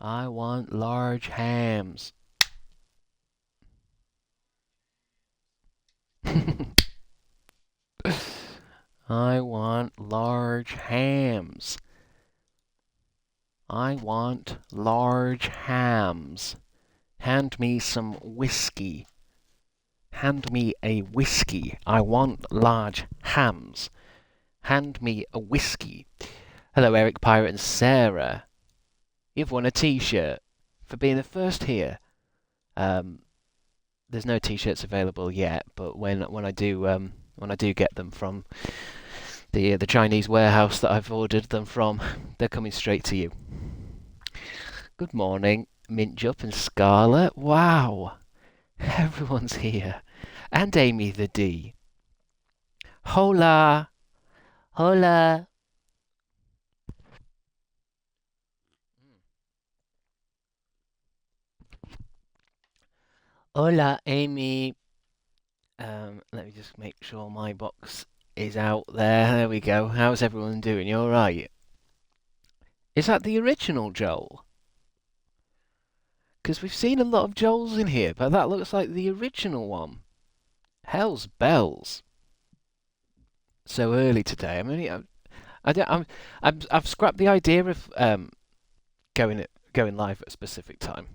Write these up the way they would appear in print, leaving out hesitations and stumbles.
I want large hams. I want large hams. I want large hams. Hand me some whiskey. Hand me a whiskey. I want large hams. Hand me a whiskey. Hello, Eric, Pirate, and Sarah. You've won a T-shirt for being the first here. Um, there's no T-shirts available yet, but when I do get them from the Chinese warehouse that I've ordered them from, they're coming straight to you. Good morning, Mintjup and Scarlet. Wow, everyone's here, and Amy the D. Hola, hola. Hola, Amy. Let me just make sure my box is out there. There we go. How's everyone doing? You alright? Is that the original Joel? Because we've seen a lot of Joels in here, but that looks like the original one. Hell's bells. So early today. I've scrapped the idea of going live at a specific time.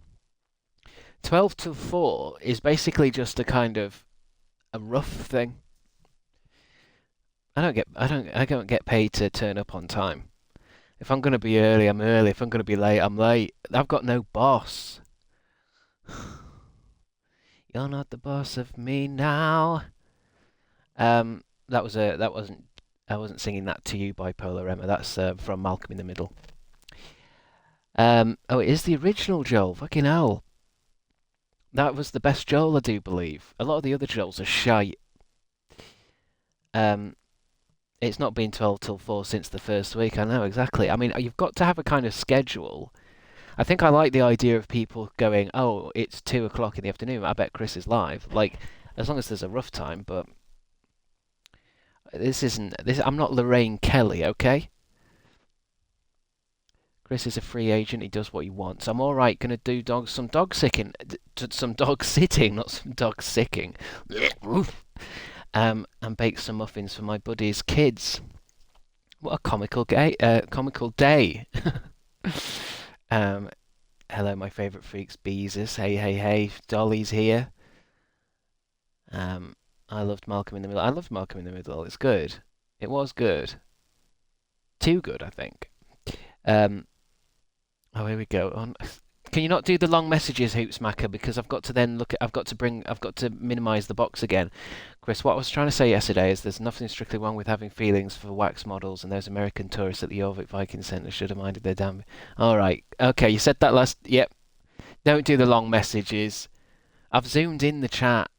12 till 4 is basically just a kind of a rough thing. I don't get paid to turn up on time. If I'm gonna be early, I'm early. If I'm gonna be late, I'm late. I've got no boss. You're not the boss of me now. That wasn't I wasn't singing that to you, Bipolar Emma. That's from Malcolm in the Middle. Oh, it is the original Joel. Fucking hell. That was the best Joel, I do believe. A lot of the other Joels are shite. Um, it's not been 12 till 4 since the first week. I know, exactly. I mean, you've got to have a kind of schedule. I think I like the idea of people going, oh, it's 2 o'clock in the afternoon. I bet Chris is live. Like, as long as there's a rough time, but this isn't. I'm not Lorraine Kelly, okay? Chris is a free agent. He does what he wants. I'm all right. Gonna do some dog sitting, some dog sitting, not some dog sicking. And bake some muffins for my buddy's kids. What a comical day. um, hello, my favourite freaks, Beezus. Hey, hey, hey, Dolly's here. I loved Malcolm in the Middle. I loved Malcolm in the Middle. It's good. It was good. Too good, I think. Um, oh, here we go. Can you not do the long messages, Hoopsmacker? Because I've got to minimise the box again. Chris, what I was trying to say yesterday is there's nothing strictly wrong with having feelings for wax models, and those American tourists at the Jorvik Viking Centre should have minded their damn. All right, okay, you said that last. Yep. Don't do the long messages. I've zoomed in the chat.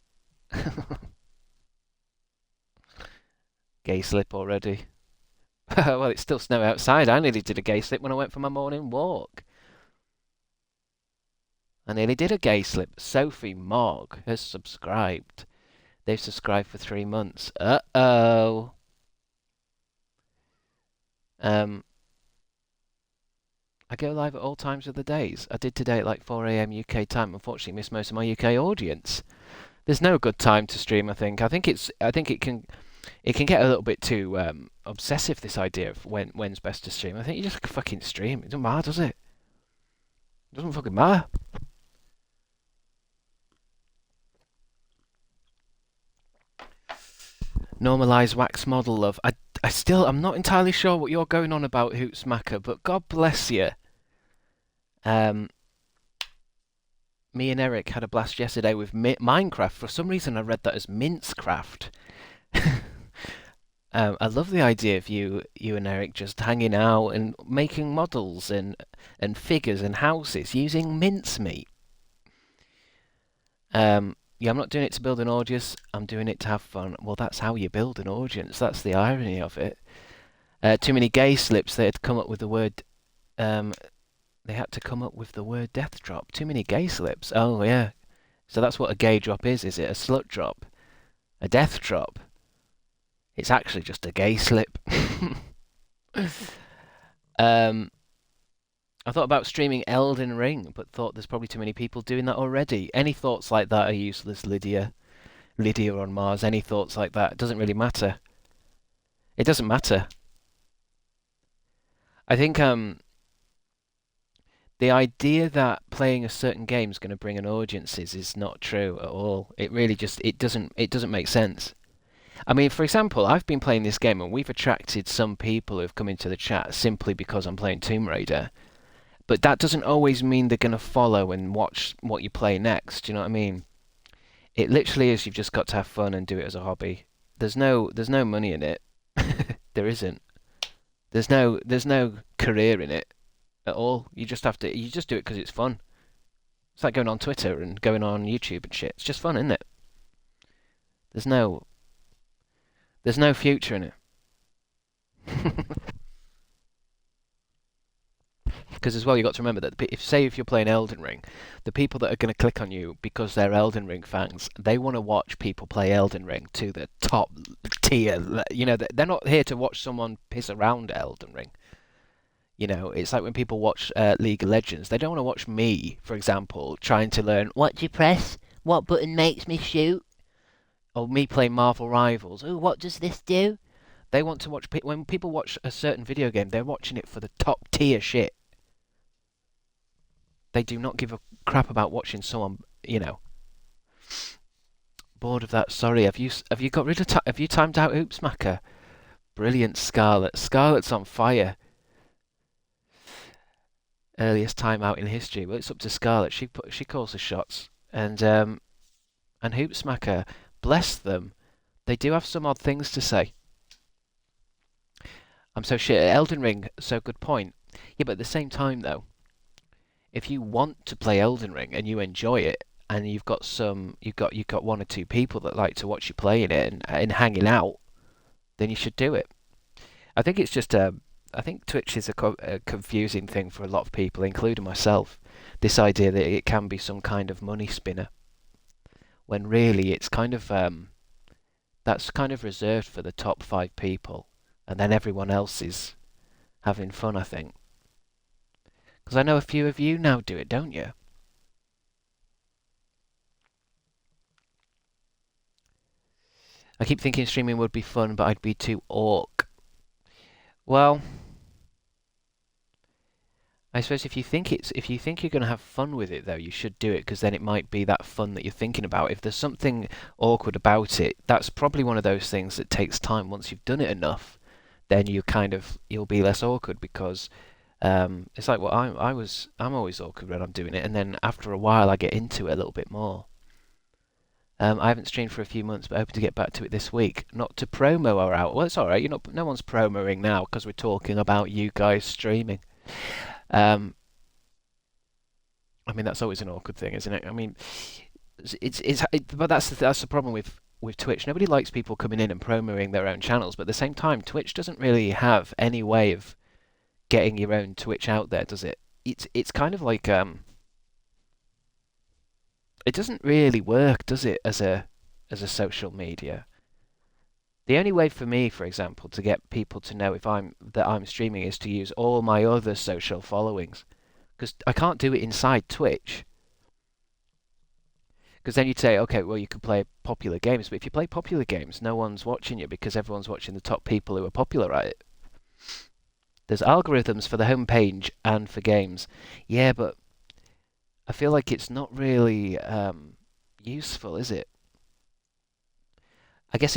Gay slip already. Well, it's still snow outside. I nearly did a gay slip when I went for my morning walk. I nearly did a gay slip. Sophie Mogg has subscribed. They've subscribed for 3 months. Uh-oh. I go live at all times of the days. I did today at like 4 a.m. UK time. Unfortunately, missed most of my UK audience. There's no good time to stream, I think. I think it can get a little bit too obsessive, this idea of when's best to stream. I think you just fucking stream. It doesn't matter, does it? It doesn't fucking matter. Normalize wax model love. I'm not entirely sure what you're going on about, Hootsmacker, but God bless you. Um, Me and Eric had a blast yesterday with Minecraft. For some reason, I read that as Mincecraft. I love the idea of you and Eric just hanging out and making models and figures and houses using mincemeat. Yeah, I'm not doing it to build an audience. I'm doing it to have fun. Well, that's how you build an audience. That's the irony of it. Too many gay slips. They had to come up with the word. They had to come up with the word death drop. Too many gay slips. Oh yeah. So that's what a gay drop is it? A slut drop? A death drop? It's actually just a gay slip. um, I thought about streaming Elden Ring, but thought there's probably too many people doing that already. Any thoughts like that are useless, Lydia. Lydia on Mars. Any thoughts like that? It doesn't really matter. It doesn't matter. I think the idea that playing a certain game is going to bring an audience is not true at all. It really just it doesn't make sense. I mean, for example, I've been playing this game and we've attracted some people who've come into the chat simply because I'm playing Tomb Raider. But that doesn't always mean they're going to follow and watch what you play next. Do you know what I mean? It literally is. You've just got to have fun and do it as a hobby. There's no money in it. There isn't. There's no career in it at all. You just do it because it's fun. It's like going on Twitter and going on YouTube and shit. It's just fun, isn't it? There's no there's no future in it. Because as well, you got to remember that if you're playing Elden Ring, the people that are going to click on you because they're Elden Ring fans, they want to watch people play Elden Ring to the top tier. You know, they're not here to watch someone piss around Elden Ring. You know, it's like when people watch League of Legends, they don't want to watch me, for example, trying to learn what do you press, what button makes me shoot, or me playing Marvel Rivals. Oh, what does this do? They want to watch when people watch a certain video game, they're watching it for the top tier shit. They do not give a crap about watching someone, bored of that. Sorry, have you got rid of have you timed out Oopsmacker? Brilliant, Scarlet. Scarlet's on fire. Earliest timeout in history. Well, it's up to Scarlet. She calls the shots, and Hoopsmacker, bless them, they do have some odd things to say. I'm so shit at Elden Ring. So good point. Yeah, but at the same time though, if you want to play Elden Ring and you enjoy it, and you've got one or two people that like to watch you playing it and hanging out, then you should do it. I think it's just I think Twitch is a confusing thing for a lot of people, including myself. This idea that it can be some kind of money spinner, when really it's kind of that's kind of reserved for the top 5 people, and then everyone else is having fun. I think because I know a few of you now do it, don't you? I keep thinking streaming would be fun, but I'd be too orc. Well, I suppose if you think you're going to have fun with it though, you should do it because then it might be that fun that you're thinking about. If there's something awkward about it, that's probably one of those things that takes time. Once you've done it enough, then you'll be less awkward because it's like well I'm always awkward when I'm doing it, and then after a while I get into it a little bit more. I haven't streamed for a few months, but hoping to get back to it this week. Not to promo our out. Well, it's all right. No one's promoing now because we're talking about you guys streaming. Um, I mean, that's always an awkward thing, isn't it? I mean, but that's the problem with Twitch. Nobody likes people coming in and promoting their own channels, but at the same time, Twitch doesn't really have any way of getting your own Twitch out there, does it? It's kind of like it doesn't really work, does it, as a social media? The only way for me, for example, to get people to know if I'm streaming is to use all my other social followings, because I can't do it inside Twitch. Because then you'd say, okay, well, you could play popular games, but if you play popular games, no one's watching you because everyone's watching the top people who are popular at it. There's algorithms for the homepage and for games. Yeah, but I feel like it's not really useful, is it? I guess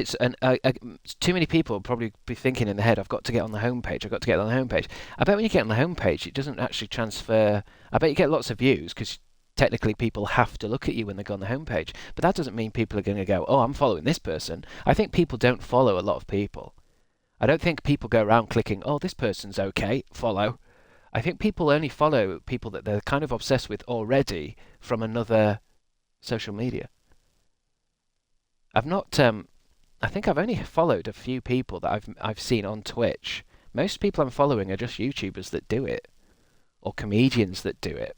too many people will probably be thinking in their head, I've got to get on the homepage, I've got to get on the homepage. I bet when you get on the homepage, it doesn't actually transfer. I bet you get lots of views because technically people have to look at you when they go on the homepage. But that doesn't mean people are going to go, oh, I'm following this person. I think people don't follow a lot of people. I don't think people go around clicking, oh, this person's okay, follow. I think people only follow people that they're kind of obsessed with already from another social media. I've not. I think I've only followed a few people that I've seen on Twitch. Most people I'm following are just YouTubers that do it, or comedians that do it.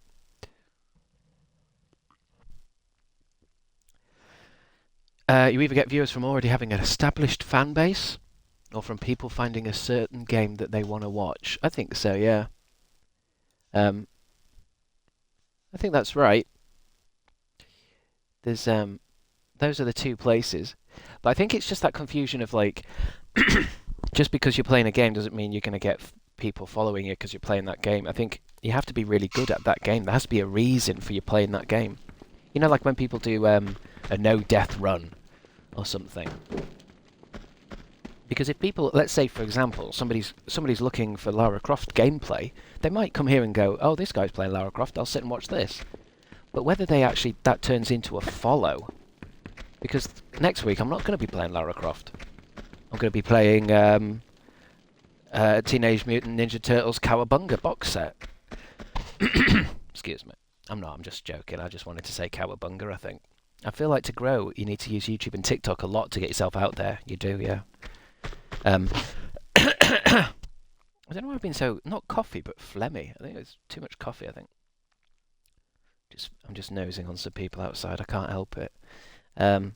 You either get viewers from already having an established fan base, or from people finding a certain game that they want to watch. I think so, yeah. Um, I think that's right. There's those are the two places, but I think it's just that confusion of like, just because you're playing a game doesn't mean you're going to get people following you because you're playing that game. I think you have to be really good at that game. There has to be a reason for you playing that game. You know, like when people do a no-death run or something. Because if people, let's say for example, somebody's looking for Lara Croft gameplay, they might come here and go, "Oh, this guy's playing Lara Croft. I'll sit and watch this." But whether they actually that turns into a follow, because next week I'm not going to be playing Lara Croft. I'm going to be playing Teenage Mutant Ninja Turtles Cowabunga box set. Excuse me. I'm not. I'm just joking. I just wanted to say Cowabunga. I think. I feel like to grow, you need to use YouTube and TikTok a lot to get yourself out there. You do, yeah. I don't know why I've been so not coffee but phlegmy. I think it's too much coffee. I think. I'm just nosing on some people outside. I can't help it. I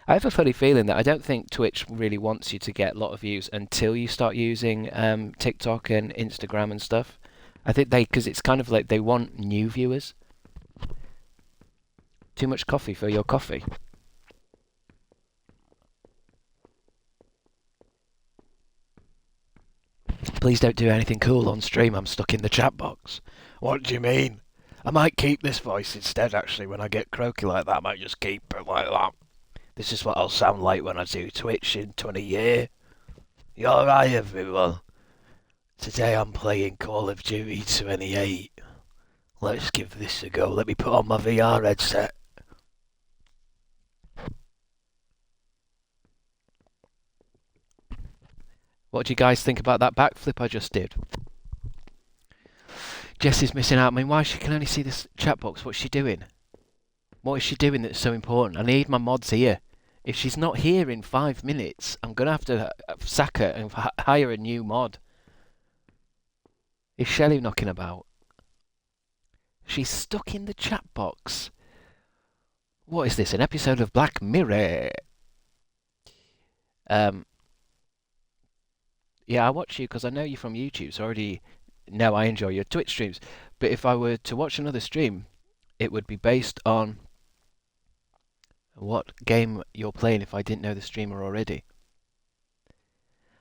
have a funny feeling that I don't think Twitch really wants you to get a lot of views until you start using TikTok and Instagram and stuff. I think because it's kind of like they want new viewers. Too much coffee for your coffee. Please don't do anything cool on stream. I'm stuck in the chat box. What do you mean? I might keep this voice instead, actually, when I get croaky like that. I might just keep it like that. This is what I'll sound like when I do Twitch in 20 years. You alright, everyone? Today I'm playing Call of Duty 28. Let's give this a go. Let me put on my VR headset. What do you guys think about that backflip I just did? Jessie's missing out. I mean, why she can only see this chat box? What's she doing? What is she doing that's so important? I need my mods here. If she's not here in 5 minutes, I'm going to have to sack her and hire a new mod. Is Shelley knocking about? She's stuck in the chat box. What is this? An episode of Black Mirror? Yeah, I watch you because I know you from YouTube, so I already know I enjoy your Twitch streams. But if I were to watch another stream, it would be based on what game you're playing if I didn't know the streamer already.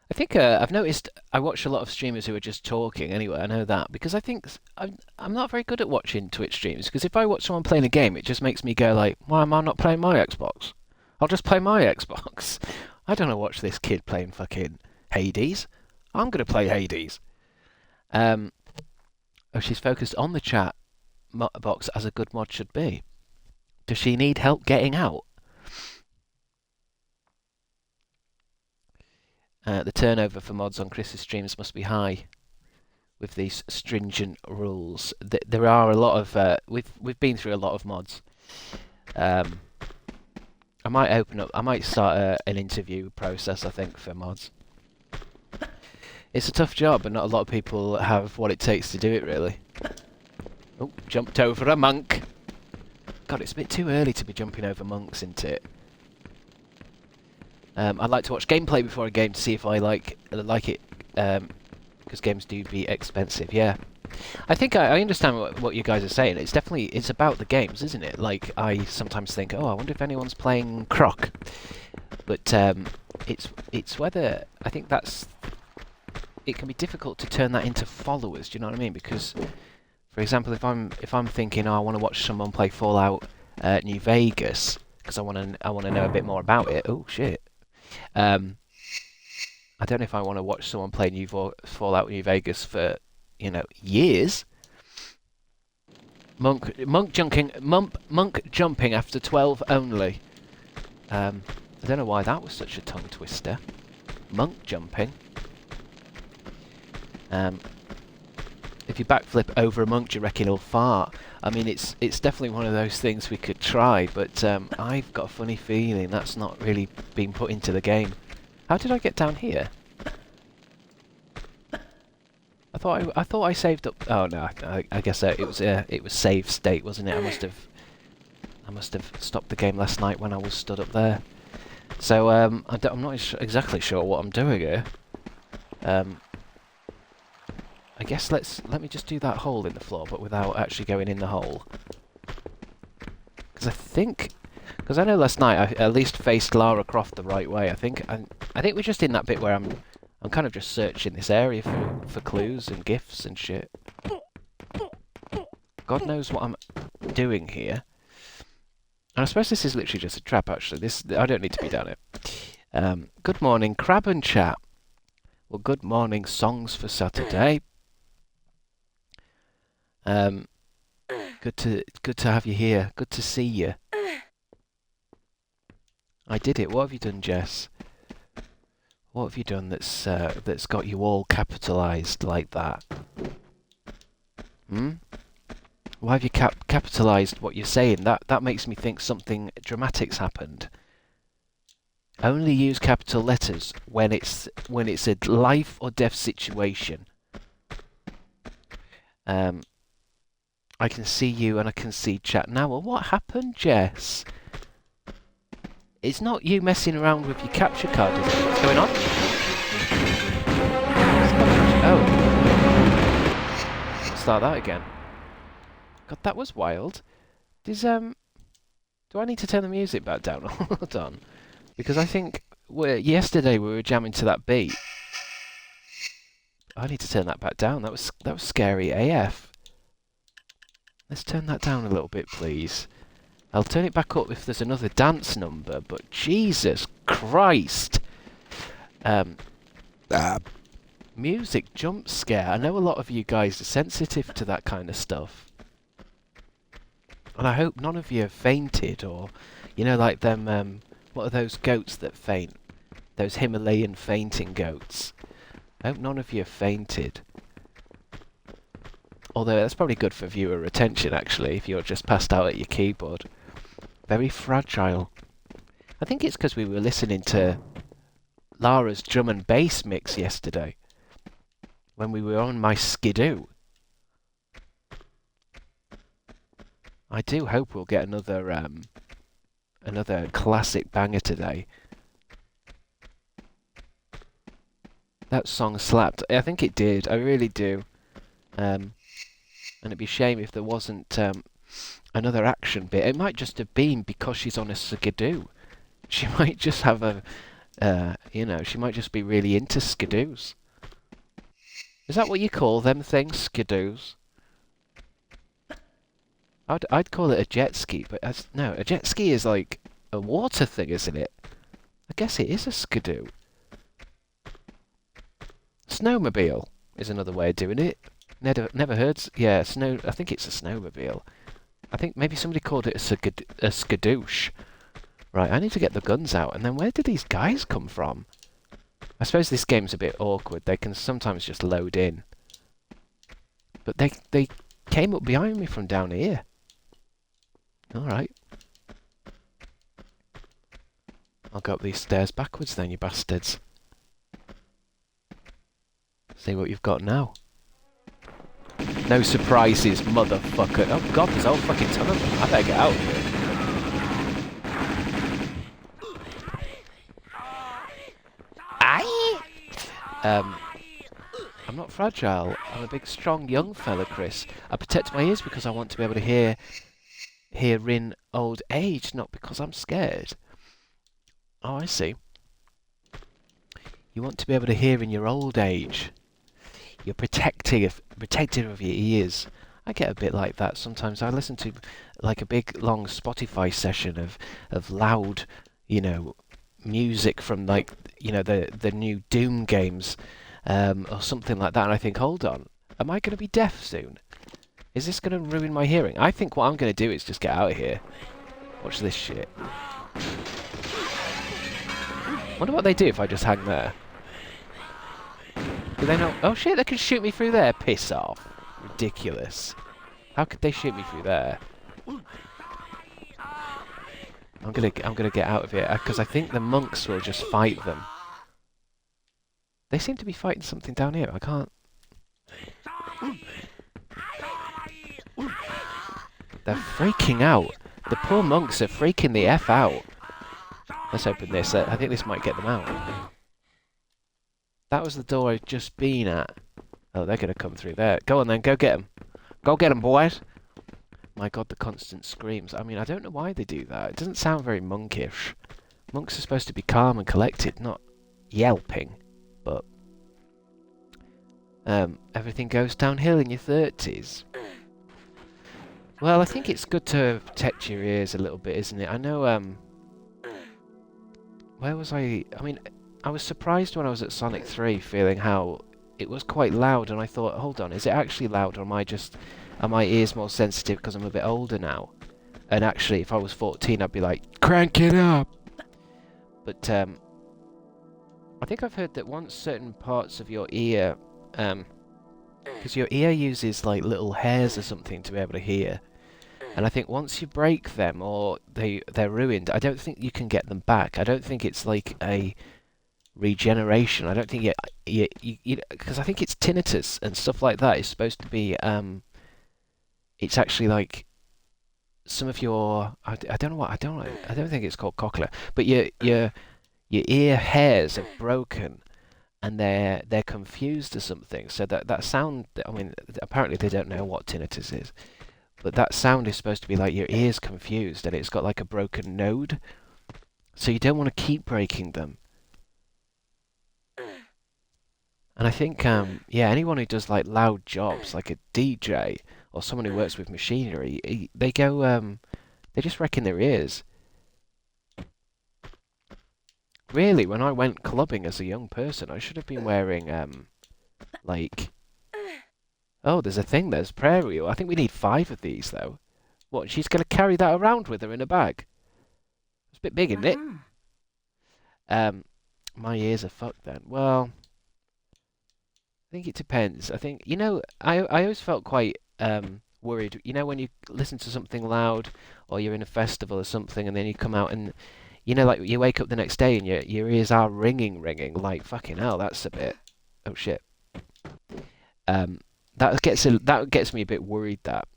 I think I've noticed I watch a lot of streamers who are just talking anyway, I know that, because I think I'm not very good at watching Twitch streams, because if I watch someone playing a game, it just makes me go like, why am I not playing my Xbox? I'll just play my Xbox. I don't want to watch this kid playing fucking Hades. I'm going to play Hades. Oh, she's focused on the chat box as a good mod should be. Does she need help getting out? The turnover for mods on Chris's streams must be high with these stringent rules. There are a lot of we've been through a lot of mods. I might start an interview process, I think, for mods. It's a tough job, and not a lot of people have what it takes to do it, really. Oh, jumped over a monk. God, it's a bit too early to be jumping over monks, isn't it? I'd like to watch gameplay before a game to see if I like it, because games do be expensive. Yeah, I think I understand what you guys are saying. It's about the games, isn't it? Like I sometimes think, oh, I wonder if anyone's playing Croc, but it's whether I think it can be difficult to turn that into followers. Do you know what I mean? Because, for example, if I'm thinking, oh, I want to watch someone play Fallout New Vegas because I want to know a bit more about it. Oh shit. I don't know if I want to watch someone play Fallout New Vegas for years. Monk jumping after 12 only. I don't know why that was such a tongue twister. Monk jumping. If you backflip over a monk, do you reckon he'll fart? I mean, it's definitely one of those things we could try, but I've got a funny feeling that's not really been put into the game. How did I get down here? I thought I saved up. Oh no, I guess it was save state, wasn't it? I must have stopped the game last night when I was stood up there. So I'm not exactly sure what I'm doing here. I guess let me just do that hole in the floor, but without actually going in the hole. Because I know last night I at least faced Lara Croft the right way. I think we're just in that bit where I'm kind of just searching this area for clues and gifts and shit. God knows what I'm doing here. And I suppose this is literally just a trap, actually. I don't need to be down it. Good morning, Crab and Chat. Well, good morning, songs for Saturday. Good to have you here. Good to see you. I did it. What have you done, Jess? What have you done that's got you all capitalised like that? Why have you capitalised what you're saying? That makes me think something dramatic's happened. Only use capital letters when it's a life or death situation. I can see you and I can see chat now. Well, what happened, Jess? It's not you messing around with your capture card, is it? What's going on? Oh. Let's start that again. God, that was wild. Do I need to turn the music back down? Hold on. Because I think yesterday we were jamming to that beat. I need to turn that back down. That was scary AF. Let's turn that down a little bit, please. I'll turn it back up if there's another dance number, but Jesus Christ! Music jump scare. I know a lot of you guys are sensitive to that kind of stuff. And I hope none of you have fainted, or, you know, like them, what are those goats that faint? Those Himalayan fainting goats. I hope none of you have fainted. Although that's probably good for viewer retention, actually, if you're just passed out at your keyboard. Very fragile. I think it's because we were listening to Lara's drum and bass mix yesterday, when we were on my skidoo. I do hope we'll get another classic banger today. That song slapped. I think it did. I really do. And it'd be a shame if there wasn't another action bit. It might just have been because she's on a skidoo. She might just have she might just be really into skidoos. Is that what you call them things, skidoos? I'd call it a jet ski, but no, a jet ski is like a water thing, isn't it? I guess it is a skidoo. Snowmobile is another way of doing it. Never heard. Yeah, I think it's a snowmobile. I think maybe somebody called it a skadoosh. Right, I need to get the guns out. And then where did these guys come from? I suppose this game's a bit awkward. They can sometimes just load in. But they came up behind me from down here. Alright. I'll go up these stairs backwards then, you bastards. See what you've got now. No surprises, motherfucker. Oh god, there's a whole fucking ton of them. I better get out of here. I'm not fragile. I'm a big, strong, young fella, Chris. I protect my ears because I want to be able to hear in old age, not because I'm scared. Oh, I see. You want to be able to hear in your old age. You're protective of your ears. I get a bit like that sometimes. I listen to like a big long Spotify session of loud, music from like the new Doom games, or something like that, and I think, hold on, am I going to be deaf soon? Is this going to ruin my hearing? I think what I'm going to do is just get out of here. Watch this shit. Wonder what they do if I just hang there. Do they know? Oh shit, they can shoot me through there. Piss off. Ridiculous. How could they shoot me through there? I'm gonna get out of here because I think the monks will just fight them. They seem to be fighting something down here. I can't. They're freaking out. The poor monks are freaking the F out. Let's open this. I think this might get them out. That was the door I'd just been at. Oh, they're gonna come through there. Go on then, go get them. Go get them, boys. My God, the constant screams. I mean, I don't know why they do that. It doesn't sound very monkish. Monks are supposed to be calm and collected, not yelping. But everything goes downhill in your 30s. Well, I think it's good to protect your ears a little bit, isn't it? I know, where was I? I mean, I was surprised when I was at Sonic 3 feeling how it was quite loud, and I thought, hold on, is it actually loud, or are my ears more sensitive because I'm a bit older now? And actually, if I was 14, I'd be like, crank it up! But, I think I've heard that once certain parts of your ear, because your ear uses, like, little hairs or something to be able to hear, and I think once you break them, or they're ruined, I don't think you can get them back. I don't think it's like a regeneration. I don't think you because I think it's tinnitus and stuff like that is supposed to be, it's actually like some of your, I don't know what, I don't think it's called cochlear, but your ear hairs are broken and they're confused or something. So that sound, I mean, apparently they don't know what tinnitus is, but that sound is supposed to be like your ear's confused and it's got like a broken node. So you don't want to keep breaking them. And I think, yeah, anyone who does like loud jobs, like a DJ or someone who works with machinery, they go, they just wrecking their ears. Really, when I went clubbing as a young person, I should have been wearing, like, oh, there's a thing, there's prairie. I think we need 5 of these, though. What, she's going to carry that around with her in a bag? It's a bit big, isn't it? My ears are fucked then. Well, I think it depends. I think, you know, I always felt quite worried. You know, when you listen to something loud or you're in a festival or something and then you come out and, you know, like you wake up the next day and your ears are ringing, like fucking hell, that's a bit, oh shit. That gets me a bit worried that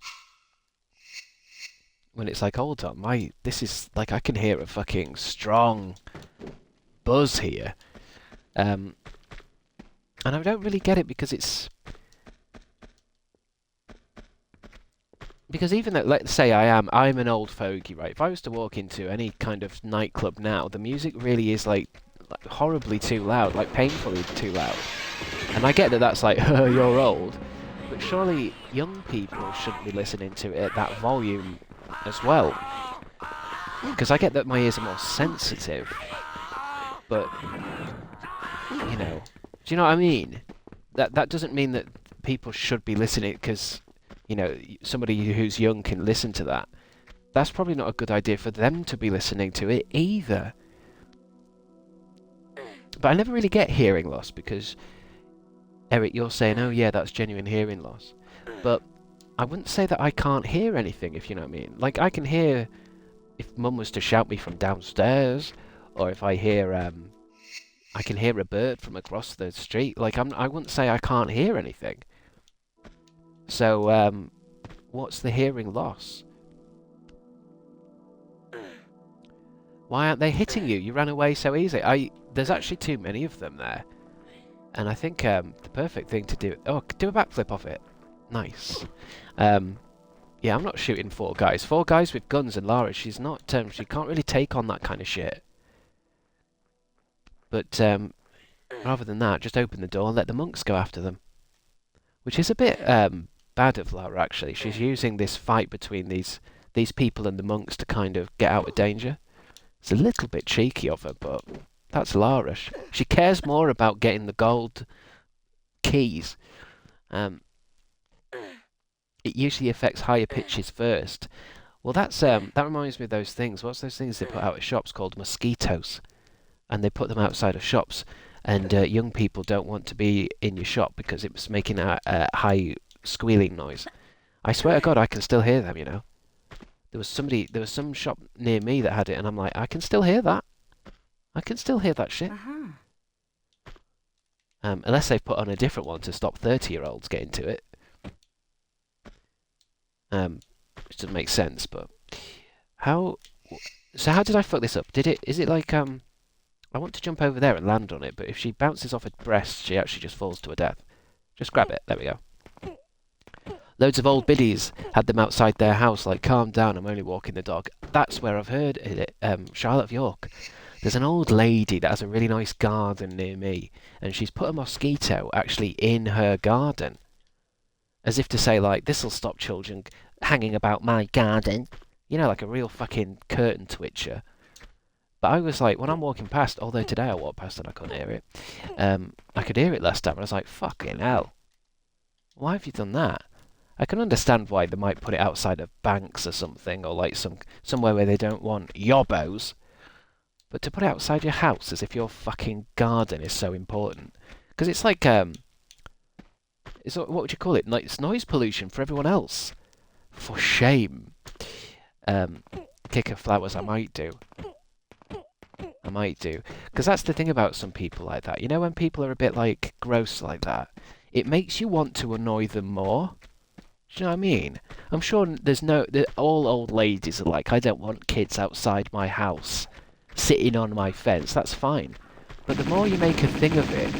when it's like, hold on, this is like I can hear a fucking strong buzz here. And I don't really get it because even though, let's say I'm an old fogey, right? If I was to walk into any kind of nightclub now, the music really is like horribly too loud, like painfully too loud. And I get that that's like, you're old, but surely young people shouldn't be listening to it at that volume as well. Because I get that my ears are more sensitive, but, you know, do you know what I mean? That doesn't mean that people should be listening because, you know, somebody who's young can listen to that. That's probably not a good idea for them to be listening to it either. But I never really get hearing loss because, Eric, you're saying, oh yeah, that's genuine hearing loss. But I wouldn't say that I can't hear anything, if you know what I mean. Like, I can hear if Mum was to shout me from downstairs, or if I hear, I can hear a bird from across the street. Like, I wouldn't say I can't hear anything. So, what's the hearing loss? Why aren't they hitting you? You ran away so easy. There's actually too many of them there. And I think the perfect thing to do... Oh, do a backflip off it. Nice. Yeah, I'm not shooting 4 guys. 4 guys with guns and Lara, she's not... she can't really take on that kind of shit. But, rather than that, just open the door and let the monks go after them. Which is a bit... bad of Lara, actually. She's using this fight between these people and the monks to kind of get out of danger. It's a little bit cheeky of her, but that's Lara. She cares more about getting the gold keys. It usually affects higher pitches first. Well, that reminds me of those things. What's those things they put out at shops called mosquitoes? And they put them outside of shops. And young people don't want to be in your shop because it was making a high squealing noise. I swear to God, I can still hear them, you know. There was some shop near me that had it, and I'm like, I can still hear that. I can still hear that shit. Unless they've put on a different one to stop 30-year-olds getting to it. Which doesn't make sense, but... So how did I fuck this up? Is it like, I want to jump over there and land on it, but if she bounces off her breast, she actually just falls to her death. Just grab it. There we go. Loads of old biddies had them outside their house, like, calm down, I'm only walking the dog. That's where I've heard it. Charlotte of York. There's an old lady that has a really nice garden near me, and she's put a mosquito actually in her garden. As if to say, like, this'll stop children hanging about my garden. You know, like a real fucking curtain twitcher. But I was like, when I'm walking past, although today I walked past and I couldn't hear it, I could hear it last time, and I was like, fucking hell. Why have you done that? I can understand why they might put it outside of banks or something, or like somewhere where they don't want yobbos. But to put it outside your house as if your fucking garden is so important. Because it's like, what would you call it? Like, it's noise pollution for everyone else. For shame. Kick of flowers, I might do. Because that's the thing about some people like that. You know when people are a bit, like, gross like that? It makes you want to annoy them more. Do you know what I mean? I'm sure all old ladies are like, I don't want kids outside my house, sitting on my fence. That's fine. But the more you make a thing of it...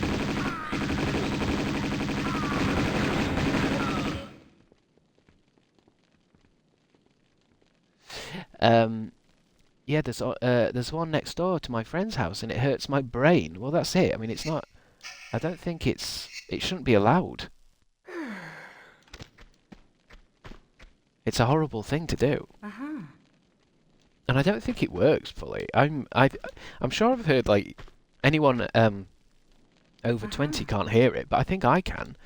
Yeah, there's one next door to my friend's house, and it hurts my brain. Well, that's it. I mean, it's not... I don't think it shouldn't be allowed. It's a horrible thing to do. And I don't think it works fully. I'm sure I've heard, like, anyone over 20 can't hear it, but I think I can.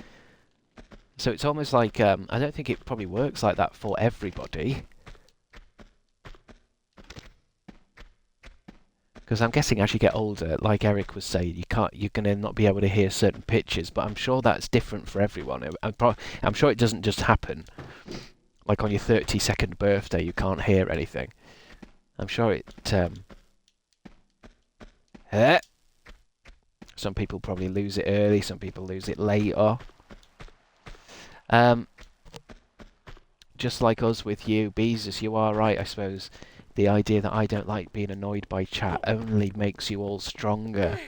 So it's almost like I don't think it probably works like that for everybody. Because I'm guessing as you get older, like Eric was saying, you're gonna not be able to hear certain pitches. But I'm sure that's different for everyone. I'm sure it doesn't just happen. Like on your 32nd birthday, you can't hear anything. I'm sure it. Some people probably lose it early. Some people lose it later. Just like us with you, Beezus, you are right, I suppose. The idea that I don't like being annoyed by chat only makes you all stronger.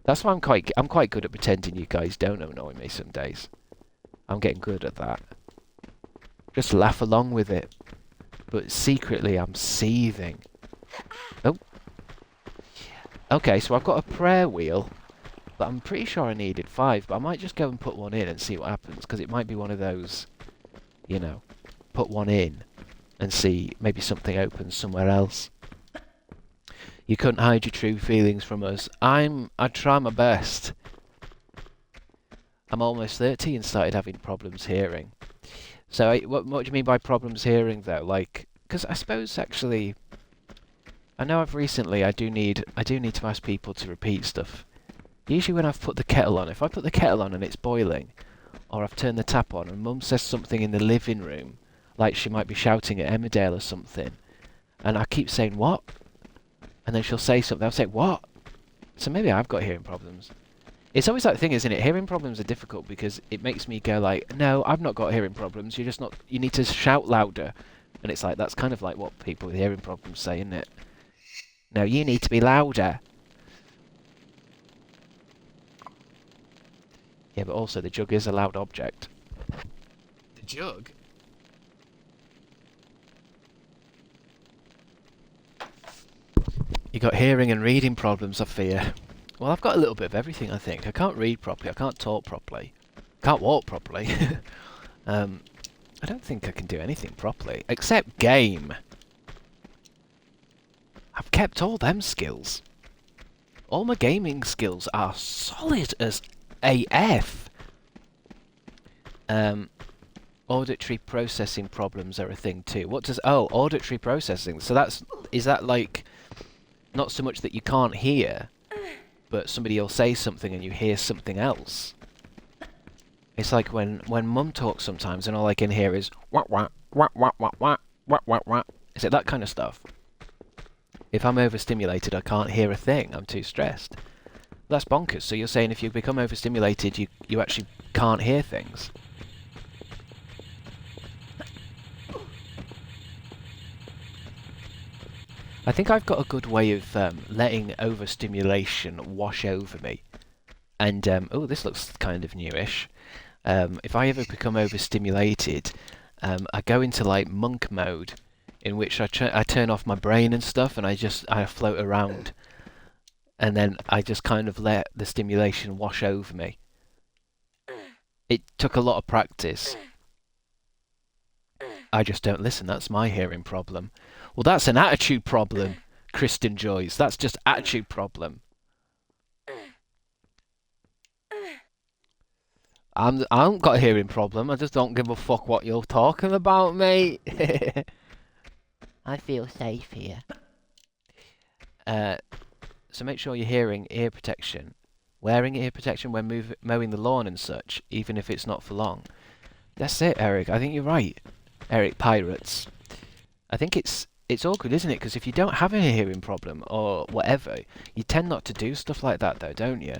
That's why I'm quite good at pretending you guys don't annoy me some days. I'm getting good at that. Just laugh along with it. But secretly I'm seething. Oh. Okay, so I've got a prayer wheel. But I'm pretty sure I needed 5. But I might just go and put one in and see what happens. Because it might be one of those, you know, put one in and see maybe something opens somewhere else. You couldn't hide your true feelings from us. I try my best. I'm almost 30 and started having problems hearing. So what do you mean by problems hearing though? Like, because I suppose actually, I know I do need to ask people to repeat stuff. Usually when I've put the kettle on, if I put the kettle on and it's boiling, or I've turned the tap on and Mum says something in the living room, like she might be shouting at Emmerdale or something, and I keep saying, what? And then she'll say something, I'll say, what? So maybe I've got hearing problems. It's always that thing, isn't it? Hearing problems are difficult because it makes me go like, no, I've not got hearing problems, you're just not, you need to shout louder. And it's like, that's kind of like what people with hearing problems say, isn't it? No, you need to be louder. Yeah, but also the jug is a loud object. The jug? You got hearing and reading problems, I fear. Well, I've got a little bit of everything, I think. I can't read properly, I can't talk properly, can't walk properly. I don't think I can do anything properly, except game. I've kept all them skills. All my gaming skills are solid as AF. Auditory processing problems are a thing too. What does... Oh, auditory processing. So is that like... Not so much that you can't hear, but somebody will say something and you hear something else. It's like when Mum talks sometimes and all I can hear is wah wah wah wah wah wah wah wah wah. Is it that kind of stuff? If I'm overstimulated, I can't hear a thing. I'm too stressed. That's bonkers. So you're saying if you become overstimulated, you actually can't hear things? I think I've got a good way of letting overstimulation wash over me And oh, this looks kind of newish. If I ever become overstimulated, I go into like monk mode, in which I turn off my brain and stuff, and I float around, and then I just kind of let the stimulation wash over me. It took a lot of practice. I just don't listen. That's my hearing problem. Well, that's an attitude problem, Kristen Joyce. That's just attitude problem. I haven't got a hearing problem. I just don't give a fuck what you're talking about, mate. I feel safe here. So make sure you're hearing ear protection. Wearing ear protection when mowing the lawn and such, even if it's not for long. That's it, Eric. I think you're right. Eric Pirates. I think it's awkward, isn't it? Because if you don't have a hearing problem or whatever, you tend not to do stuff like that, though, don't you?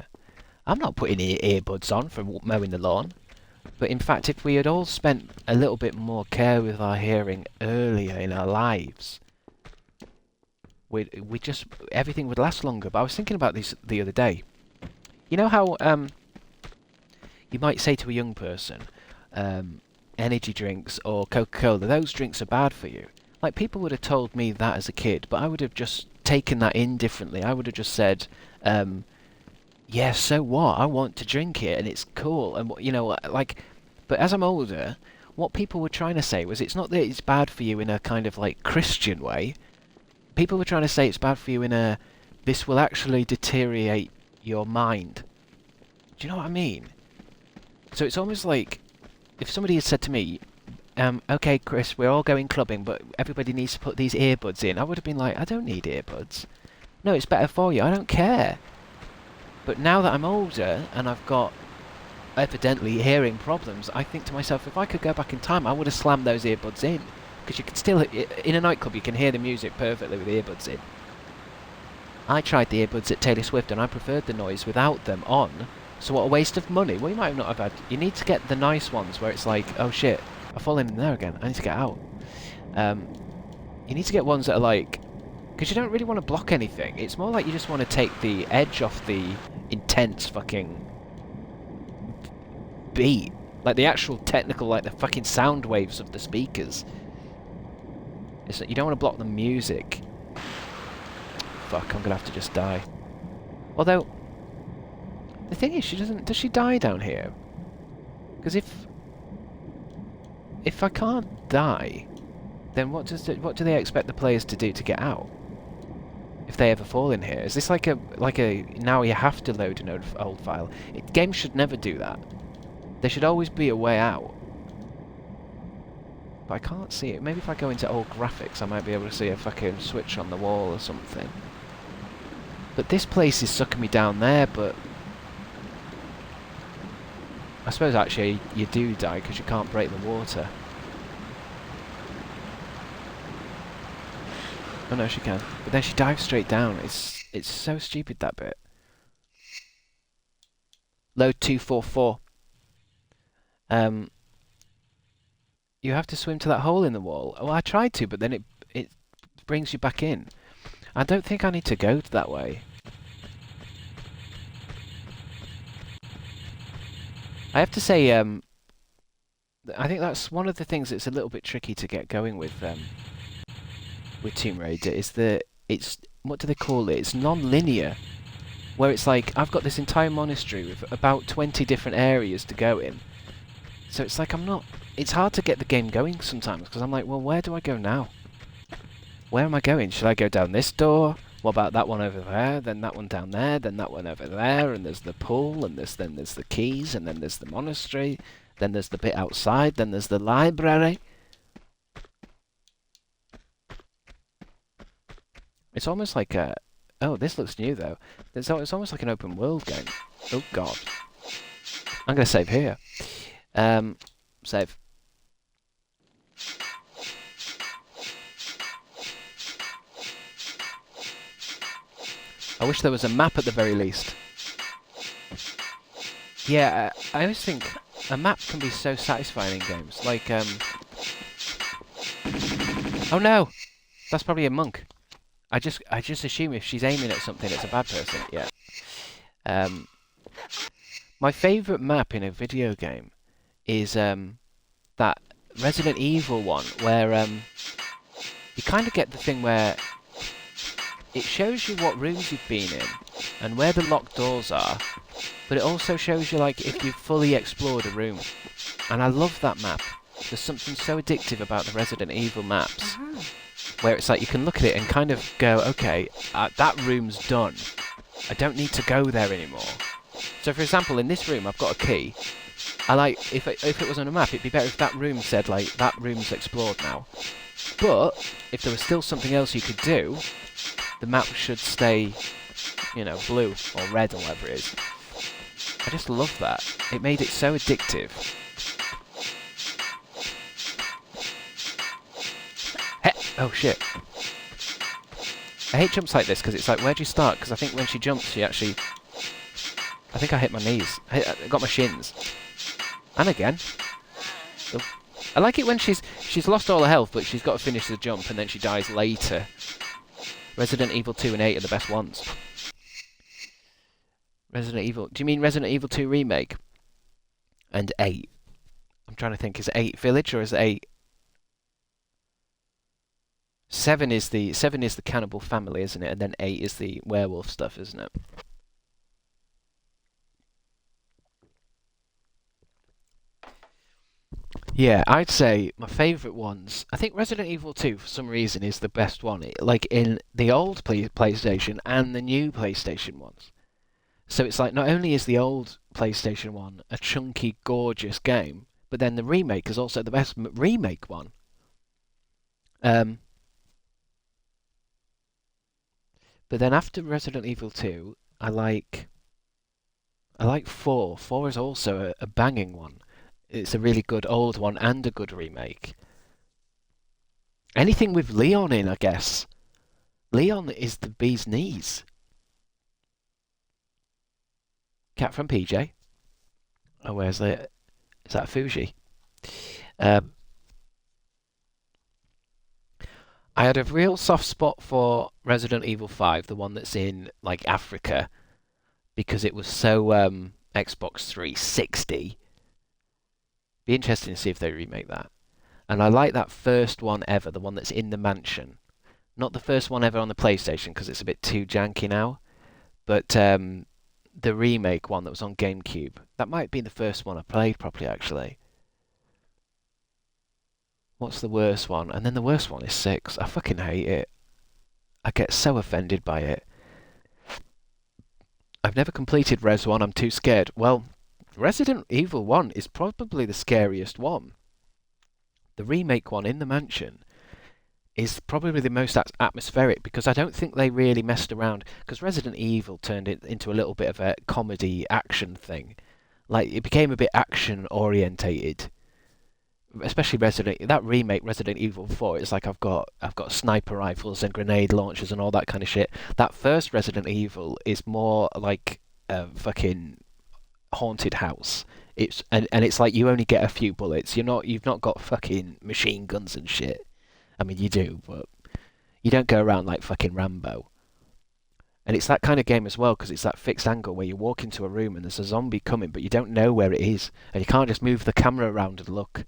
I'm not putting earbuds on for mowing the lawn. But in fact, if we had all spent a little bit more care with our hearing earlier in our lives, we just everything would last longer. But I was thinking about this the other day. You know how you might say to a young person, energy drinks or Coca-Cola, those drinks are bad for you. Like, people would have told me that as a kid, but I would have just taken that in differently. I would have just said, yeah, so what? I want to drink it, and it's cool. And, you know, like, but as I'm older, what people were trying to say was it's not that it's bad for you in a kind of, like, Christian way. People were trying to say it's bad for you in a, this will actually deteriorate your mind. Do you know what I mean? So it's almost like, if somebody had said to me, okay, Chris, we're all going clubbing, but everybody needs to put these earbuds in, I would have been like, I don't need earbuds. No, it's better for you. I don't care. But now that I'm older and I've got evidently hearing problems, I think to myself, if I could go back in time, I would have slammed those earbuds in. Because you can still, in a nightclub, you can hear the music perfectly with earbuds in. I tried the earbuds at Taylor Swift and I preferred the noise without them on. So what a waste of money. Well, you might not have had... You need to get the nice ones where it's like, oh shit, I've fallen in there again. I need to get out. You need to get ones that are like... Because you don't really want to block anything. It's more like you just want to take the edge off the intense fucking beat. Like the actual technical, like the fucking sound waves of the speakers. It's that you don't want to block the music. Fuck, I'm gonna have to just die. Although, the thing is, she doesn't... Does she die down here? Because if I can't die, then what do they expect the players to do to get out? If they ever fall in here, is this like a now you have to load an old file? Games should never do that. There should always be a way out. But I can't see it. Maybe if I go into old graphics, I might be able to see a fucking switch on the wall or something. But this place is sucking me down there, but... I suppose actually you do die because you can't break the water. Oh no, she can. But then she dives straight down. It's so stupid, that bit. Load 244. You have to swim to that hole in the wall. Oh, I tried to, but then it brings you back in. I don't think I need to go that way. I have to say, I think that's one of the things that's a little bit tricky to get going with Tomb Raider, is that it's, what do they call it? It's non-linear. Where it's like, I've got this entire monastery with about 20 different areas to go in. So it's like it's hard to get the game going sometimes, because I'm like, well, where do I go now? Where am I going? Should I go down this door? What about that one over there? Then that one down there? Then that one over there? And there's the pool, and then there's the keys, and then there's the monastery. Then there's the bit outside. Then there's the library. It's almost like a... Oh, this looks new, though. It's almost like an open world game. Oh, God. I'm going to save here. Save. I wish there was a map at the very least. Yeah, I always think a map can be so satisfying in games. Like, oh no! That's probably a monk. I just assume if she's aiming at something, it's a bad person. Yeah. My favourite map in a video game is that Resident Evil one, where you kind of get the thing where it shows you what rooms you've been in and where the locked doors are, but it also shows you like if you've fully explored a room. And I love that map. There's something so addictive about the Resident Evil maps, where it's like you can look at it and kind of go, okay, that room's done. I don't need to go there anymore. So, for example, in this room, I've got a key. I like if it was on a map, it'd be better if that room said like that room's explored now. But if there was still something else you could do, the map should stay, you know, blue or red or whatever it is. I just love that. It made it so addictive. Oh shit. I hate jumps like this because it's like, where do you start? Because I think when she jumps, she actually... I think I hit my knees. I got my shins. And again. Oh. I like it when she's lost all her health, but she's got to finish the jump and then she dies later. Resident Evil 2 and 8 are the best ones. Resident Evil... Do you mean Resident Evil 2 Remake? And 8? I'm trying to think, is it 8 Village or is it 8... 7 is the cannibal family, isn't it? And then 8 is the werewolf stuff, isn't it? Yeah, I'd say my favourite ones. I think Resident Evil 2, for some reason, is the best one. Like in the old PlayStation and the new PlayStation ones. So it's like not only is the old PlayStation one a chunky, gorgeous game, but then the remake is also the best remake one. But then after Resident Evil 2, I like 4. 4 is also a banging one. It's a really good old one and a good remake. Anything with Leon in, I guess. Leon is the bee's knees. Cat from PJ. Oh, where's the... Is that Fuji? I had a real soft spot for Resident Evil 5, the one that's in, like, Africa, because it was so, Xbox 360. Be interesting to see if they remake that. And I like that first one ever, the one that's in the mansion. Not the first one ever on the PlayStation, because it's a bit too janky now, but, the remake one that was on GameCube. That might be the first one I played properly, actually. What's the worst one? And then the worst one is 6. I fucking hate it. I get so offended by it. I've never completed Res 1. I'm too scared. Well, Resident Evil 1 is probably the scariest one. The remake one in the mansion is probably the most atmospheric because I don't think they really messed around. Because Resident Evil turned it into a little bit of a comedy action thing. Like, it became a bit action orientated. Especially that remake Resident Evil 4, it's like I've got sniper rifles and grenade launchers and all that kind of shit. That first Resident Evil is more like a fucking haunted house. It's it's like you only get a few bullets. You've not got fucking machine guns and shit. I mean, you do, but you don't go around like fucking Rambo. And it's that kind of game as well because it's that fixed angle where you walk into a room and there's a zombie coming, but you don't know where it is, and you can't just move the camera around and look.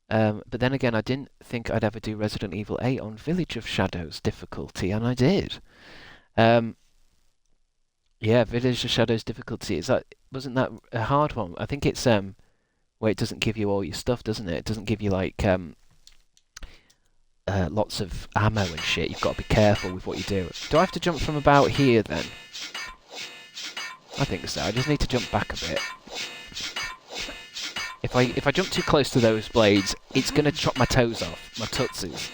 But then again, I didn't think I'd ever do Resident Evil 8 on Village of Shadows difficulty, and I did. Yeah, Village of Shadows difficulty. Wasn't that a hard one? I think it's where it doesn't give you all your stuff, doesn't it? It doesn't give you like lots of ammo and shit. You've got to be careful with what you do. Do I have to jump from about here then? I think so. I just need to jump back a bit. If I jump too close to those blades, it's going to chop my toes off, my tootsies.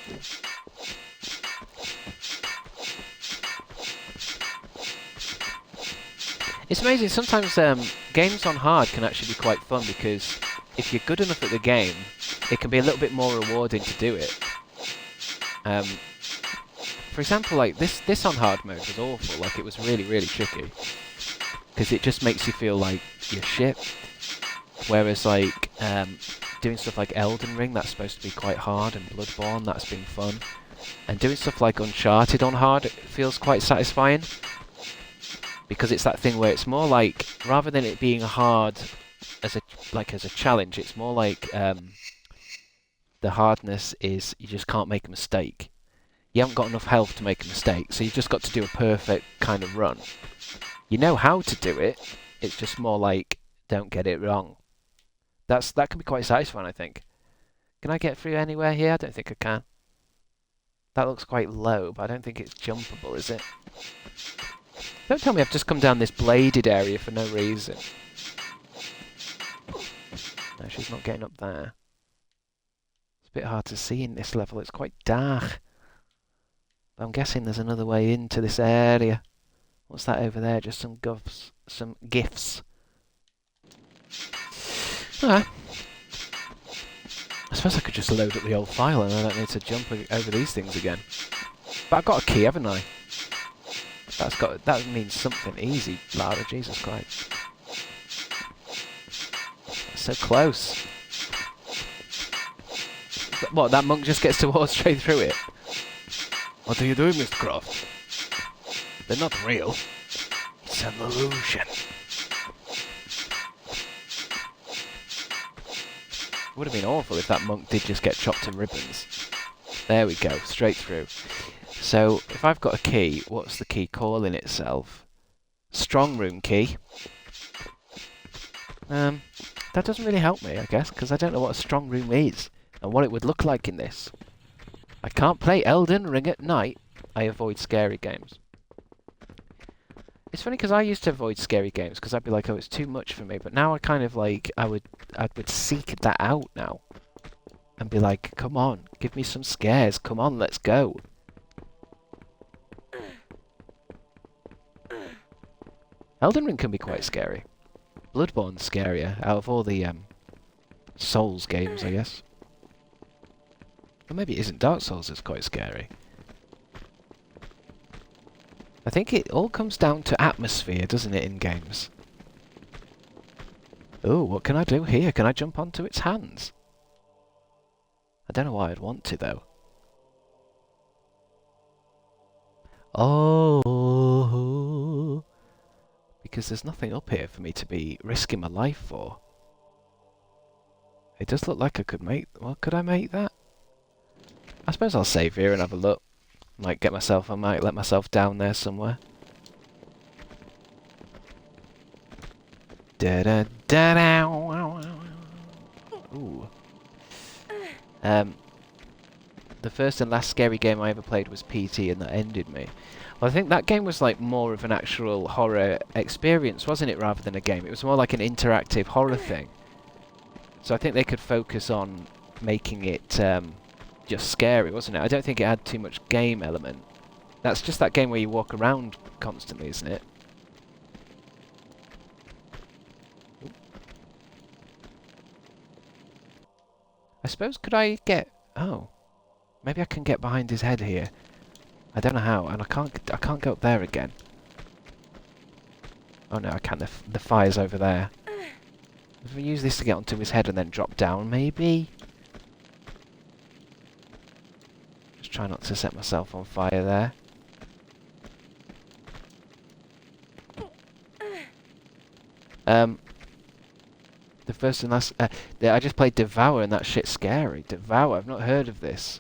It's amazing, sometimes games on hard can actually be quite fun because if you're good enough at the game, it can be a little bit more rewarding to do it. For example, like this on hard mode was awful, like it was really, really tricky. Because it just makes you feel like you're shit. Whereas, like, doing stuff like Elden Ring, that's supposed to be quite hard, and Bloodborne, that's been fun. And doing stuff like Uncharted on hard, it feels quite satisfying. because it's that thing where it's more like, rather than it being hard as a challenge, it's more like the hardness is you just can't make a mistake. You haven't got enough health to make a mistake, so you've just got to do a perfect kind of run. You know how to do it, it's just more like, don't get it wrong. That can be quite satisfying, I think. Can I get through anywhere here? I don't think I can. That looks quite low, but I don't think it's jumpable, is it? Don't tell me I've just come down this bladed area for no reason. No, she's not getting up there. It's a bit hard to see in this level. It's quite dark. But I'm guessing there's another way into this area. What's that over there? Just some gifts. Alright. I suppose I could just load up the old file and I don't need to jump over these things again. But I've got a key, haven't I? That means something easy, Lara. Jesus Christ. That's so close. What, that monk just gets to walk straight through it? What are you doing, Mr. Croft? They're not real. It's an illusion. It would have been awful if that monk did just get chopped to ribbons. There we go, straight through. So, if I've got a key, what's the key calling itself? Strong room key. That doesn't really help me, I guess, because I don't know what a strong room is, and what it would look like in this. I can't play Elden Ring at night. I avoid scary games. It's funny because I used to avoid scary games because I'd be like, oh, it's too much for me. But now I kind of like, I would seek that out now. And be like, come on, give me some scares. Come on, let's go. Elden Ring can be quite scary. Bloodborne's scarier out of all the Souls games, I guess. Or maybe it isn't. Dark Souls is quite scary. I think it all comes down to atmosphere, doesn't it, in games? Oh, what can I do here? Can I jump onto its hands? I don't know why I'd want to, though. Oh, because there's nothing up here for me to be risking my life for. It does look like I could make... Well, could I make that? I suppose I'll save here and have a look. I might let myself down there somewhere. Da da da da. Ooh. The first and last scary game I ever played was PT, and that ended me. Well, I think that game was like more of an actual horror experience, wasn't it, rather than a game? It was more like an interactive horror thing. So I think they could focus on making it just scary, wasn't it? I don't think it had too much game element. That's just that game where you walk around constantly, isn't it? Ooh. I suppose could I get... Oh. Maybe I can get behind his head here. I don't know how, and I can't go up there again. Oh no, I can. The fire's over there. If we use this to get onto his head and then drop down, maybe? Just try not to set myself on fire there. The first and last... I just played Devour and that shit's scary. Devour, I've not heard of this.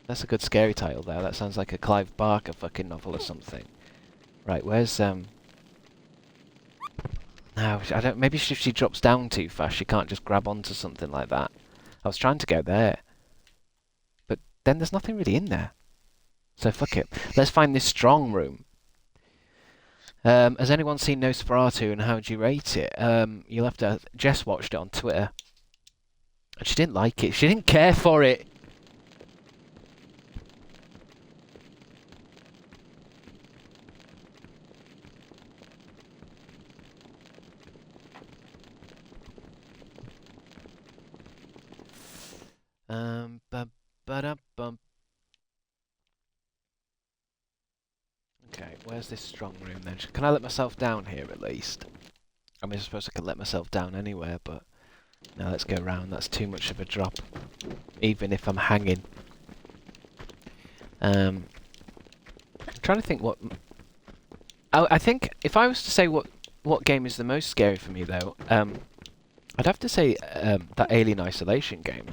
That's a good scary title there. That sounds like a Clive Barker fucking novel or something. Right, where's... No, I don't... Maybe if she drops down too fast, she can't just grab onto something like that. I was trying to go there. But then there's nothing really in there. So fuck it. Let's find this strong room. Has anyone seen Nosferatu and how do you rate it? You'll have to... Jess watched it on Twitter. And she didn't like it. She didn't care for it. Ba-ba-da-bum. Okay, where's this strong room then? Can I let myself down here at least? I mean, I suppose I can let myself down anywhere, but... Now let's go around. That's too much of a drop. Even if I'm hanging. I'm trying to think what I think if I was to say what game is the most scary for me though, I'd have to say that Alien Isolation game.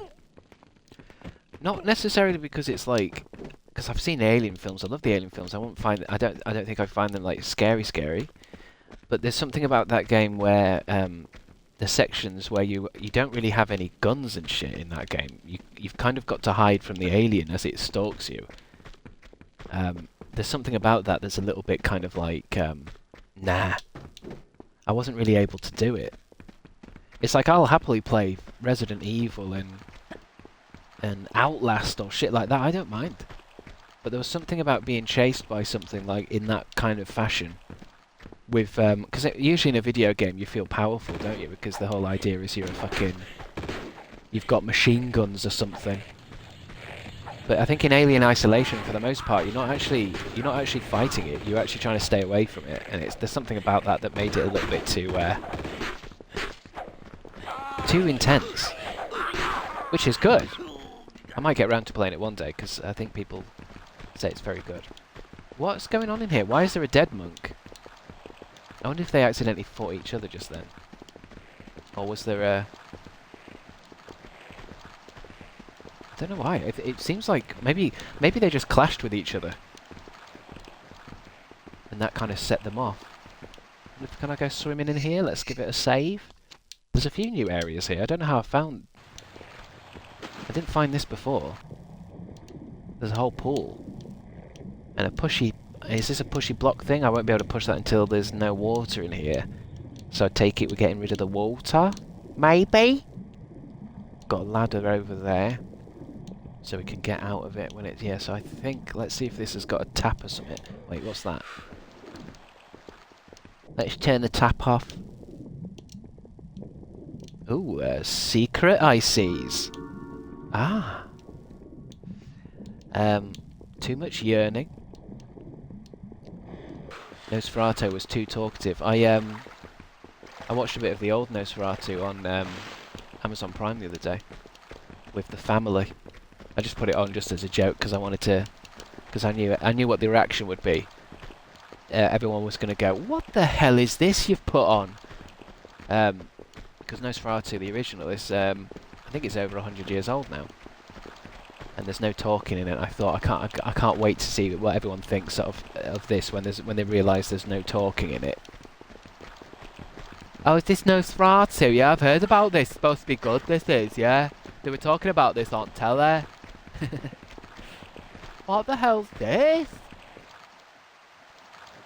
Not necessarily because it's like, because I've seen Alien films. I love the Alien films. I won't find. I don't think I find them like scary. But there's something about that game where the sections where you don't really have any guns and shit in that game. You've kind of got to hide from the alien as it stalks you. There's something about that that's a little bit kind of like, nah. I wasn't really able to do it. It's like I'll happily play Resident Evil and Outlast or shit like that. I don't mind. But there was something about being chased by something like in that kind of fashion. With because usually in a video game you feel powerful, don't you? Because the whole idea is you've got machine guns or something. But I think in Alien Isolation, for the most part, you're not actually fighting it. You're actually trying to stay away from it, and there's something about that made it a little bit too intense, which is good. I might get around to playing it one day because I think people say it's very good. What's going on in here? Why is there a dead monk? I wonder if they accidentally fought each other just then, or was there a? I don't know why. It seems like maybe they just clashed with each other, and that kind of set them off. Can I go swimming in here? Let's give it a save. There's a few new areas here. I don't know how I didn't find this before. There's a whole pool and a pushy. Is this a pushy block thing? I won't be able to push that until there's no water in here. So I take it we're getting rid of the water, maybe. Got a ladder over there. So we can get out of it when it's... Yeah, so I think... Let's see if this has got a tap or something. Wait, what's that? Let's turn the tap off. Ooh, a secret I sees. Ah. Too much yearning. Nosferatu was too talkative. I watched a bit of the old Nosferatu on Amazon Prime the other day. With the family. I just put it on just as a joke because I wanted to, because I knew what the reaction would be. Everyone was going to go, "What the hell is this you've put on?" Because Nosferatu, the original, is I think it's over 100 years old now, and there's no talking in it. I thought I can't wait to see what everyone thinks of this when they realise there's no talking in it. Oh, is this Nosferatu? Yeah, I've heard about this. It's supposed to be good. This is, yeah. They were talking about this on telly. What the hell's this?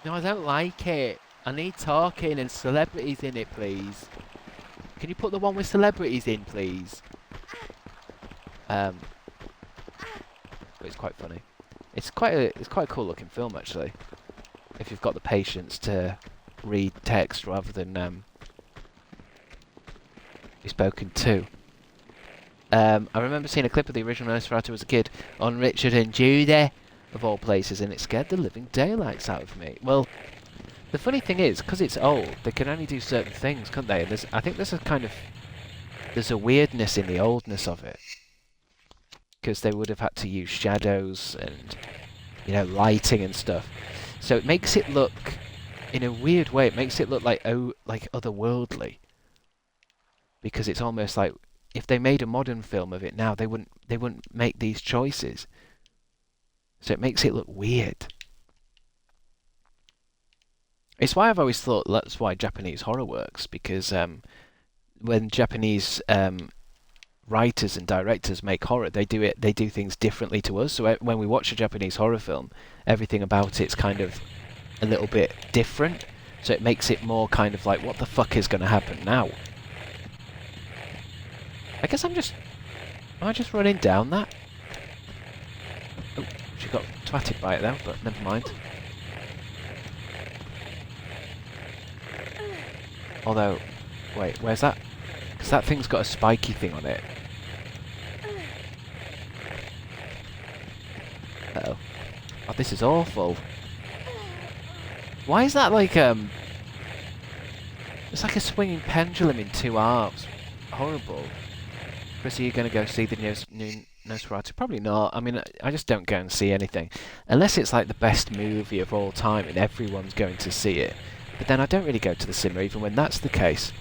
No, I don't like it. I need talking and celebrities in it, please. Can you put the one with celebrities in, please? But it's quite funny. It's quite a cool looking film, actually. If you've got the patience to read text rather than be spoken to. I remember seeing a clip of the original Nosferatu as a kid on Richard and Judy, of all places, and it scared the living daylights out of me. Well, the funny thing is, because it's old, they can only do certain things, can't they? And I think there's a weirdness in the oldness of it. Because they would have had to use shadows and, lighting and stuff. So it makes it look, in a weird way, it makes it look like otherworldly. Because it's almost like, if they made a modern film of it now, they wouldn't make these choices. So it makes it look weird. It's why I've always thought that's why Japanese horror works, because when Japanese writers and directors make horror, they do things differently to us. So when we watch a Japanese horror film, everything about it's kind of a little bit different. So it makes it more kind of like, what the fuck is going to happen now? I guess am I just running down that? Oh, she got twatted by it though, but never mind. Although, wait, where's that? Because that thing's got a spiky thing on it. Uh-oh. Oh, this is awful. Why is that like, it's like a swinging pendulum in two arms. Horrible. Chris, are you going to go see the new Nosferatu? Probably not. I mean, I just don't go and see anything. Unless it's like the best movie of all time and everyone's going to see it. But then I don't really go to the cinema even when that's the case.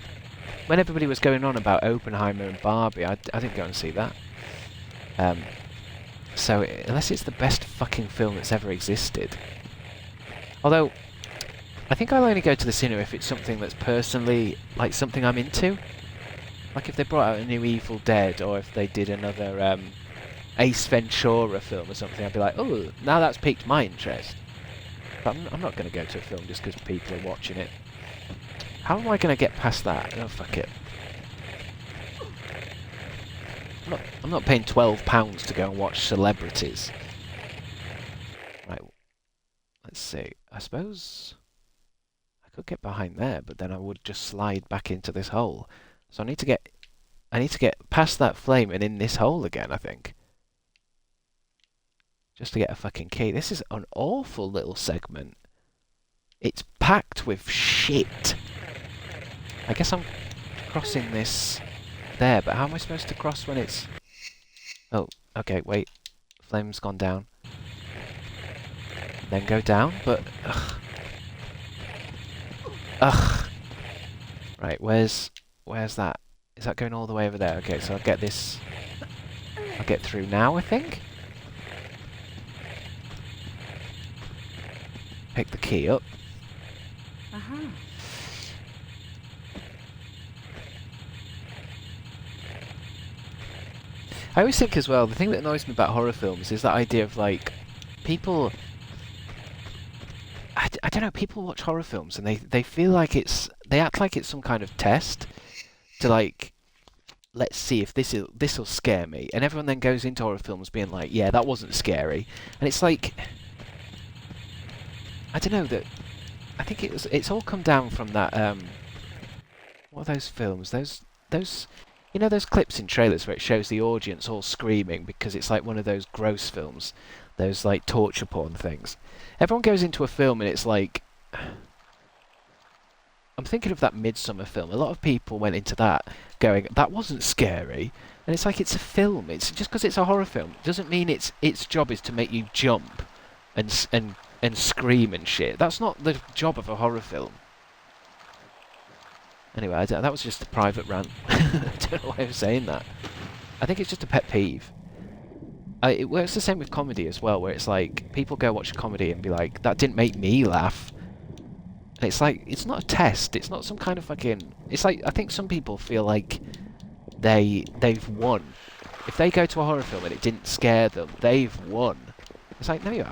When everybody was going on about Oppenheimer and Barbie, I didn't go and see that. So, unless it's the best fucking film that's ever existed. Although, I think I'll only go to the cinema if it's something that's personally, like, something I'm into. Like if they brought out a new Evil Dead, or if they did another Ace Ventura film or something, I'd be like, oh, now that's piqued my interest. But I'm not going to go to a film just because people are watching it. How am I going to get past that? Oh, fuck it. I'm not paying £12 to go and watch celebrities. Right, let's see. I suppose I could get behind there, but then I would just slide back into this hole. So I need to get past that flame and in this hole again, I think. Just to get a fucking key. This is an awful little segment. It's packed with shit. I guess I'm crossing this there, but how am I supposed to cross when it's... Oh, okay, wait. Flame's gone down. Then go down, but... Ugh. Ugh. Right, where's that? Is that going all the way over there? Okay, so I'll get this... I'll get through now, I think? Pick the key up. I always think as well, the thing that annoys me about horror films is that idea of like, people... I don't know, people watch horror films and they feel like it's... They act like it's some kind of test to like, let's see if this'll scare me. And everyone then goes into horror films being like, yeah, that wasn't scary. And it's like... I don't know, that... I think it's all come down from that, what are those films? Those... You know those clips in trailers where it shows the audience all screaming because it's like one of those gross films? Those like torture porn things. Everyone goes into a film and it's like... I'm thinking of that Midsummer film. A lot of people went into that going, that wasn't scary. And it's like, it's a film. It's just because it's a horror film doesn't mean its job is to make you jump and scream and shit. That's not the job of a horror film. Anyway, that was just a private rant. I don't know why I'm saying that. I think it's just a pet peeve. It works the same with comedy as well, where it's like, people go watch a comedy and be like, that didn't make me laugh. And it's like, it's not a test, it's not some kind of fucking... It's like, I think some people feel like they've won. If they go to a horror film and it didn't scare them, they've won. It's like, no you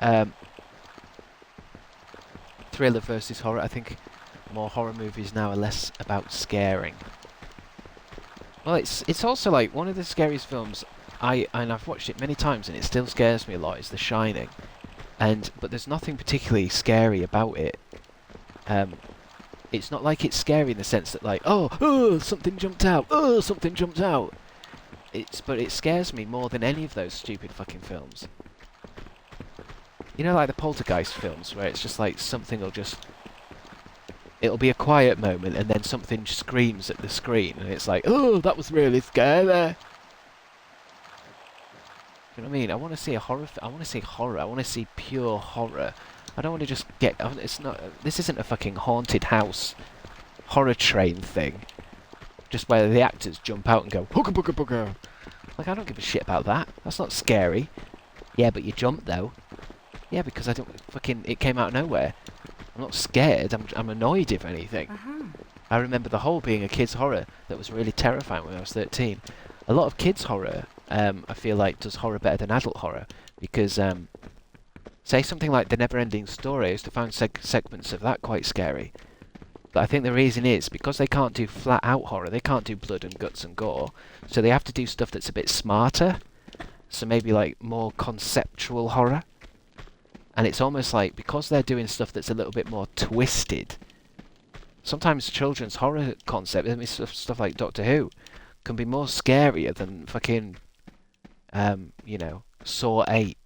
haven't. Thriller versus horror, I think... More horror movies now are less about scaring. Well, it's also like one of the scariest films and I've watched it many times and it still scares me a lot is The Shining, but there's nothing particularly scary about it. It's not like it's scary in the sense that like oh something jumped out, something jumped out. But it scares me more than any of those stupid fucking films. You know, like the Poltergeist films where it's just like something will just... It'll be a quiet moment and then something screams at the screen and it's like, oh, that was really scary. You know what I mean? I want to see a horror. I want to see horror. I want to see pure horror. I don't want to just get... It's not... This isn't a fucking haunted house horror train thing. Just where the actors jump out and go, hooga booga booga. Like, I don't give a shit about that. That's not scary. Yeah, but you jumped though. Yeah, because I don't fucking... It came out of nowhere. I'm not scared, I'm annoyed if anything. I remember The Hole being a kid's horror that was really terrifying when I was 13. A lot of kids' horror, I feel like, does horror better than adult horror. Because, say something like The Never-Ending Story, I used to find segments of that quite scary. But I think the reason is, because they can't do flat-out horror, they can't do blood and guts and gore, so they have to do stuff that's a bit smarter. So maybe, like, more conceptual horror. And it's almost like, because they're doing stuff that's a little bit more twisted, sometimes children's horror concept, I mean, stuff like Doctor Who, can be more scarier than fucking, you know, Saw 8.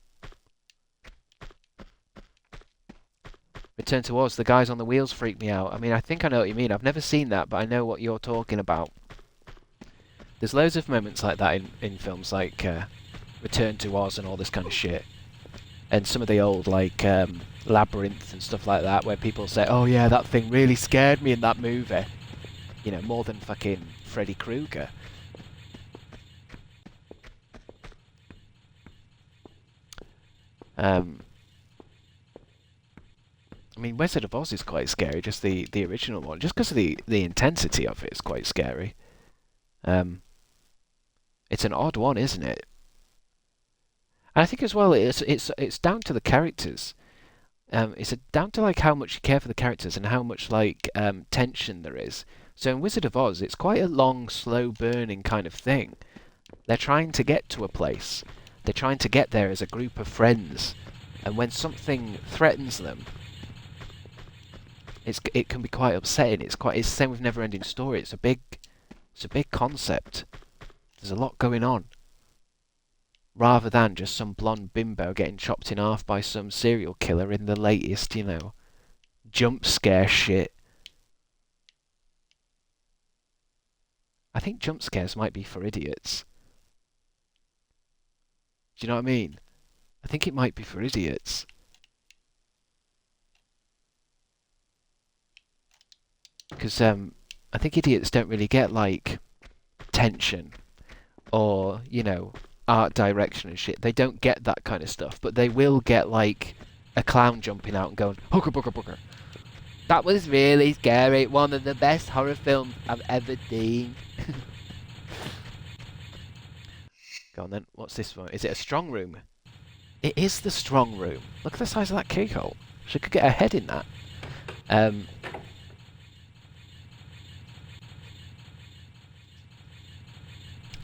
Return to Oz, the guys on the wheels freak me out. I mean, I think I know what you mean. I've never seen that, but I know what you're talking about. There's loads of moments like that in films like Return to Oz and all this kind of shit. And some of the old, like, Labyrinth and stuff like that, where people say, oh yeah, that thing really scared me in that movie. You know, more than fucking Freddy Krueger. I mean, Wizard of Oz is quite scary, just the original one. Just because of the intensity of it is quite scary. It's an odd one, isn't it? And I think as well, it's down to the characters. It's down to like how much you care for the characters and how much like tension there is. So in Wizard of Oz, it's quite a long, slow burning kind of thing. They're trying to get to a place. They're trying to get there as a group of friends, and when something threatens them, it can be quite upsetting. It's the same with Never-Ending Story. It's a big concept. There's a lot going on. Rather than just some blonde bimbo getting chopped in half by some serial killer in the latest, you know, jump scare shit. I think jump scares might be for idiots. Do you know what I mean? I think it might be for idiots. Because I think idiots don't really get, like, tension or, you know, art direction and shit. They don't get that kind of stuff, but they will get, like, a clown jumping out and going, hooker booker booker. That was really scary. One of the best horror films I've ever seen. Go on then. What's this one? Is it a strong room? It is the strong room. Look at the size of that keyhole. She could get her head in that.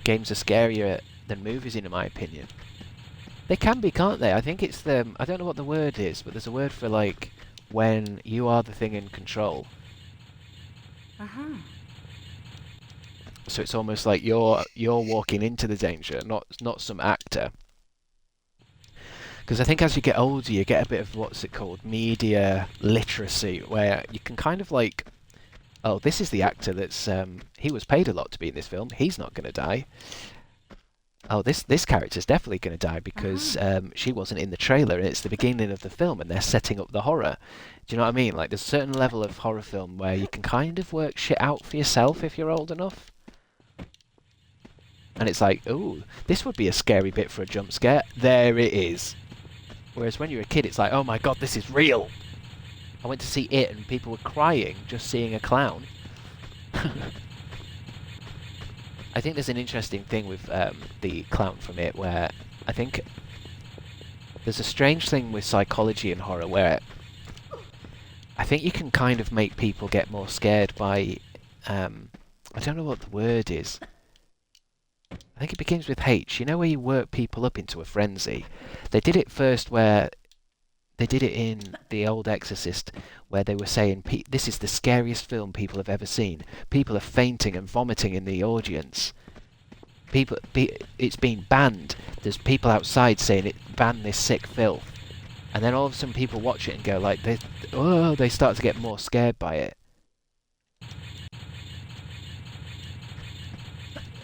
Games are scarier than movies, in my opinion. They can be, can't they? I think it's the... I don't know what the word is, but there's a word for, like, when you are the thing in control. Uh-huh. So it's almost like you're walking into the danger, not some actor. Because I think as you get older, you get a bit of, what's it called, media literacy, where you can kind of like, oh, this is the actor that's, he was paid a lot to be in this film, he's not going to die. Oh, this character's definitely going to die because she wasn't in the trailer and it's the beginning of the film and they're setting up the horror. Do you know what I mean? Like, there's a certain level of horror film where you can kind of work shit out for yourself if you're old enough. And it's like, ooh, this would be a scary bit for a jump scare. There it is. Whereas when you're a kid, it's like, oh my god, this is real. I went to see It and people were crying just seeing a clown. I think there's an interesting thing with the clown from It where I think there's a strange thing with psychology and horror where I think you can kind of make people get more scared by, I don't know what the word is. I think it begins with H. You know where you work people up into a frenzy? They did it first where... They did it in The Old Exorcist, where they were saying, this is the scariest film people have ever seen. People are fainting and vomiting in the audience. It's been banned. There's people outside saying, ban this sick filth. And then all of a sudden people watch it and go like, they start to get more scared by it.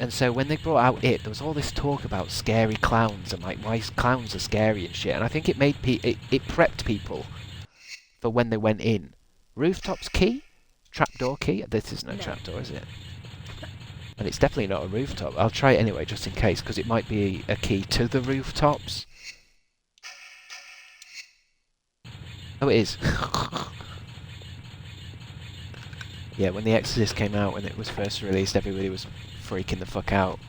And so when they brought out It, there was all this talk about scary clowns and like why clowns are scary and shit. And I think it made it prepped people for when they went in. Rooftops key? Trapdoor key? This is no trapdoor, is it? And it's definitely not a rooftop. I'll try it anyway, just in case, because it might be a key to the rooftops. Oh, it is. Yeah, when The Exorcist came out, when it was first released, everybody was freaking the fuck out.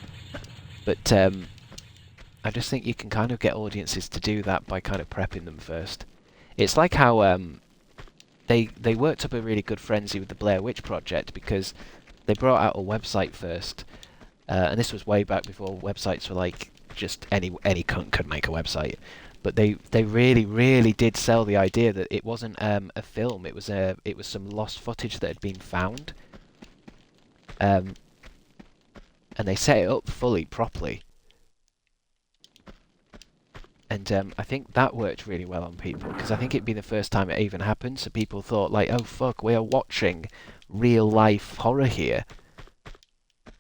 But I just think you can kind of get audiences to do that by kind of prepping them first. It's like how they worked up a really good frenzy with the Blair Witch Project because they brought out a website first, and this was way back before websites were like just any cunt could make a website. But they really did sell the idea that it wasn't a film. It was some lost footage that had been found. And they set it up fully, properly. And I think that worked really well on people, because I think it'd be the first time it even happened, so people thought, like, oh fuck, we are watching real-life horror here,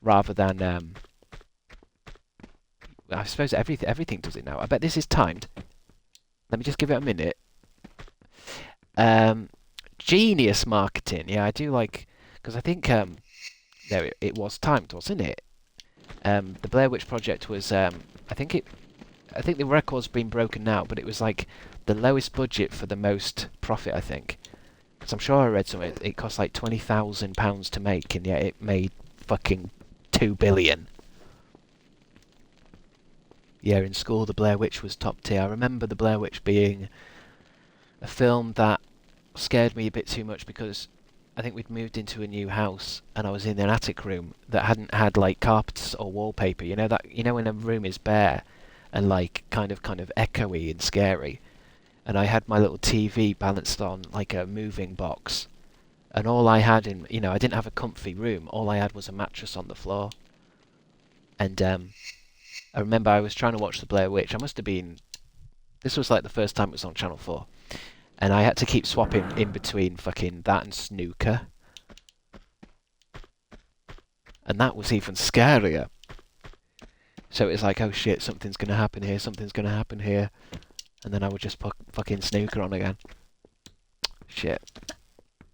rather than I suppose everything does it now. I bet this is timed. Let me just give it a minute. Um, Genius marketing. Yeah, I do like because I think no, it was timed, wasn't it? The Blair Witch Project was I think the record's been broken now, but it was like the lowest budget for the most profit, I think. Because I'm sure I read somewhere it cost like £20,000 to make, and yet it made fucking 2 billion. Yeah, in school the Blair Witch was top tier. I remember the Blair Witch being a film that scared me a bit too much because I think we'd moved into a new house and I was in an attic room that hadn't had like carpets or wallpaper. You know when a room is bare and like kind of echoey and scary. And I had my little TV balanced on like a moving box. And all I had I didn't have a comfy room. All I had was a mattress on the floor. And I remember I was trying to watch the Blair Witch. This was like the first time it was on Channel 4. And I had to keep swapping in between fucking that and snooker. And that was even scarier. So it was like, oh shit, something's going to happen here, something's going to happen here. And then I would just put fucking snooker on again. Shit.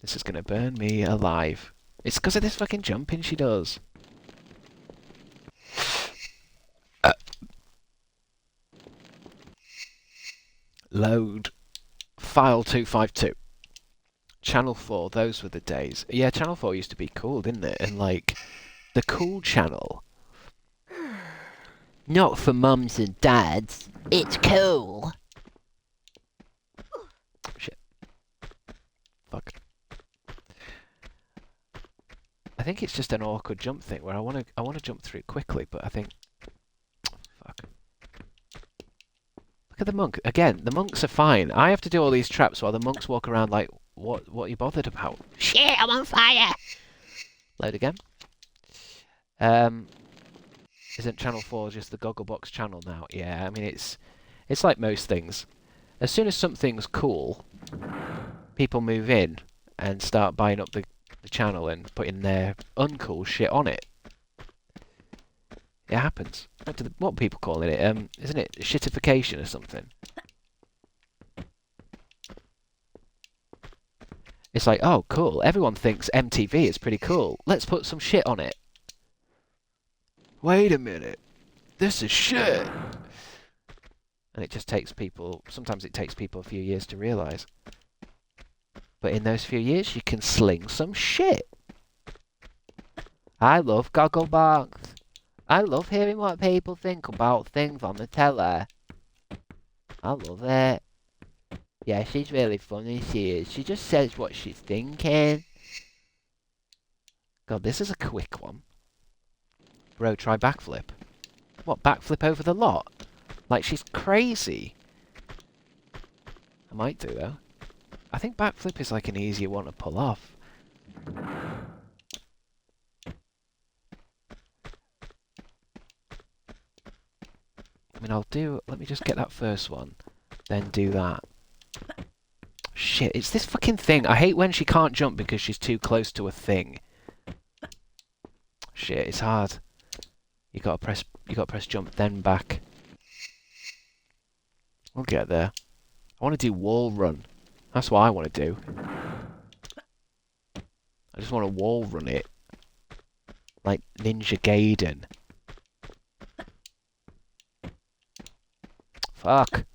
This is going to burn me alive. It's because of this fucking jumping she does. Load. File 252. Channel 4, those were the days. Yeah, Channel 4 used to be cool, didn't it? And like, the cool channel. Not for mums and dads. It's cool. Shit. Fuck. I think it's just an awkward jump thing where I want to jump through quickly, but I think fuck. Look at the monk. Again, the monks are fine. I have to do all these traps while the monks walk around like, what are you bothered about? Shit, I'm on fire! Load again. Isn't Channel 4 just the Gogglebox channel now? Yeah, I mean, it's like most things. As soon as something's cool, people move in and start buying up the channel and putting their uncool shit on it. It happens. What people calling it? Isn't it shitification or something? It's like, oh, cool. Everyone thinks MTV is pretty cool. Let's put some shit on it. Wait a minute. This is shit. And it just takes people... Sometimes it takes people a few years to realise. But in those few years, you can sling some shit. I love Gogglebox. I love hearing what people think about things on the telly. I love it. Yeah, she's really funny, she is. She just says what she's thinking. God, this is a quick one. Bro, try backflip. What, backflip over the lot? Like, she's crazy. I might do, though. I think backflip is like an easier one to pull off. I mean, let me just get that first one, then do that. Shit, it's this fucking thing. I hate when she can't jump because she's too close to a thing. Shit, it's hard. You gotta press jump, then back. We'll get there. I want to do wall run. That's what I want to do. I just want to wall run it. Like Ninja Gaiden. Fuck.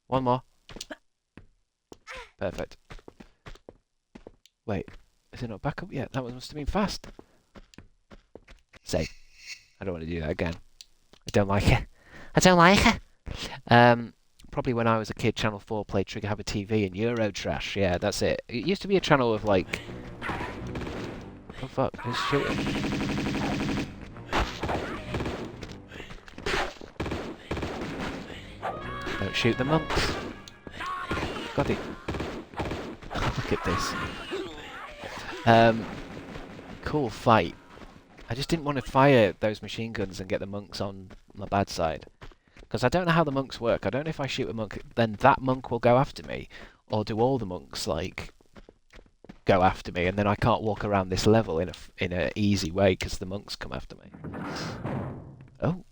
One more. Perfect. Wait, is it not back up yet? That one must have been fast. Say, I don't want to do that again. I don't like it. I don't like it. Probably when I was a kid, Channel 4 played Trigger Happy TV and Eurotrash. Yeah, that's it. It used to be a channel of like... Oh fuck, who's shooting? Don't shoot the monks. God, look at this. Cool fight. I just didn't want to fire those machine guns and get the monks on my bad side. Because I don't know how the monks work. I don't know if I shoot a monk, then that monk will go after me. Or do all the monks, like, go after me, and then I can't walk around this level in a easy way because the monks come after me. Oh,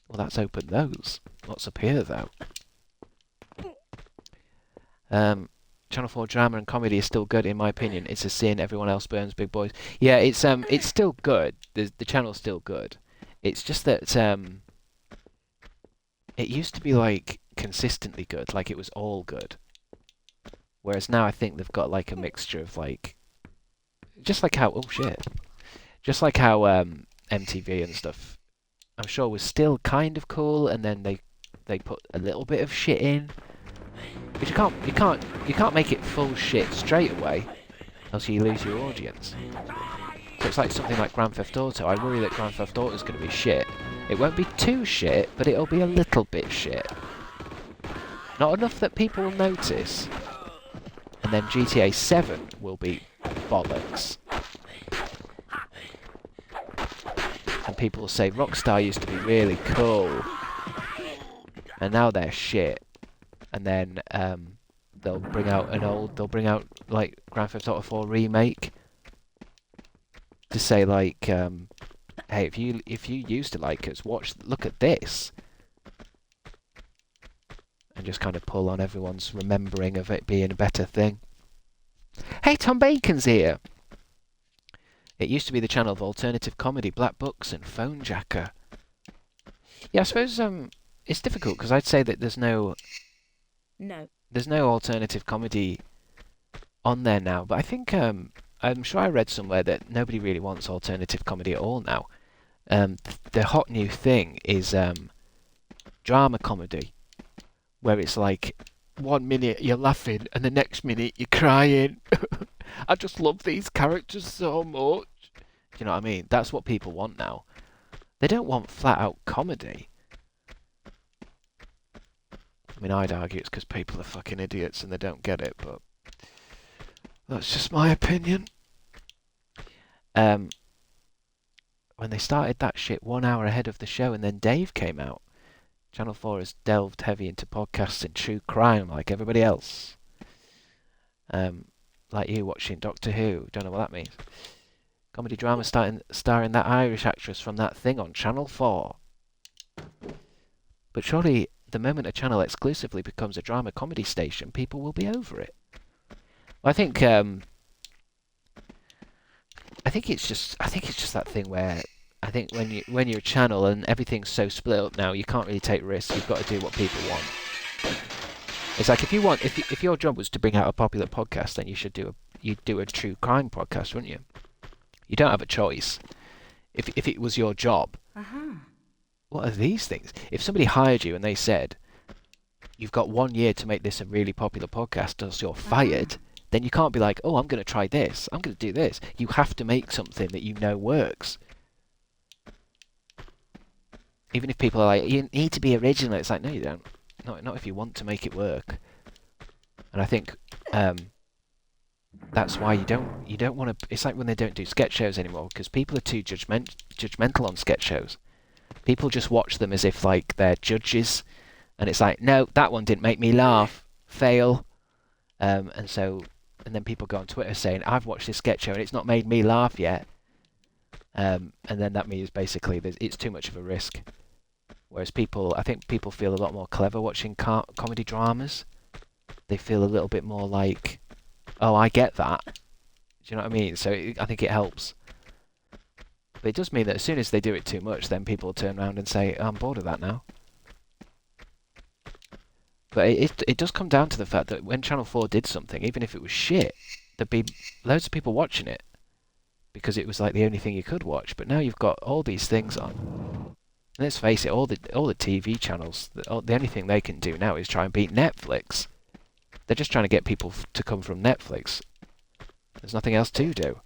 well, that's opened those. What's up here though? Channel 4 drama and comedy is still good in my opinion. It's a sin. Everyone else burns, big boys. Yeah, it's still good. The channel's still good. It's just that it used to be like consistently good, like it was all good. Whereas now I think they've got like a mixture of like, just like how just like how MTV and stuff, I'm sure was still kind of cool, and then they put a little bit of shit in. But you can't make it full shit straight away, else you lose your audience. So it's like something like Grand Theft Auto. I worry that Grand Theft Auto is going to be shit. It won't be too shit, but it'll be a little bit shit. Not enough that people will notice. And then GTA 7 will be bollocks. And people will say Rockstar used to be really cool, and now they're shit. And then they'll bring out like Grand Theft Auto 4 remake to say like, hey, if you used to like us, look at this, and just kind of pull on everyone's remembering of it being a better thing. Hey, Tom Bacon's here. It used to be the channel of alternative comedy, black books, and phone jacker. Yeah, I suppose it's difficult because I'd say that there's no alternative comedy on there now. But I think I'm sure I read somewhere that nobody really wants alternative comedy at all now. The hot new thing is drama comedy, where it's like 1 minute you're laughing and the next minute you're crying. I just love these characters so much. Do you know what I mean? That's what people want now. They don't want flat out comedy. I mean, I'd argue it's because people are fucking idiots and they don't get it, but that's just my opinion. When they started that shit 1 hour ahead of the show and then Dave came out, Channel 4 has delved heavy into podcasts and true crime like everybody else. Like you watching Doctor Who, don't know what that means. Comedy drama starring that Irish actress from that thing on Channel 4. But surely the moment a channel exclusively becomes a drama comedy station, people will be over it. Well, I think it's just that thing where I think when you're a channel and everything's so split up now, you can't really take risks. You've got to do what people want. It's like if your job was to bring out a popular podcast, then you'd do a true crime podcast, wouldn't you? You don't have a choice. If it was your job. What are these things? If somebody hired you and they said, you've got 1 year to make this a really popular podcast, else you're fired, then you can't be like, oh, I'm going to try this. I'm going to do this. You have to make something that you know works. Even if people are like, you need to be original, it's like, no, you don't. Not if you want to make it work. And I think that's why you don't want to. It's like when they don't do sketch shows anymore, because people are too judgmental on sketch shows. People just watch them as if like they're judges, and it's like, no, that one didn't make me laugh, fail. And then people go on Twitter saying, I've watched this sketch show and it's not made me laugh yet. And then that means basically it's too much of a risk. Whereas I think people feel a lot more clever watching comedy dramas. They feel a little bit more like, oh, I get that. Do you know what I mean? So I think it helps. But it does mean that as soon as they do it too much, then people turn around and say, I'm bored of that now. But it does come down to the fact that when Channel 4 did something, even if it was shit, there'd be loads of people watching it. Because it was like the only thing you could watch. But now you've got all these things on. And let's face it, all the TV channels, the only thing they can do now is try and beat Netflix. They're just trying to get people to come from Netflix. There's nothing else to do.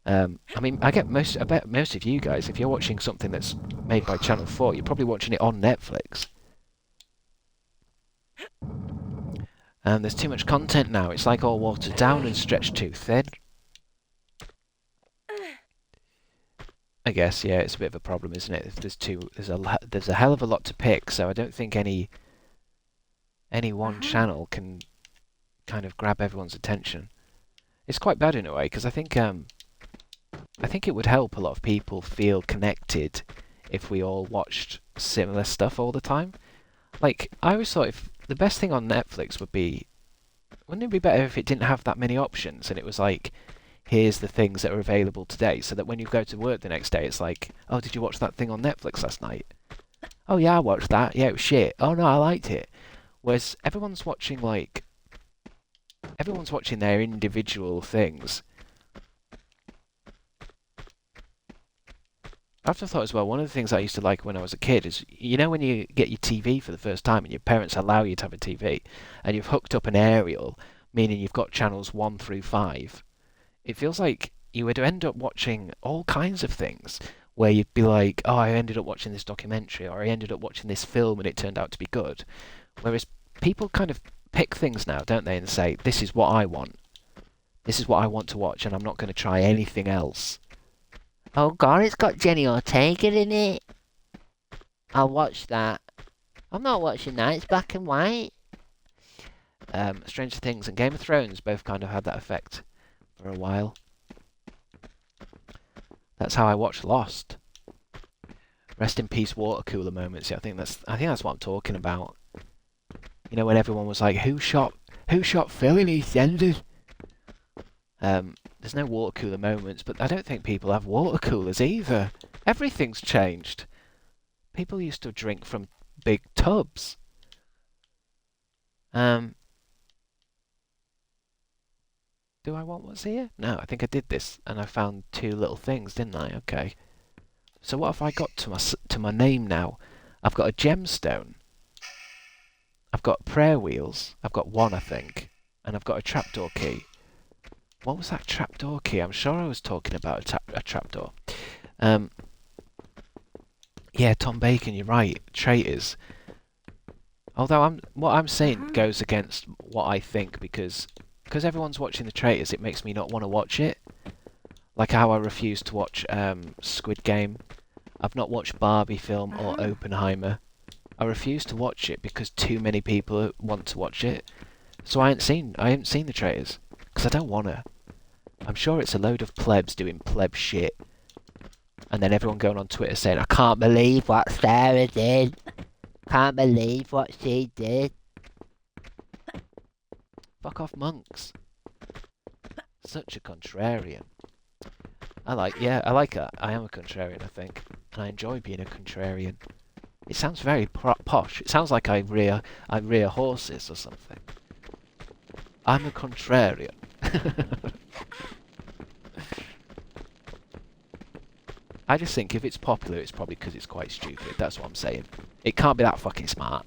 I mean, I bet most of you guys, if you're watching something that's made by Channel 4, you're probably watching it on Netflix. And there's too much content now. It's like all watered down and stretched too thin. I guess, yeah, it's a bit of a problem, isn't it? If there's a hell of a lot to pick, so I don't think any one channel can kind of grab everyone's attention. It's quite bad in a way because I think it would help a lot of people feel connected if we all watched similar stuff all the time. Like, I always thought if the best thing on Netflix would be, wouldn't it be better if it didn't have that many options and it was like, here's the things that are available today, so that when you go to work the next day, it's like, oh, did you watch that thing on Netflix last night? Oh yeah, I watched that. Yeah, it was shit. Oh no, I liked it. Whereas everyone's watching their individual things. I often thought as well, one of the things I used to like when I was a kid is, you know, when you get your TV for the first time and your parents allow you to have a TV and you've hooked up an aerial, meaning you've got channels 1 through 5, it feels like you would end up watching all kinds of things where you'd be like, oh, I ended up watching this documentary or I ended up watching this film and it turned out to be good. Whereas people kind of pick things now, don't they, and say, this is what I want. This is what I want to watch and I'm not going to try anything else. Oh god, it's got Jenny Ortega in it. I'll watch that. I'm not watching that, it's black and white. Stranger Things and Game of Thrones both kind of had that effect for a while. That's how I watched Lost. Rest in peace, water cooler moments. Yeah, I think that's what I'm talking about. You know, when everyone was like, "Who shot Phil in EastEnders?" There's no water cooler moments, but I don't think people have water coolers either. Everything's changed. People used to drink from big tubs. Do I want what's here? No, I think I did this, and I found 2 little things, didn't I? Okay. So what have I got to my name now? I've got a gemstone. I've got prayer wheels. I've got 1, I think, and I've got a trapdoor key. What was that trapdoor key? I'm sure I was talking about a trapdoor. Yeah, Tom Bacon, you're right. Traitors. Although what I'm saying goes against what I think because everyone's watching the Traitors, it makes me not want to watch it. Like how I refuse to watch Squid Game. I've not watched Barbie film or Oppenheimer. I refuse to watch it because too many people want to watch it. So I haven't seen the Traitors because I don't wanna. I'm sure it's a load of plebs doing pleb shit. And then everyone going on Twitter saying, I can't believe what Sarah did. Can't believe what she did. Fuck off, monks. Such a contrarian. I like that. I am a contrarian, I think. And I enjoy being a contrarian. It sounds very posh. It sounds like I rear horses or something. I'm a contrarian. I just think if it's popular, it's probably because it's quite stupid. That's what I'm saying. It can't be that fucking smart.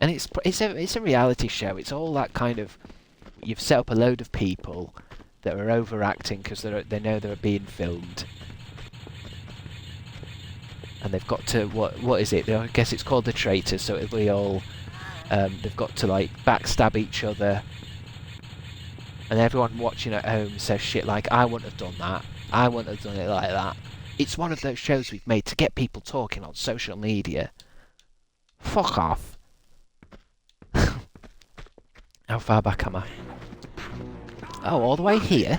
And it's a reality show. It's all that kind of. You've set up a load of people that are overacting because they know they're being filmed, and they've got to what is it? I guess it's called the traitors. So it'll be all. They've got to like backstab each other. And everyone watching at home says shit like, I wouldn't have done that. I wouldn't have done it like that. It's one of those shows we've made to get people talking on social media. Fuck off. How far back am I? Oh, all the way here?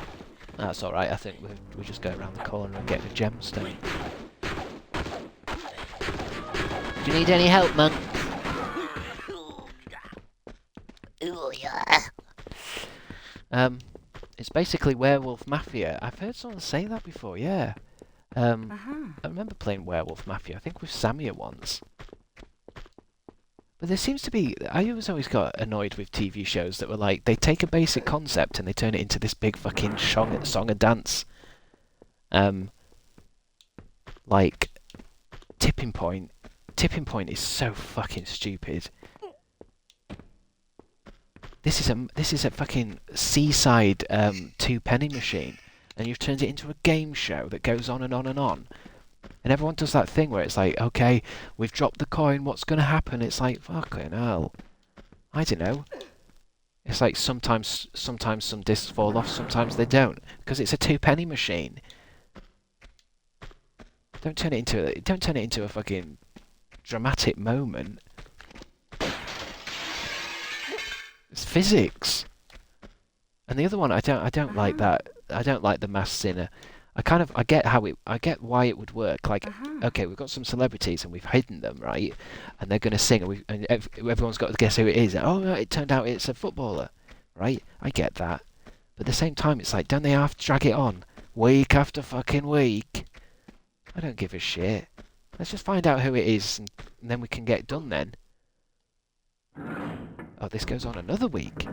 That's alright, I think we just go around the corner and get a gemstone. Do you need any help, man? It's basically Werewolf Mafia. I've heard someone say that before, yeah. I remember playing Werewolf Mafia, I think with Samia once. But there seems to be... I always got annoyed with TV shows that were like, they take a basic concept and they turn it into this big fucking song and dance. Like, Tipping Point. Tipping Point is so fucking stupid. This is a fucking seaside 2-penny machine, and you've turned it into a game show that goes on and on and on. And everyone does that thing where it's like, okay, we've dropped the coin, what's going to happen? It's like, fucking hell. I don't know. It's like sometimes some discs fall off, sometimes they don't, because it's a 2-penny machine. Don't turn it into a fucking dramatic moment. It's physics. And the other one, I don't like Uh-huh. that. I don't like the Masked Sinner. I get why it would work. Like, Uh-huh. okay, we've got some celebrities and we've hidden them, right? And they're going to sing, and everyone's got to guess who it is. Oh, no, it turned out it's a footballer, right? I get that. But at the same time, it's like, don't they have to drag it on week after fucking week? I don't give a shit. Let's just find out who it is, and then we can get done then. Oh, this goes on another week.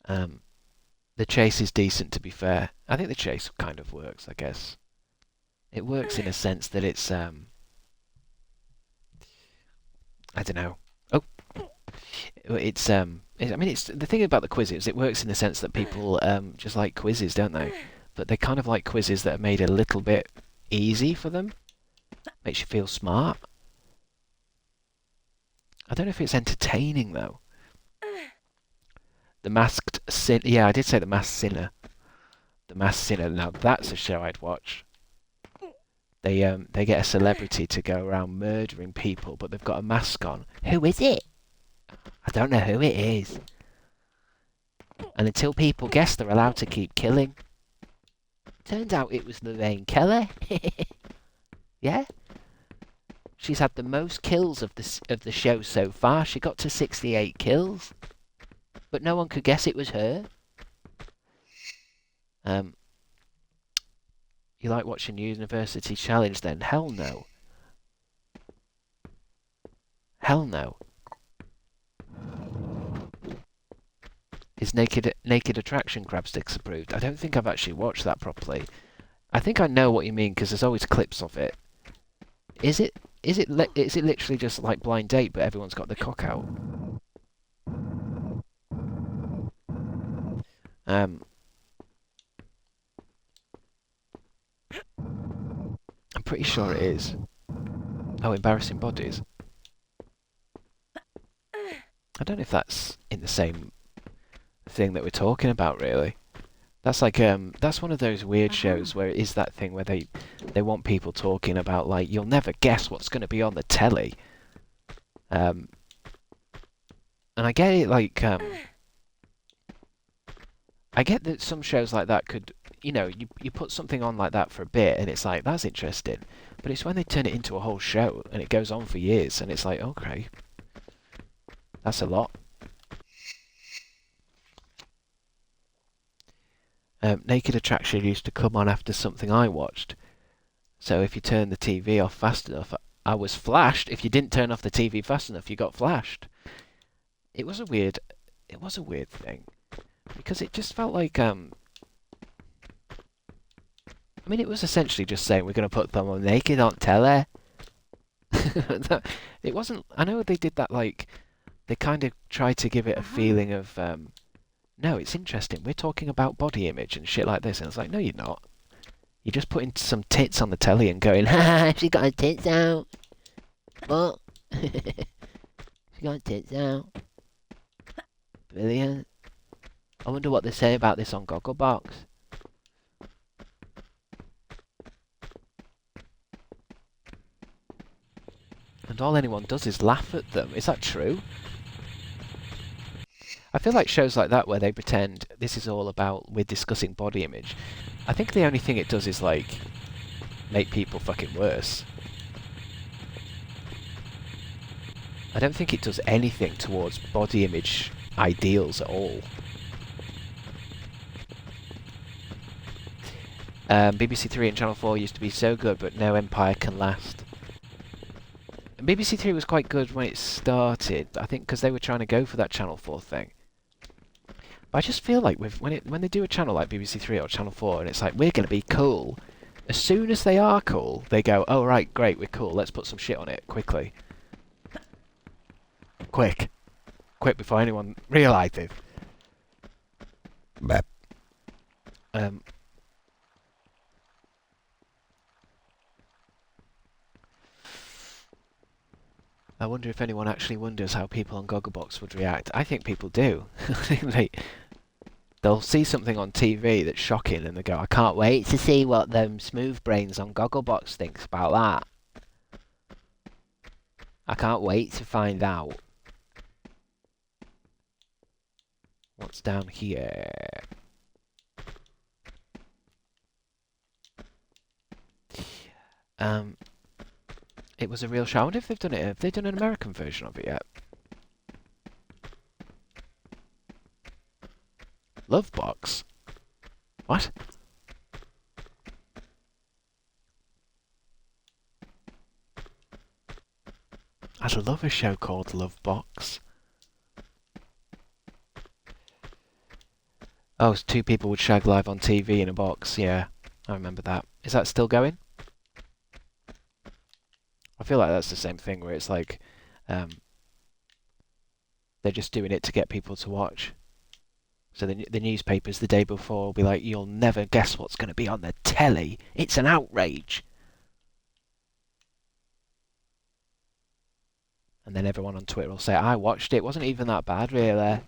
Um, the chase is decent, to be fair. I think the chase kind of works, I guess. It works in a sense that I don't know. Oh, I mean, it's the thing about the quizzes. It works in the sense that people just like quizzes, don't they? But they kind of like quizzes that are made a little bit easy for them. Makes you feel smart. I don't know if it's entertaining though. The Masked Sin. Yeah, I did say the Masked Sinner. The Masked Sinner. Now that's a show I'd watch. They get a celebrity to go around murdering people, but they've got a mask on. Who is it? I don't know who it is. And until people guess, they're allowed to keep killing. Turns out it was Lorraine Keller. Yeah, she's had the most kills of the show so far. She got to 68 kills, but no one could guess it was her. Um, you like watching University Challenge then? Hell no. Hell no. Is Naked Attraction Crabstickz approved? I don't think I've actually watched that properly. I think I know what you mean because there's always clips of it. Is it is it literally just like Blind Date but everyone's got the cock out? Um, I'm pretty sure it is. Oh, Embarrassing Bodies. I don't know if that's in the same thing that we're talking about really. That's like that's one of those weird Uh-huh. shows where it is that thing where they want people talking about like you'll never guess what's going to be on the telly. Um, and I get it like I get that some shows like that could you put something on like that for a bit and it's like that's interesting. But it's when they turn it into a whole show and it goes on for years and it's like okay, that's a lot. Naked Attraction used to come on after something I watched. So if you turn the TV off fast enough, I was flashed. If you didn't turn off the TV fast enough, you got flashed. It was a weird, it was a weird thing because it just felt like I mean, it was essentially just saying we're going to put them naked on telly. It wasn't. I know they did that. Like they kind of tried to give it a Uh-huh. feeling of no, it's interesting. We're talking about body image and shit like this, and it's like no, you're not. You're just putting some tits on the telly and going, ha, she got her tits out. What? She got her tits out. Brilliant. I wonder what they say about this on Gogglebox. And all anyone does is laugh at them. Is that true? I feel like shows like that where they pretend this is all about we're discussing body image. I think the only thing it does is like make people fucking worse. I don't think it does anything towards body image ideals at all. BBC Three and Channel 4 used to be so good, but no empire can last. BBC Three was quite good when it started, I think, because they were trying to go for that Channel 4 thing. But I just feel like when they do a channel like BBC Three or Channel 4, and it's like we're going to be cool. As soon as they are cool, they go, "Oh right, great, we're cool. Let's put some shit on it quickly, quick, quick before anyone realises." But um, I wonder if anyone actually wonders how people on Gogglebox would react. I think people do. They'll see something on TV that's shocking and they go, I can't wait to see what them smooth brains on Gogglebox thinks about that. I can't wait to find out. What's down here? It was a real show. I wonder if they've done it. Have they done an American version of it yet? Love Box? What? I'd love a show called Love Box. Oh, it's two people would shag live on TV in a box. Yeah, I remember that. Is that still going? I feel like that's the same thing where it's like they're just doing it to get people to watch. So the newspapers the day before will be like, "You'll never guess what's going to be on the telly. It's an outrage." And then everyone on Twitter will say, "I watched it. It wasn't even that bad, really."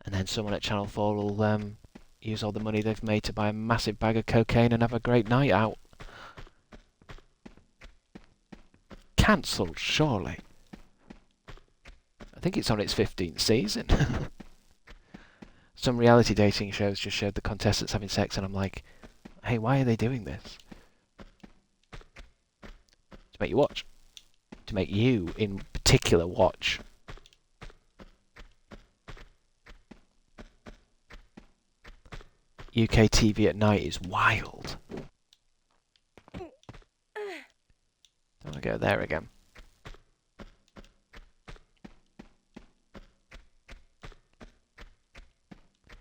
And then someone at Channel 4 will use all the money they've made to buy a massive bag of cocaine and have a great night out. Cancelled, surely. I think it's on its 15th season. Some reality dating shows just showed the contestants having sex, and I'm like, hey, why are they doing this? To make you watch. To make you, in particular, watch. UK TV at night is wild. Don't want to go there again.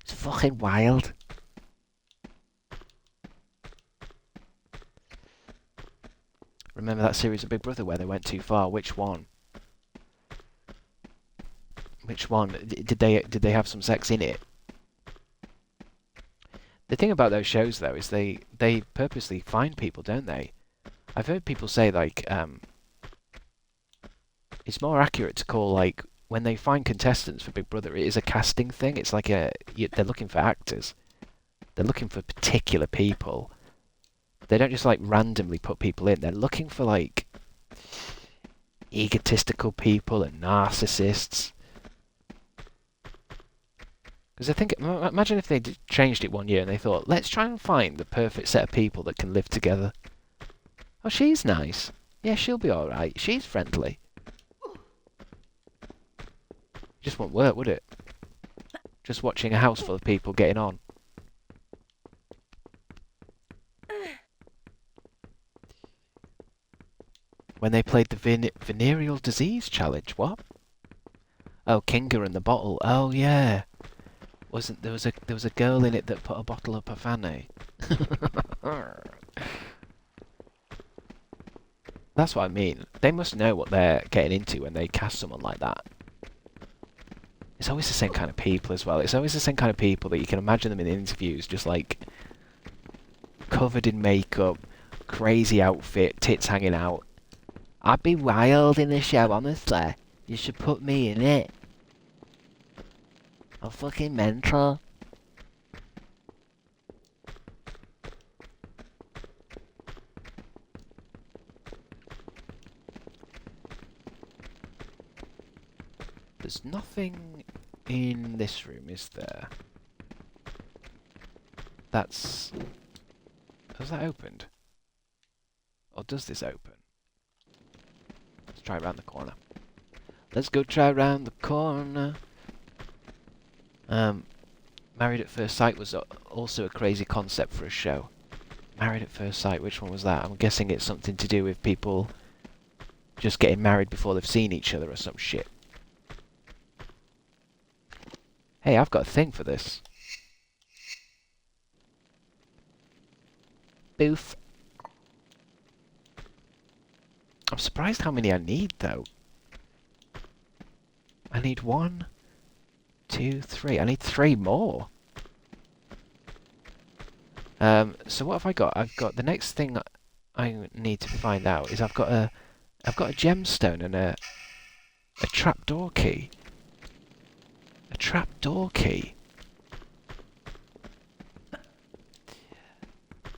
It's fucking wild. Remember that series of Big Brother where they went too far? Which one? Which one? Did they have some sex in it? The thing about those shows, though, is they purposely find people, don't they? I've heard people say, like, it's more accurate to call, like, when they find contestants for Big Brother, it is a casting thing. It's like they're looking for actors. They're looking for particular people. They don't just, like, randomly put people in. They're looking for, like, egotistical people and narcissists. Because I think, imagine if they changed it one year and they thought, let's try and find the perfect set of people that can live together. Oh, she's nice. Yeah, she'll be alright. She's friendly. Just won't work, would it? Just watching a house full of people getting on. When they played the venereal disease challenge, what? Oh, Kinga and the bottle. Oh, yeah. Wasn't there was a girl in it that put a bottle up her fanny? That's what I mean. They must know what they're getting into when they cast someone like that. It's always the same kind of people as well. It's always the same kind of people that you can imagine them in interviews, just like covered in makeup, crazy outfit, tits hanging out. I'd be wild in the show, honestly. You should put me in it. I'm fucking mental. There's nothing in this room, is there? Has that opened? Or does this open? Let's try around the corner. Let's go try around the corner. Married at First Sight was also a crazy concept for a show. Married at First Sight, which one was that? I'm guessing it's something to do with people just getting married before they've seen each other or some shit. Hey, I've got a thing for this. Boof. I'm surprised how many I need, though. I need 1, 2, 3. I need 3 more. So what have I got? I've got the next thing I need to find out is I've got a gemstone and a trapdoor key. A trapdoor key.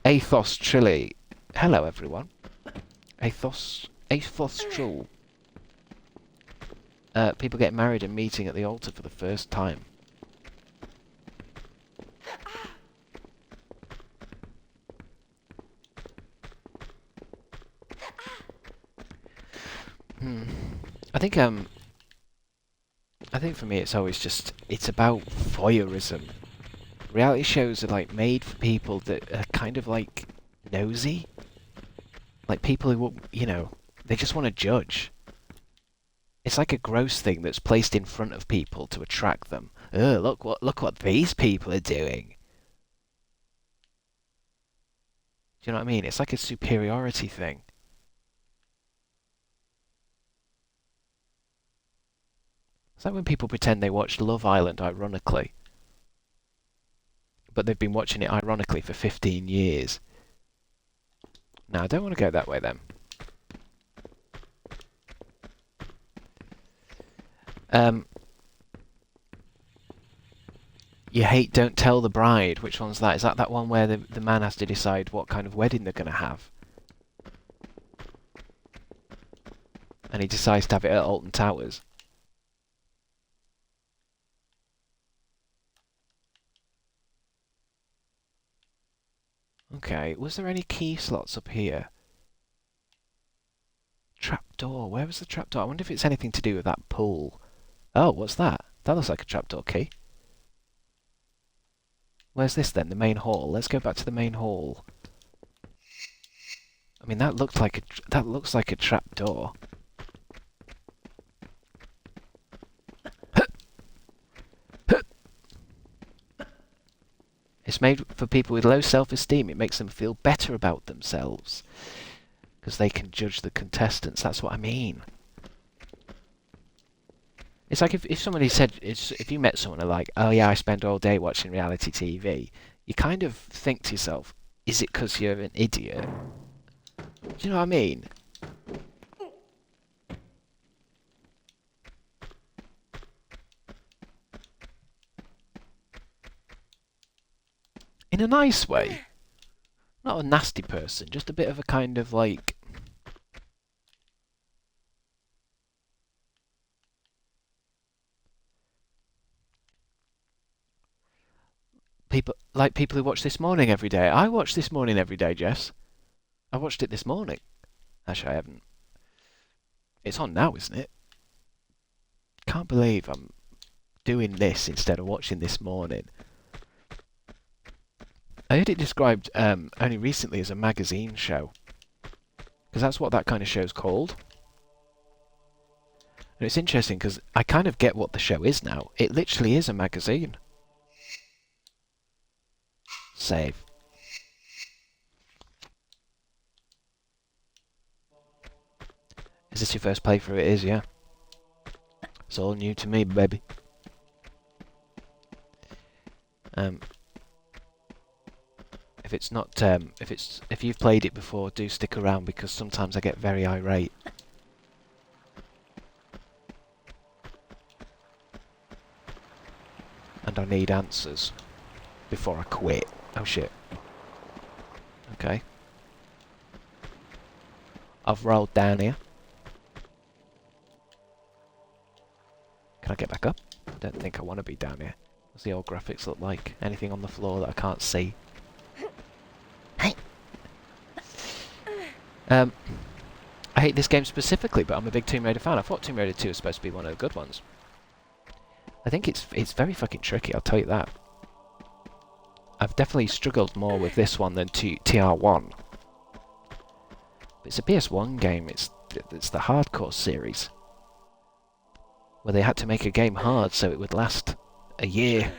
Athos Chili. Hello, everyone. Athos Chul. people getting married and meeting at the altar for the first time. Hmm. I think I think for me it's always just it's about voyeurism. Reality shows are like made for people that are kind of like nosy, like people who they just want to judge. It's like a gross thing that's placed in front of people to attract them. Oh, look what these people are doing. Do you know what I mean? It's like a superiority thing. It's like when people pretend they watched Love Island ironically, but they've been watching it ironically for 15 years. No, I don't want to go that way then. You hate Don't Tell the Bride. Which one's that? Is that that one where the man has to decide what kind of wedding they're going to have? And he decides to have it at Alton Towers. Okay, was there any key slots up here? Trapdoor. Where was the trapdoor? I wonder if it's anything to do with that pool. Oh, what's that? That looks like a trapdoor key. Where's this then? The main hall. Let's go back to the main hall. I mean, that looks like a trapdoor. It's made for people with low self-esteem. It makes them feel better about themselves because they can judge the contestants. That's what I mean. It's like if somebody said, if you met someone and like, oh yeah, I spend all day watching reality TV, you kind of think to yourself, is it because you're an idiot? Do you know what I mean? In a nice way. Not a nasty person, just a bit of a kind of like... people who watch This Morning every day. I watch This Morning every day, Jess. I watched it this morning. Actually, I haven't. It's on now, isn't it? Can't believe I'm doing this instead of watching This Morning. I heard it described only recently as a magazine show. Because that's what that kind of show's called. And it's interesting because I kind of get what the show is now. It literally is a magazine. Save. Is this your first playthrough? It is, yeah. It's all new to me, baby. If it's not, if you've played it before, do stick around because sometimes I get very irate. And I need answers before I quit. Oh shit. Okay. I've rolled down here. Can I get back up? I don't think I want to be down here. What's the old graphics look like? Anything on the floor that I can't see? Hey! I hate this game specifically, but I'm a big Tomb Raider fan. I thought Tomb Raider 2 was supposed to be one of the good ones. I think it's very fucking tricky, I'll tell you that. I've definitely struggled more with this one than TR1. But it's a PS1 game, it's the hardcore series. Where they had to make a game hard so it would last a year.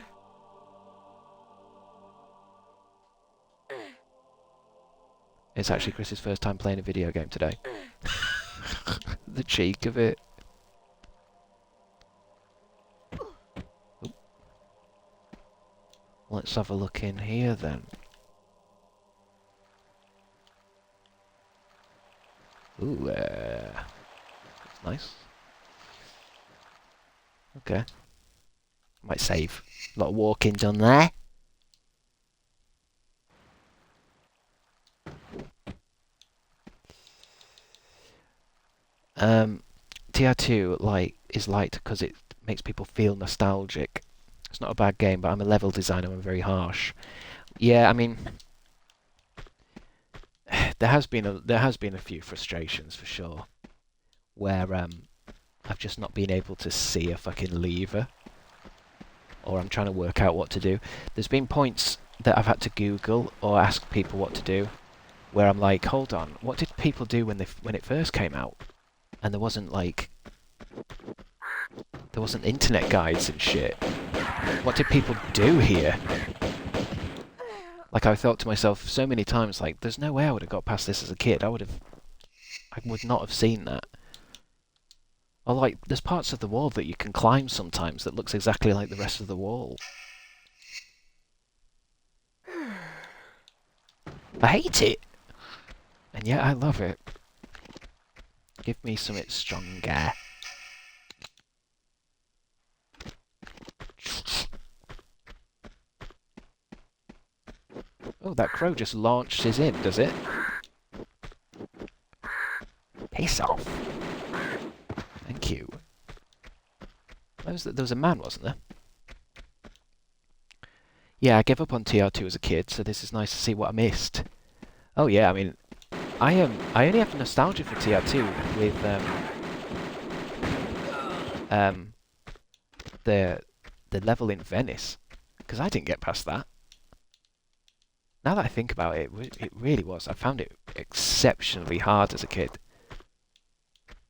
It's actually Chris's first time playing a video game today. The cheek of it. Oop. Let's have a look in here then. Ooh, that's nice. Okay. Might save. A lot of walk-ins on there. TR2, like, is liked because it makes people feel nostalgic. It's not a bad game, but I'm a level designer. I'm very harsh. Yeah, I mean, there has been a few frustrations for sure, where I've just not been able to see a fucking lever, or I'm trying to work out what to do. There's been points that I've had to Google or ask people what to do, where I'm like, hold on, what did people do when it first came out? And there wasn't internet guides and shit. What did people do here? Like, I thought to myself so many times, like, there's no way I would have got past this as a kid. I would not have seen that. Or like, there's parts of the wall that you can climb sometimes that looks exactly like the rest of the wall. I hate it! And yet I love it. Give me something stronger. Oh, that crow just launches in, does it? Piss off. Thank you. There was a man, wasn't there? Yeah, I gave up on TR2 as a kid, so this is nice to see what I missed. Oh yeah, I mean, I only have nostalgia for TR2 with the level in Venice, because I didn't get past that. Now that I think about it, it really was. I found it exceptionally hard as a kid.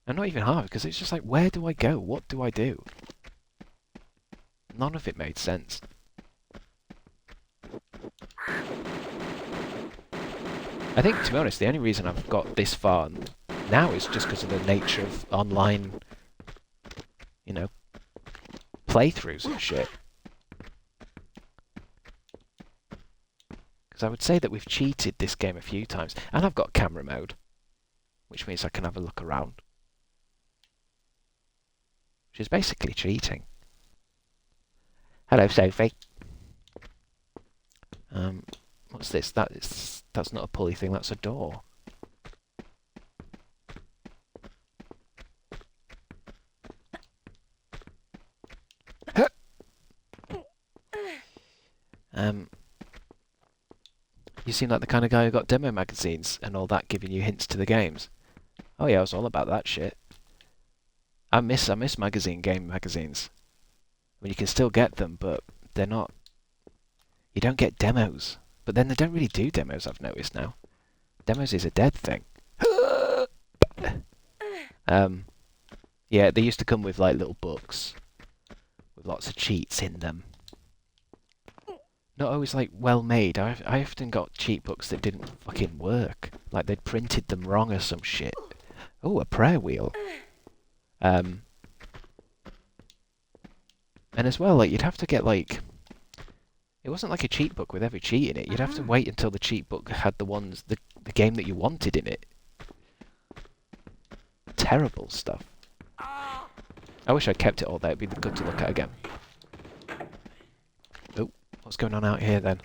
And not even hard, because it's just like, where do I go? What do I do? None of it made sense. I think, to be honest, the only reason I've got this far now is just because of the nature of online, you know, playthroughs and shit. Because I would say that we've cheated this game a few times. And I've got camera mode, which means I can have a look around. Which is basically cheating. Hello, Sophie. What's this? That's not a pulley thing, that's a door. You seem like the kind of guy who got demo magazines and all that, giving you hints to the games. Oh yeah, I was all about that shit. I miss game magazines. I mean, you can still get them, but they're not. You don't get demos. But then they don't really do demos, I've noticed now. Demos is a dead thing. Yeah, they used to come with like little books with lots of cheats in them. Not always like well made. I often got cheat books that didn't fucking work. Like they'd printed them wrong or some shit. Oh, a prayer wheel. And as well, like you'd have to get like. It wasn't like a cheat book with every cheat in it. You'd have to wait until the cheat book had the game that you wanted in it. Terrible stuff. I wish I'd kept it all there. It'd be good to look at again. Oh, what's going on out here then?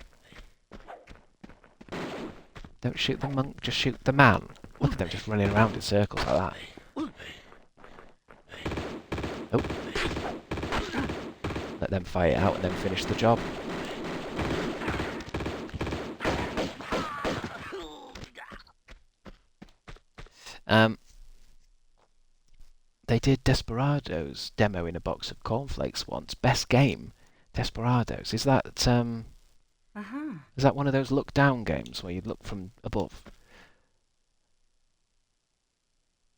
Don't shoot the monk, just shoot the man. Look at them just running around in circles like that. Oh. Let them fight it out and then finish the job. They did Desperados demo in a box of cornflakes once. Best game, Desperados. Is that is that one of those look down games where you look from above?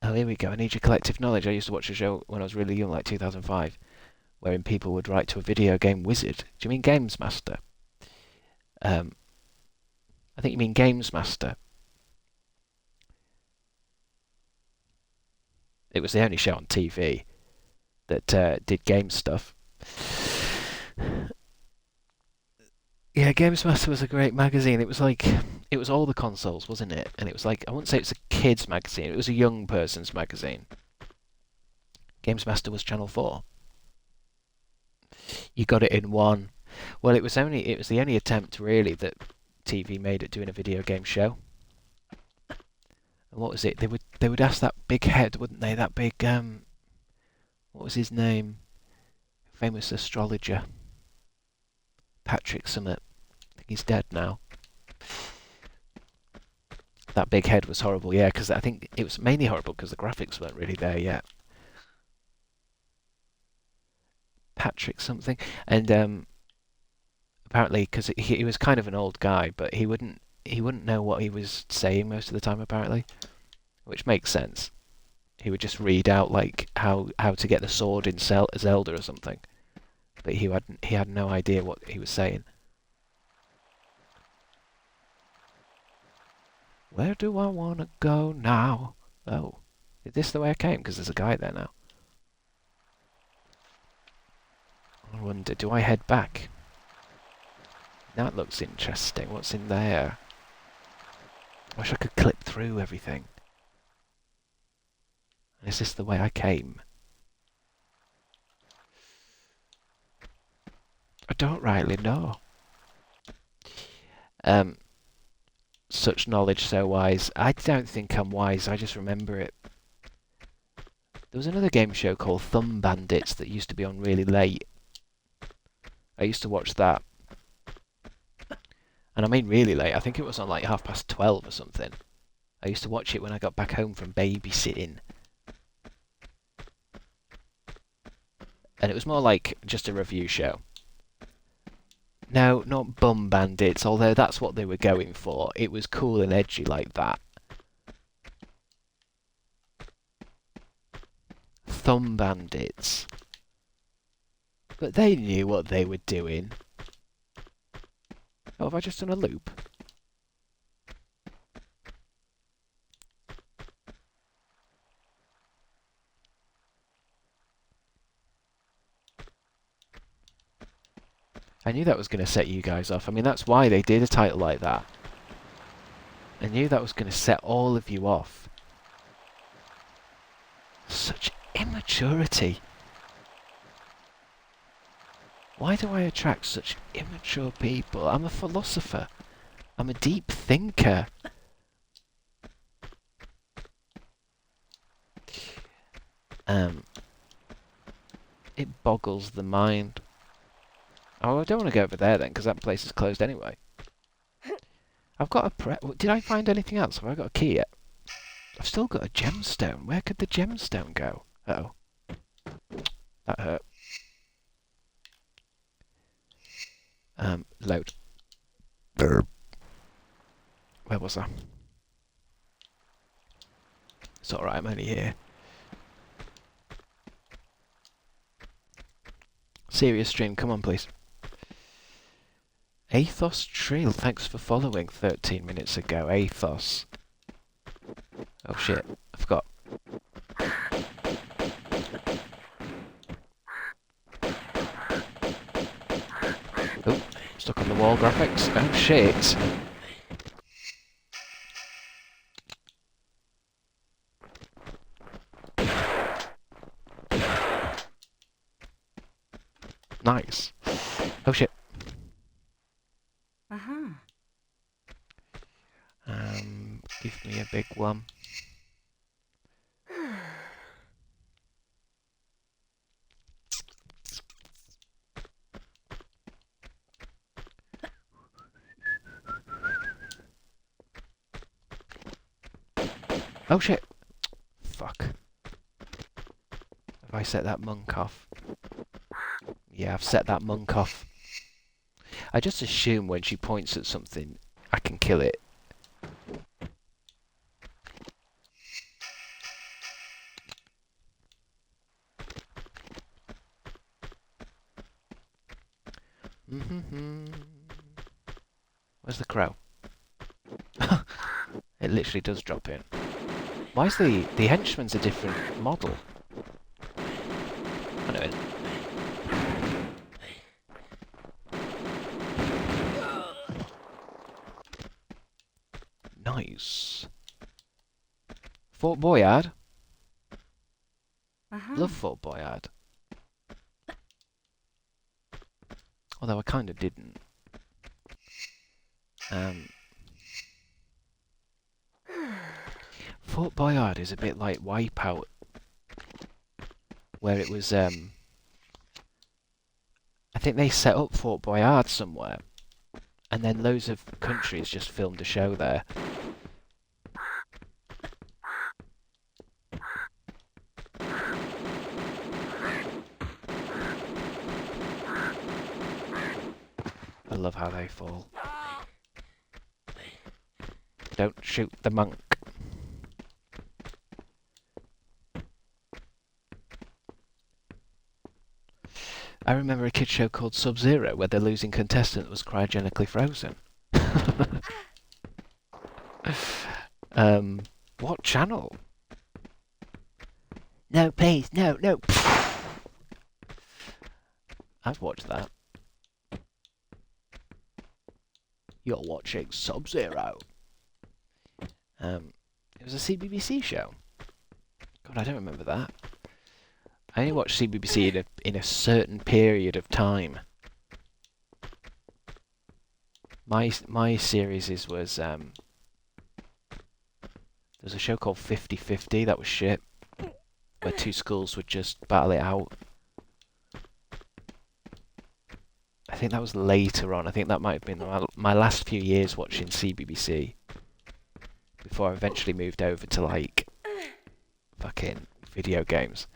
Oh, here we go. I need your collective knowledge. I used to watch a show when I was really young, like 2005, wherein people would write to a video game wizard. Do you mean Games Master? I think you mean Games Master. It was the only show on TV that did game stuff. Yeah, Games Master was a great magazine. It was like, it was all the consoles, wasn't it? And it was like, I wouldn't say it's a kid's magazine. It was a young person's magazine. Games Master was Channel 4. You got it in one. Well, it was the only attempt really that TV made at doing a video game show. And what was it? They would ask that big head, wouldn't they? That big What was his name? Famous astrologer. Patrick Summit. I think he's dead now. That big head was horrible, yeah, because I think it was mainly horrible because the graphics weren't really there yet. Patrick something. And apparently, because he was kind of an old guy, but he wouldn't know what he was saying most of the time, apparently, which makes sense. He would just read out like how to get the sword in Zelda or something, but he had no idea what he was saying. Where do I want to go now? Oh, is this the way I came? Because there's a guy there now. I wonder, do I head back? That looks interesting. What's in there? I wish I could clip through everything. Is this the way I came? I don't rightly know. Such knowledge, so wise. I don't think I'm wise, I just remember it. There was another game show called Thumb Bandits that used to be on really late. I used to watch that. And I mean really late. I think it was on like 12:30 or something. I used to watch it when I got back home from babysitting. And it was more like just a review show. No, not Bum Bandits, although that's what they were going for. It was cool and edgy like that. Thumb Bandits. But they knew what they were doing. Oh, have I just done a loop? I knew that was going to set you guys off. I mean, that's why they did a title like that. I knew that was going to set all of you off. Such immaturity. Why do I attract such immature people? I'm a philosopher. I'm a deep thinker. It boggles the mind. Oh, I don't want to go over there then, because that place is closed anyway. I've got a Did I find anything else? Have I got a key yet? I've still got a gemstone. Where could the gemstone go? Uh-oh. That hurt. Load. Where was I? It's alright, I'm only here. Serious stream, come on please. Athos Trill, thanks for following 13 minutes ago. Athos. Oh shit, I forgot. Oh, stuck on the wall graphics. Oh shit. Nice. Oh shit. Uh-huh. Give me a big one. Oh shit. Fuck. Have I set that monk off? Yeah, I've set that monk off. I just assume when she points at something, I can kill it. Where's the crow? It literally does drop in. Why is the henchman's a different model? I know it. Nice. Fort Boyard. Uh-huh. Love Fort Boyard. Although I kind of didn't. Fort Boyard is a bit like Wipeout. where it was. I think they set up Fort Boyard somewhere, and then loads of countries just filmed a show there. I love how they fall. Don't shoot the monk. I remember a kids show called Sub-Zero where the losing contestant was cryogenically frozen. What channel? No, please, no, no. I've watched that. You're watching Sub-Zero. It was a CBBC show. God, I don't remember that. I only watched CBBC in a certain period of time. My series was there's a show called 50/50 that was shit, where two schools would just battle it out. I think that was later on. I think that might have been my last few years watching CBBC before I eventually moved over to like fucking video games.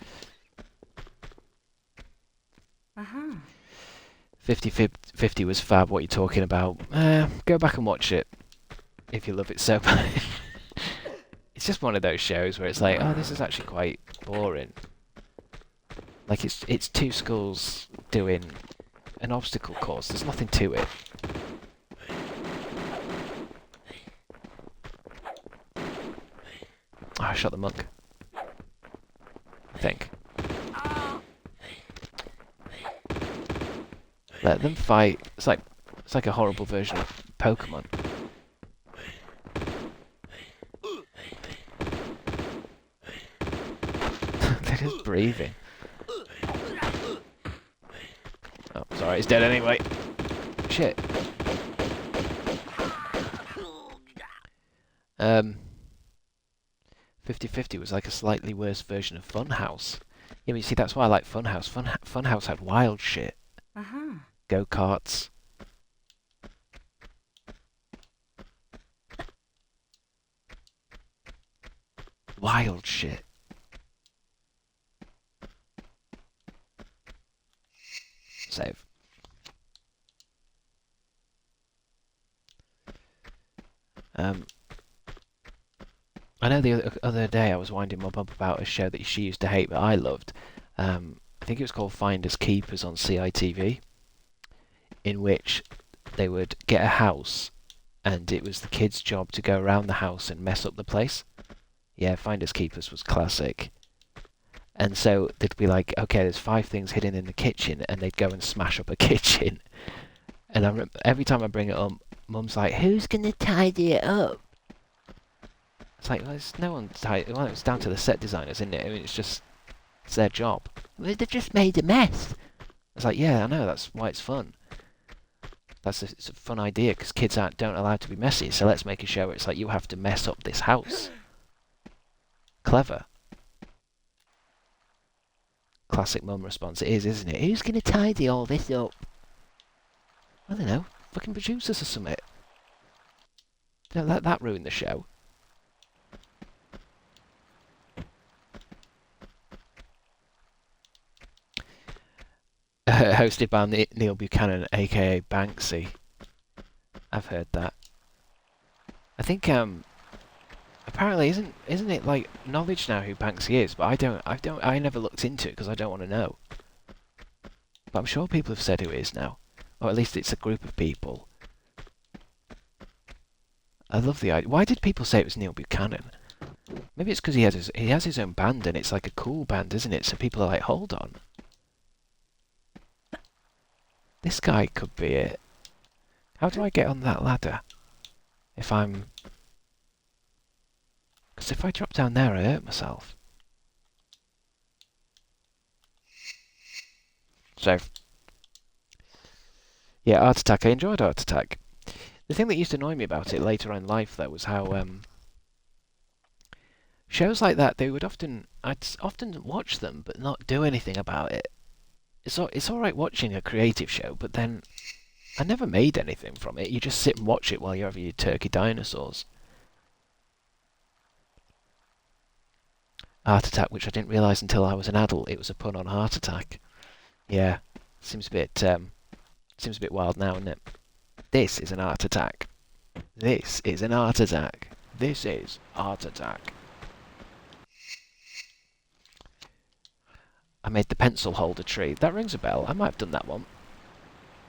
50/50 was fab. What you're talking about? Go back and watch it if you love it so much. It's just one of those shows where it's like, oh, this is actually quite boring. Like it's two schools doing an obstacle course. There's nothing to it. Oh, I shot the monk. I think. Let them fight. It's like a horrible version of Pokemon. They're just breathing. Oh, sorry, he's dead anyway. Shit. 50/50 was like a slightly worse version of Funhouse. Yeah, but you see, that's why I like Funhouse. Funhouse had wild shit. Go-karts. Wild shit. Save. I know the other day I was winding Mum up about a show that she used to hate but I loved. I think it was called Finders Keepers on CITV, in which they would get a house and it was the kids' job to go around the house and mess up the place. Yeah, Finders Keepers was classic. And so they'd be like, okay, there's 5 things hidden in the kitchen, and they'd go and smash up a kitchen. And I remember every time I bring it up, Mum's like, who's going to tidy it up? It's like, well, it's no one tidy. Well, it's down to the set designers, isn't it? I mean, it's their job. Well, they've just made a mess. It's like, yeah, I know, that's why it's fun. It's a fun idea, because kids don't allowed to be messy, so let's make a show where it's like, you have to mess up this house. Clever. Classic mum response. It is, isn't it? Who's going to tidy all this up? I don't know. Fucking producers or something. Don't let that ruin the show. Hosted by Neil Buchanan, aka Banksy. I've heard that. I think apparently isn't it like knowledge now who Banksy is? But I never looked into it because I don't want to know. But I'm sure people have said who it is now, or at least it's a group of people. I love the idea. Why did people say it was Neil Buchanan? Maybe it's because he has his own band and it's like a cool band, isn't it? So people are like, hold on. This guy could be it. How do I get on that ladder? Because if I drop down there, I hurt myself. So, yeah, Art Attack. I enjoyed Art Attack. The thing that used to annoy me about it later on in life, though, was how shows like that, I'd often watch them, but not do anything about it. It's all right watching a creative show, but then I never made anything from it. You just sit and watch it while you're having your turkey dinosaurs. Heart attack, which I didn't realise until I was an adult. It was a pun on heart attack. Yeah, seems a bit wild now, isn't it? This is an heart attack. This is an heart attack. This is heart attack. I made the pencil holder tree. That rings a bell. I might have done that one.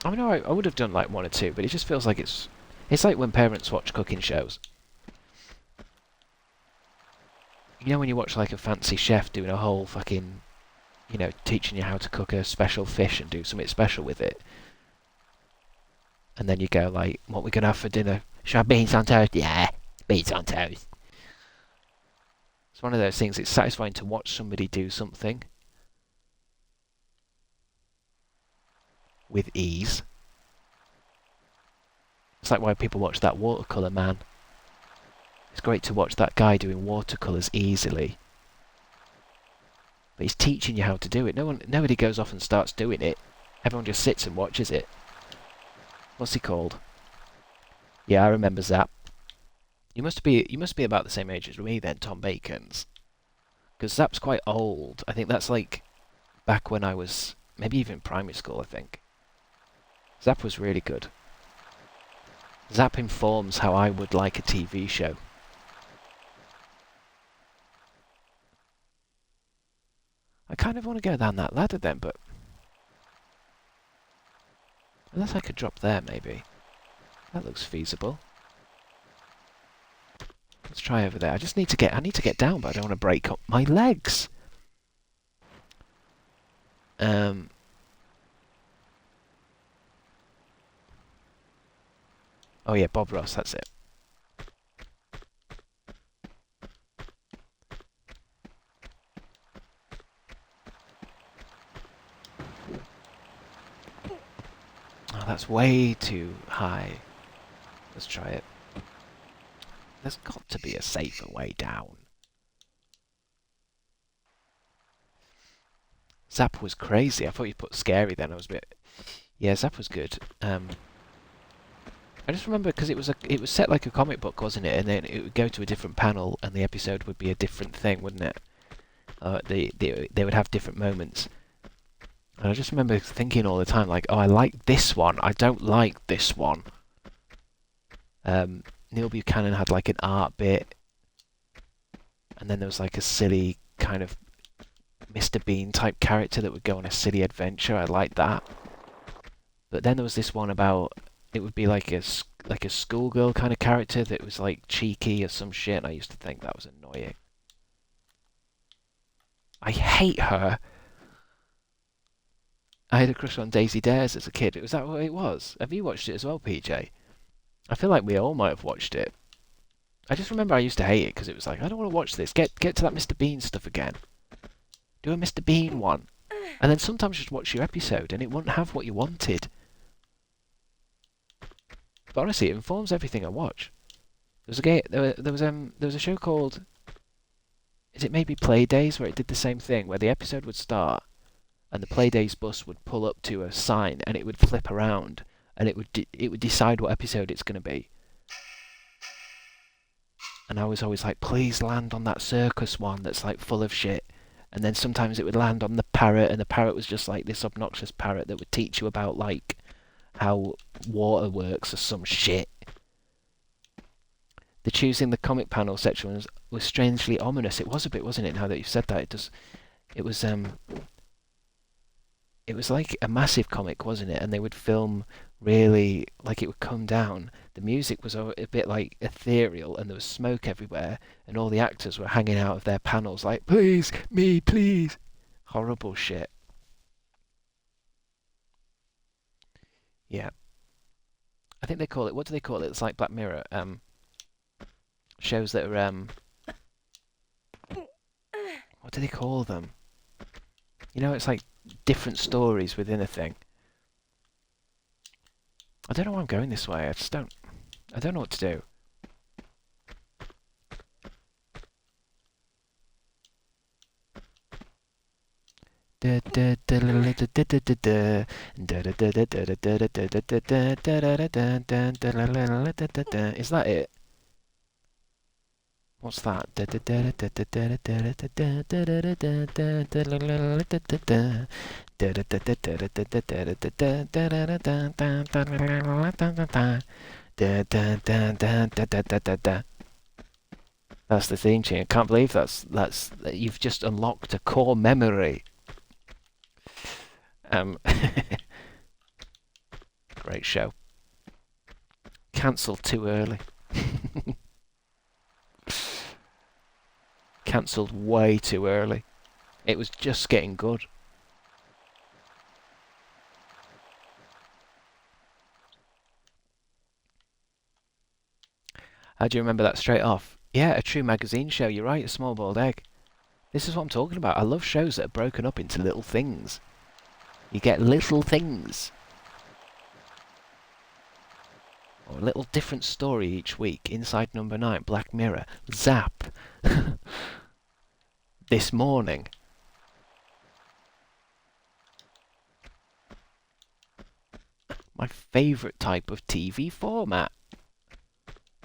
I mean, I would have done like one or two, but it just feels like it's like when parents watch cooking shows. You know when you watch like a fancy chef doing a whole fucking, teaching you how to cook a special fish and do something special with it. And then you go like, what we gonna have for dinner? Should I have beans on toast? Yeah, beans on toast. It's one of those things, it's satisfying to watch somebody do something with ease. It's like why people watch that watercolour man. It's great to watch that guy doing watercolours easily. But he's teaching you how to do it. Nobody goes off and starts doing it. Everyone just sits and watches it. What's he called? Yeah, I remember Zap. You must be about the same age as me then, Tom Bacon's. Because Zap's quite old. I think that's like back when I was maybe even primary school, I think. Zap was really good. Zap informs how I would like a TV show. I kind of want to go down that ladder then, but unless I could drop there, maybe. That looks feasible. Let's try over there. I need to get down, but I don't want to break up my legs. Oh yeah, Bob Ross, that's it. Oh, that's way too high. Let's try it. There's got to be a safer way down. Zap was crazy. I thought you put scary then. I was a bit... Yeah, Zap was good. I just remember because it was set like a comic book, wasn't it? And then it would go to a different panel, and the episode would be a different thing, wouldn't it? They would have different moments. And I just remember thinking all the time, like, oh, I like this one. I don't like this one. Neil Buchanan had like an art bit, and then there was like a silly kind of Mr. Bean type character that would go on a silly adventure. I liked that. But then there was this one about it would be like a schoolgirl kind of character that was like cheeky or some shit. And I used to think that was annoying. I hate her. I had a crush on Daisy Dares as a kid. Was that what it was? Have you watched it as well, PJ? I feel like we all might have watched it. I just remember I used to hate it because it was like, I don't want to watch this. Get to that Mr. Bean stuff again. Do a Mr. Bean one. And then sometimes just watch your episode and it wouldn't have what you wanted. But honestly, it informs everything I watch. There was a show called, is it maybe Playdays, where it did the same thing, where the episode would start and the Playdays bus would pull up to a sign and it would flip around and it would decide what episode it's going to be. And I was always like, please land on that circus one that's like full of shit. And then sometimes it would land on the parrot, and the parrot was just like this obnoxious parrot that would teach you about like how water works or some shit. The choosing the comic panel section was strangely ominous. It was a bit, wasn't it? Now that you've said that, it was like a massive comic, wasn't it? And they would film really, like it would come down. The music was a bit like ethereal, and there was smoke everywhere, and all the actors were hanging out of their panels like, please, me, please. Horrible shit. Yeah. I think they call it, what do they call it? It's like Black Mirror. Shows that are, what do they call them? You know, it's like different stories within a thing. I don't know why I'm going this way. I don't know what to do. Is that it? What's that? That's the theme tune. I can't believe that's you've just unlocked a core memory. Great show. Cancelled too early. Cancelled way too early. It was just getting good. How do you remember that straight off? Yeah, a true magazine show. You're right, a small boiled egg. This is what I'm talking about. I love shows that are broken up into little things. You get little things. Or a little different story each week. Inside Number 9, Black Mirror, Zap. This Morning. My favourite type of TV format.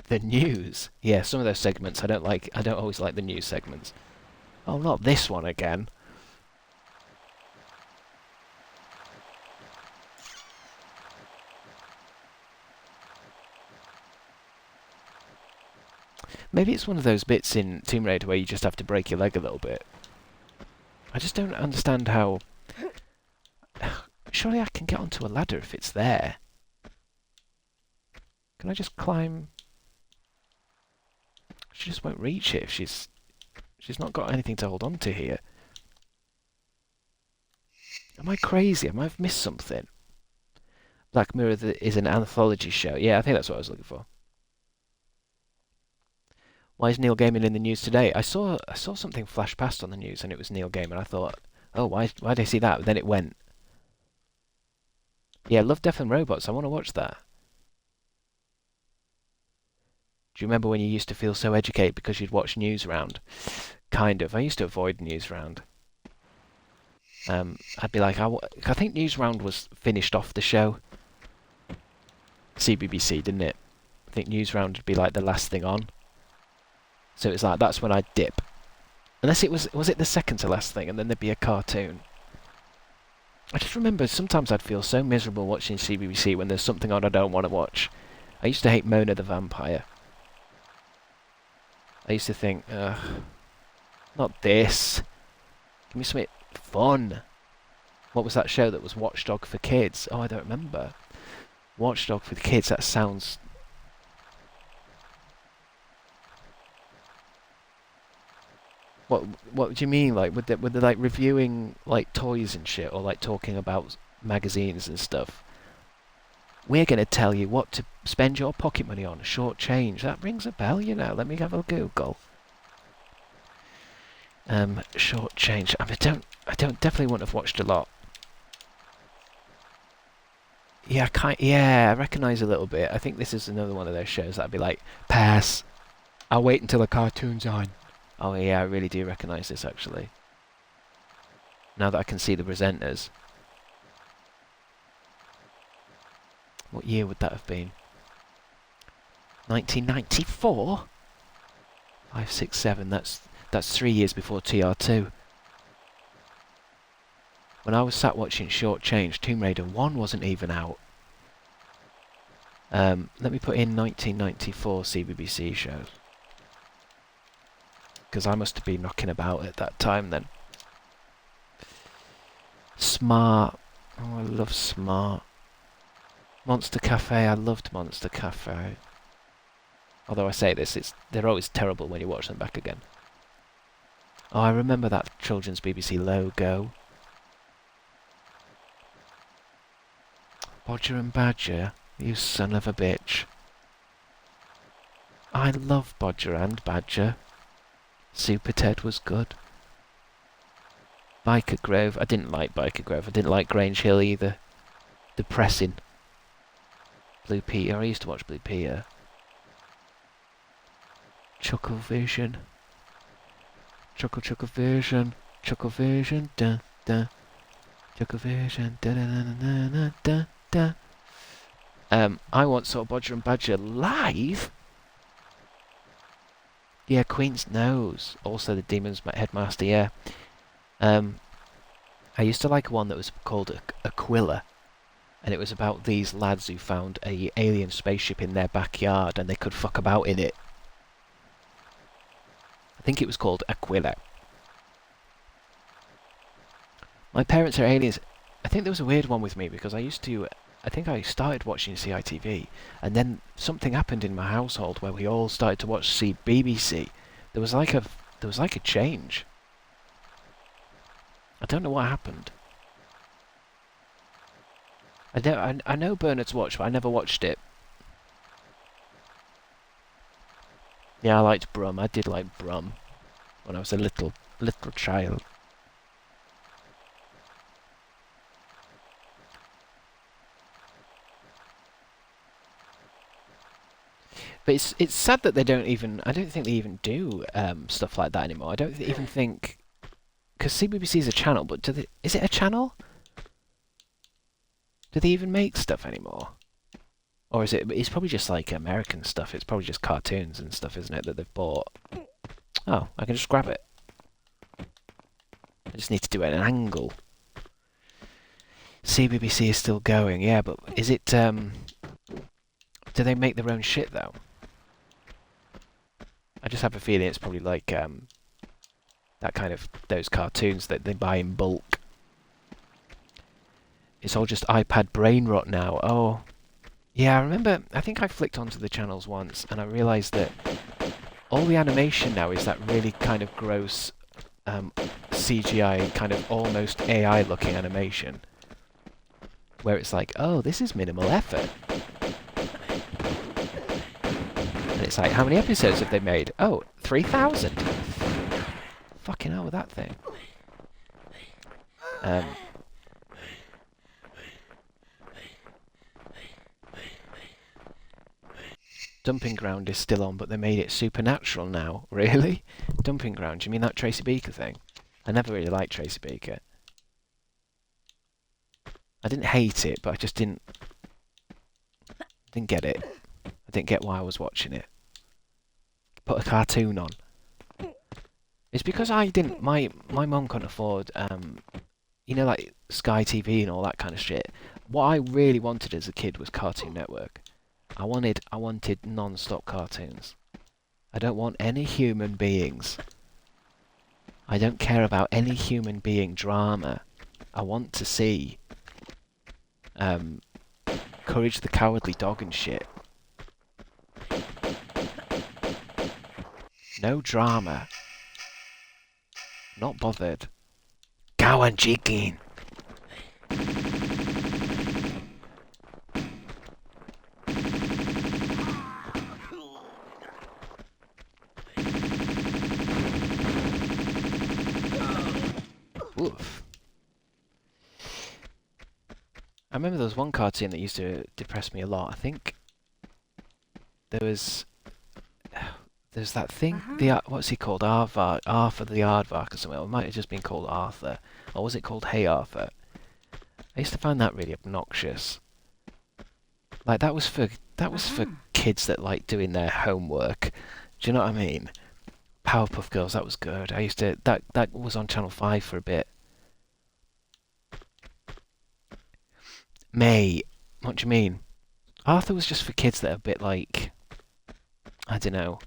The news. Yeah, some of those segments I don't like. I don't always like the news segments. Oh, not this one again. Maybe it's one of those bits in Tomb Raider where you just have to break your leg a little bit. I just don't understand how... Surely I can get onto a ladder if it's there. Can I just climb? She just won't reach it if she's not got anything to hold on to here. Am I crazy? Am I missed something? Black Mirror is an anthology show. Yeah, I think that's what I was looking for. Why is Neil Gaiman in the news today? I saw something flash past on the news and it was Neil Gaiman. I thought, oh, why did I see that? But then it went. Yeah, Love, Death and Robots. I want to watch that. Do you remember when you used to feel so educated because you'd watch Newsround? Kind of. I used to avoid Newsround. I'd be like, I think Newsround was finished off the show. CBBC, didn't it? I think Newsround would be like the last thing on. So it's like, that's when I'd dip. Unless it was it the second to last thing and then there'd be a cartoon. I just remember sometimes I'd feel so miserable watching CBBC when there's something on I don't want to watch. I used to hate Mona the Vampire. I used to think, ugh, not this. Give me something fun. What was that show that was Watchdog for Kids? Oh, I don't remember. Watchdog for the Kids, that sounds... What do you mean? Like, were they like reviewing like toys and shit, or like talking about magazines and stuff? We're gonna tell you what to spend your pocket money on. Short change. That rings a bell, you know. Let me have a Google. Short change. I definitely wouldn't have watched a lot. Yeah, I recognise a little bit. I think this is another one of those shows that'd be like, pass. I'll wait until the cartoon's on. Oh yeah, I really do recognise this actually. Now that I can see the presenters. What year would that have been? 1994? 5, 6, 7, that's 3 years before TR2. When I was sat watching Short Change, Tomb Raider 1 wasn't even out. Let me put in 1994 CBBC shows. Because I must have been knocking about at that time then. Smart. Oh, I love Smart. Monster Cafe. I loved Monster Cafe. Although I say this, they're always terrible when you watch them back again. Oh, I remember that children's BBC logo. Bodger and Badger. You son of a bitch. I love Bodger and Badger. Super Ted was good. Biker Grove. I didn't like Biker Grove. I didn't like Grange Hill either. Depressing. Blue Peter. I used to watch Blue Peter. Chuckle Vision. Chuckle Vision. Chuckle Vision. Dun, dun. Took a vision. Da, da, da, da, da, da, da. I once saw Bodger and Badger live. Yeah, Queen's Nose. Also the Demon's Headmaster, yeah. I used to like one that was called Aquila. And it was about these lads who found a alien spaceship in their backyard and they could fuck about in it. I think it was called Aquila. My parents are aliens. I think there was a weird one with me because I think I started watching CITV and then something happened in my household where we all started to watch BBC. There was like a change. I don't know what happened. I know Bernard's Watch, but I never watched it. Yeah, I liked Brum. I did like Brum when I was a little child. But it's sad that they don't even. I don't think they even do stuff like that anymore. I don't even think because CBBC is a channel, but is it a channel? Do they even make stuff anymore? Or is it? It's probably just like American stuff. It's probably just cartoons and stuff, isn't it, that they've bought? Oh, I can just grab it. I just need to do it at an angle. CBBC is still going, yeah, but is it? Do they make their own shit though? I just have a feeling it's probably like that kind of those cartoons that they buy in bulk. It's all just iPad brain rot now. Oh, yeah, I remember. I think I flicked onto the channels once, and I realised that all the animation now is that really kind of gross CGI, kind of almost AI-looking animation, where it's like, oh, this is minimal effort. And it's like, how many episodes have they made? Oh, 3,000. Fucking hell with that thing. Dumping Ground is still on, but they made it Supernatural now. Really? Dumping Ground? You mean that Tracy Beaker thing? I never really liked Tracy Beaker. I didn't hate it, but I just didn't get it. I didn't get why I was watching it. Put a cartoon on. It's because I didn't. My mum couldn't afford, you know, like Sky TV and all that kind of shit. What I really wanted as a kid was Cartoon Network. I wanted non-stop cartoons. I don't want any human beings. I don't care about any human being drama. I want to see Courage the Cowardly Dog and shit. No drama. Not bothered. Go on, chicken. Oof. I remember there was one cartoon that used to depress me a lot. I think there's that thing. What's he called? Arthur the Aardvark or something. Or it might have just been called Arthur, or was it called Hey Arthur? I used to find that really obnoxious. Like that was for kids that like doing their homework. Do you know what I mean? Powerpuff Girls, that was good. I used to that was on Channel 5 for a bit. May, what do you mean? Arthur was just for kids that are a bit like, I don't know.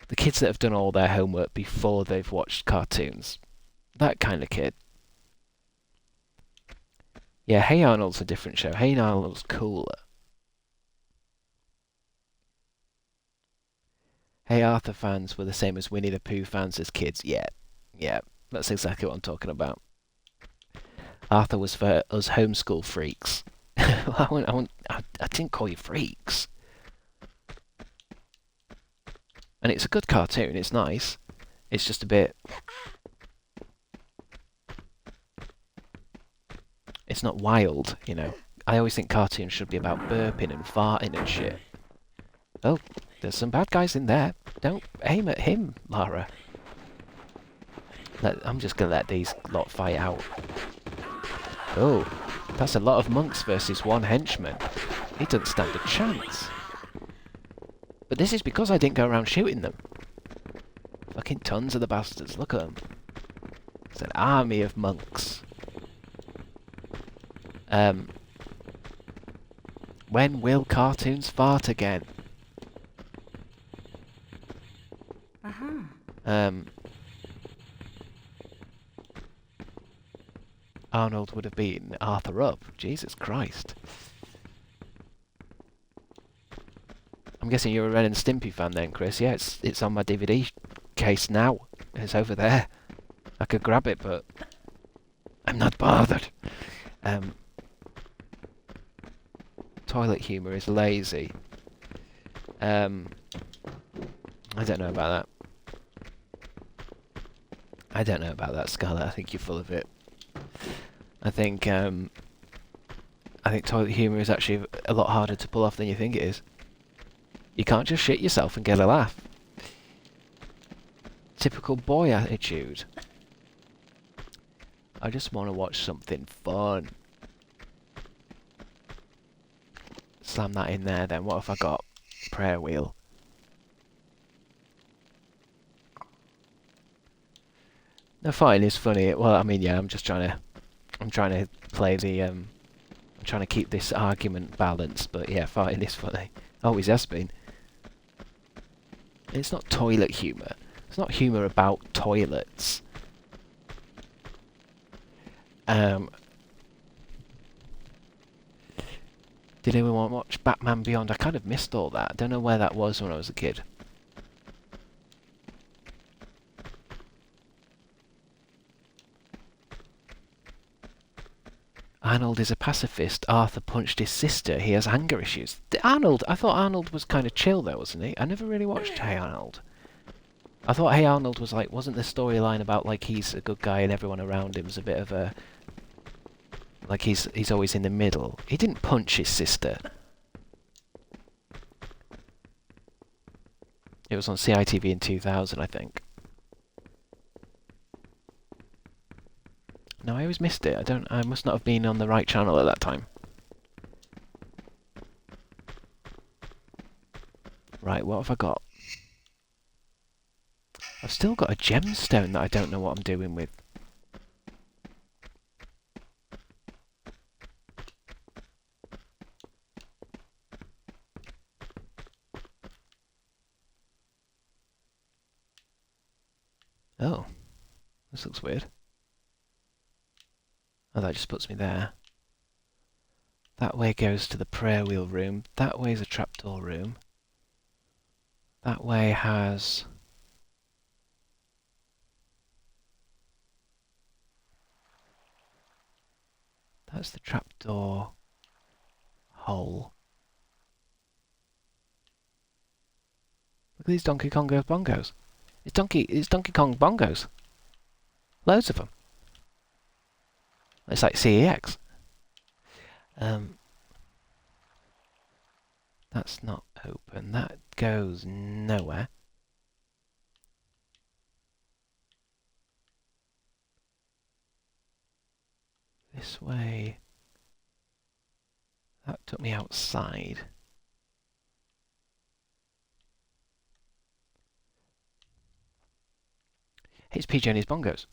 The kids that have done all their homework before they've watched cartoons. That kind of kid. Yeah, Hey Arnold's a different show. Hey Arnold's cooler. Hey Arthur fans were the same as Winnie the Pooh fans as kids. Yeah, that's exactly what I'm talking about. Arthur was for us homeschool freaks. I didn't call you freaks. And it's a good cartoon. It's nice. It's just a bit. It's not wild, you know. I always think cartoons should be about burping and farting and shit. Oh, there's some bad guys in there. Don't aim at him, Lara. I'm just gonna let these lot fight out. Oh, that's a lot of monks versus one henchman. He doesn't stand a chance. But this is because I didn't go around shooting them. Fucking tons of the bastards, look at them. It's an army of monks. When will cartoons fart again? Arnold would have beaten Arthur up. Jesus Christ. I'm guessing you're a Ren and Stimpy fan then, Chris. Yeah, it's on my DVD case now. It's over there. I could grab it, but I'm not bothered. Toilet humour is lazy. I don't know about that. I don't know about that, Scarlett. I think you're full of it. I think toilet humour is actually a lot harder to pull off than you think it is. You can't just shit yourself and get a laugh. Typical boy attitude. I just want to watch something fun. Slam that in there then. What have I got? Prayer wheel. No, fighting is funny. Well, I mean, yeah, I'm trying to play the, I'm trying to keep this argument balanced, but yeah, fighting is funny. Always has been. It's not toilet humour. It's not humour about toilets. Did anyone watch Batman Beyond? I kind of missed all that. I don't know where that was when I was a kid. Arnold is a pacifist. Arthur punched his sister. He has anger issues. Arnold? I thought Arnold was kind of chill though, wasn't he? I never really watched Hey Arnold. I thought Hey Arnold was like, wasn't the storyline about like he's a good guy and everyone around him's a bit of a... like he's always in the middle. He didn't punch his sister. It was on CITV in 2000, I think. No, I always missed it. I must not have been on the right channel at that time. Right, what have I got? I've still got a gemstone that I don't know what I'm doing with. Oh, this looks weird. Oh, that just puts me there. That way goes to the prayer wheel room. That way is a trapdoor room. That way has... that's the trapdoor hole. Look at these Donkey Kong bongos. It's Donkey Kong bongos. Loads of them. It's like CEX. That's not open. That goes nowhere. This way. That took me outside. It's PJ and his bongos.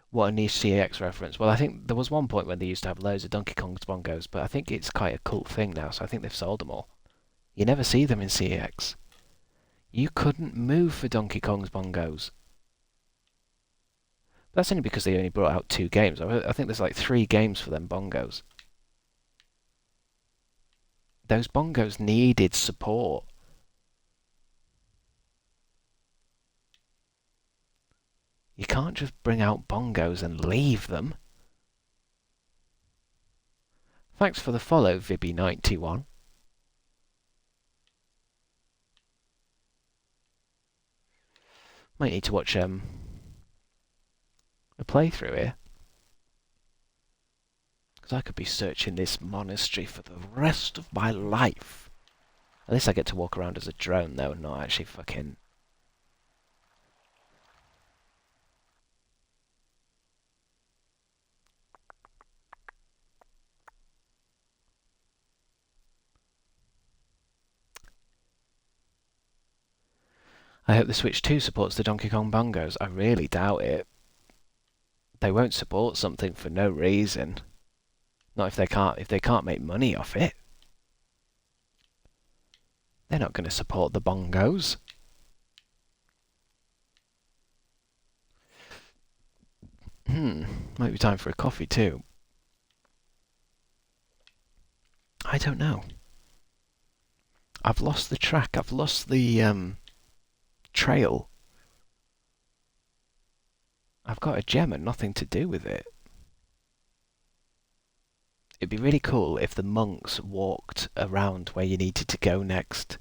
What a niche CEX reference. Well, I think there was one point when they used to have loads of Donkey Kong's bongos, but I think it's quite a cult thing now, so I think they've sold them all. You never see them in CEX. You couldn't move for Donkey Kong's bongos. But that's only because they only brought out 2 games. I think there's like 3 games for them bongos. Those bongos needed support. You can't just bring out bongos and leave them. Thanks for the follow, Vibby91. Might need to watch a playthrough here. Because I could be searching this monastery for the rest of my life. At least I get to walk around as a drone though, and not actually fucking... I hope the Switch 2 supports the Donkey Kong bongos. I really doubt it. They won't support something for no reason. Not if they can't make money off it. They're not going to support the bongos. Might be time for a coffee too. I don't know. I've lost the track. I've lost the trail. I've got a gem and nothing to do with it. It'd be really cool if the monks walked around where you needed to go next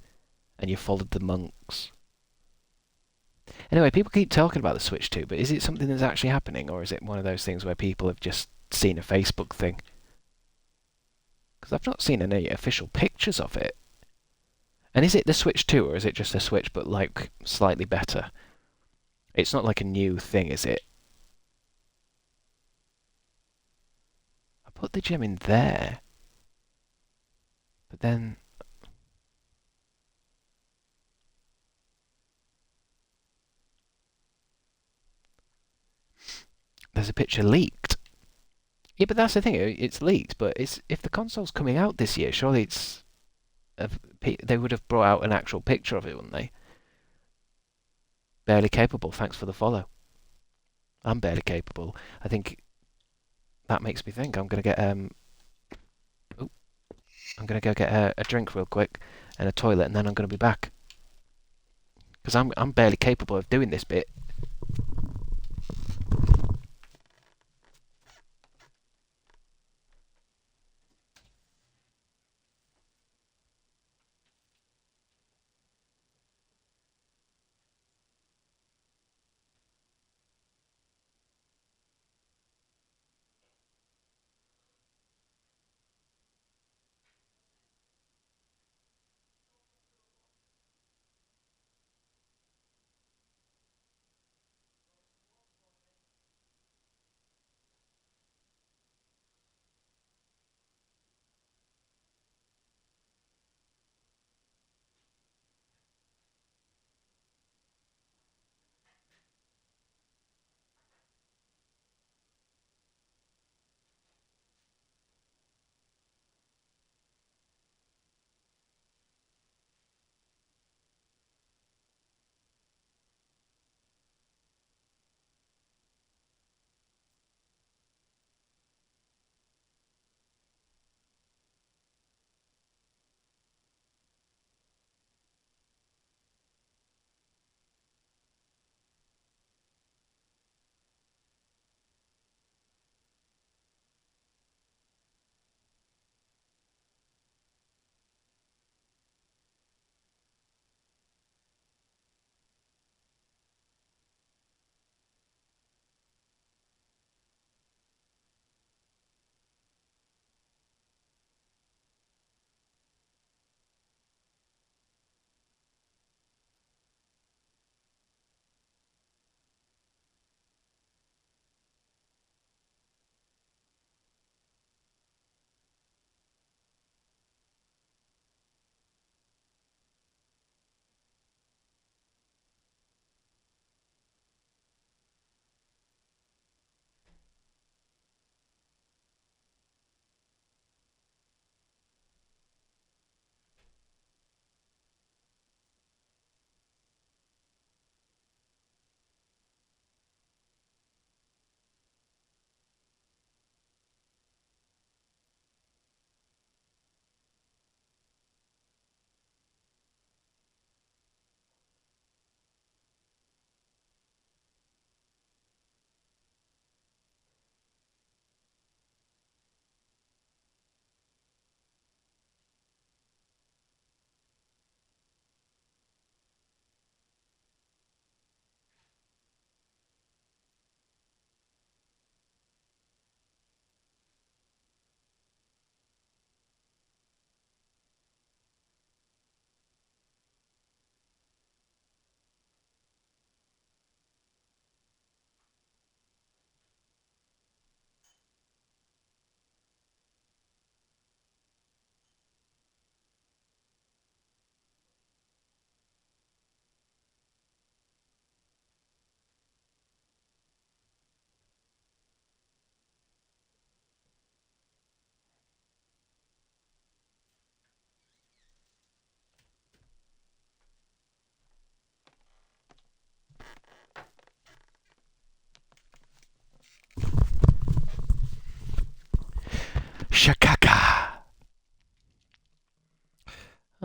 and you followed the monks. Anyway, people keep talking about the Switch 2, but is it something that's actually happening, or is it one of those things where people have just seen a Facebook thing? Because I've not seen any official pictures of it. And is it the Switch 2, or is it just a Switch but like slightly better? It's not like a new thing, is it? I put the gem in there, but then there's a picture leaked. Yeah, but that's the thing. It's leaked, but it's if the console's coming out this year, surely they would have brought out an actual picture of it, wouldn't they? Barely capable. Thanks for the follow. I'm barely capable. I think that makes me think I'm gonna get oh, I'm gonna go get a drink real quick and a toilet, and then I'm gonna be back because I'm barely capable of doing this bit.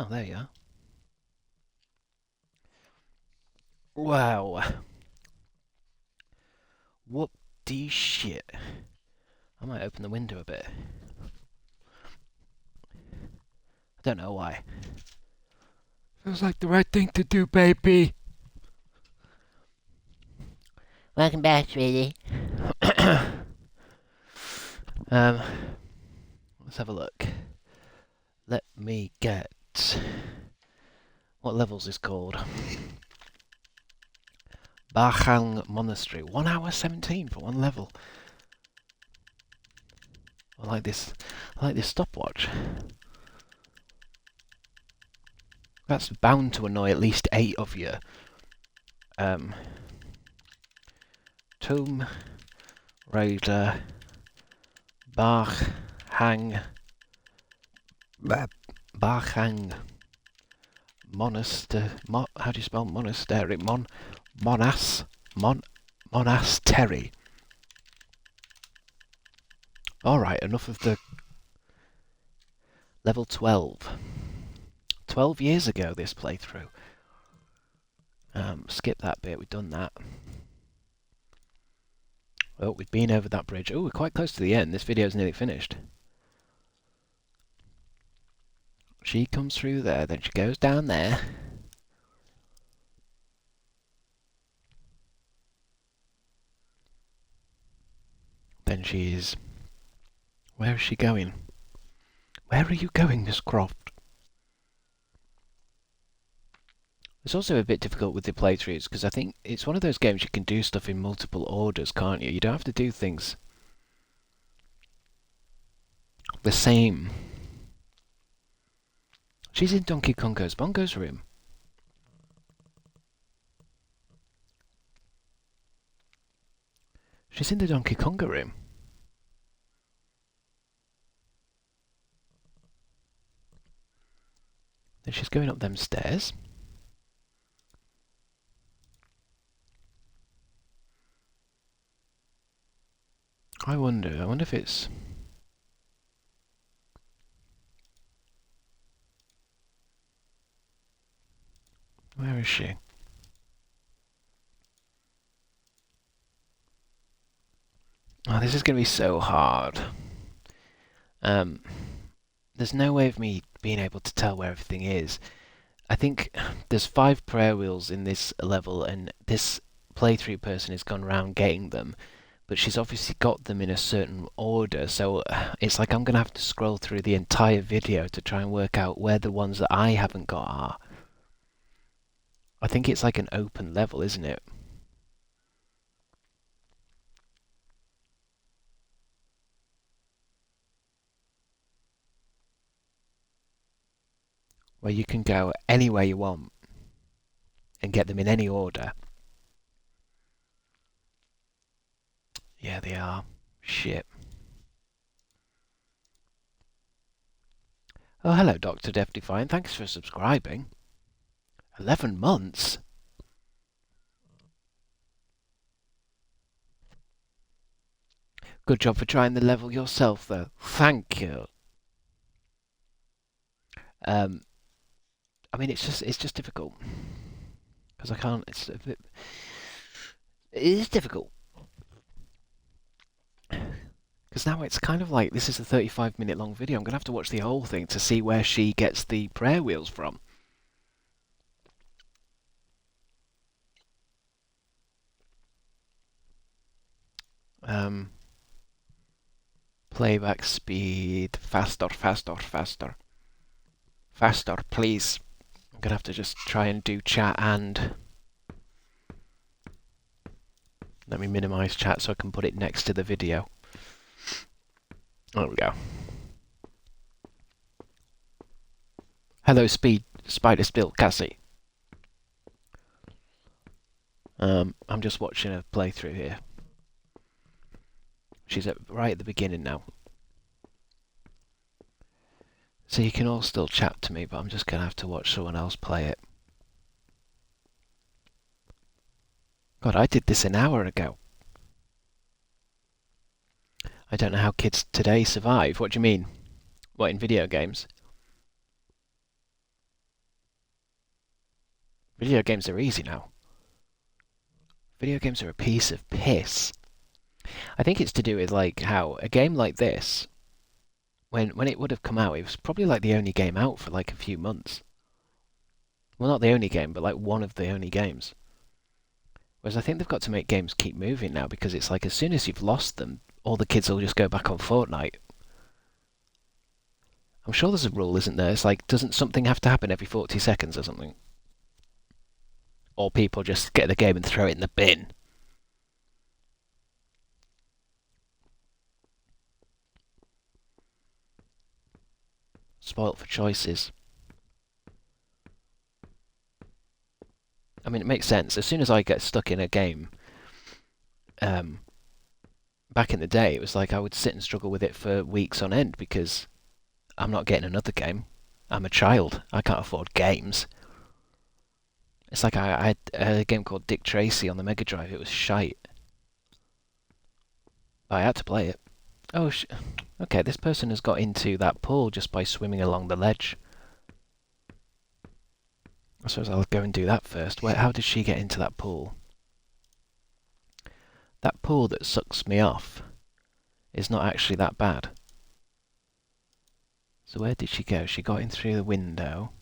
Oh, there you are. Wow. Whoop-de shit. I might open the window a bit. I don't know why. Feels like the right thing to do, baby. Welcome back, sweetie. Let's have a look. Let me get... What level's this called? Bachang Monastery. 1 hour 17 for one level. I like this stopwatch. That's bound to annoy at least 8 of you. Tomb Raider Bachang Monastery. How do you spell monastery? Monastery. Alright, enough of the... Level 12. 12 years ago, this playthrough. Skip that bit, we've done that. Oh, we've been over that bridge. Oh, we're quite close to the end. This video's nearly finished. She comes through there, then she goes down there. Then she's... Where is she going? Where are you going, Miss Croft? It's also a bit difficult with the playthroughs, because I think it's one of those games you can do stuff in multiple orders, can't you? You don't have to do things the same. She's in Donkey Kongo's Bongo's room. She's in the Donkey Konga room. Then she's going up them stairs. I wonder if it's... Where is she? Oh, this is going to be so hard. There's no way of me being able to tell where everything is. I think there's 5 prayer wheels in this level, and this playthrough person has gone around getting them, but she's obviously got them in a certain order, so it's like I'm going to have to scroll through the entire video to try and work out where the ones that I haven't got are. I think it's like an open level, isn't it? Where you can go anywhere you want and get them in any order. Yeah, they are. Shit. Oh, hello, Dr. Death Defying. Thanks for subscribing. 11 months? Good job for trying the level yourself, though. Thank you. I mean, it's just difficult. Because I can't... It's a bit... It is difficult. Because now it's kind of like, this is a 35-minute long video. I'm going to have to watch the whole thing to see where she gets the prayer wheels from. Playback speed. Faster, faster, faster. Faster, please. I'm going to have to just try and do chat and... Let me minimize chat so I can put it next to the video. There we go. Hello, Spider Spill, Cassie. I'm just watching a playthrough here. She's right at the beginning now. So you can all still chat to me, but I'm just going to have to watch someone else play it. God, I did this an hour ago. I don't know how kids today survive. What do you mean? What, in video games? Video games are easy now. Video games are a piece of piss. I think it's to do with like how a game like this, when it would have come out, it was probably like the only game out for like a few months. Well, not the only game, but like one of the only games. Whereas I think they've got to make games keep moving now because it's like as soon as you've lost them, all the kids will just go back on Fortnite. I'm sure there's a rule, isn't there? It's like, doesn't something have to happen every 40 seconds or something? Or people just get the game and throw it in the bin. Spoilt for choices. I mean, it makes sense. As soon as I get stuck in a game, back in the day, it was like I would sit and struggle with it for weeks on end because I'm not getting another game. I'm a child. I can't afford games. It's like I had a game called Dick Tracy on the Mega Drive. It was shite. But I had to play it. Oh, okay, this person has got into that pool just by swimming along the ledge. I suppose I'll go and do that first. How did she get into that pool? That pool that sucks me off is not actually that bad. So where did she go? She got in through the window.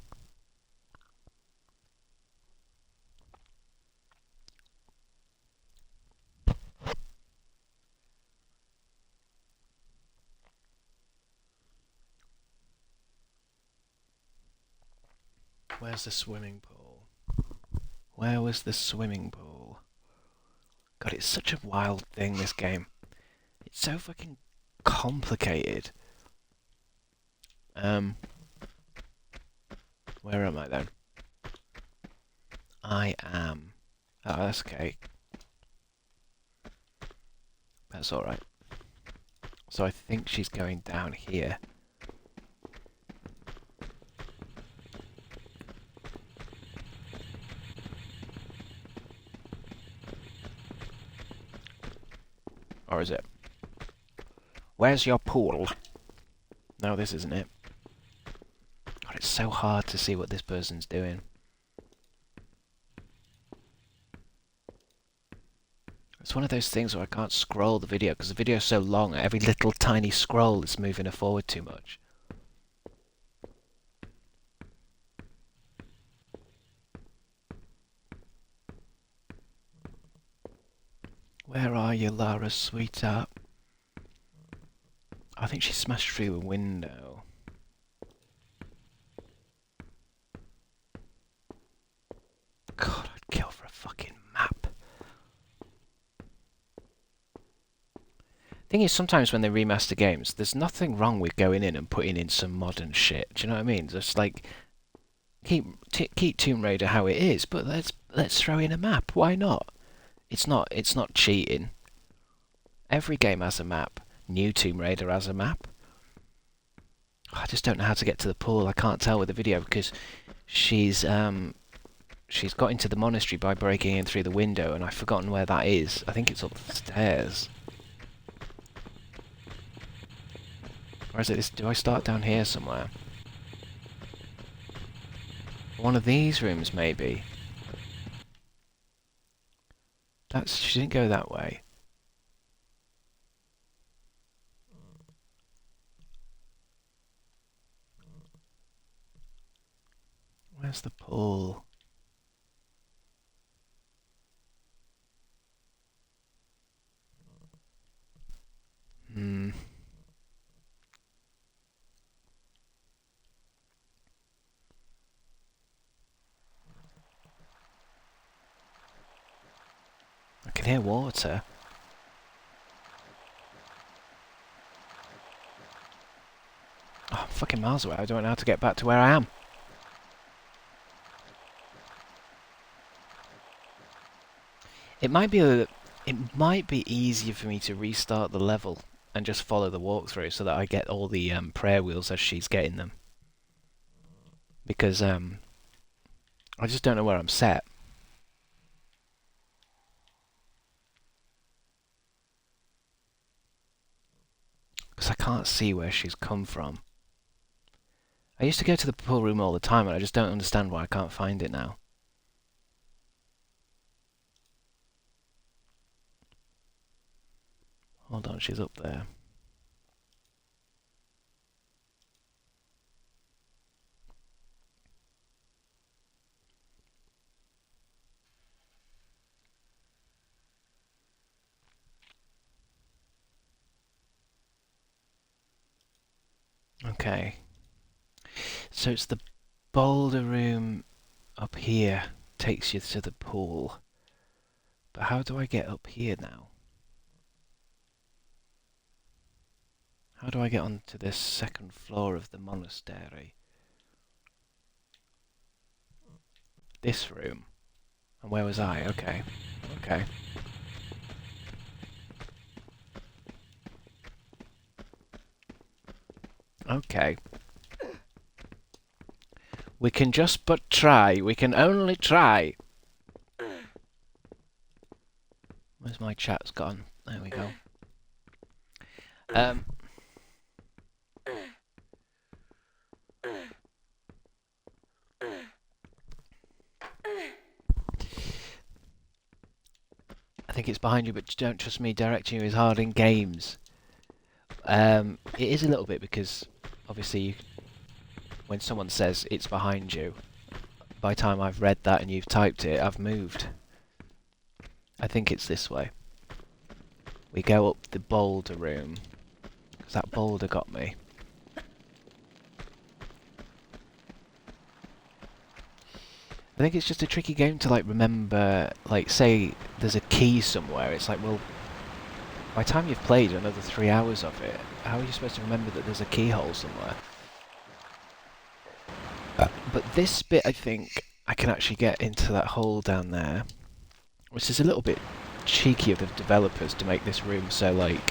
Where's the swimming pool? Where was the swimming pool? God, it's such a wild thing, this game. It's so fucking complicated. Where am I then? I am... Oh, that's okay. That's alright. So I think she's going down here. Or is it? Where's your pool? No, this isn't it. God, it's so hard to see what this person's doing. It's one of those things where I can't scroll the video because the video's so long. Every little tiny scroll is moving her forward too much. Where are you, Lara, sweetheart? I think she smashed through a window. God, I'd kill for a fucking map. Thing is, sometimes when they remaster games, there's nothing wrong with going in and putting in some modern shit. Do you know what I mean? Just like keep Tomb Raider how it is, but let's throw in a map. Why not? It's not cheating. Every game has a map. New Tomb Raider has a map. I just don't know how to get to the pool. I can't tell with the video because she's got into the monastery by breaking in through the window, and I've forgotten where that is. I think it's up the stairs. Or is it this? Do I start down here somewhere? One of these rooms, maybe. She didn't go that way. Where's the pool? I can hear water. Oh, I'm fucking miles away. I don't know how to get back to where I am. It might be easier for me to restart the level and just follow the walkthrough so that I get all the prayer wheels as she's getting them. Because I just don't know where I'm set. Because I can't see where she's come from. I used to go to the pool room all the time and I just don't understand why I can't find it now. Hold on, she's up there. Okay. So it's the boulder room up here. Takes you to the pool. But how do I get up here now? How do I get onto this second floor of the monastery? This room. And where was I? Okay. Okay. Okay. We can just but try. We can only try. Where's my chat's gone? There we go. I think it's behind you, but don't trust me directing you as hard in games. It is a little bit because, obviously, when someone says it's behind you, by the time I've read that and you've typed it, I've moved. I think it's this way. We go up the boulder room, because that boulder got me. I think it's just a tricky game to like remember, like say there's a key somewhere, it's like, well, by the time you've played another 3 hours of it, how are you supposed to remember that there's a keyhole somewhere? But this bit, I think, I can actually get into that hole down there, which is a little bit cheeky of the developers to make this room so like...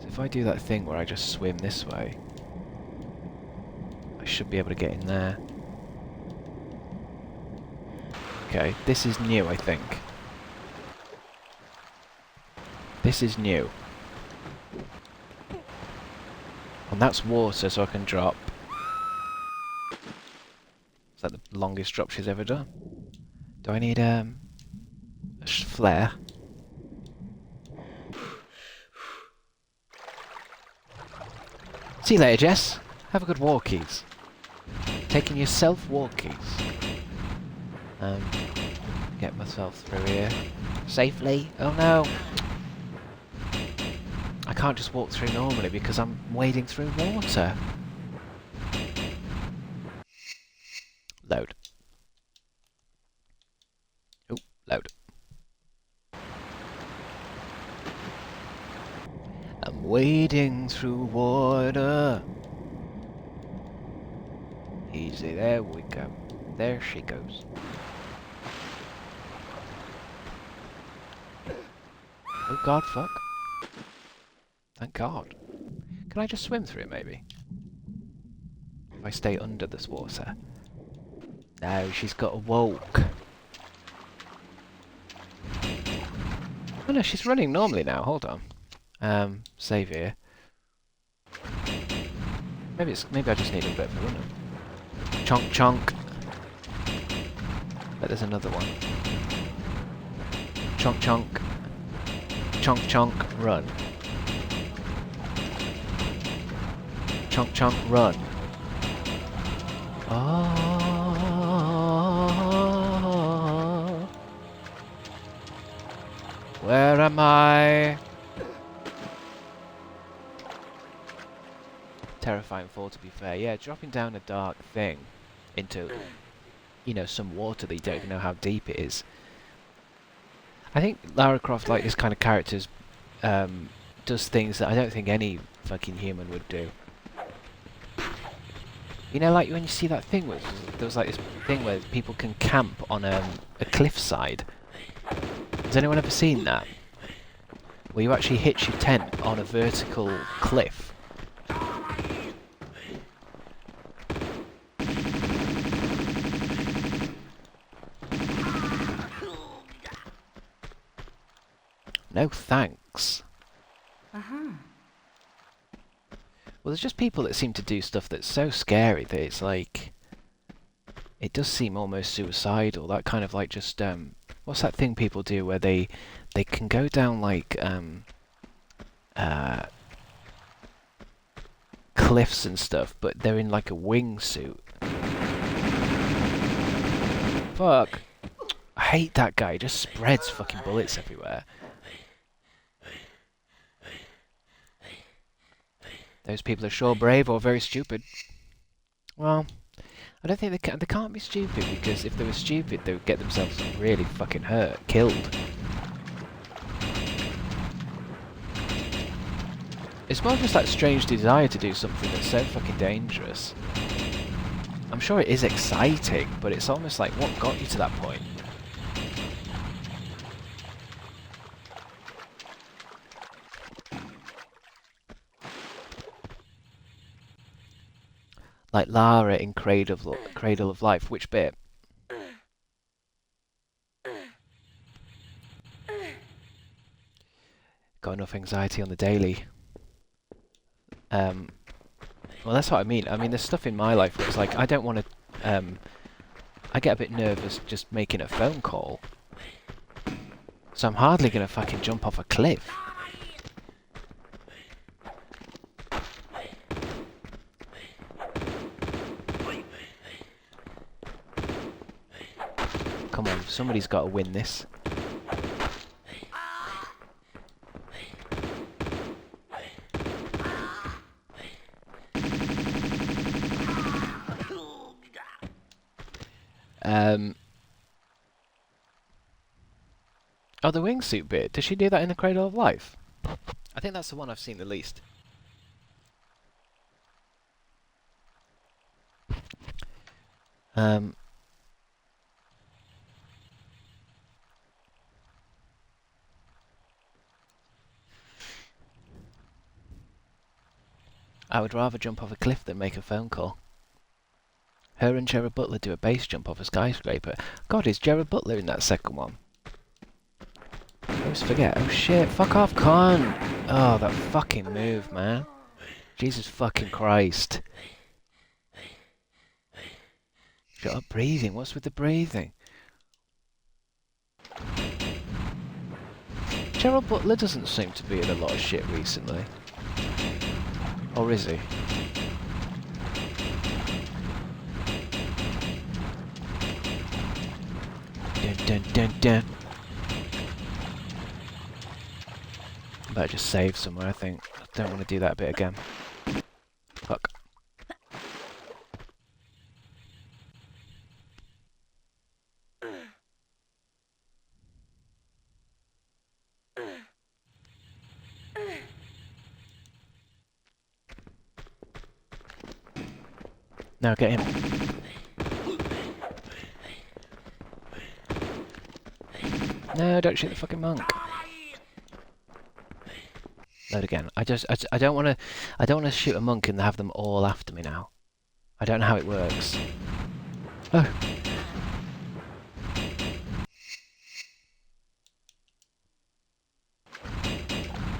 So if I do that thing where I just swim this way, I should be able to get in there. Okay, this is new, I think. This is new. And that's water, so I can drop. Is that the longest drop she's ever done? Do I need a flare? See you later, Jess. Have a good walkies. Taking yourself walkies. Get myself through here safely. Oh no! I can't just walk through normally because I'm wading through water. Load. Oh, load. I'm wading through water. Easy, there we go. There she goes. Oh god, fuck. Thank god. Can I just swim through it, maybe? If I stay under this water. No, she's got awoke. Oh no, she's running normally now, hold on. Save here. Maybe I just need a bit of a runner. Chonk chonk. But there's another one. Chonk chonk. Chonk chonk, run. Chonk chonk, run. Oh, where am I? Terrifying fall, to be fair. Yeah, dropping down a dark thing into, you know, some water that you don't even know how deep it is. I think Lara Croft, like this kind of characters, does things that I don't think any fucking human would do. You know, like when you see that thing where there was like this thing where people can camp on a cliffside. Has anyone ever seen that? Where you actually hitch your tent on a vertical cliff. No thanks. Uh-huh. Well, there's just people that seem to do stuff that's so scary that it's like... It does seem almost suicidal. That kind of like just... what's that thing people do where they they can go down like uh, cliffs and stuff, but they're in like a wingsuit. Fuck. I hate that guy. He just spreads fucking bullets everywhere. Those people are sure brave or very stupid. Well, I don't think they can't be stupid, because if they were stupid, they would get themselves really fucking hurt, killed. It's more just that strange desire to do something that's so fucking dangerous. I'm sure it is exciting, but it's almost like, what got you to that point? Like Lara in Cradle of Life. Which bit? Got enough anxiety on the daily. Well, that's what I mean. I mean, there's stuff in my life where it's like, I don't want to... I get a bit nervous just making a phone call. So I'm hardly going to fucking jump off a cliff. Come on, somebody's got to win this. Oh, the wingsuit bit. Does she do that in the Cradle of Life? I think that's the one I've seen the least. I would rather jump off a cliff than make a phone call. Her and Gerard Butler do a base jump off a skyscraper. God, is Gerard Butler in that second one? I always forget. Oh shit, fuck off, con! Oh, that fucking move, man. Jesus fucking Christ. Shut up breathing. What's with the breathing? Gerald Butler doesn't seem to be in a lot of shit recently. Or is he? Dun dun dun dun. I better just save somewhere, I think. I don't want to do that bit again. Fuck. Now get him. No, don't shoot the fucking monk. Load again. I don't want to shoot a monk and have them all after me now. I don't know how it works. Oh.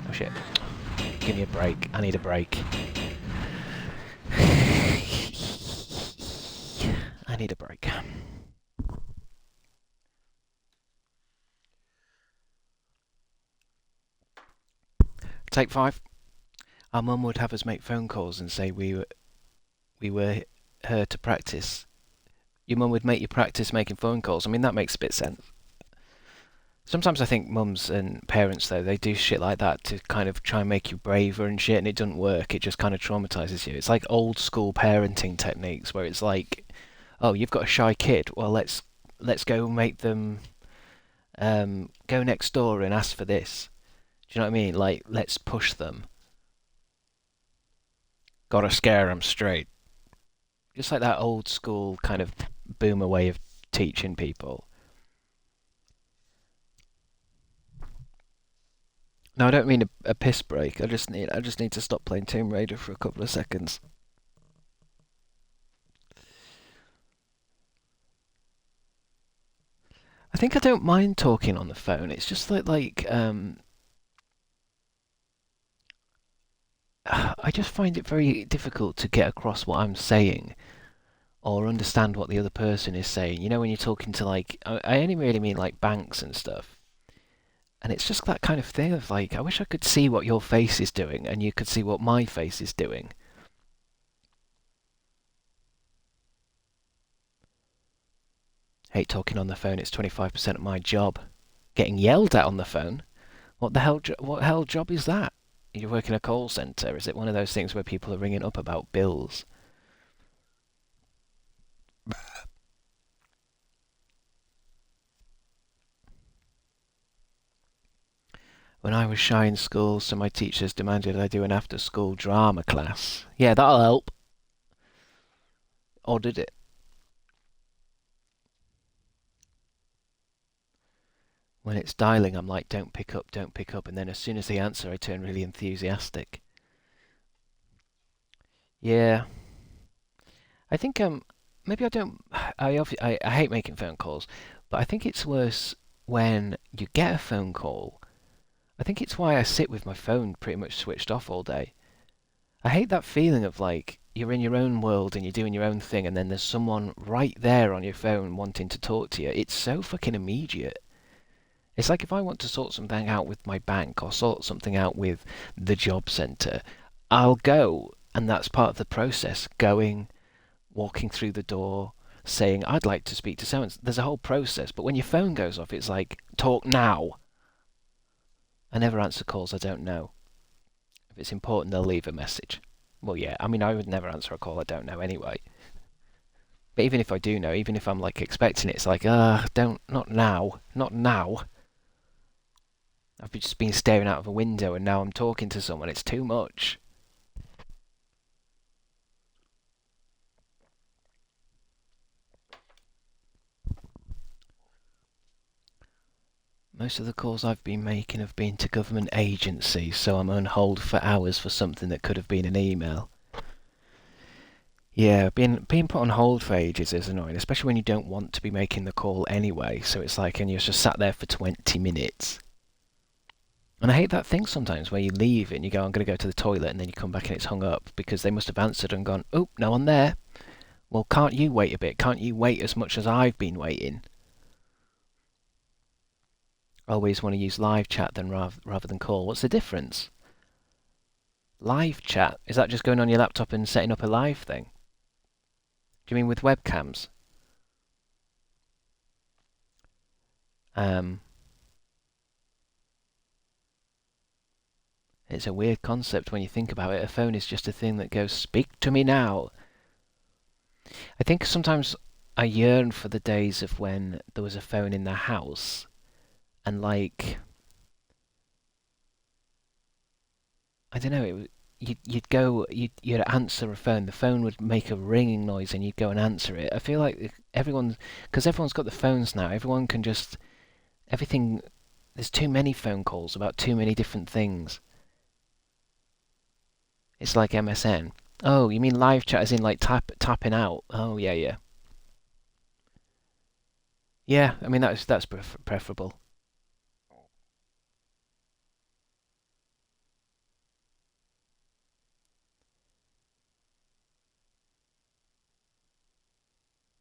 Oh shit. Give me a break. I need a break. I need a break. Take 5. Our mum would have us make phone calls and say we were her to practice. Your mum would make you practice making phone calls. I mean, that makes a bit of sense. Sometimes I think mums and parents, though, they do shit like that to kind of try and make you braver and shit, and it doesn't work. It just kind of traumatizes you. It's like old school parenting techniques where it's like, oh, you've got a shy kid. Well, let's go make them go next door and ask for this. Do you know what I mean? Like, let's push them. Gotta scare them straight. Just like that old school kind of boomer way of teaching people. No, I don't mean a piss break. I just need to stop playing Tomb Raider for a couple of seconds. I think I don't mind talking on the phone. It's just like I just find it very difficult to get across what I'm saying or understand what the other person is saying. You know, when you're talking to like, I only really mean like banks and stuff. And it's just that kind of thing of like, I wish I could see what your face is doing and you could see what my face is doing. Hate talking on the phone, it's 25% of my job. Getting yelled at on the phone? What hell job is that? You work in a call centre? Is it one of those things where people are ringing up about bills? When I was shy in school, so my teachers demanded I do an after-school drama class. Yeah, that'll help. Or did it? When it's dialing, I'm like, don't pick up, and then as soon as they answer, I turn really enthusiastic. Yeah, I think maybe I don't. I hate making phone calls, but I think it's worse when you get a phone call. I think it's why I sit with my phone pretty much switched off all day. I hate that feeling of like you're in your own world and you're doing your own thing, and then there's someone right there on your phone wanting to talk to you. It's so fucking immediate. It's like if I want to sort something out with my bank or sort something out with the job centre, I'll go, and that's part of the process. Going, walking through the door, saying, I'd like to speak to someone. There's a whole process, but when your phone goes off, it's like, talk now. I never answer calls I don't know. If it's important, they'll leave a message. Well, yeah, I mean, I would never answer a call I don't know anyway. But even if I do know, even if I'm like expecting it, it's like, not now, not now. I've just been staring out of a window and now I'm talking to someone. It's too much. Most of the calls I've been making have been to government agencies, so I'm on hold for hours for something that could have been an email. Yeah, being put on hold for ages is annoying, especially when you don't want to be making the call anyway. So it's like, and you're just sat there for 20 minutes. And I hate that thing sometimes where you leave it and you go, I'm going to go to the toilet, and then you come back and it's hung up because they must have answered and gone, oh, no one there. Well, can't you wait a bit? Can't you wait as much as I've been waiting? I always want to use live chat then rather than call. What's the difference? Live chat? Is that just going on your laptop and setting up a live thing? Do you mean with webcams? Um, it's a weird concept when you think about it. A phone is just a thing that goes, speak to me now. I think sometimes I yearn for the days of when there was a phone in the house and like I don't know, you'd go, you'd answer a phone, the phone would make a ringing noise and you'd go and answer it. I feel like because everyone's got the phones now, everyone can just, everything, there's too many phone calls about too many different things. It's like MSN. Oh, you mean live chat as in like tapping out? Oh, yeah, yeah. Yeah, I mean that's preferable.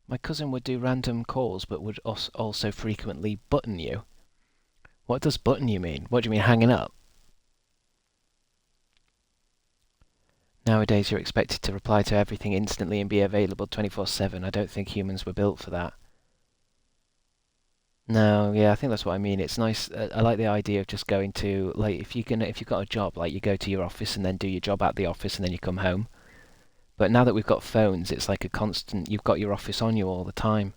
My cousin would do random calls but would also frequently button you. What does button you mean? What do you mean hanging up? Nowadays, you're expected to reply to everything instantly and be available 24/7. I don't think humans were built for that. No, yeah, I think that's what I mean. It's nice. I like the idea of just going to like if you've got a job, like you go to your office and then do your job at the office and then you come home. But now that we've got phones, it's like a constant. You've got your office on you all the time.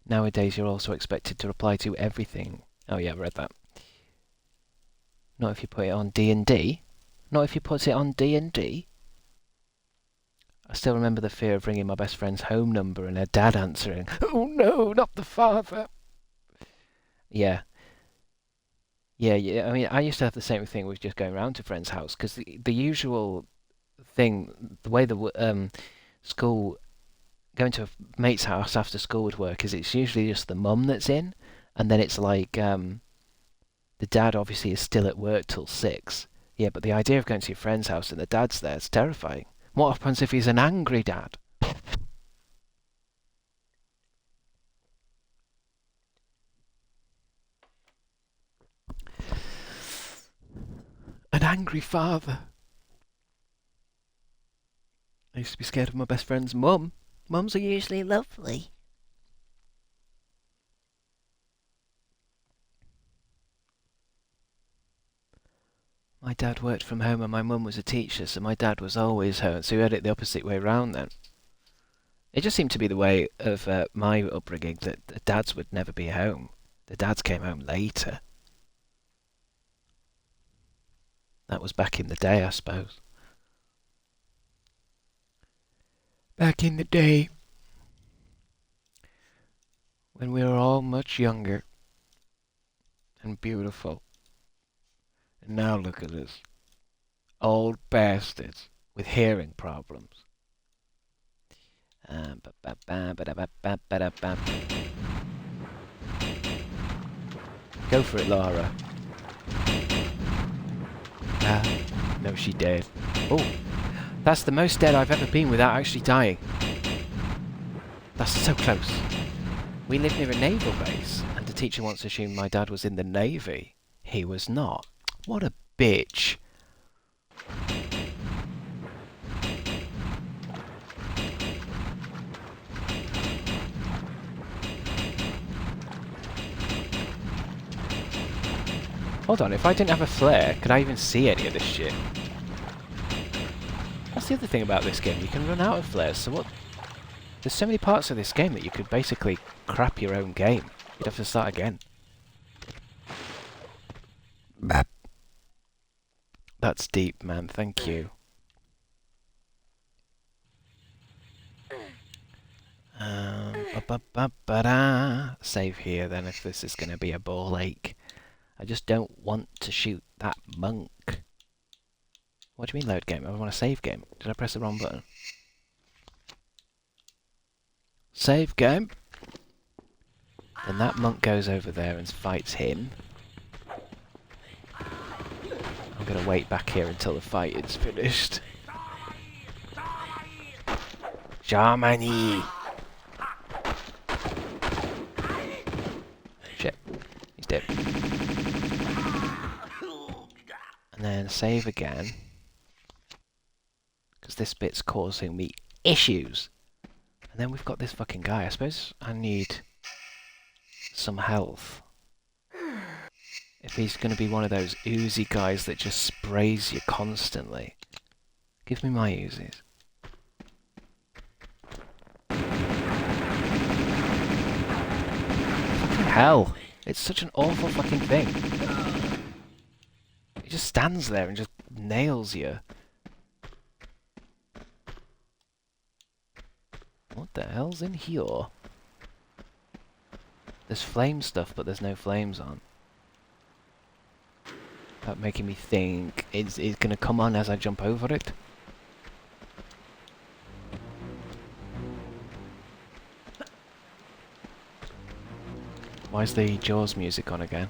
Nowadays, you're also expected to reply to everything. Oh yeah, I read that. Not if you put it on D&D. Not if you put it on D&D. I still remember the fear of ringing my best friend's home number and her dad answering. Oh no, not the father. Yeah, yeah, yeah. I mean, I used to have the same thing with just going around to friends' house because the usual thing, the way the school going to a mate's house after school would work is it's usually just the mum that's in, and then it's like the dad obviously is still at work till 6. Yeah, but the idea of going to your friend's house and the dad's there is terrifying. What happens if he's an angry dad? An angry father. I used to be scared of my best friend's mum. Mums are usually lovely. My dad worked from home and my mum was a teacher, so my dad was always home. So we had it the opposite way round then. It just seemed to be the way of my upbringing that the dads would never be home. The dads came home later. That was back in the day, I suppose. Back in the day, when we were all much younger and beautiful. And now look at us. Old bastards with hearing problems. Go for it, Laura. No, she did. Oh, that's the most dead I've ever been without actually dying. That's so close. We live near a naval base, and the teacher once assumed my dad was in the Navy. He was not. What a bitch. Hold on, if I didn't have a flare, could I even see any of this shit? That's the other thing about this game, you can run out of flares, so what? There's so many parts of this game that you could basically crap your own game. You'd have to start again. That's deep, man, thank you. Save here then if this is going to be a ball ache. I just don't want to shoot that monk. What do you mean load game? I want a save game. Did I press the wrong button? Save game. Then that monk goes over there and fights him. I'm going to wait back here until the fight is finished. Germany! Shit. He's dead. And then save again. Because this bit's causing me issues. And then we've got this fucking guy. I suppose I need some health. If he's going to be one of those Uzi guys that just sprays you constantly. Give me my Uzis. Fucking hell. It's such an awful fucking thing. He just stands there and just nails you. What the hell's in here? There's flame stuff, but there's no flames on. That making me think, is it going to come on as I jump over it? Why is the Jaws music on again?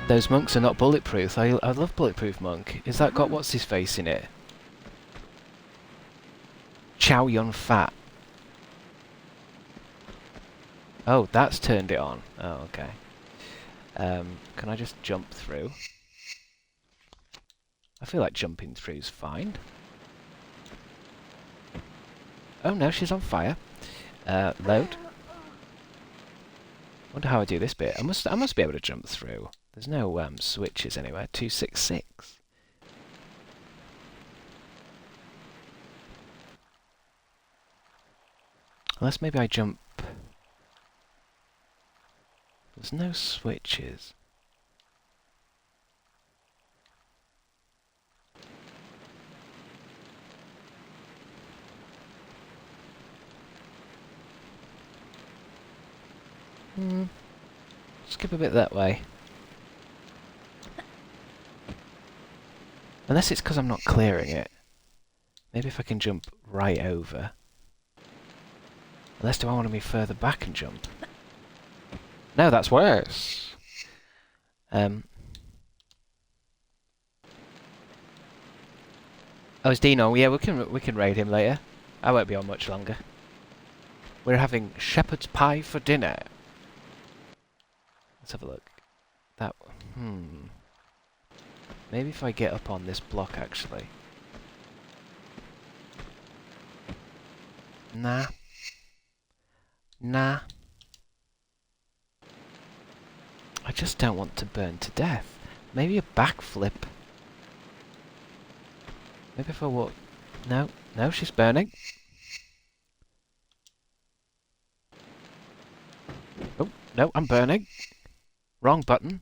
Those monks are not bulletproof. I love Bulletproof Monk. Is that got what's his face in it? Chow Yun Fat. Oh, that's turned it on. Oh, okay. Can I just jump through? I feel like jumping through's fine. Oh no, she's on fire. Load. Wonder how I do this bit. I must be able to jump through. There's no switches anywhere. 266. Unless maybe I jump. There's no switches. Skip a bit that way. Unless it's because I'm not clearing it. Maybe if I can jump right over. Unless do I want to be further back and jump? No, that's worse. Oh, it's Dino. Yeah, we can raid him later. I won't be on much longer. We're having shepherd's pie for dinner. Let's have a look. That Maybe if I get up on this block, actually. Nah. Nah. I just don't want to burn to death. Maybe a backflip. Maybe if I walk... No. No, she's burning. Oh, no, I'm burning. Wrong button.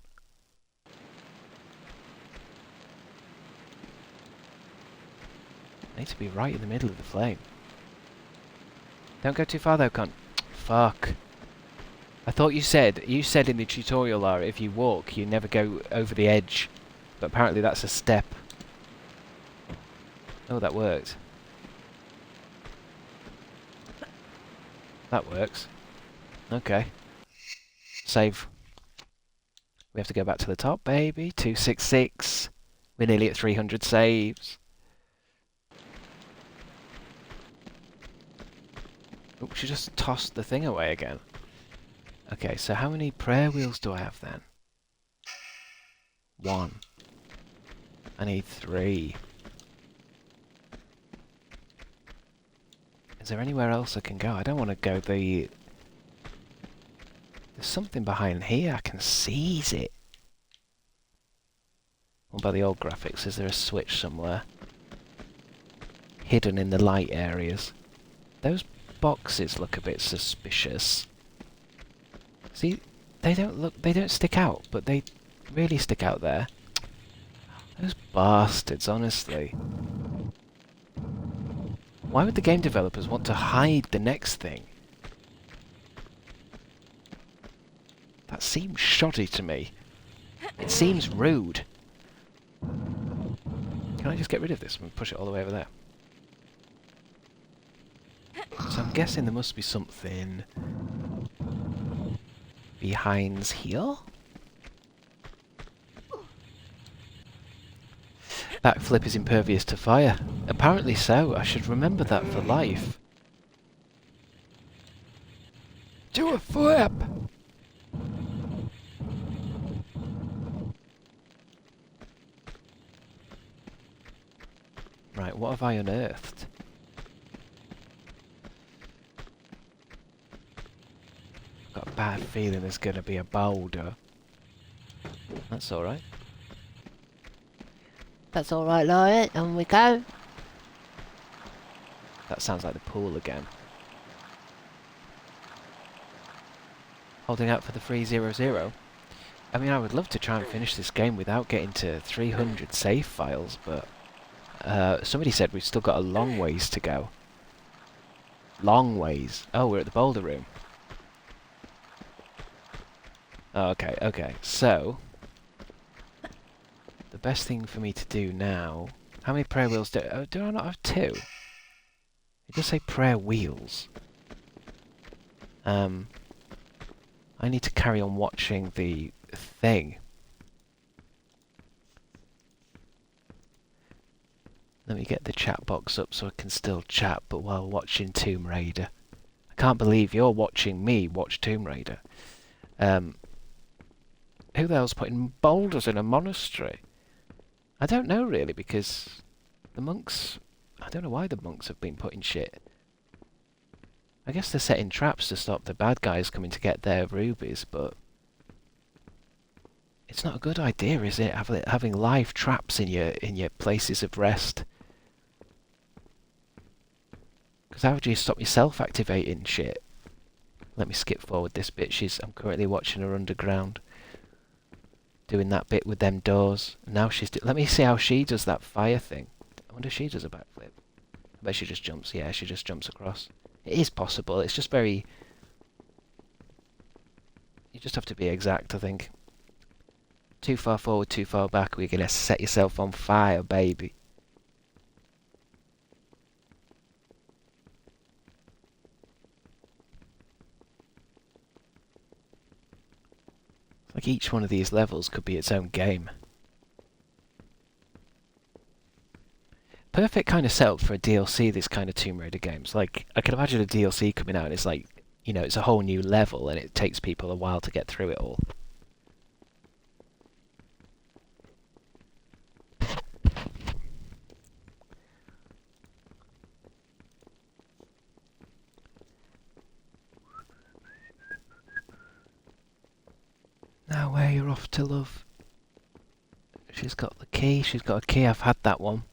I need to be right in the middle of the flame. Don't go too far though, cunt. Fuck. I thought you said in the tutorial, Lara, if you walk, you never go over the edge. But apparently that's a step. Oh, that worked. That works. Okay. Save. We have to go back to the top, baby. 266. We're nearly at 300 saves. Oh, she just tossed the thing away again. Okay, so how many prayer wheels do I have then? 1. I need 3. Is there anywhere else I can go? I don't want to go the... There's something behind here. I can seize it. What about the old graphics? Is there a switch somewhere? Hidden in the light areas. Those boxes look a bit suspicious. See, they don't stick out, but they really stick out there. Those bastards, honestly. Why would the game developers want to hide the next thing? That seems shoddy to me. It seems rude. Can I just get rid of this and push it all the way over there? So I'm guessing there must be something behind here? Backflip is impervious to fire. Apparently so. I should remember that for life. Do a flip! Right, what have I unearthed? I've got a bad feeling there's going to be a boulder. That's alright. That's alright, Laurie. On we go. That sounds like the pool again. Holding out for the 300. I mean, I would love to try and finish this game without getting to 300 save files, but... somebody said we've still got a long ways to go. Long ways. Oh, we're at the boulder room. Oh, okay, okay. So... the best thing for me to do now... How many prayer wheels do I not have 2? It does say prayer wheels. I need to carry on watching the thing. Let me get the chat box up so I can still chat, but while watching Tomb Raider. I can't believe you're watching me watch Tomb Raider. Who the hell's putting boulders in a monastery? I don't know really, because the monks... I don't know why the monks have been putting shit. I guess they're setting traps to stop the bad guys coming to get their rubies, but... it's not a good idea, is it? Having live traps in your places of rest. Because how would you stop yourself activating shit? Let me skip forward this bit. I'm currently watching her underground. Doing that bit with them doors. Now let me see how she does that fire thing. I wonder if she does a backflip. I bet she just jumps. Yeah, she just jumps across. It is possible. It's just very... you just have to be exact, I think. Too far forward, too far back. We're going to set yourself on fire, baby. Like each one of these levels could be its own game. Perfect kind of setup for a DLC, this kind of Tomb Raider games. Like, I can imagine a DLC coming out and it's like, you know, it's a whole new level and it takes people a while to get through it all. away, you're off to love. She's got the key, she's got a key, I've had that one.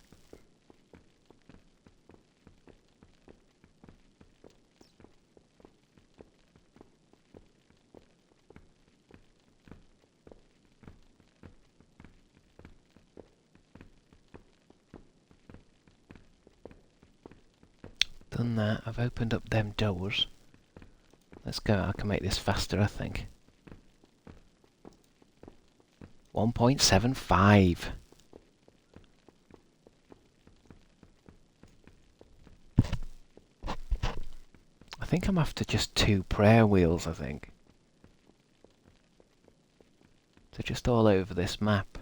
Done that, I've opened up them doors. Let's go, I can make this faster, I think. 1.75. I think I'm after just 2 prayer wheels, I think. So just all over this map.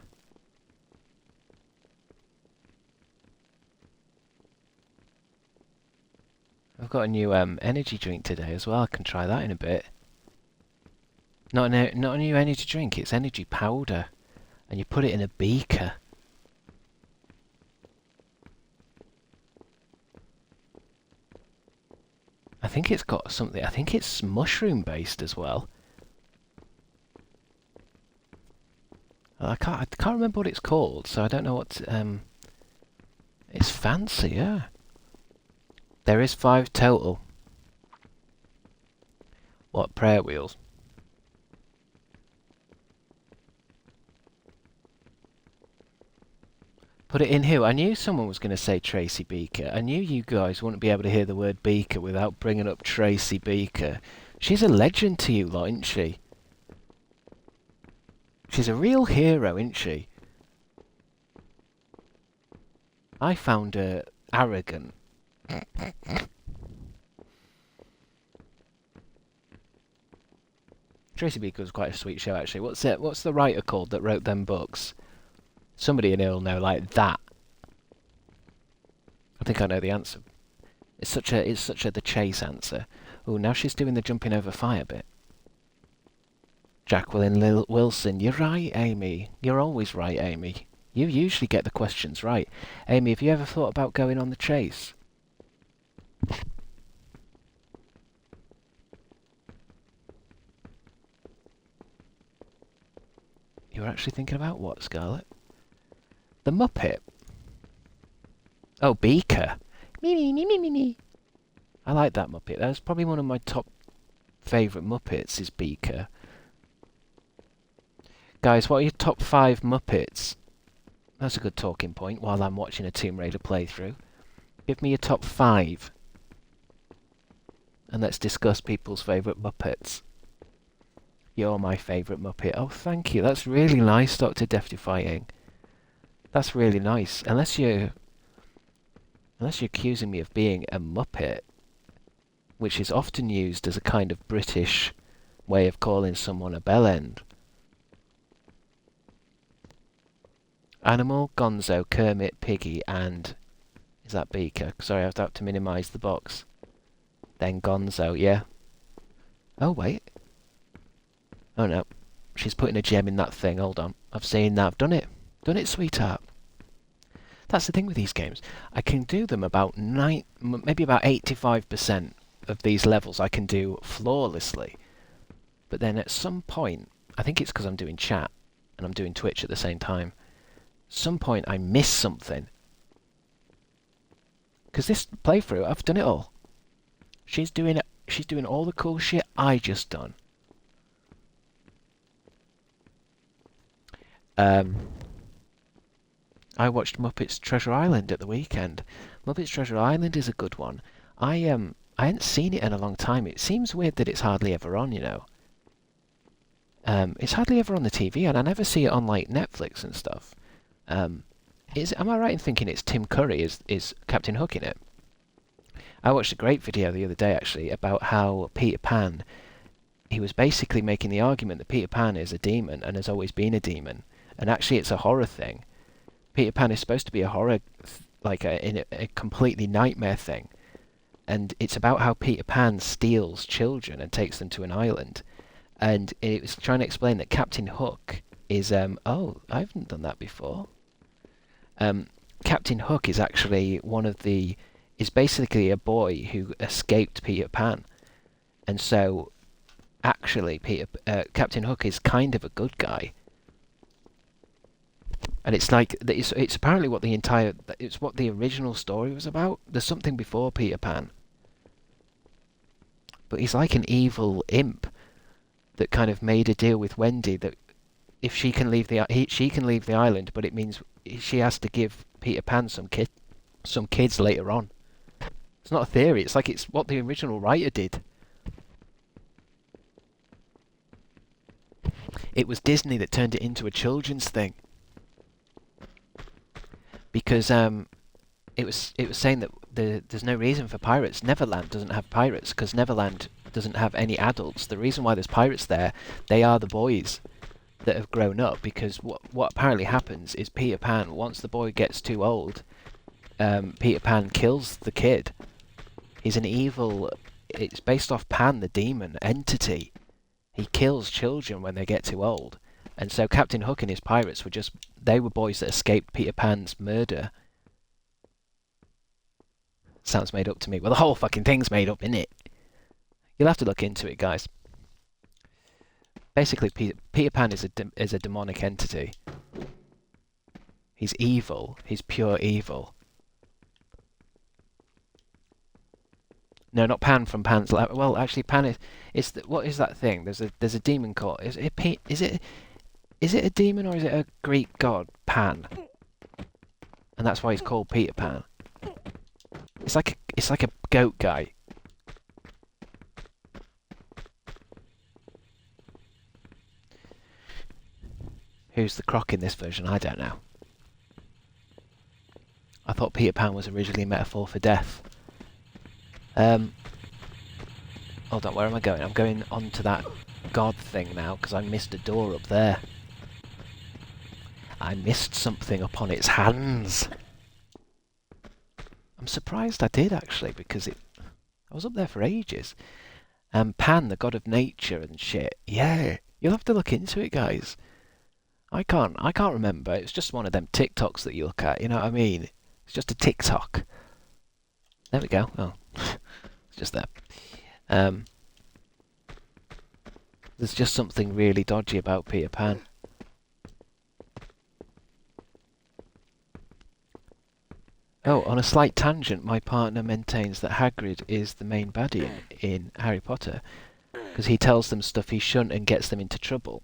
I've got a new energy drink today as well. I can try that in a bit. Not a new energy drink, it's energy powder. And you put it in a beaker. I think it's got something, I think it's mushroom based as well. I can't remember what it's called, so I don't know what, it's fancy, yeah. There is 5 total. What, prayer wheels? Put it in who? I knew someone was going to say Tracy Beaker. I knew you guys wouldn't be able to hear the word Beaker without bringing up Tracy Beaker. She's a legend to you lot, isn't she? She's a real hero, isn't she? I found her arrogant. Tracy Beaker was quite a sweet show, actually. What's the writer called that wrote them books? Somebody in here will know, like that. I think I know the answer. It's such a the chase answer. Oh, now she's doing the jumping over fire bit. Jacqueline Wilson, you're right, Amy. You're always right, Amy. You usually get the questions right. Amy, have you ever thought about going on the chase? You were actually thinking about what, Scarlett? The Muppet. Oh, Beaker. Me. I like that Muppet. That's probably one of my top favourite Muppets is Beaker. Guys, what are your top 5 Muppets? That's a good talking point while I'm watching a Tomb Raider playthrough. Give me your top 5. And let's discuss people's favourite Muppets. You're my favourite Muppet. Oh, thank you. That's really nice, Dr. Deftifying. That's really nice. Unless you're accusing me of being a Muppet, which is often used as a kind of British way of calling someone a bellend. Animal, Gonzo, Kermit, Piggy, and... Is that Beaker? Sorry, I have to minimise the box. Then Gonzo, yeah. Oh, wait. Oh, no. She's putting a gem in that thing. Hold on. I've seen that. I've done it. Done it, sweetheart. That's the thing with these games. I can do them about maybe about 85% of these levels I can do flawlessly. But then at some point, I think it's because I'm doing chat and I'm doing Twitch at the same time. Some point I miss something. Because this playthrough, I've done it all. She's doing all the cool shit I just done. I watched Muppets Treasure Island at the weekend. Muppets Treasure Island is a good one. I hadn't seen it in a long time. It seems weird that it's hardly ever on, you know. It's hardly ever on the TV, and I never see it on like Netflix and stuff. Am I right in thinking it's Tim Curry is Captain Hook in it? I watched a great video the other day actually about how Peter Pan. He was basically making the argument that Peter Pan is a demon and has always been a demon, and actually it's a horror thing. Peter Pan is supposed to be a horror, like a completely nightmare thing, and it's about how Peter Pan steals children and takes them to an island, and it was trying to explain that Captain Hook is oh, I haven't done that before. Captain Hook is actually is basically a boy who escaped Peter Pan, and so actually Captain Hook is kind of a good guy. And it's like it's apparently it's what the original story was about. There's something before Peter Pan, but he's like an evil imp that kind of made a deal with Wendy that if she can leave she can leave the island, but it means she has to give Peter Pan some kids later on. It's not a theory. It's like it's what the original writer did. It was Disney that turned it into a children's thing because it was saying that there's no reason for pirates. Neverland doesn't have pirates because Neverland doesn't have any adults. The reason why there's pirates there, they are the boys that have grown up, because what apparently happens is Peter Pan, once the boy gets too old, Peter Pan kills the kid. He's an evil... It's based off Pan, the demon entity. He kills children when they get too old. And so Captain Hook and his pirates they were boys that escaped Peter Pan's murder. Sounds made up to me. Well, the whole fucking thing's made up, innit? You'll have to look into it, guys. Basically, Peter Pan is a demonic entity. He's evil. He's pure evil. No, not Pan from Pan's Labyrinth. Well, actually, Pan is what is that thing? There's a demon called. Is it a demon or is it a Greek god? Pan. And that's why he's called Peter Pan. It's like a goat guy. Who's the croc in this version? I don't know. I thought Peter Pan was originally a metaphor for death. Hold on, where am I going? I'm going on to that god thing now, because I missed a door up there. I missed something upon its hands. I'm surprised I did, actually, because I was up there for ages. Pan, the god of nature and shit. Yeah, you'll have to look into it, guys. I can't remember. It's just one of them TikToks that you look at, you know what I mean? It's just a TikTok. There we go. Oh, it's just there. There's just something really dodgy about Peter Pan. Oh, on a slight tangent, my partner maintains that Hagrid is the main baddie in Harry Potter because he tells them stuff he shouldn't and gets them into trouble.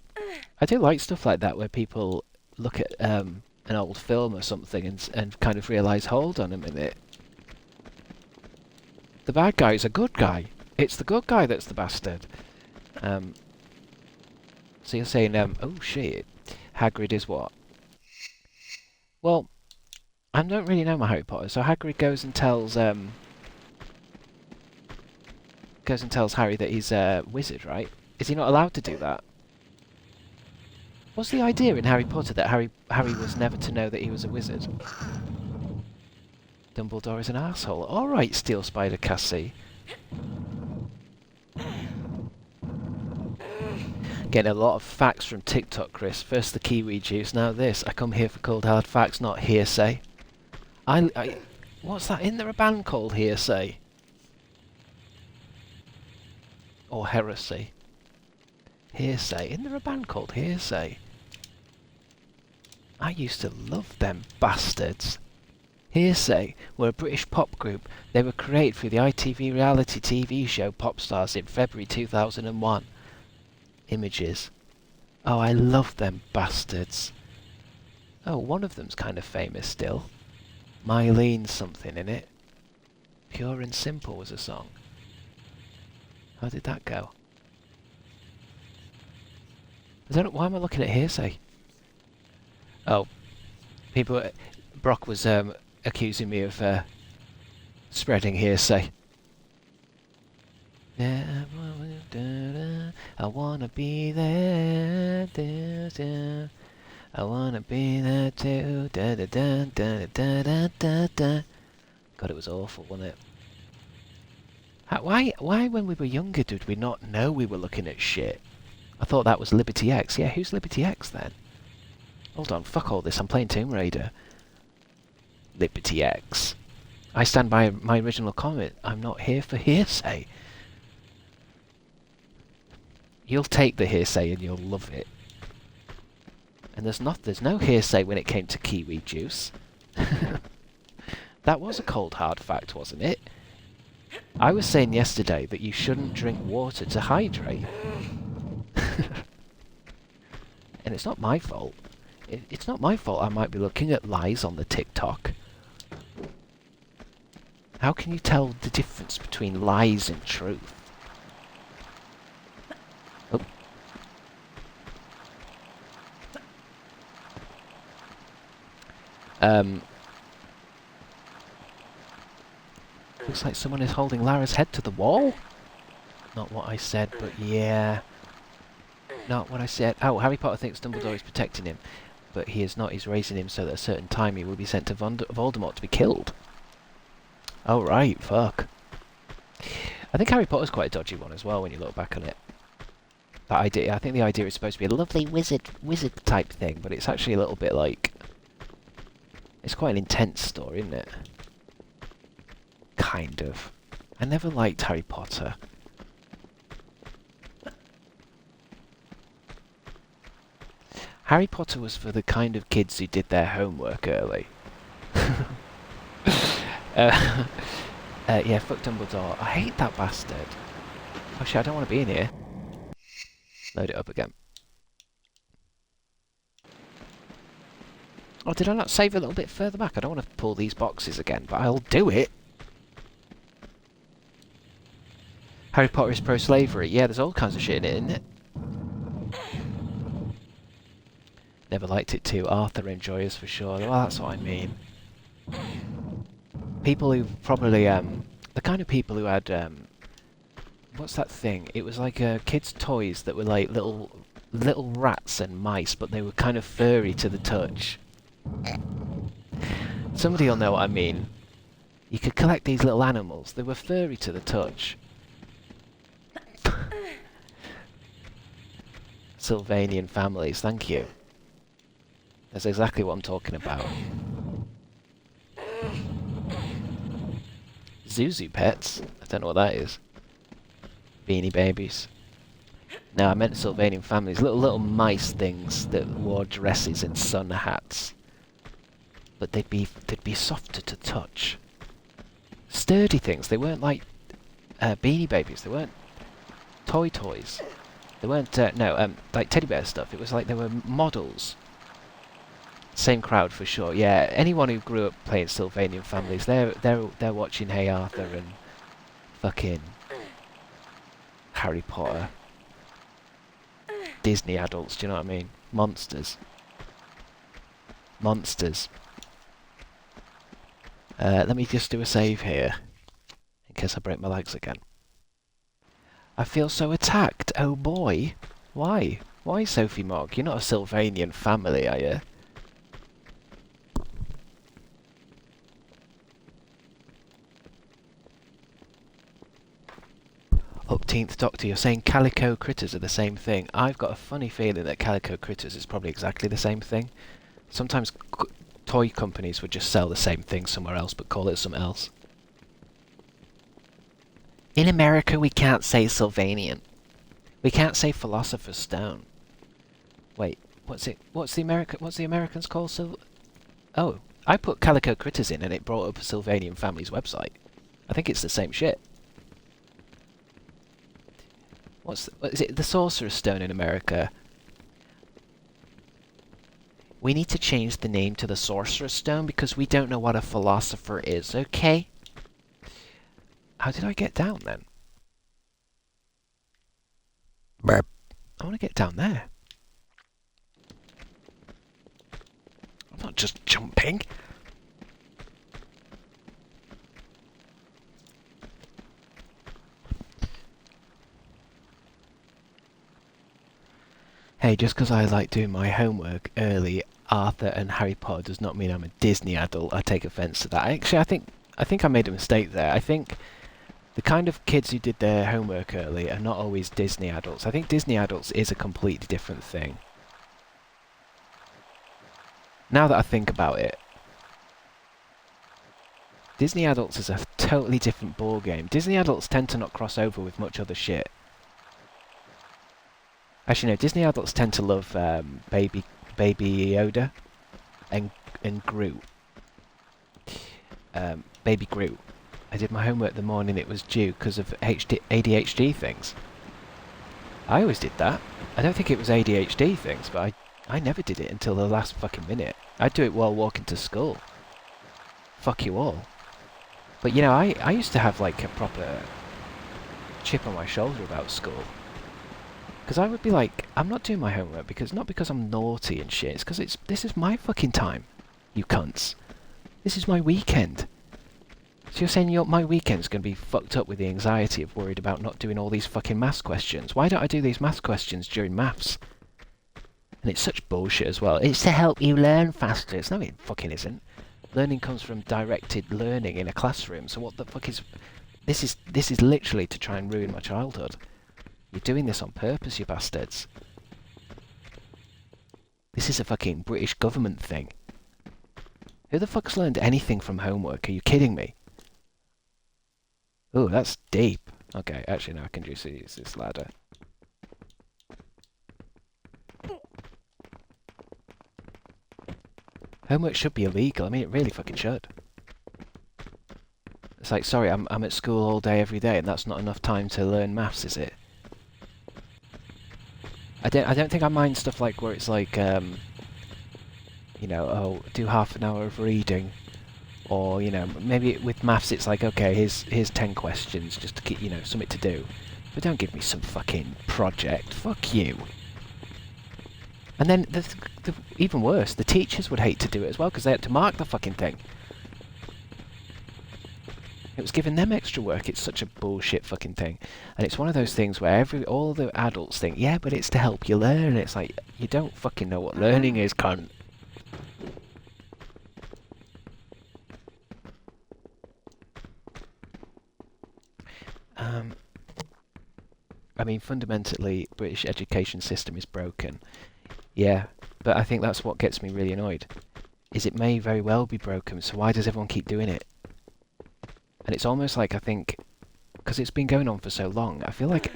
I do like stuff like that where people look at an old film or something and kind of realise, hold on a minute, the bad guy is a good guy. It's the good guy that's the bastard. So you're saying, oh shit, Hagrid is what? Well, I don't really know my Harry Potter, so Hagrid goes and tells Harry that he's a wizard, right? Is he not allowed to do that? What's the idea in Harry Potter that Harry was never to know that he was a wizard? Dumbledore is an asshole. Alright, Steel Spider Cassie. Getting a lot of facts from TikTok, Chris. First the kiwi juice, now this. I come here for cold hard facts, not hearsay. What's that? Isn't there a band called Hearsay? Or Heresy? Hearsay. Isn't there a band called Hearsay? I used to love them bastards. Hearsay were a British pop group. They were created through the ITV reality TV show Popstars in February 2001. Images. Oh, I love them bastards. Oh, one of them's kind of famous still. Mylene something in it. Pure and Simple was a song. How did that go? I don't know, why am I looking at Hearsay? Oh, Brock was accusing me of spreading hearsay. I wanna be there, I wanna be there too. God, it was awful, wasn't it? Why when we were younger did we not know we were looking at shit? I thought that was Liberty X. Yeah, who's Liberty X then? Hold on, fuck all this, I'm playing Tomb Raider. Liberty X. I stand by my original comment. I'm not here for hearsay. You'll take the hearsay and you'll love it. And there's no hearsay when it came to kiwi juice. That was a cold hard fact, wasn't it? I was saying yesterday that you shouldn't drink water to hydrate. And it's not my fault. It's not my fault I might be looking at lies on the TikTok. How can you tell the difference between lies and truth? Oh. Looks like someone is holding Lara's head to the wall. Not what I said, but yeah. Not what I said. Oh, Harry Potter thinks Dumbledore is protecting him, but he is not. He's raising him so that at a certain time he will be sent to Voldemort to be killed. Oh, right, fuck. I think Harry Potter's quite a dodgy one as well when you look back on it. That idea, I think the idea is supposed to be a lovely wizard type thing, but it's actually a little bit like... It's quite an intense story, isn't it? Kind of. I never liked Harry Potter. Harry Potter was for the kind of kids who did their homework early. Yeah, fuck Dumbledore. I hate that bastard. Oh shit, I don't want to be in here. Load it up again. Oh, did I not save a little bit further back? I don't want to pull these boxes again, but I'll do it. Harry Potter is pro-slavery. Yeah, there's all kinds of shit in it, isn't it? Never liked it too. Arthur enjoys for sure. Well, that's what I mean. People who probably, the kind of people who had, what's that thing? It was like kids' toys that were like little rats and mice, but they were kind of furry to the touch. Somebody will know what I mean. You could collect these little animals. They were furry to the touch. Sylvanian families, thank you. That's exactly what I'm talking about. Zuzu pets? I don't know what that is. Beanie babies. No, I meant Sylvanian families. Little mice things that wore dresses and sun hats. But they'd be softer to touch. Sturdy things. They weren't like Beanie Babies. They weren't toys. They weren't like teddy bear stuff. It was like they were models. Same crowd for sure. Yeah, anyone who grew up playing Sylvanian families, they're watching Hey Arthur and fucking Harry Potter. Disney adults, do you know what I mean? Monsters. Monsters. Let me just do a save here, in case I break my legs again. I feel so attacked, oh boy. Why? Why, Sophie Mogg? You're not a Sylvanian family, are you? Upteenth Doctor, you're saying calico critters are the same thing. I've got a funny feeling that calico critters is probably exactly the same thing. Sometimes toy companies would just sell the same thing somewhere else but call it something else. In America we can't say Sylvanian. We can't say Philosopher's Stone. Wait, what's the Americans call Oh, I put calico critters in and it brought up a Sylvanian family's website. I think it's the same shit. What is it? The Sorcerer's Stone in America. We need to change the name to the Sorcerer's Stone because we don't know what a philosopher is, okay? How did I get down then? Burp. I want to get down there. I'm not just jumping. Hey, just because I like doing my homework early, Arthur and Harry Potter does not mean I'm a Disney adult. I take offence to that. Actually, I think I made a mistake there. I think the kind of kids who did their homework early are not always Disney adults. I think Disney adults is a completely different thing. Now that I think about it, Disney adults is a totally different ballgame. Disney adults tend to not cross over with much other shit. Actually, no. Disney adults tend to love Baby Yoda and Groot. Baby Groot. I did my homework the morning it was due because of ADHD things. I always did that. I don't think it was ADHD things, but I never did it until the last fucking minute. I'd do it while walking to school. Fuck you all. But you know, I used to have like a proper chip on my shoulder about school. Because I would be like, I'm not doing my homework not because I'm naughty and shit, it's because this is my fucking time, you cunts. This is my weekend. So you're saying my weekend's going to be fucked up with the anxiety of worried about not doing all these fucking maths questions. Why don't I do these maths questions during maths? And it's such bullshit as well. It's to help you learn faster. No, it fucking isn't. Learning comes from directed learning in a classroom. So what the fuck is... This is literally to try and ruin my childhood. You're doing this on purpose, you bastards. This is a fucking British government thing. Who the fuck's learned anything from homework? Are you kidding me? Oh, that's deep. Okay, actually no, I can just use this ladder. Homework should be illegal. I mean, it really fucking should. It's like, sorry, I'm at school all day every day, and that's not enough time to learn maths, is it? I don't think I mind stuff like where it's like, you know, oh, do half an hour of reading, or you know, maybe with maths it's like, okay, here's 10 questions just to keep, you know, something to do. But don't give me some fucking project. Fuck you. And then even worse, the teachers would hate to do it as well because they had to mark the fucking thing. It was giving them extra work. It's such a bullshit fucking thing. And it's one of those things where all the adults think, yeah, but it's to help you learn. It's like, you don't fucking know what learning is, cunt. I mean, fundamentally, British education system is broken. Yeah, but I think that's what gets me really annoyed. Is it may very well be broken, so why does everyone keep doing it? And it's almost like, I think, because it's been going on for so long, I feel like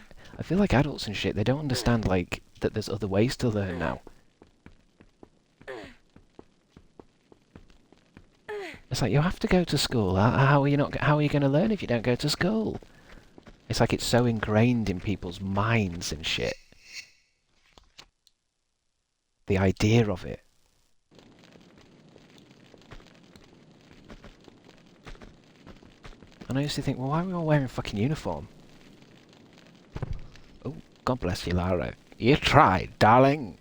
adults and shit, they don't understand like that there's other ways to learn now. It's like you have to go to school. How are you going to learn if you don't go to school? It's like it's so ingrained in people's minds and shit. The idea of it. And I used to think, well, why are we all wearing fucking uniform? Oh, God bless you, Lara. You tried, darling.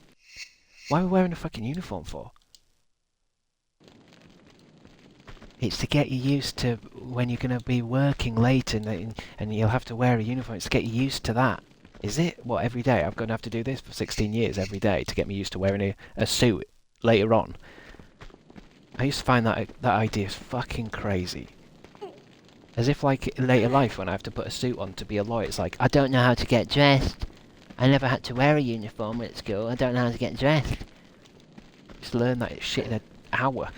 Why are we wearing a fucking uniform for? It's to get you used to when you're going to be working late and you'll have to wear a uniform. It's to get you used to that. Is it? What, every day? I'm going to have to do this for 16 years every day to get me used to wearing a suit later on. I used to find that idea fucking crazy. As if, like, in later life, when I have to put a suit on to be a lawyer, it's like, I don't know how to get dressed. I never had to wear a uniform at school. I don't know how to get dressed. Just learn that shit in an hour.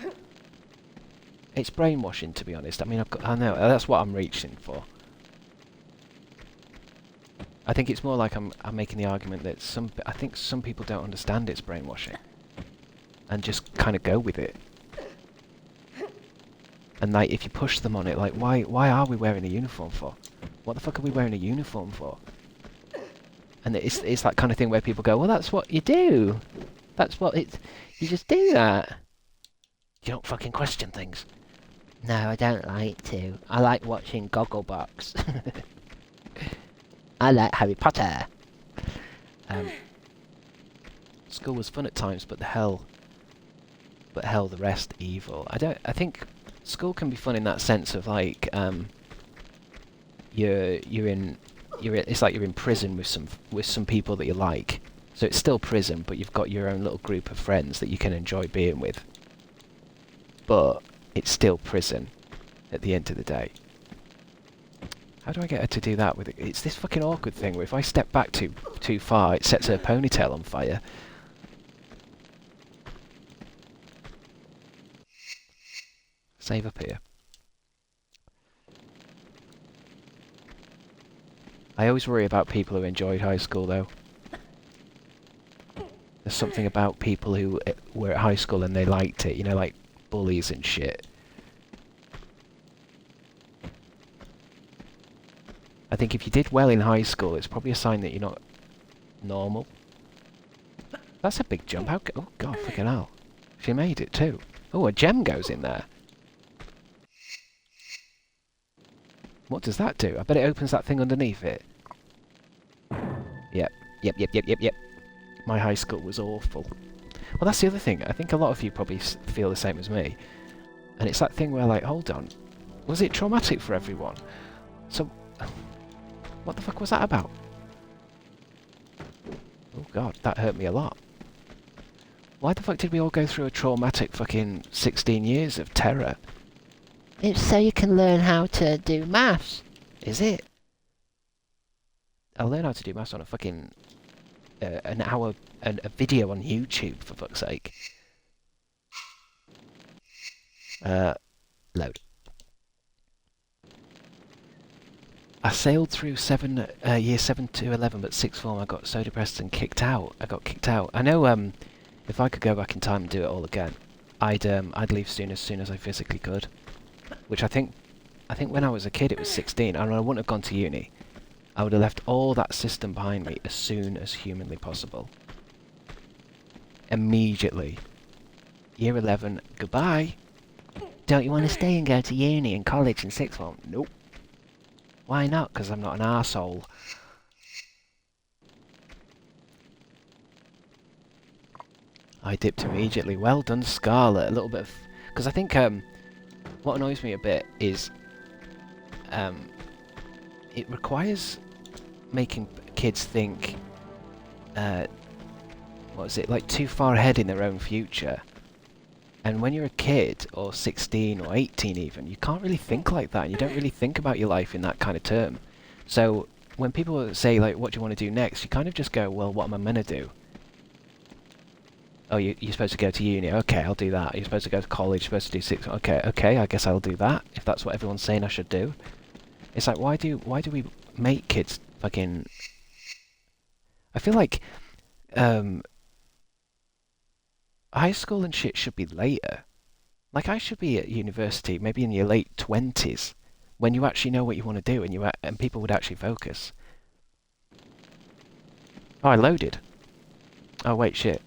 It's brainwashing, to be honest. I mean, I know, that's what I'm reaching for. I think it's more like I'm making the argument that I think some people don't understand it's brainwashing. And just kind of go with it. And like, if you push them on it, like, why are we wearing a uniform for? What the fuck are we wearing a uniform for? And it's that kind of thing where people go, well, that's what you do. That's what you just do that. You don't fucking question things. No, I don't like to. I like watching Gogglebox. I like Harry Potter. School was fun at times, but hell, the rest evil. I think school can be fun in that sense of like, it's like you're in prison with some people that you like. So it's still prison, but you've got your own little group of friends that you can enjoy being with. But it's still prison at the end of the day. How do I get her to do that with it? It's this fucking awkward thing where if I step back too far, it sets her ponytail on fire. Save up here. I always worry about people who enjoyed high school, though. something about people who were at high school and they liked it, you know, like bullies and shit. I think if you did well in high school, it's probably a sign that you're not normal. That's a big jump. Oh god, fucking hell. She made it too. Oh, a gem goes in there. What does that do? I bet it opens that thing underneath it. Yep. Yep. My high school was awful. Well, that's the other thing. I think a lot of you probably feel the same as me. And it's that thing where, like, hold on. Was it traumatic for everyone? So, what the fuck was that about? Oh god, that hurt me a lot. Why the fuck did we all go through a traumatic fucking 16 years of terror? It's so you can learn how to do maths. Is it? I'll learn how to do maths on a fucking... an hour... a video on YouTube, for fuck's sake. Load. I sailed through year 7 to 11, but 6th form I got so depressed and kicked out. I got kicked out. I know, if I could go back in time and do it all again, I'd leave as soon as I physically could. Which I think when I was a kid it was 16, and I wouldn't have gone to uni. I would have left all that system behind me as soon as humanly possible. Immediately. Year 11, goodbye. Don't you want to stay and go to uni and college in 6th form? Nope. Why not? Because I'm not an arsehole. I dipped immediately. Well done, Scarlet. A little bit of... Because I think what annoys me a bit is it requires making kids think what is it, like too far ahead in their own future. And when you're a kid, or 16 or 18 even, you can't really think like that, and you don't really think about your life in that kind of term. So when people say, like, what do you want to do next, you kind of just go, well, what am I going to do? Oh, you're supposed to go to uni. Okay, I'll do that. You're supposed to go to college. You're supposed to do 6... Okay, I guess I'll do that, if that's what everyone's saying I should do. It's like, why do we make kids fucking... I feel like high school and shit should be later. Like, I should be at university, maybe in your late 20s, when you actually know what you want to do, and people would actually focus. Oh, I loaded. Oh, wait, shit.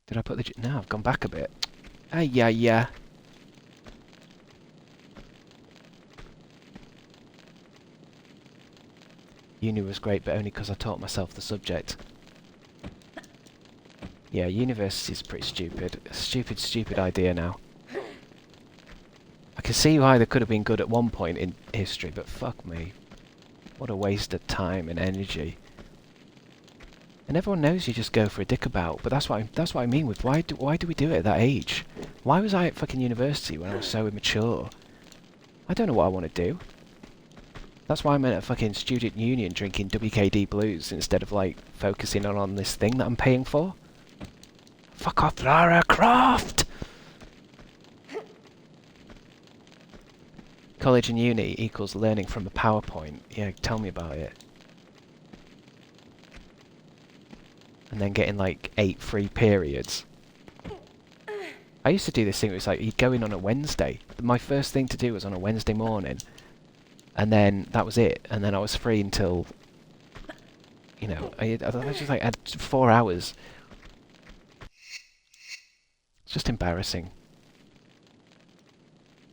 Did I put the... No, I've gone back a bit. Yeah. Uni was great, but only because I taught myself the subject. Yeah, university's pretty stupid. Stupid idea now. I can see why they could have been good at one point in history, but fuck me. What a waste of time and energy. And everyone knows you just go for a dick about, but that's what I mean with why do we do it at that age? Why was I at fucking university when I was so immature? I don't know what I want to do. That's why I'm at a fucking student union drinking WKD blues instead of, like, focusing on this thing that I'm paying for. Fuck off, Lara Croft! College and uni equals learning from a PowerPoint. Yeah, tell me about it. And then getting, like, 8 free periods. I used to do this thing, it was like, you'd go in on a Wednesday. My first thing to do was on a Wednesday morning. And then that was it. And then I was free until, you know, I just like had 4 hours. It's just embarrassing.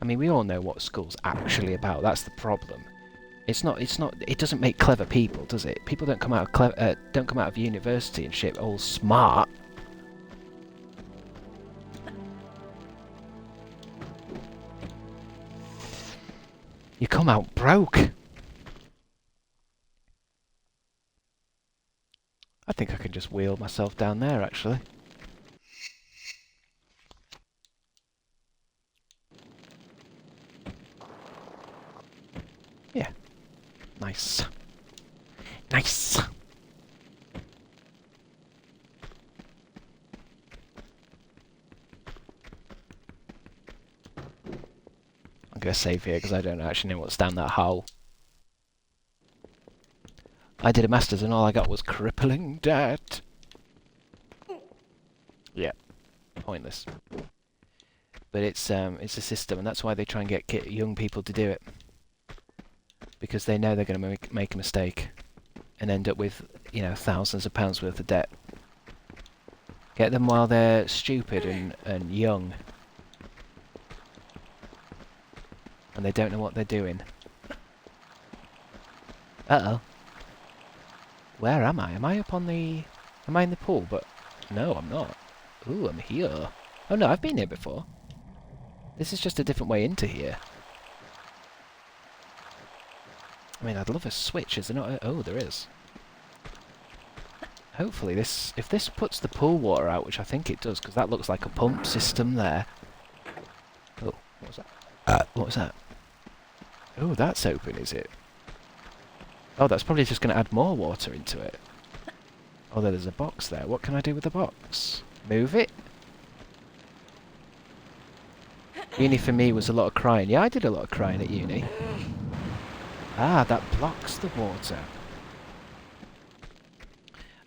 I mean, we all know what school's actually about. That's the problem. It's not. It doesn't make clever people, does it? People don't come out of university and shit all smart. You come out broke. I think I can just wheel myself down there, actually. Yeah. Nice. Nice! I'm going to save here because I don't actually know what's down that hole. I did a master's and all I got was crippling debt. Yeah, pointless. But it's a system, and that's why they try and get young people to do it, because they know they're going to make a mistake and end up with, you know, thousands of pounds worth of debt. Get them while they're stupid and young, and they don't know what they're doing. Uh-oh. Where am I? Am I up on the... Am I in the pool? But no, I'm not. Ooh, I'm here. Oh no, I've been here before. This is just a different way into here. I mean, I'd love a switch. Is there not? Oh, there is. Hopefully this... If this puts the pool water out, which I think it does, because that looks like a pump system there. Oh, what was that? What was that? Oh, that's open, is it? Oh, that's probably just going to add more water into it. Oh, there's a box there. What can I do with the box? Move it? Uni for me was a lot of crying. Yeah, I did a lot of crying at uni. Ah, that blocks the water.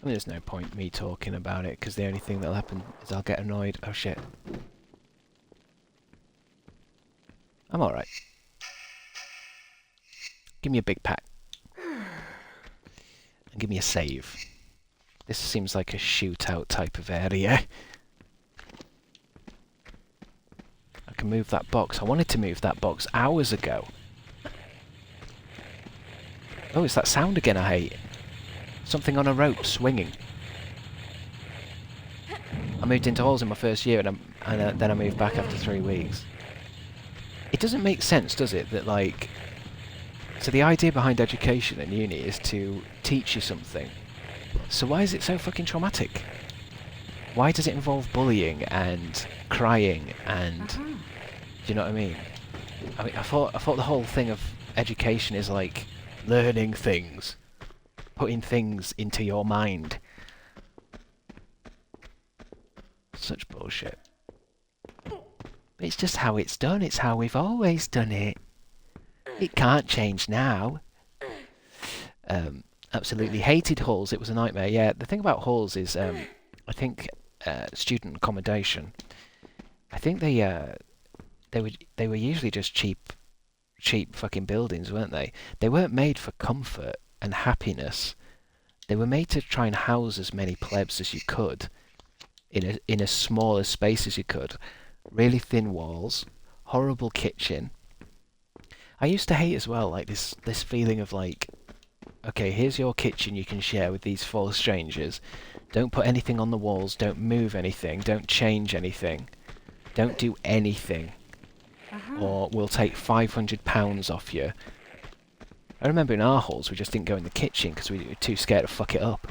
I mean, there's no point me talking about it, because the only thing that'll happen is I'll get annoyed. Oh, shit. I'm alright. Give me a big pack. And give me a save. This seems like a shootout type of area. I can move that box. I wanted to move that box hours ago. Oh, it's that sound again I hate. Something on a rope swinging. I moved into halls in my first year, and then I moved back after 3 weeks. It doesn't make sense, does it? That, like... So the idea behind education in uni is to teach you something. So why is it so fucking traumatic? Why does it involve bullying and crying and... Do you know what I mean? I thought the whole thing of education is like learning things. Putting things into your mind. Such bullshit. It's just how it's done. It's how we've always done it. It can't change now. Absolutely hated halls. It was a nightmare. Yeah, the thing about halls is, I think, student accommodation. I think they were usually just cheap fucking buildings, weren't they? They weren't made for comfort and happiness. They were made to try and house as many plebs as you could in as small a space as you could. Really thin walls, horrible kitchen. I used to hate as well, like this feeling of like, okay, here's your kitchen you can share with these 4 strangers. Don't put anything on the walls, don't move anything, don't change anything, don't do anything, or we'll take £500 off you. I remember in our halls we just didn't go in the kitchen because we were too scared to fuck it up.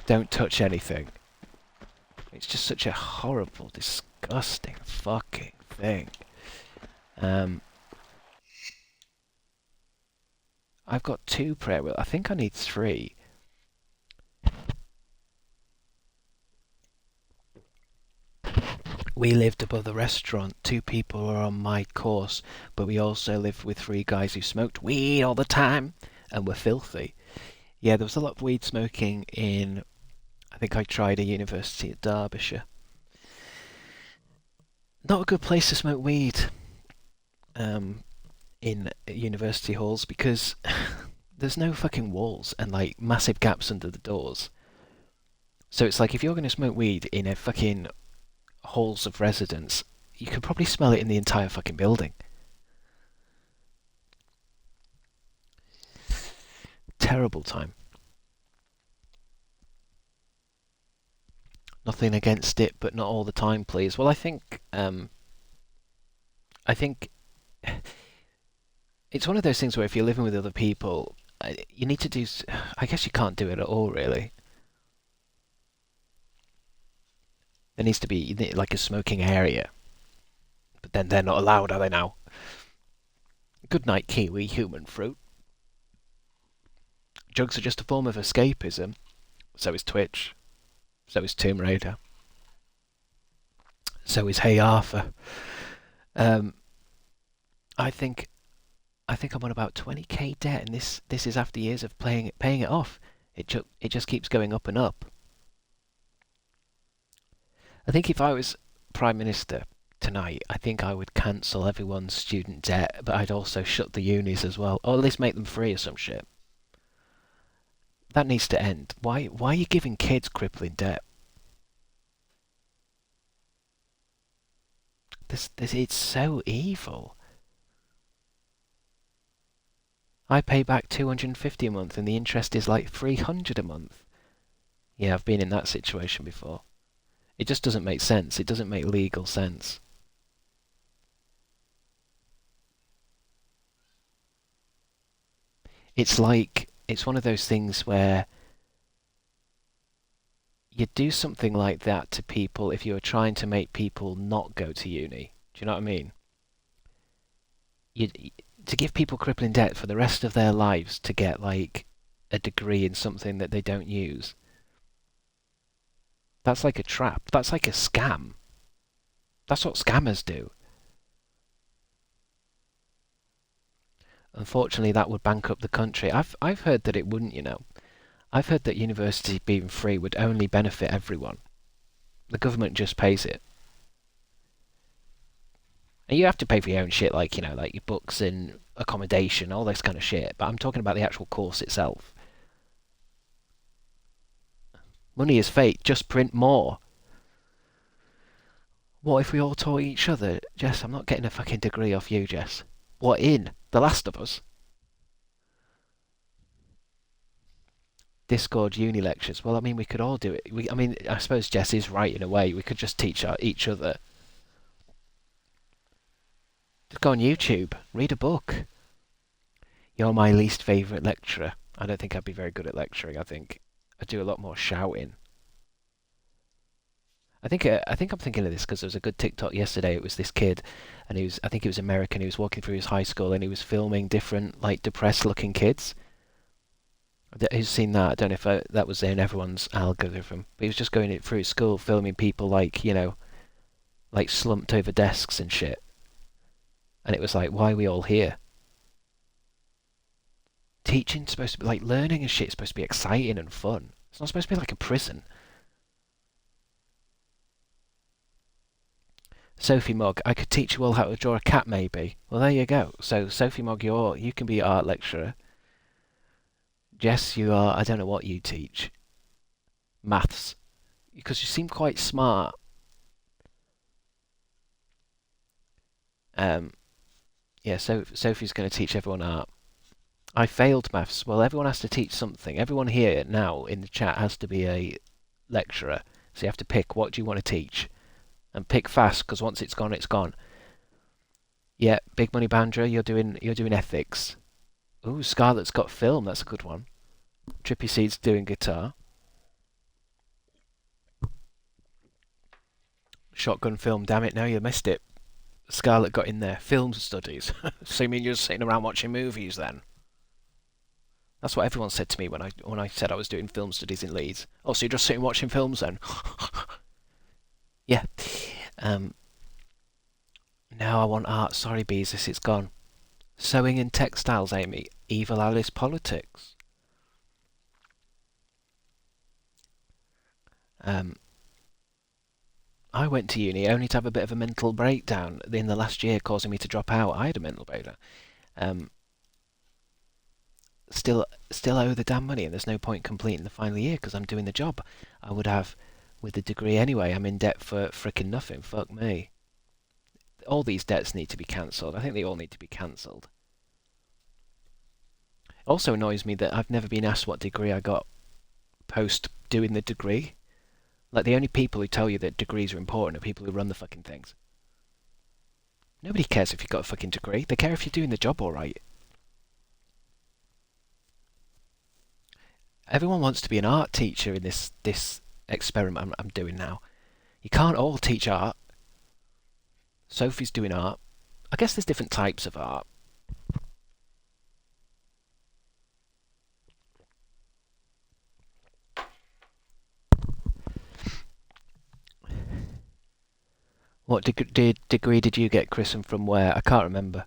Don't touch anything. It's just such a horrible, disgusting fucking thing. I've got 2 prayer wheels. I think I need 3. We lived above the restaurant. 2 people were on my course, but we also lived with 3 guys who smoked weed all the time and were filthy. Yeah, there was a lot of weed smoking in... I think I tried a university at Derbyshire. Not a good place to smoke weed in university halls because there's no fucking walls and like massive gaps under the doors. So it's like if you're going to smoke weed in a fucking halls of residence, you could probably smell it in the entire fucking building. Terrible time. Nothing against it, but not all the time, please. Well, I think it's one of those things where if you're living with other people, you need to do... I guess you can't do it at all, really. There needs to be like a smoking area. But then they're not allowed, are they now? Good night, kiwi, human fruit. Drugs are just a form of escapism. So is Twitch. So is Tomb Raider. So is Hey Arthur. I think I think I'm on about 20k debt, and this is after years of paying it off. It just keeps going up and up. I think if I was Prime Minister tonight, I think I would cancel everyone's student debt, but I'd also shut the unis as well, or at least make them free or some shit. That needs to end. Why are you giving kids crippling debt? This it's so evil. I pay back 250 a month and the interest is like 300 a month. Yeah, I've been in that situation before. It just doesn't make sense. It doesn't make legal sense. It's one of those things where you do something like that to people if you were trying to make people not go to uni. Do you know what I mean? You to give people crippling debt for the rest of their lives to get like a degree in something that they don't use. That's like a trap. That's like a scam. That's what scammers do. Unfortunately, that would bankrupt the country. I've heard that it wouldn't, you know. I've heard that university being free would only benefit everyone. The government just pays it. And you have to pay for your own shit, like, you know, like your books and accommodation, all this kind of shit. But I'm talking about the actual course itself. Money is fake, just print more. What if we all taught each other? Jess, I'm not getting a fucking degree off you, Jess. What in? The Last of Us? Discord uni lectures. Well, I mean, we could all do it. I mean, I suppose Jess is right in a way. We could just teach each other. Just go on YouTube, read a book. You're my least favourite lecturer. I don't think I'd be very good at lecturing. I think I'd do a lot more shouting. I think I'm thinking of this because there was a good TikTok yesterday. It was this kid, and I think he was American. He was walking through his high school, and he was filming different like depressed-looking kids. Who's seen that? I don't know if that was in everyone's algorithm. But he was just going through his school, filming people like like slumped over desks and shit. And it was like, why are we all here? Teaching's supposed to be like learning and shit. Is supposed to be exciting and fun. It's not supposed to be like a prison. Sophie Mogg, I could teach you all how to draw a cat, maybe. Well, there you go. So Sophie Mogg, you can be art lecturer. Jess, you are. I don't know what you teach. Maths, because you seem quite smart. Um, yeah. So Sophie's going to teach everyone art. I failed maths. Well, everyone has to teach something. Everyone here now in the chat has to be a lecturer. So you have to pick what do you want to teach, and pick fast because once it's gone, it's gone. Yeah, Big Money Bandra, you're doing ethics. Ooh, Scarlett's got film. That's a good one. Trippy Seed's doing guitar. Shotgun film. Damn it! Now you missed it. Scarlett got in there. Film studies. So you mean you're just sitting around watching movies then? That's what everyone said to me when I said I was doing film studies in Leeds. Oh, so you're just sitting watching films then? Yeah. Um. Now I want art. Sorry, Beezus, it's gone. Sewing and textiles, Amy. Evil Alice politics. Um. I went to uni only to have a bit of a mental breakdown in the last year, causing me to drop out. I had a mental breakdown. Um. Still owe the damn money, and there's no point completing the final year because I'm doing the job I would have with the degree anyway. I'm in debt for frickin' nothing. Fuck me. All these debts need to be cancelled. I think they all need to be cancelled. It also annoys me that I've never been asked what degree I got post doing the degree. Like the only people who tell you that degrees are important are people who run the fucking things. Nobody cares if you've got a fucking degree. They care if you're doing the job all right. Everyone wants to be an art teacher in this experiment I'm doing now. You can't all teach art. Sophie's doing art. I guess there's different types of art. What degree did you get, Chris, and from where? I can't remember.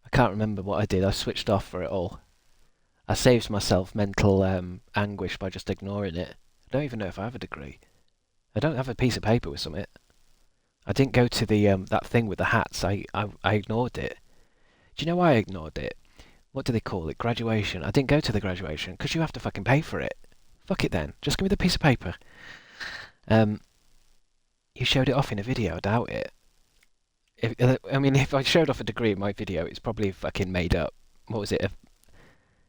I can't remember what I did. I switched off for it all. I saved myself mental anguish by just ignoring it. I don't even know if I have a degree. I don't have a piece of paper with something. I didn't go to the that thing with the hats. I ignored it. Do you know why I ignored it? What do they call it? Graduation. I didn't go to the graduation because you have to fucking pay for it. Fuck it then. Just give me the piece of paper. Um, you showed it off in a video. I doubt it. I mean, if I showed off a degree in my video, it's probably fucking made up. What was it?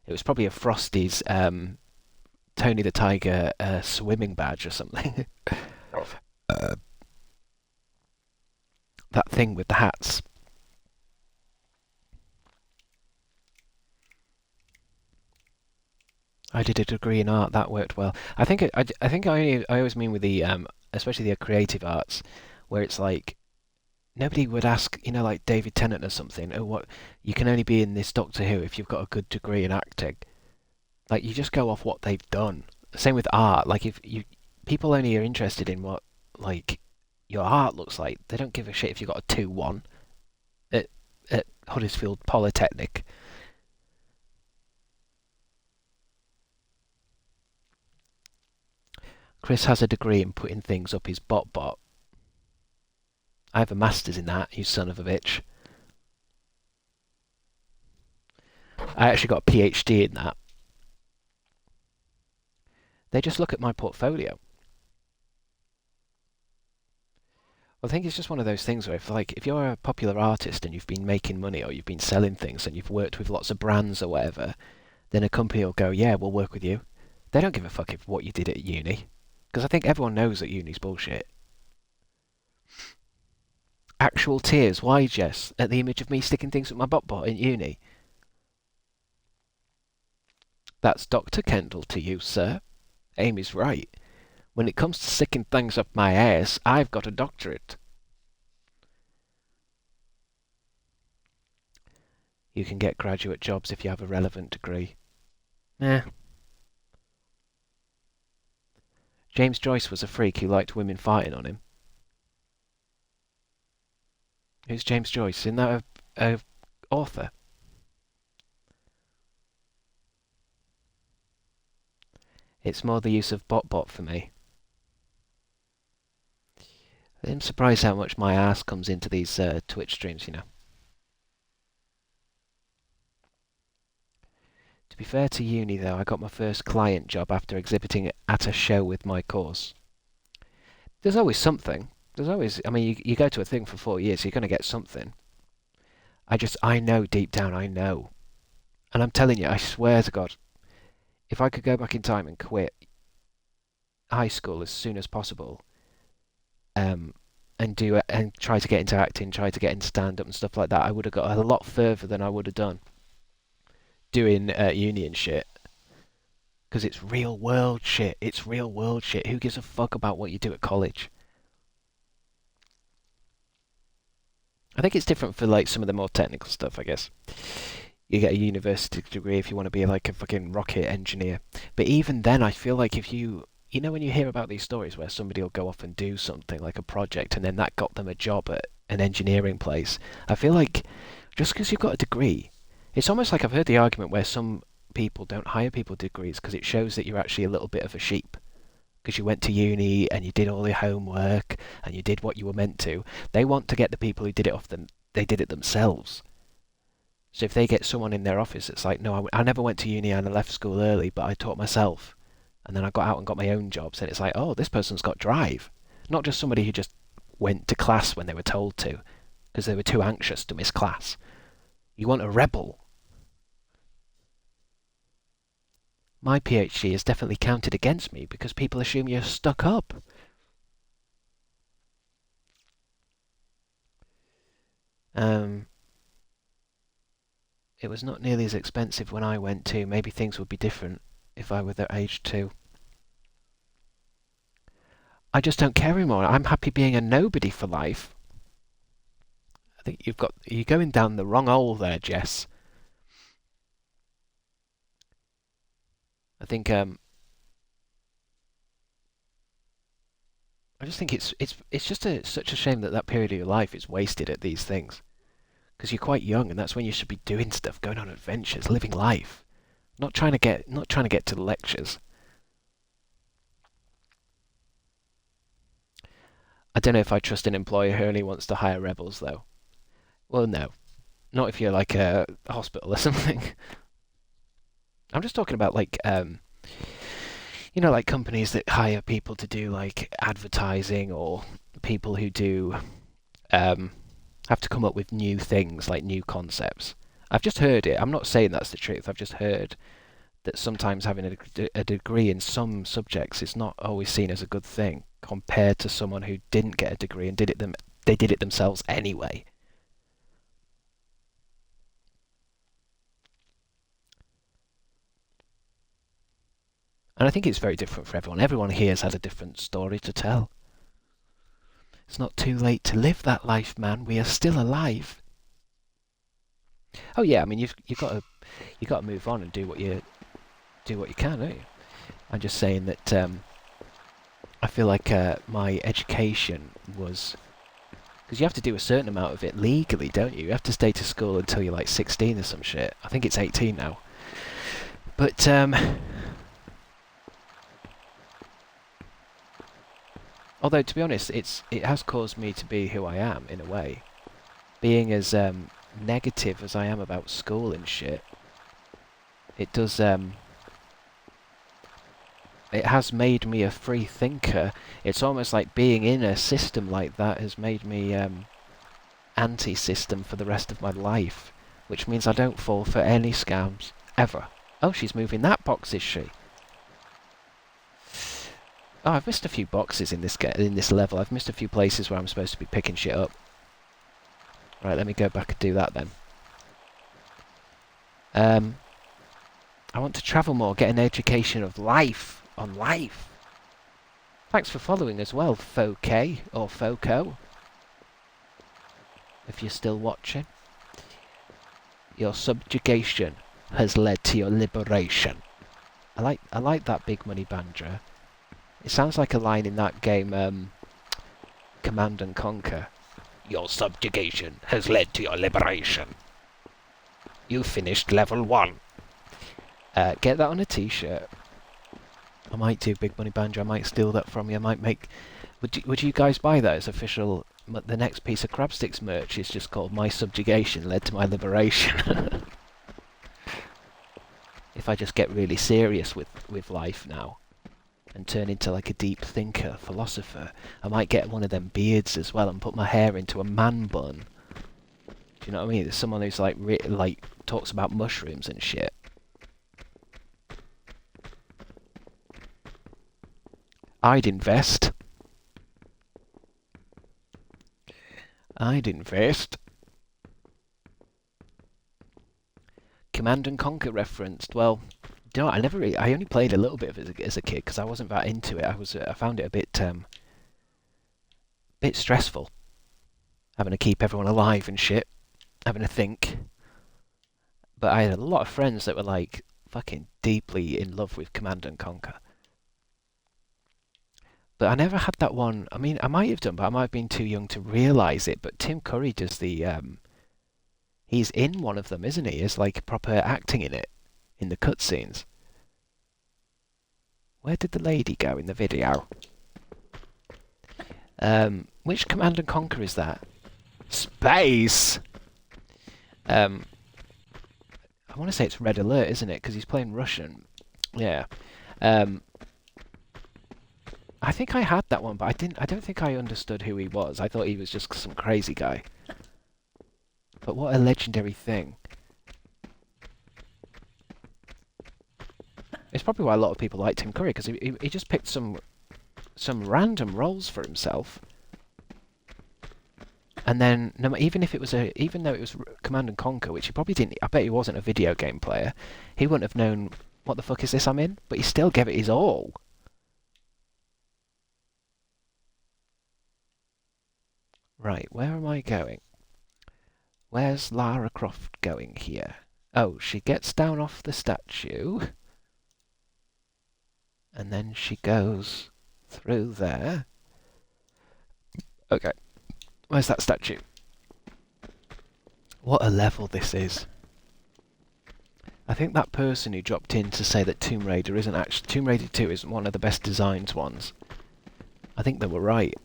It was probably a Frosty's Tony the Tiger swimming badge or something. uh, that thing with the hats. I did a degree in art. That worked well. I think I always mean with the especially the creative arts, where it's like nobody would ask, like David Tennant or something. Oh, what you can only be in this Doctor Who if you've got a good degree in acting. Like you just go off what they've done. Same with art. Like if you people only are interested in what like your art looks like. They don't give a shit if you got a 2-1 at Huddersfield Polytechnic. Chris has a degree in putting things up his bot. I have a master's in that, you son of a bitch. I actually got a PhD in that. They just look at my portfolio. I think it's just one of those things where if you're a popular artist and you've been making money or you've been selling things and you've worked with lots of brands or whatever, then a company will go, yeah, we'll work with you. They don't give a fuck if what you did at uni. Because I think everyone knows that uni's bullshit. Actual tears. Why, Jess? At the image of me sticking things with my bot in uni. That's Dr. Kendall to you, sir. Amy's right. When it comes to sticking things up my ass, I've got a doctorate. You can get graduate jobs if you have a relevant degree. Eh. James Joyce was a freak who liked women fighting on him. Who's James Joyce? Isn't that a author? It's more the use of bot for me. I'm surprised how much my ass comes into these Twitch streams. To be fair to uni, though, I got my first client job after exhibiting at a show with my course. There's always something. I mean, you go to a thing for 4 years, you're going to get something. I know deep down, I know. And I'm telling you, I swear to God, if I could go back in time and quit high school as soon as possible, um, and try to get into acting, try to get into stand up and stuff like that, I would have got a lot further than I would have done doing uni and shit. Because it's real world shit. It's real world shit. Who gives a fuck about what you do at college? I think it's different for like some of the more technical stuff, I guess. You get a university degree if you want to be like a fucking rocket engineer. But even then, I feel like if when you hear about these stories where somebody will go off and do something like a project and then that got them a job at an engineering place, I feel like just because you've got a degree, it's almost like I've heard the argument where some people don't hire people with degrees because it shows that you're actually a little bit of a sheep. Because you went to uni and you did all your homework and you did what you were meant to. They want to get the people who did it off them. They did it themselves. So if they get someone in their office that's like, no, I never went to uni and I left school early, but I taught myself. And then I got out and got my own jobs. And it's like, oh, this person's got drive. Not just somebody who just went to class when they were told to, because they were too anxious to miss class. You want a rebel. My PhD is definitely counted against me because people assume you're stuck up. Um, it was not nearly as expensive when I went to. Maybe things would be different if I were their age too. I just don't care anymore. I'm happy being a nobody for life. I think you're going down the wrong hole there, Jess. I think I just think it's just such a shame that period of your life is wasted at these things. Because you're quite young, and that's when you should be doing stuff, going on adventures, living life. Not trying to get to the lectures. I don't know if I trust an employer who only wants to hire rebels, though. Well, no, not if you're like a hospital or something. I'm just talking about like like companies that hire people to do like advertising, or people who do um, have to come up with new things, like new concepts. I've just heard it. I'm not saying that's the truth. I've just heard that sometimes having a degree in some subjects is not always seen as a good thing compared to someone who didn't get a degree and they did it themselves anyway. And I think it's very different for everyone. Everyone here has had a different story to tell. It's not too late to live that life, man. We are still alive. Oh yeah, I mean you've got to move on and do what you can, don't you? I'm just saying that I feel like my education was because you have to do a certain amount of it legally, don't you? You have to stay to school until you're like 16 or some shit. I think it's 18 now. But although to be honest, it has caused me to be who I am in a way. Being as negative as I am about school and shit, it does it has made me a free thinker. It's almost like being in a system like that has made me anti-system for the rest of my life, which means I don't fall for any scams ever. Oh, she's moving that box, is she? Oh, I've missed a few boxes in this level. I've missed a few places where I'm supposed to be picking shit up. Right, let me go back and do that then. I want to travel more, get an education of life on life. Thanks for following as well, Foke or Foco. If you're still watching. Your subjugation has led to your liberation. I like that big money banjo. It sounds like a line in that game, Command and Conquer. Your subjugation has led to your liberation. You finished level 1. Get that on a t-shirt. I might do Big Money Banjo. I might steal that from you. I might make... Would you guys buy that as official... The next piece of Crabstickz merch is just called My Subjugation Led to My Liberation. If I just get really serious with life now and turn into like a deep thinker, philosopher, I might get one of them beards as well and put my hair into a man bun. Do you know what I mean? There's someone who's like talks about mushrooms and shit. I'd invest. Command and Conquer referenced. Well, you know what, I only played a little bit of it as a kid because I wasn't that into it. I found it a bit stressful, having to keep everyone alive and shit, having to think. But I had a lot of friends that were like fucking deeply in love with Command and Conquer. But I never had that one. I mean, I might have done, but I might have been too young to realise it. But Tim Curry does the he's in one of them, isn't he? He's like proper acting in it, in the cutscenes. Where did the lady go in the video? Which Command and Conquer is that? Space! I want to say it's Red Alert, isn't it? Because he's playing Russian. Yeah. I think I had that one, but I don't think I understood who he was. I thought he was just some crazy guy. But what a legendary thing. It's probably why a lot of people like Tim Curry, because he just picked some random roles for himself. And then, no, even though it was Command and Conquer, which he probably didn't, I bet he wasn't a video game player, he wouldn't have known, what the fuck is this I'm in? But he still gave it his all. Right, where am I going? Where's Lara Croft going here? Oh, she gets down off the statue. And then she goes through there. Okay, where's that statue? What a level this is. I think that person who dropped in to say that Tomb Raider isn't actually... Tomb Raider 2 isn't one of the best designed ones. I think they were right.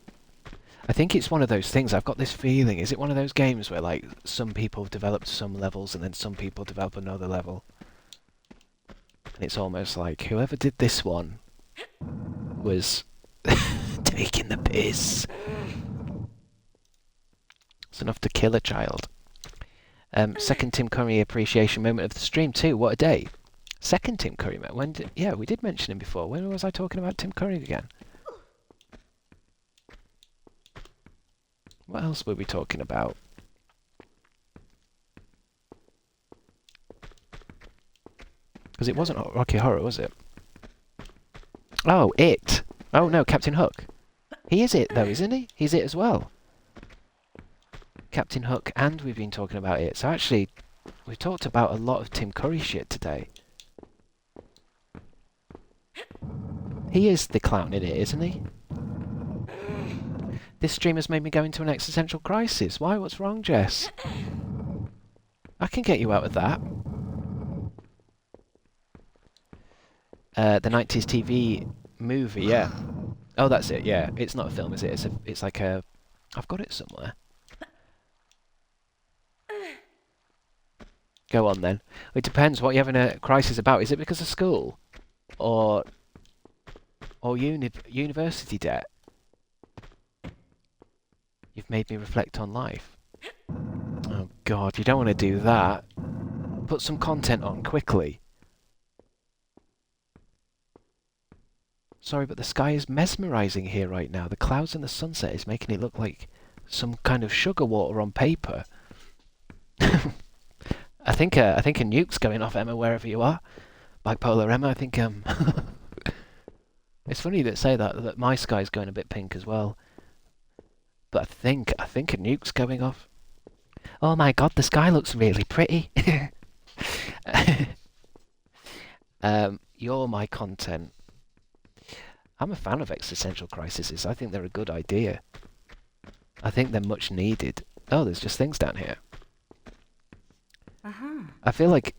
I think it's one of those things, I've got this feeling, is it one of those games where like some people have developed some levels and then some people develop another level? And it's almost like whoever did this one was taking the piss. It's enough to kill a child. Second Tim Curry appreciation moment of the stream too, what a day. Second Tim Curry moment, yeah, we did mention him before. When was I talking about Tim Curry again? What else were we talking about? Because it wasn't Rocky Horror, was it? Oh, It! Oh no, Captain Hook. He is It though, isn't he? He's It as well. Captain Hook, and we've been talking about It. So actually, we've talked about a lot of Tim Curry shit today. He is the clown in It, isn't he? This stream has made me go into an existential crisis. Why? What's wrong, Jess? I can get you out of that. The 90s TV movie, yeah. Oh, that's it, yeah. It's not a film, is it? It's like a... I've got it somewhere. Go on, then. It depends what you're having a crisis about. Is it because of school? Or university debt? You've made me reflect on life. Oh, God, you don't want to do that. Put some content on, quickly. Sorry, but the sky is mesmerising here right now. The clouds and the sunset is making it look like some kind of sugar water on paper. I think a nuke's going off, Emma, wherever you are. Bipolar Emma, I think it's funny that say that my sky's going a bit pink as well. But I think a nuke's going off. Oh my God, the sky looks really pretty. You're my content. I'm a fan of existential crises. I think they're a good idea. I think they're much needed. Oh, there's just things down here. I feel like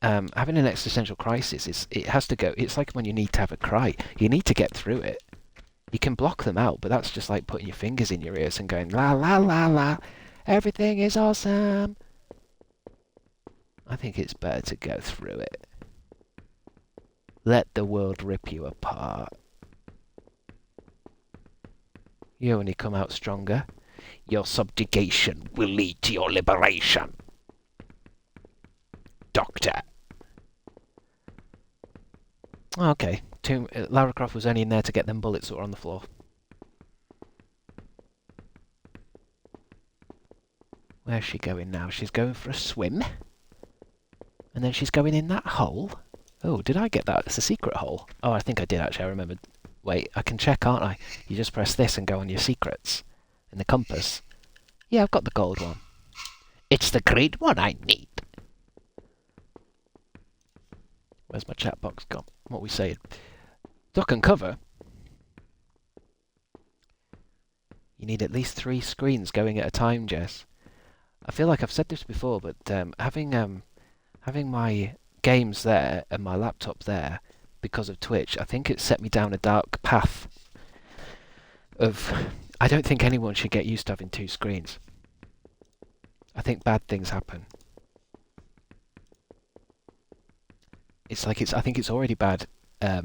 having an existential crisis it has to go. It's like when you need to have a cry. You need to get through it. You can block them out, but that's just like putting your fingers in your ears and going la la la la. Everything is awesome. I think it's better to go through it. Let the world rip you apart. You only come out stronger. Your subjugation will lead to your liberation. Doctor. Okay. Lara Croft was only in there to get them bullets that were on the floor. Where's she going now? She's going for a swim. And then she's going in that hole. Oh, did I get that? It's a secret hole. Oh, I think I did actually. I remembered. Wait, I can check, can't I? You just press this and go on your secrets. In the compass. Yeah, I've got the gold one. It's the green one I need. Where's my chat box gone? What are we saying? Duck and cover? You need at least 3 screens going at a time, Jess. I feel like I've said this before, but having my games there and my laptop there because of Twitch, I think it set me down a dark path of... I don't think anyone should get used to having 2 screens. I think bad things happen. I think it's already bad. I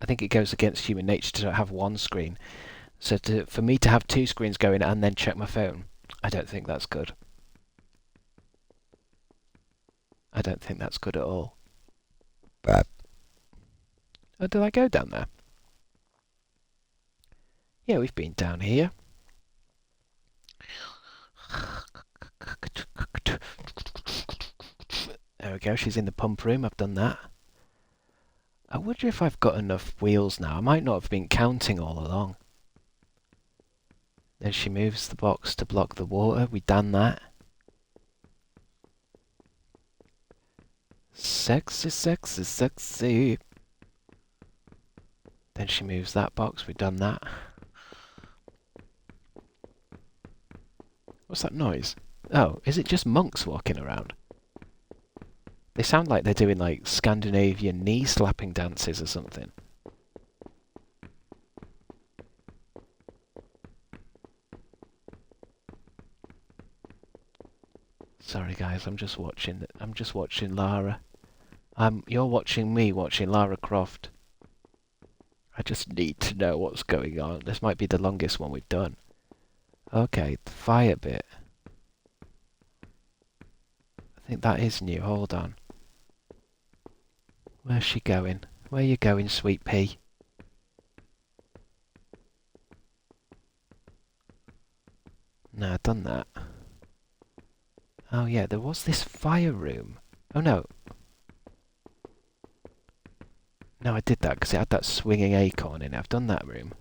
think it goes against human nature to have 1 screen. So for me to have 2 screens going and then check my phone, I don't think that's good. I don't think that's good at all. Oh, did I go down there? Yeah, we've been down here. There we go, she's in the pump room, I've done that. I wonder if I've got enough wheels now. I might not have been counting all along. Then she moves the box to block the water. We've done that. Sexy, sexy, sexy. Then she moves that box. We've done that. What's that noise? Oh, is it just monks walking around? They sound like they're doing like Scandinavian knee slapping dances or something. Sorry guys, I'm just watching Lara. You're watching me watching Lara Croft. I just need to know what's going on. This might be the longest one we've done. Okay, the fire bit. I think that is new. Hold on. Where's she going? Where you going, sweet pea? No, I've done that. Oh yeah, there was this fire room. Oh no. No, I did that because it had that swinging acorn in it. I've done that room.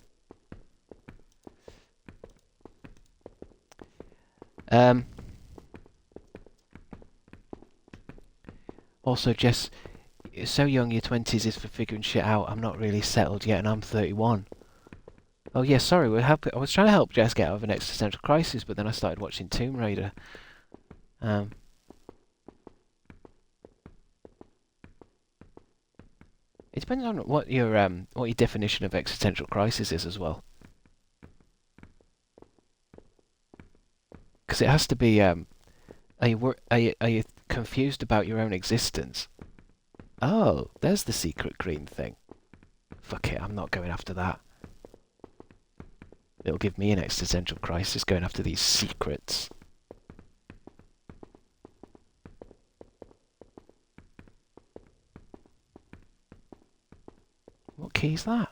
Also, Jess, you're so young, your 20s is for figuring shit out. I'm not really settled yet, and I'm 31. Oh yeah, sorry, I was trying to help Jess get out of an existential crisis, but then I started watching Tomb Raider. It depends on what your definition of existential crisis is as well. Because it has to be, are you confused about your own existence? Oh, there's the secret green thing. Fuck it, I'm not going after that. It'll give me an existential crisis going after these secrets. What key is that?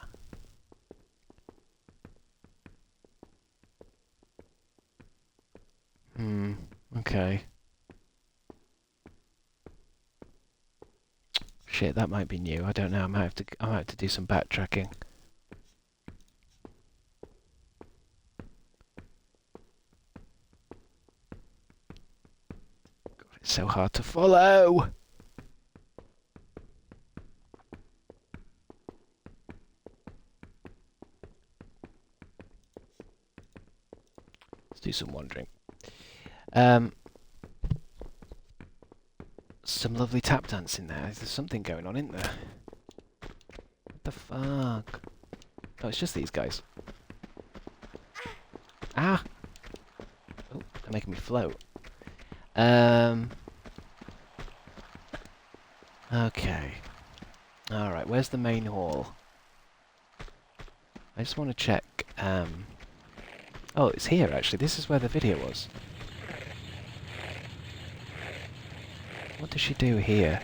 Okay. Shit, that might be new. I don't know. I might have to do some backtracking. God, it's so hard to follow. Let's do some wandering. Some lovely tap dancing there. There's something going on, isn't there? What the fuck? Oh, it's just these guys. Ah! Oh, they're making me float. Okay. Alright, where's the main hall? I just want to check, oh, it's here, actually. This is where the video was. What does she do here?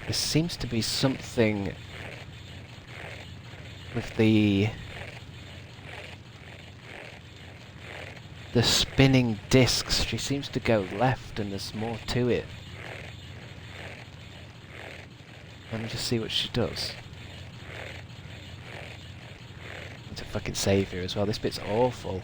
There seems to be something with the spinning discs. She seems to go left and there's more to it. Let me just see what she does. Need to fucking save her as well. This bit's awful.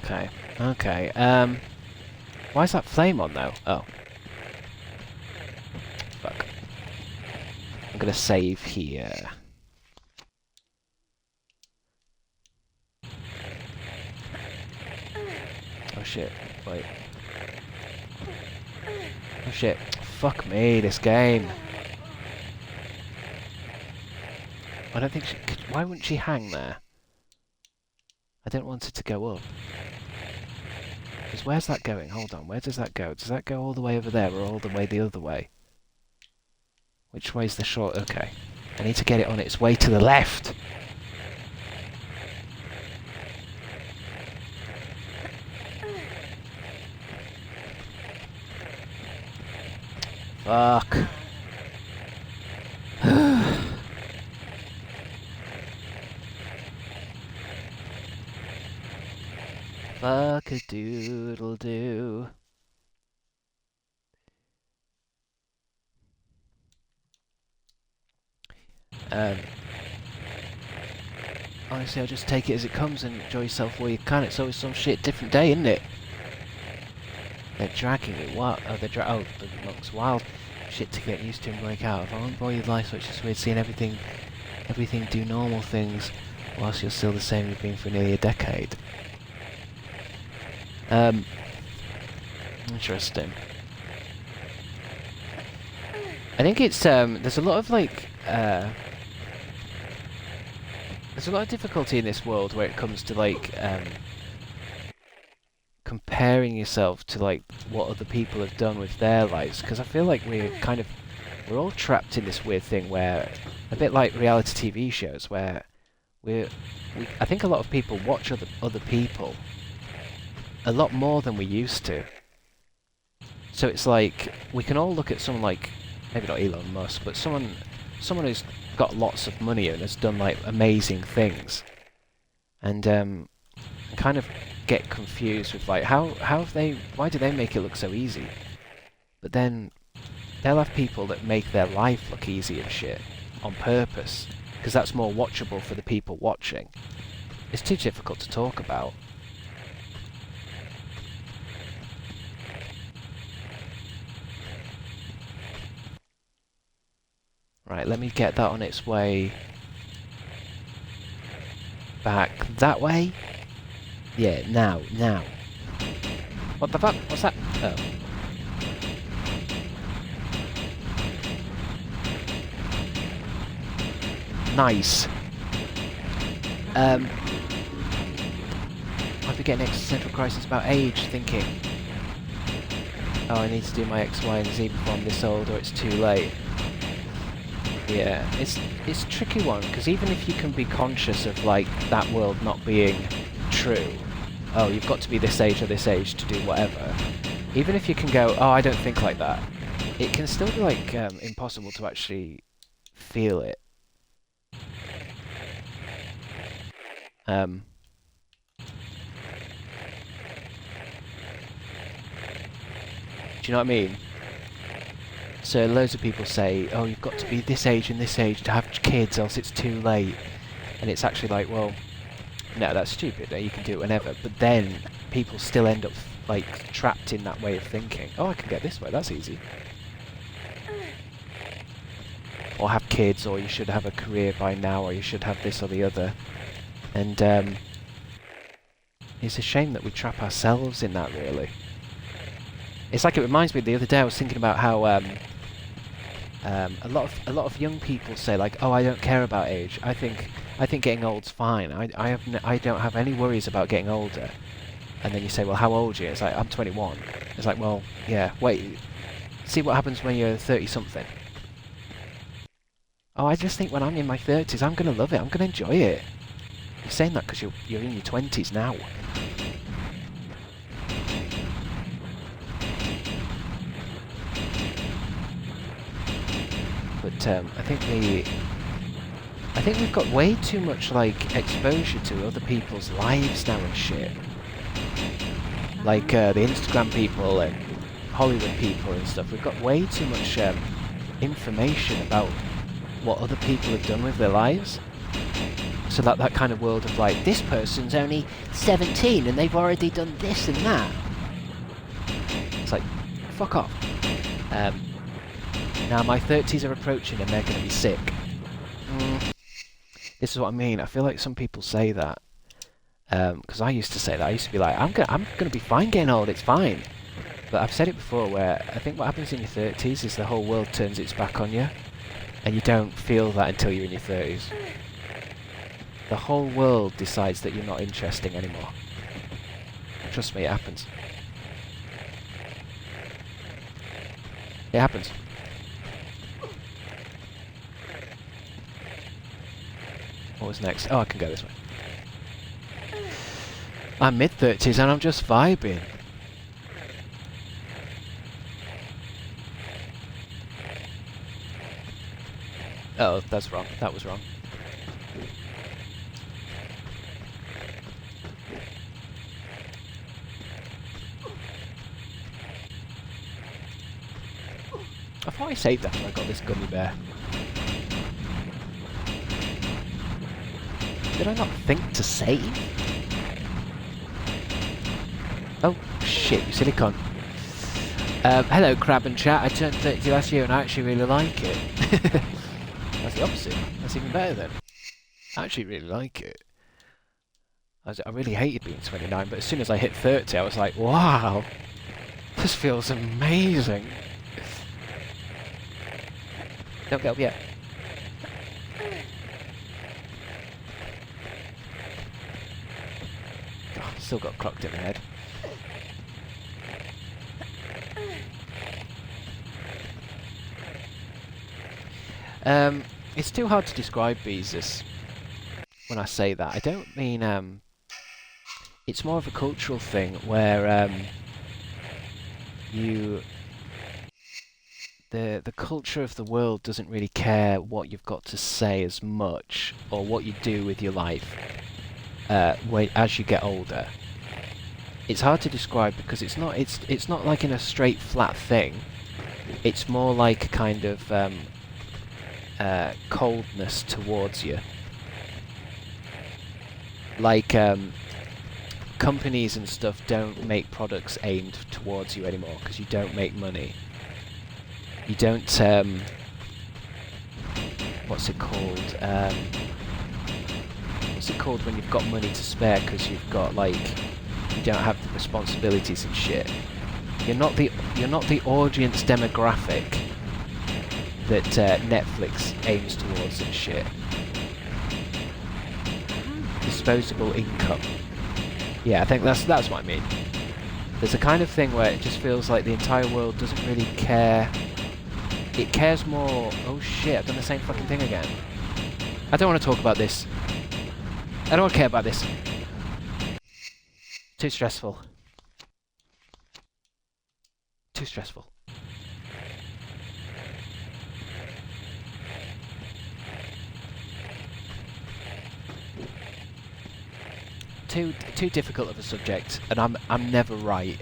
Okay. Okay. Why is that flame on though? Oh. Fuck. I'm gonna save here. Oh shit. Wait. Oh shit. Fuck me, this game. I don't think she... Why wouldn't she hang there? I don't want it to go up. Because where's that going? Hold on, where does that go? Does that go all the way over there or all the way the other way? Which way's the short? Okay. I need to get it on its way to the left! Fuck. Fuck-a-doodle-doo. Honestly, I'll just take it as it comes and enjoy yourself while you can. It's always some shit different day, isn't it? They're dragging it. What? Oh, the monks. Wild shit to get used to and break out of. I won't bore you with life, so it's just weird seeing everything do normal things whilst you're still the same you've been for nearly a decade. Interesting. I think it's there's a lot of like there's a lot of difficulty in this world where it comes to like comparing yourself to like what other people have done with their lives, because I feel like we're all trapped in this weird thing where, a bit like reality TV shows, where I think a lot of people watch other people a lot more than we used to. So it's like we can all look at someone like, maybe not Elon Musk, but someone who's got lots of money and has done like amazing things, and kind of get confused with like why do they make it look so easy? But then they'll have people that make their life look easy and shit on purpose, because that's more watchable for the people watching. It's too difficult to talk about. Right, let me get that on its way back that way. Yeah, now. What the fuck? What's that? Oh. Nice. I've been getting existential crisis about age, thinking, oh, I need to do my X, Y, and Z before I'm this old, or it's too late. Yeah, it's a tricky one, because even if you can be conscious of like that world not being true, oh, you've got to be this age or this age to do whatever, even if you can go, oh, I don't think like that, it can still be like impossible to actually feel it. Do you know what I mean? So loads of people say, oh, you've got to be this age and this age to have kids, else it's too late. And it's actually like, well, no, that's stupid. You can do it whenever. But then people still end up like trapped in that way of thinking. Oh, I can get this way. That's easy. Or have kids, or you should have a career by now, or you should have this or the other. And it's a shame that we trap ourselves in that, really. It's like, it reminds me, the other day I was thinking about how a lot of young people say like, oh, I don't care about age. I think getting old's fine. I don't have any worries about getting older. And then you say, well, how old are you? It's like, I'm 21. It's like, well, yeah, wait, see what happens when you're 30-something. Oh, I just think when I'm in my 30s, I'm going to love it. I'm going to enjoy it. You're saying that because you're in your 20s now. But I think we've got way too much like exposure to other people's lives now and shit. Like the Instagram people and Hollywood people and stuff. We've got way too much information about what other people have done with their lives. So that kind of world of like, this person's only 17 and they've already done this and that. It's like, fuck off. Now my 30s are approaching and they're going to be sick. This is what I mean. I feel like some people say that. Because I used to say that. I used to be like, I'm gonna be fine getting old, it's fine. But I've said it before, where I think what happens in your 30s is the whole world turns its back on you. And you don't feel that until you're in your 30s. The whole world decides that you're not interesting anymore. Trust me, it happens. It happens. What was next? Oh, I can go this way. I'm mid-30s and I'm just vibing. Oh, that's wrong. That was wrong. I thought I saved after I got this gummy bear. Did I not think to save? Oh, shit, you silly cunt. Hello, Crab and Chat. I turned 32 last year and I actually really like it. That's the opposite. That's even better then. I actually really like it. I really hated being 29, but as soon as I hit 30, I was like, wow, this feels amazing. Don't get up yet. Oh, still got clocked in the head. It's too hard to describe Beezus when I say that. I don't mean, it's more of a cultural thing where, the culture of the world doesn't really care what you've got to say as much, or what you do with your life, as you get older. It's hard to describe because it's not like in a straight flat thing. It's more like a kind of, coldness towards you. Like, companies and stuff don't make products aimed towards you anymore because you don't make money. You don't, what's it called? What's it called when you've got money to spare because you've got, like, you don't have the responsibilities and shit. You're not the audience demographic that Netflix aims towards and shit. Disposable income. Yeah, I think that's what I mean. There's a kind of thing where it just feels like the entire world doesn't really care. It cares more... Oh shit, I've done the same fucking thing again. I don't want to talk about this. I don't care about this. Too stressful. Too stressful. Too difficult of a subject, and I'm never right.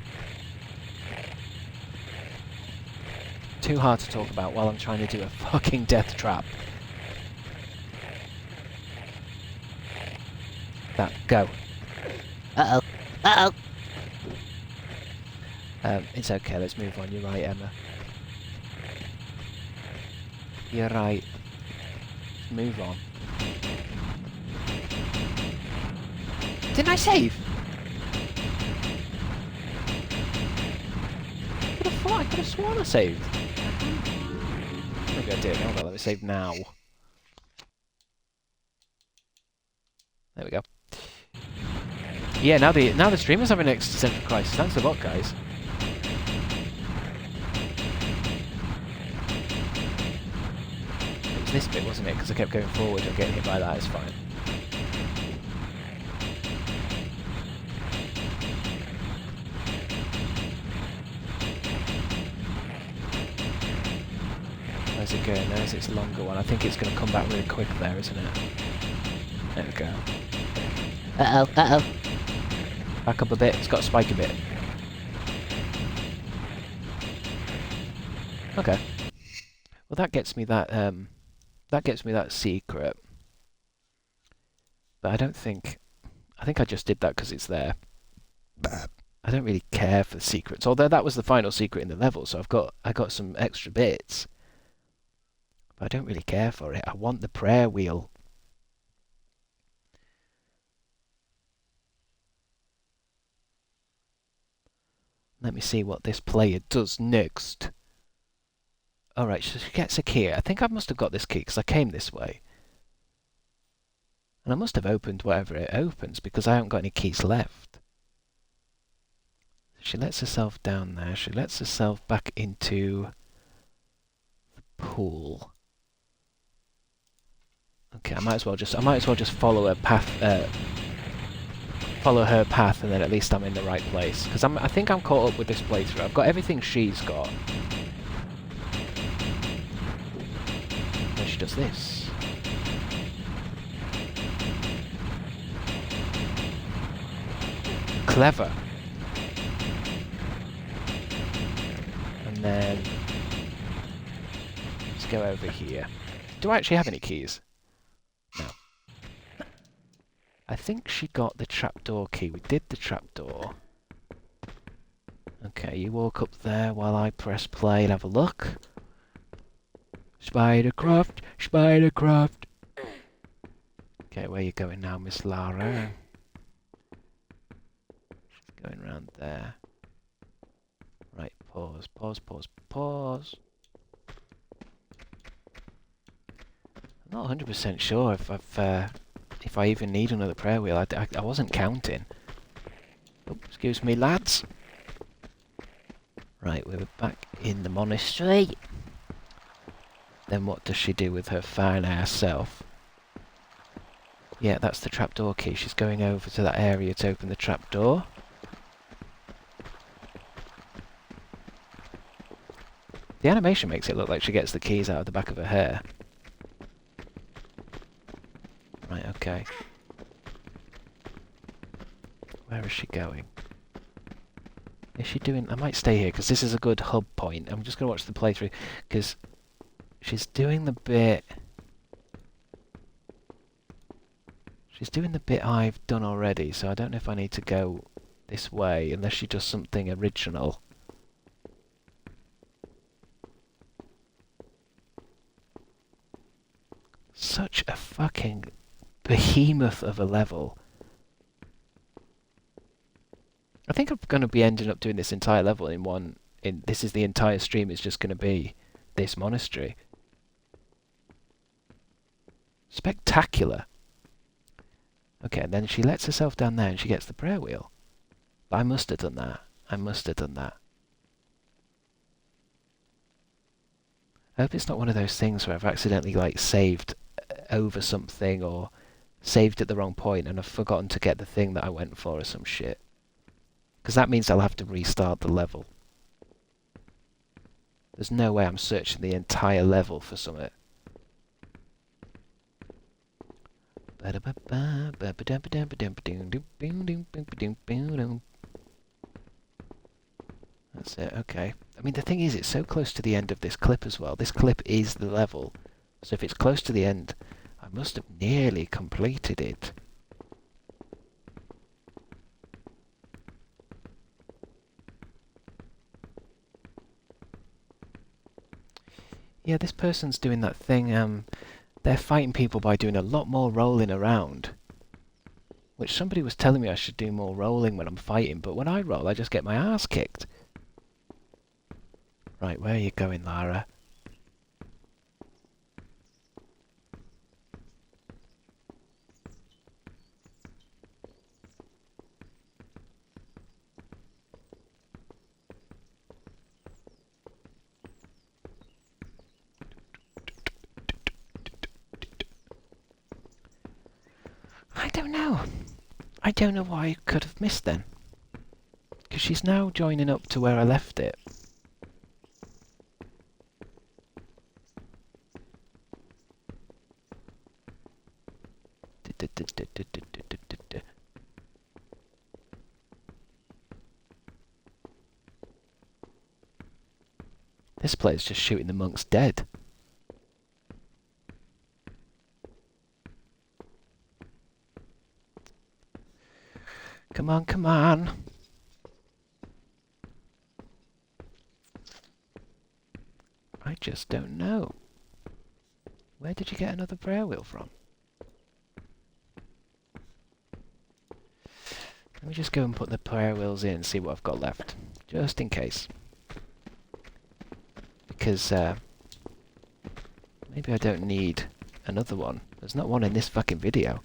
Too hard to talk about while I'm trying to do a fucking death trap. That go. Uh oh. It's okay. Let's move on. You're right, Emma. You're right. Move on. Didn't I save? I could have sworn I saved. Maybe I did. Hold on, let me save now. There we go. Yeah, now the streamer's having an existential crisis. Thanks a lot, guys. It was this bit, wasn't it? Because I kept going forward and getting hit by that. It's fine. Where's it going? There's its longer one. I think it's going to come back really quick there, isn't it? There we go. Uh-oh. Back up a bit. It's got to spike a bit. Okay. Well, that gets me that, secret. But I don't think... I think I just did that because it's there. I don't really care for the secrets. Although that was the final secret in the level, so I got some extra bits. I don't really care for it. I want the prayer wheel. Let me see what this player does next. Alright, so she gets a key. I think I must have got this key because I came this way. And I must have opened whatever it opens because I haven't got any keys left. She lets herself down there. She lets herself back into the pool. Okay, I might as well just follow her path. Follow her path, and then at least I'm in the right place. Because I think I'm caught up with this playthrough. I've got everything she's got. Then she does this. Clever. And then let's go over here. Do I actually have any keys? No. I think she got the trapdoor key. We did the trapdoor. Okay, you walk up there while I press play and have a look. Spidercraft! Spidercraft! Okay, where you going now, Miss Lara? She's going round there. Right, pause, pause, pause, pause. I'm not 100% sure if I even need another prayer wheel. I wasn't counting. Oh, excuse me, lads. Right, we're back in the monastery. Then what does she do with her fine ass self? Yeah, that's the trapdoor key. She's going over to that area to open the trapdoor. The animation makes it look like she gets the keys out of the back of her hair. Right, okay. Where is she going? Is she doing... I might stay here, because this is a good hub point. I'm just going to watch the playthrough, because she's doing the bit... She's doing the bit I've done already, so I don't know if I need to go this way, unless she does something original. Such a fucking behemoth of a level. I think I'm going to be ending up doing this entire level in one... This is the entire stream is just going to be this monastery. Spectacular. Okay, and then she lets herself down there and she gets the prayer wheel. But I must have done that. I must have done that. I hope it's not one of those things where I've accidentally, like, saved over something or saved at the wrong point and I've forgotten to get the thing that I went for or some shit. Because that means I'll have to restart the level. There's no way I'm searching the entire level for something. That's it, okay. I mean, the thing is, it's so close to the end of this clip as well. This clip is the level. So if it's close to the end, I must have nearly completed it. Yeah, this person's doing that thing, they're fighting people by doing a lot more rolling around. Which somebody was telling me I should do more rolling when I'm fighting, but when I roll, I just get my ass kicked. Right, where are you going, Lara? I don't know. I don't know why I could have missed then. Because she's now joining up to where I left it. This player's just shooting the monks dead. Come on, come on. I just don't know. Where did you get another prayer wheel from? Let me just go and put the prayer wheels in and see what I've got left. Just in case. Because, maybe I don't need another one. There's not one in this fucking video.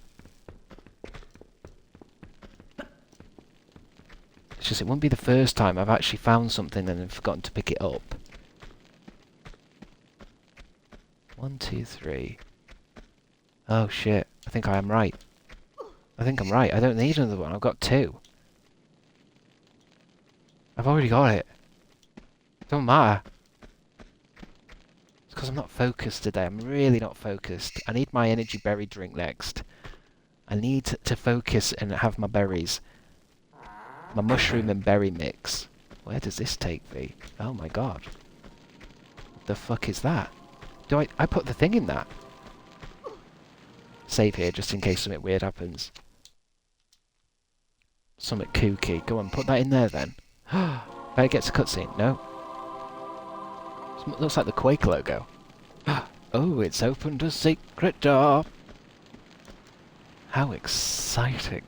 It's just, it won't be the first time I've actually found something and then forgotten to pick it up. 1, 2, 3. Oh shit, I think I am right. I think I'm right, I don't need another one, I've got 2. I've already got it. Don't matter. It's because I'm not focused today, I'm really not focused. I need my energy berry drink next. I need to focus and have my berries. My mushroom and berry mix. Where does this take me? Oh my god. What the fuck is that? I put the thing in that? Save here just in case something weird happens. Something kooky. Go on, put that in there then. it gets a cutscene. No. Looks like the Quake logo. Oh, it's opened a secret door. How exciting.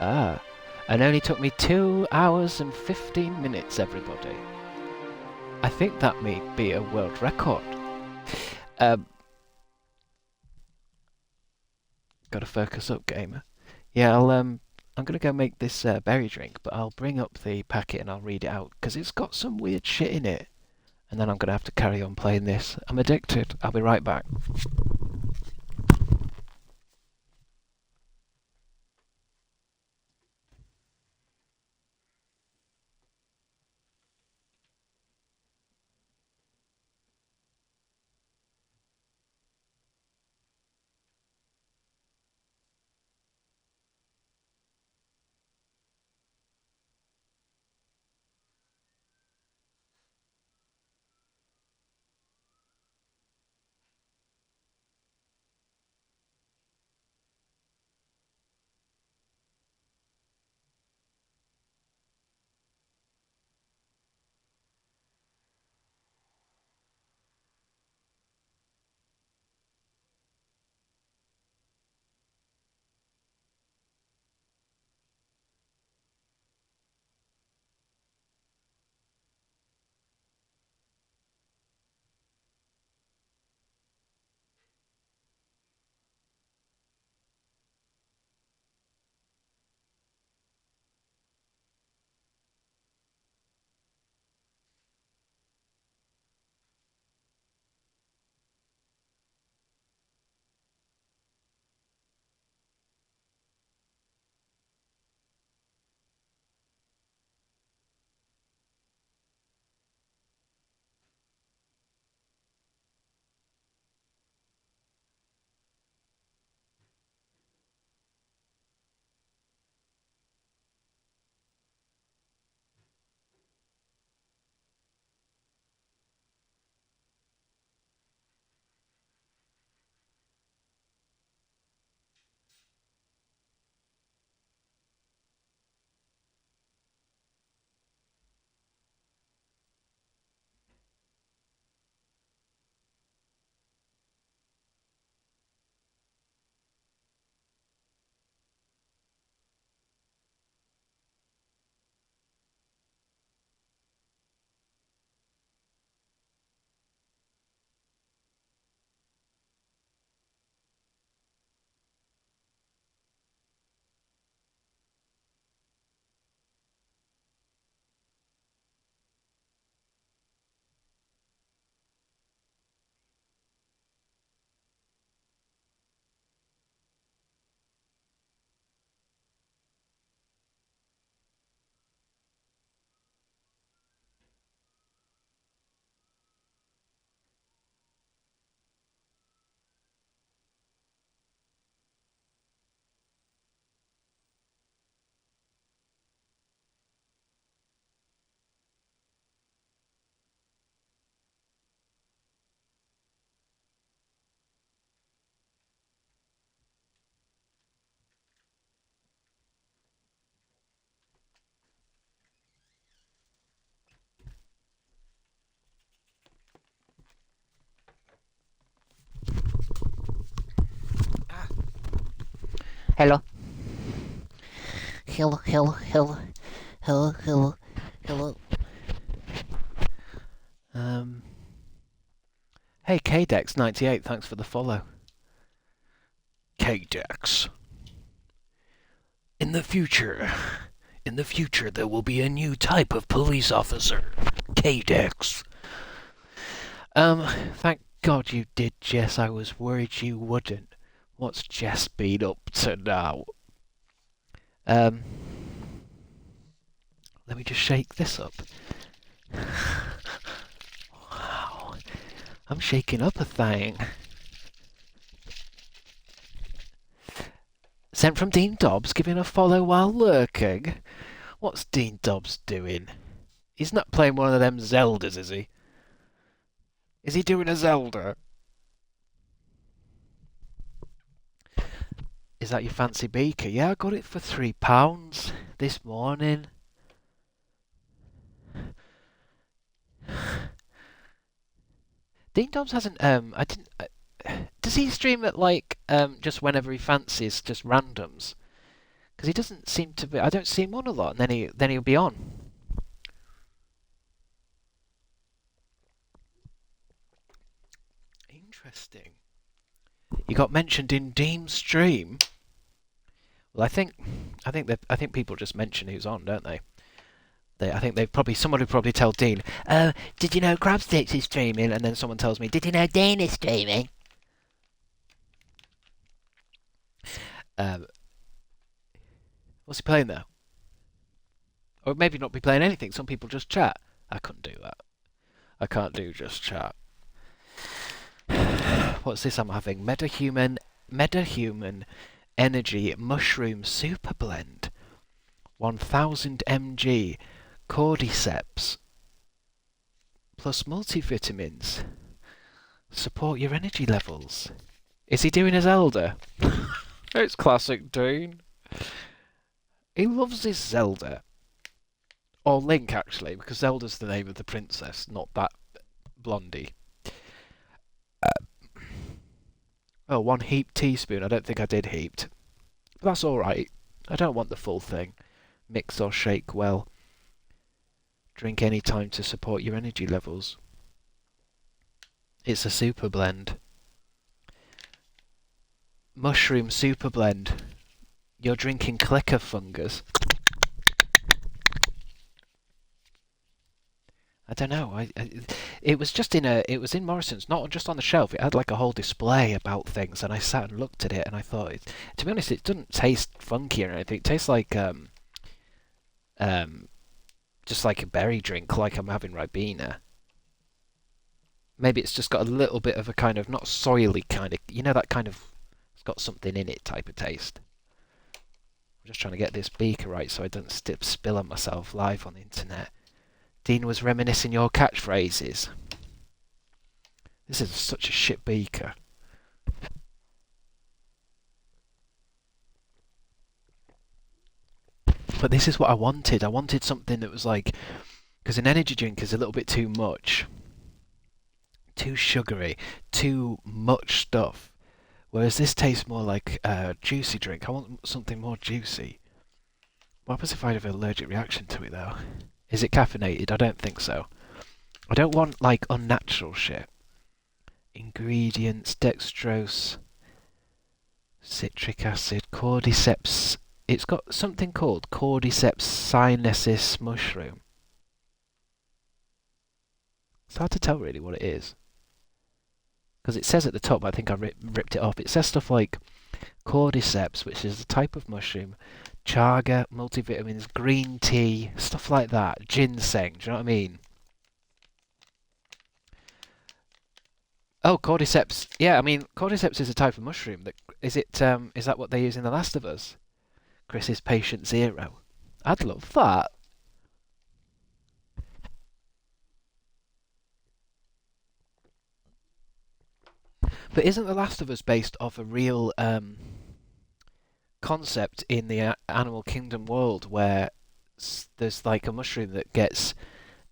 Ah, and only took me 2 hours and 15 minutes, everybody. I think that may be a world record. Gotta focus up, gamer. Yeah, I'm gonna go make this berry drink, but I'll bring up the packet and I'll read it out, because it's got some weird shit in it. And then I'm gonna have to carry on playing this. I'm addicted. I'll be right back. Hello. Hello, hello, hello. Hello, hello, hello. Hey, Kdex98, thanks for the follow. Kdex. In the future, there will be a new type of police officer. Kdex. Thank God you did, Jess. I was worried you wouldn't. What's Jess been up to now? Let me just shake this up. Wow. I'm shaking up a thing. Sent from Dean Dobbs, giving a follow while lurking. What's Dean Dobbs doing? He's not playing one of them Zeldas, is he? Is he doing a Zelda? Is that your fancy beaker? Yeah, I got it for £3 this morning. Dean Dobbs hasn't. I didn't. Does he stream at like just whenever he fancies, just randoms? Because he doesn't seem to be. I don't see him on a lot, and then he'll be on. Interesting. You got mentioned in Dean's stream. Well, I think people just mention who's on, don't they? I think they've probably someone would probably tell Dean, did you know Crabstickz is streaming? And then someone tells me, did you know Dean is streaming? Um, what's he playing there? Or maybe not be playing anything. Some people just chat. I couldn't do that. I can't do just chat. What's this I'm having? Metahuman Energy Mushroom Super Blend. 1000 mg. Cordyceps. Plus multivitamins. Support your energy levels. Is he doing his Zelda? It's classic Dean. He loves his Zelda. Or Link, actually, because Zelda's the name of the princess, not that blondie. Oh, 1 heaped teaspoon. I don't think I did heaped. But that's alright. I don't want the full thing. Mix or shake well. Drink any time to support your energy levels. It's a super blend. Mushroom super blend. You're drinking clicker fungus. I don't know. It was just it was in Morrison's, not just on the shelf. It had like a whole display about things, and I sat and looked at it, and I thought, to be honest, it doesn't taste funky or anything. It tastes like just like a berry drink, like I'm having Ribena. Maybe it's just got a little bit of a kind of not soily kind of, that kind of, it's got something in it type of taste. I'm just trying to get this beaker right so I don't spill on myself live on the internet. Dean was reminiscing your catchphrases. This is such a shit beaker. But this is what I wanted. I wanted something that was like, because an energy drink is a little bit too much. Too sugary. Too much stuff. Whereas this tastes more like a juicy drink. I want something more juicy. What happens if I have an allergic reaction to it though? Is it caffeinated? I don't think so. I don't want like unnatural shit. Ingredients: dextrose, citric acid, cordyceps. It's got something called Cordyceps sinensis mushroom. It's hard to tell really what it is. Because it says at the top, but I think I ripped it off. It says stuff like Cordyceps, which is a type of mushroom, chaga, multivitamins, green tea, stuff like that. Ginseng, do you know what I mean? Oh, Cordyceps. Yeah, I mean, Cordyceps is a type of mushroom. Is that what they use in The Last of Us? Chris's patient zero. I'd love that. But isn't The Last of Us based off a real concept in the animal kingdom world where there's like a mushroom that gets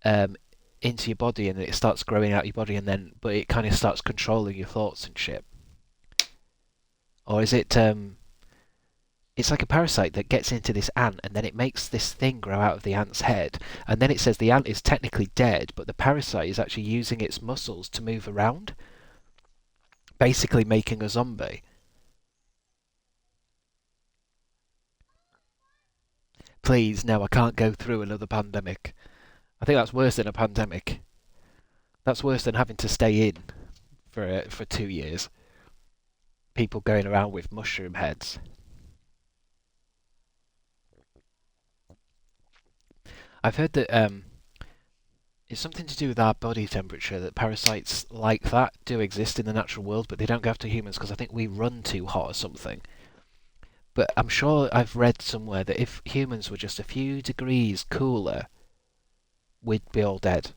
into your body and it starts growing out your body but it kind of starts controlling your thoughts and shit? Or is it it's like a parasite that gets into this ant and then it makes this thing grow out of the ant's head, and then it says the ant is technically dead, but the parasite is actually using its muscles to move around, basically making a zombie. Please, no, I can't go through another pandemic. I think that's worse than a pandemic. That's worse than having to stay in for 2 years. People going around with mushroom heads. I've heard that it's something to do with our body temperature, that parasites like that do exist in the natural world, but they don't go after humans because I think we run too hot or something. But I'm sure I've read somewhere that if humans were just a few degrees cooler, we'd be all dead.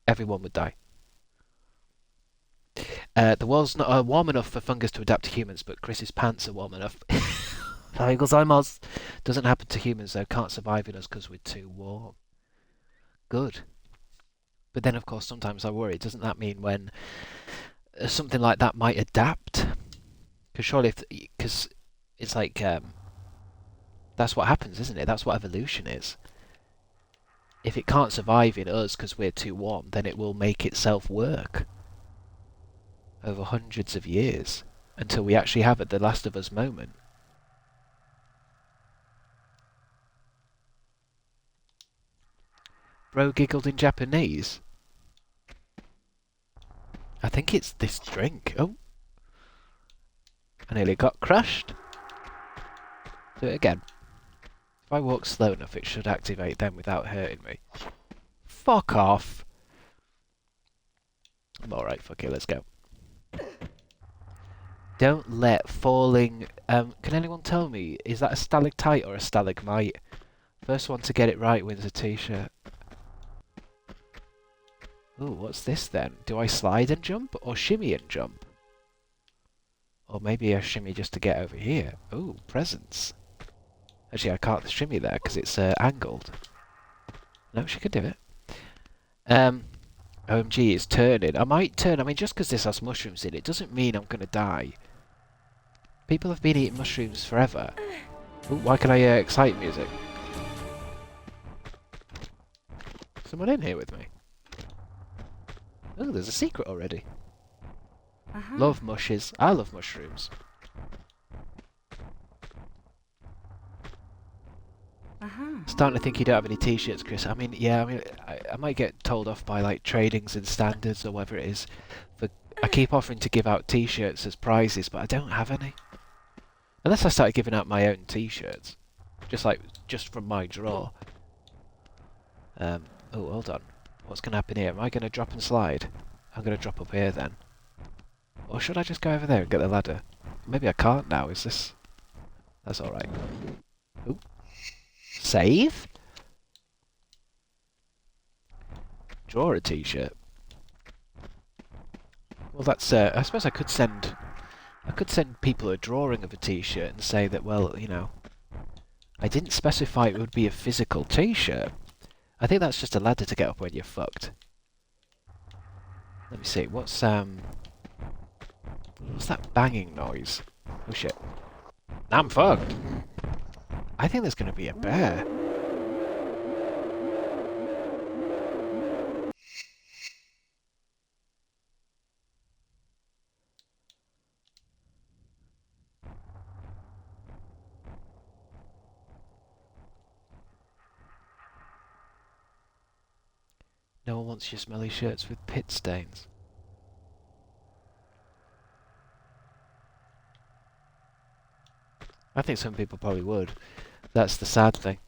Everyone would die. The world's not warm enough for fungus to adapt to humans, but Chris's pants are warm enough. Doesn't happen to humans though, can't survive in us because we're too warm. Good. But then, of course, sometimes I worry. Doesn't that mean when something like that might adapt? Because surely, because it's like that's what happens, isn't it? That's what evolution is. If it can't survive in us because we're too warm, then it will make itself work over hundreds of years until we actually have at the Last of Us moment. Bro giggled in Japanese. I think it's this drink. Oh, I nearly got crushed. Do it again. If I walk slow enough, it should activate them without hurting me. Fuck off. I'm alright, fuck it, let's go. Don't let falling... can anyone tell me, is that a stalactite or a stalagmite? First one to get it right wins a t-shirt. Ooh, what's this then? Do I slide and jump or shimmy and jump? Or maybe I shimmy just to get over here. Ooh, presents. Actually, I can't shimmy there because it's angled. No, she could do it. OMG, it's turning. I might turn. I mean, just because this has mushrooms in it doesn't mean I'm going to die. People have been eating mushrooms forever. Ooh, why can I hear excite music? Someone in here with me? Oh, there's a secret already. Love mushes. I love mushrooms. Starting to think you don't have any t-shirts, Chris. I mean, yeah, I might get told off by like tradings and standards or whatever it is. I keep offering to give out t-shirts as prizes, but I don't have any. Unless I started giving out my own t-shirts. Just from my drawer. Oh, hold on. What's going to happen here? Am I going to drop and slide? I'm going to drop up here then. Or should I just go over there and get the ladder? Maybe I can't now, is this... That's alright. Ooh. Save? Draw a t-shirt. Well, that's... I suppose I could send people a drawing of a t-shirt and say that, well, you know... I didn't specify it would be a physical t-shirt. I think that's just a ladder to get up when you're fucked. Let me see, what's that banging noise? Oh shit. I'm fucked! I think there's gonna be a bear. No one wants your smelly shirts with pit stains. I think some people probably would. That's the sad thing.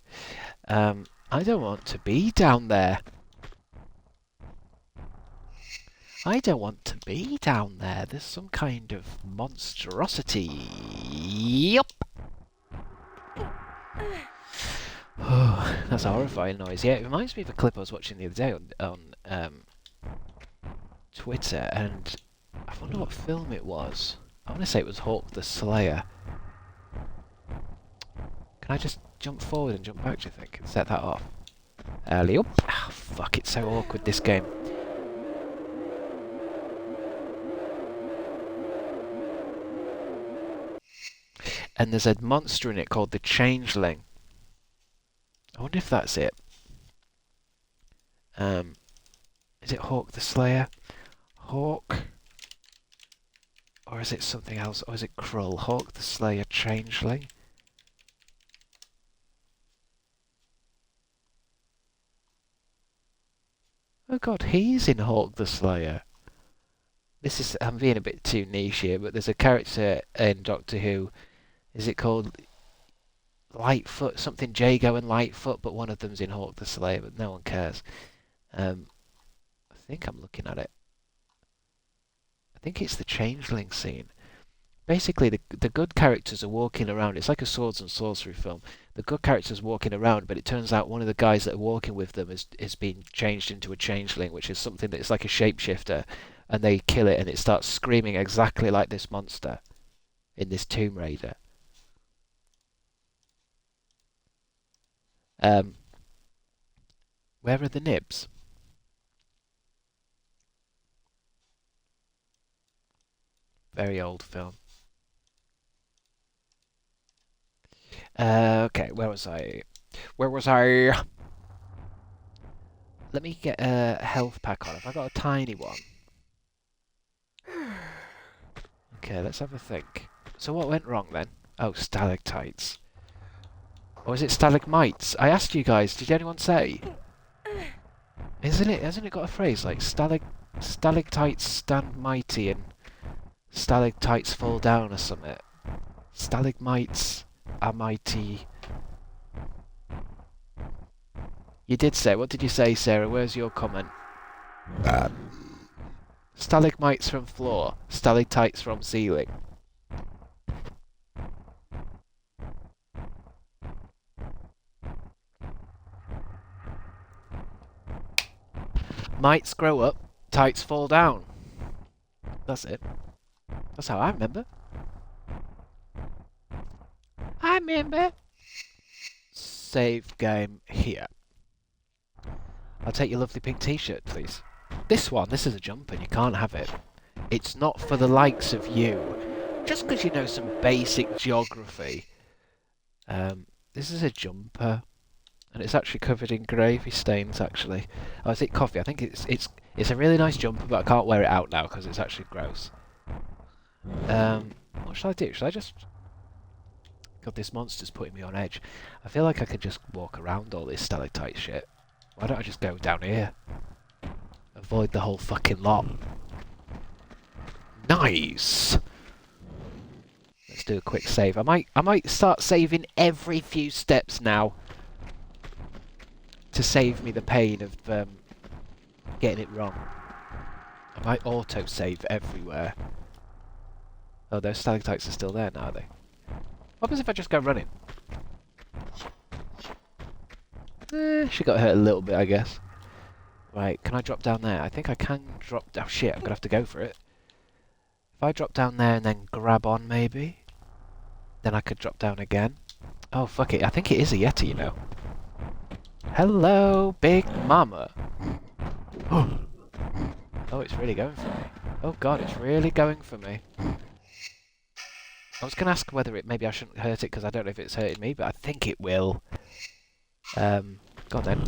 I don't want to be down there. I don't want to be down there. There's some kind of monstrosity. Yup. Oh, that's a horrifying noise. Yeah, it reminds me of a clip I was watching the other day on Twitter, and I wonder what film it was. I want to say it was Hawk the Slayer. Can I just jump forward and jump back, do you think? And set that off? Alley up. Oh, fuck, it's so awkward, this game. And there's a monster in it called the Changeling. I wonder if that's it. Is it Hawk the Slayer? Hawk? Or is it something else? Or is it Krull? Hawk the Slayer Changeling? Oh god, he's in Hawk the Slayer. This is... I'm being a bit too niche here, but there's a character in Doctor Who. Is it called Lightfoot? Something Jago and Lightfoot, but one of them's in Hawk the Slayer, but no one cares. I think I'm looking at it. I think it's the Changeling scene. Basically, the good characters are walking around. It's like a swords and sorcery film. The good characters walking around, but it turns out one of the guys that are walking with them is being changed into a changeling, which is something that's like a shapeshifter, and they kill it, and it starts screaming exactly like this monster in this Tomb Raider. Where are the nibs? Very old film. Okay, where was I? Where was I? Let me get a health pack on. Have I got a tiny one? Okay, let's have a think. So what went wrong then? Oh, stalactites. Or is it stalagmites? I asked you guys, did anyone say? Hasn't it got a phrase like stalactites stand mighty and stalactites fall down or something? Stalagmites are mighty. You did say, what did you say, Sarah? Where's your comment? Stalagmites from floor, stalactites from ceiling. Mites grow up, tights fall down. That's it. That's how I remember. I remember. Save game here. I'll take your lovely pink t-shirt, please. This is a jumper, you can't have it. It's not for the likes of you. Just because you know some basic geography. This is a jumper. And it's actually covered in gravy stains, actually. Oh, is it coffee? I think it's a really nice jumper, but I can't wear it out now because it's actually gross. What should I do? Should I just... God, this monster's putting me on edge. I feel like I could just walk around all this stalactite shit. Why don't I just go down here? Avoid the whole fucking lot. Nice! Let's do a quick save. I might start saving every few steps now. To save me the pain of getting it wrong. I might auto-save everywhere. Oh, those stalactites are still there now, are they? What happens if I just go running? She got hurt a little bit, I guess. Right, can I drop down there? I think I can drop... Oh shit, I'm gonna have to go for it. If I drop down there and then grab on, maybe? Then I could drop down again. Oh, fuck it. I think it is a Yeti, you know. Hello, Big Mama. Oh, it's really going for me. Oh god, it's really going for me. I was going to ask whether maybe I shouldn't hurt it because I don't know if it's hurting me, but I think it will. God then.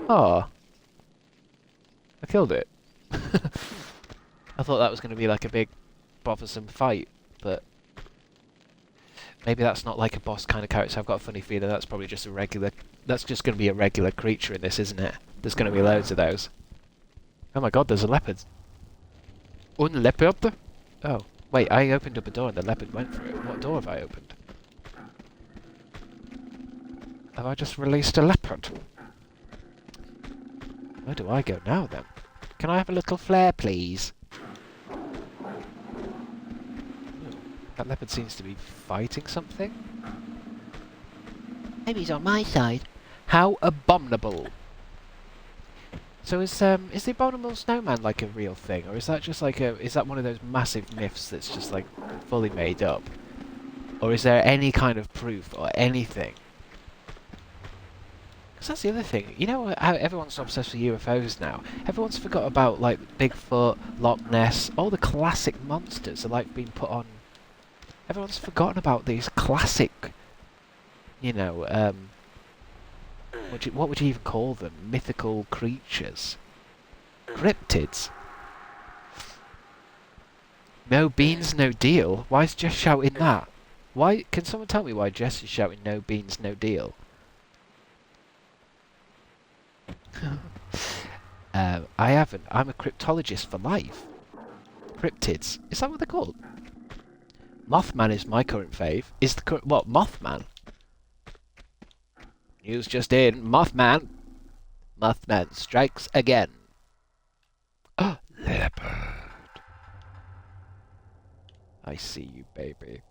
Oh. I killed it. I thought that was going to be like a big bothersome fight, but maybe that's not like a boss kind of character. I've got a funny feeling that's probably just a regular... That's just going to be a regular creature in this, isn't it? There's going to be loads of those. Oh my god, there's a leopard. Un leopard? Oh, wait, I opened up a door and the leopard went for it. What door have I opened? Have I just released a leopard? Where do I go now, then? Can I have a little flare, please? That leopard seems to be fighting something. Maybe he's on my side. How abominable! So is the abominable snowman like a real thing, or is that just like is that one of those massive myths that's just like fully made up, or is there any kind of proof or anything? Because that's the other thing. You know how everyone's obsessed with UFOs now? Everyone's forgot about like Bigfoot, Loch Ness, all the classic monsters are like being put on. Everyone's forgotten about these classic, you know, what would you even call them? Mythical creatures. Cryptids. No beans, no deal? Why is Jess shouting that? Why? Can someone tell me why Jess is shouting no beans, no deal? I haven't. I'm a cryptologist for life. Cryptids. Is that what they're called? Mothman is my current fave. Is the current... What? Mothman? News just in. Mothman. Mothman strikes again. Oh, leopard. I see you, baby.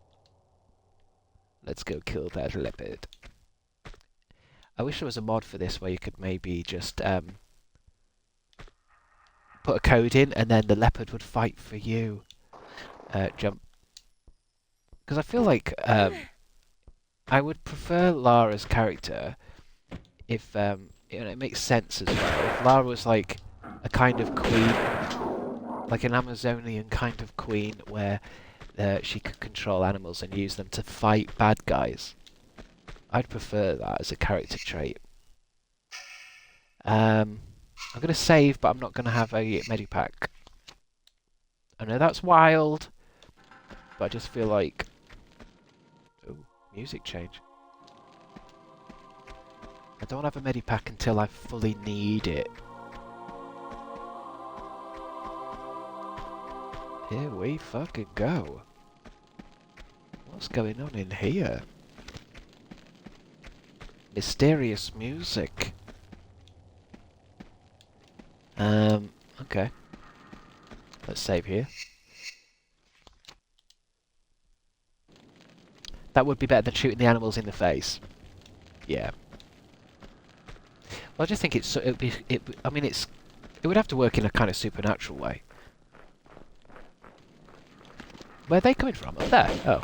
Let's go kill that leopard. I wish there was a mod for this where you could maybe just put a code in and then the leopard would fight for you. Jump. Because I feel like I would prefer Lara's character if you know, it makes sense as well. If Lara was like a kind of queen like an Amazonian kind of queen where she could control animals and use them to fight bad guys. I'd prefer that as a character trait. I'm going to save, but I'm not going to have a medipack. I know that's wild, but I just feel like... Oh, music change. I don't have a medipack until I fully need it. Here we fucking go. What's going on in here? Mysterious music. Okay. Let's save here. That would be better than shooting the animals in the face. Yeah. Well, I just think it would have to work in a kind of supernatural way. Where are they coming from? Up there? Oh.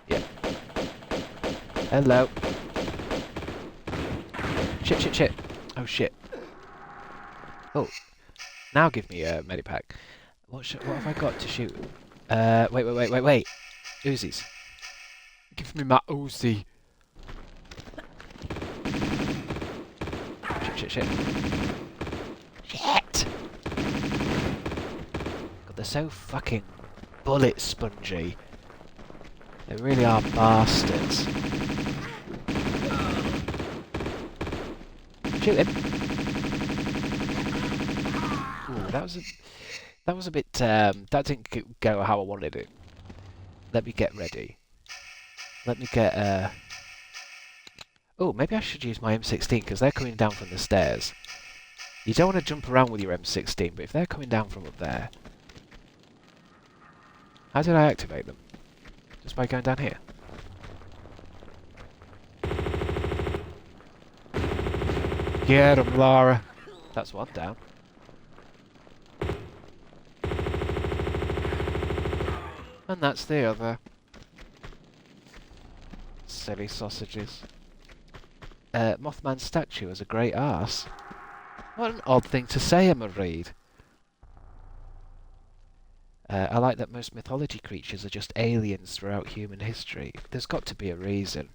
Yeah. Hello. Shit, shit, shit. Oh, shit. Oh. Now give me a medipack. What have I got to shoot? Wait. Uzis. Give me my Uzi. Shit. Shit! God, they're so fucking bullet spongy. They really are bastards. Shoot him. Ooh, that was a bit that didn't go how I wanted it. Let me get ready. Let me get oh, maybe I should use my M16 because they're coming down from the stairs. You don't want to jump around with your M16, but if they're coming down from up there... How did I activate them? Just by going down here? Get 'em, Lara! That's one down. And that's the other. Silly sausages. Mothman statue has a great arse. What an odd thing to say, Emma Reed. I like that most mythology creatures are just aliens throughout human history. There's got to be a reason.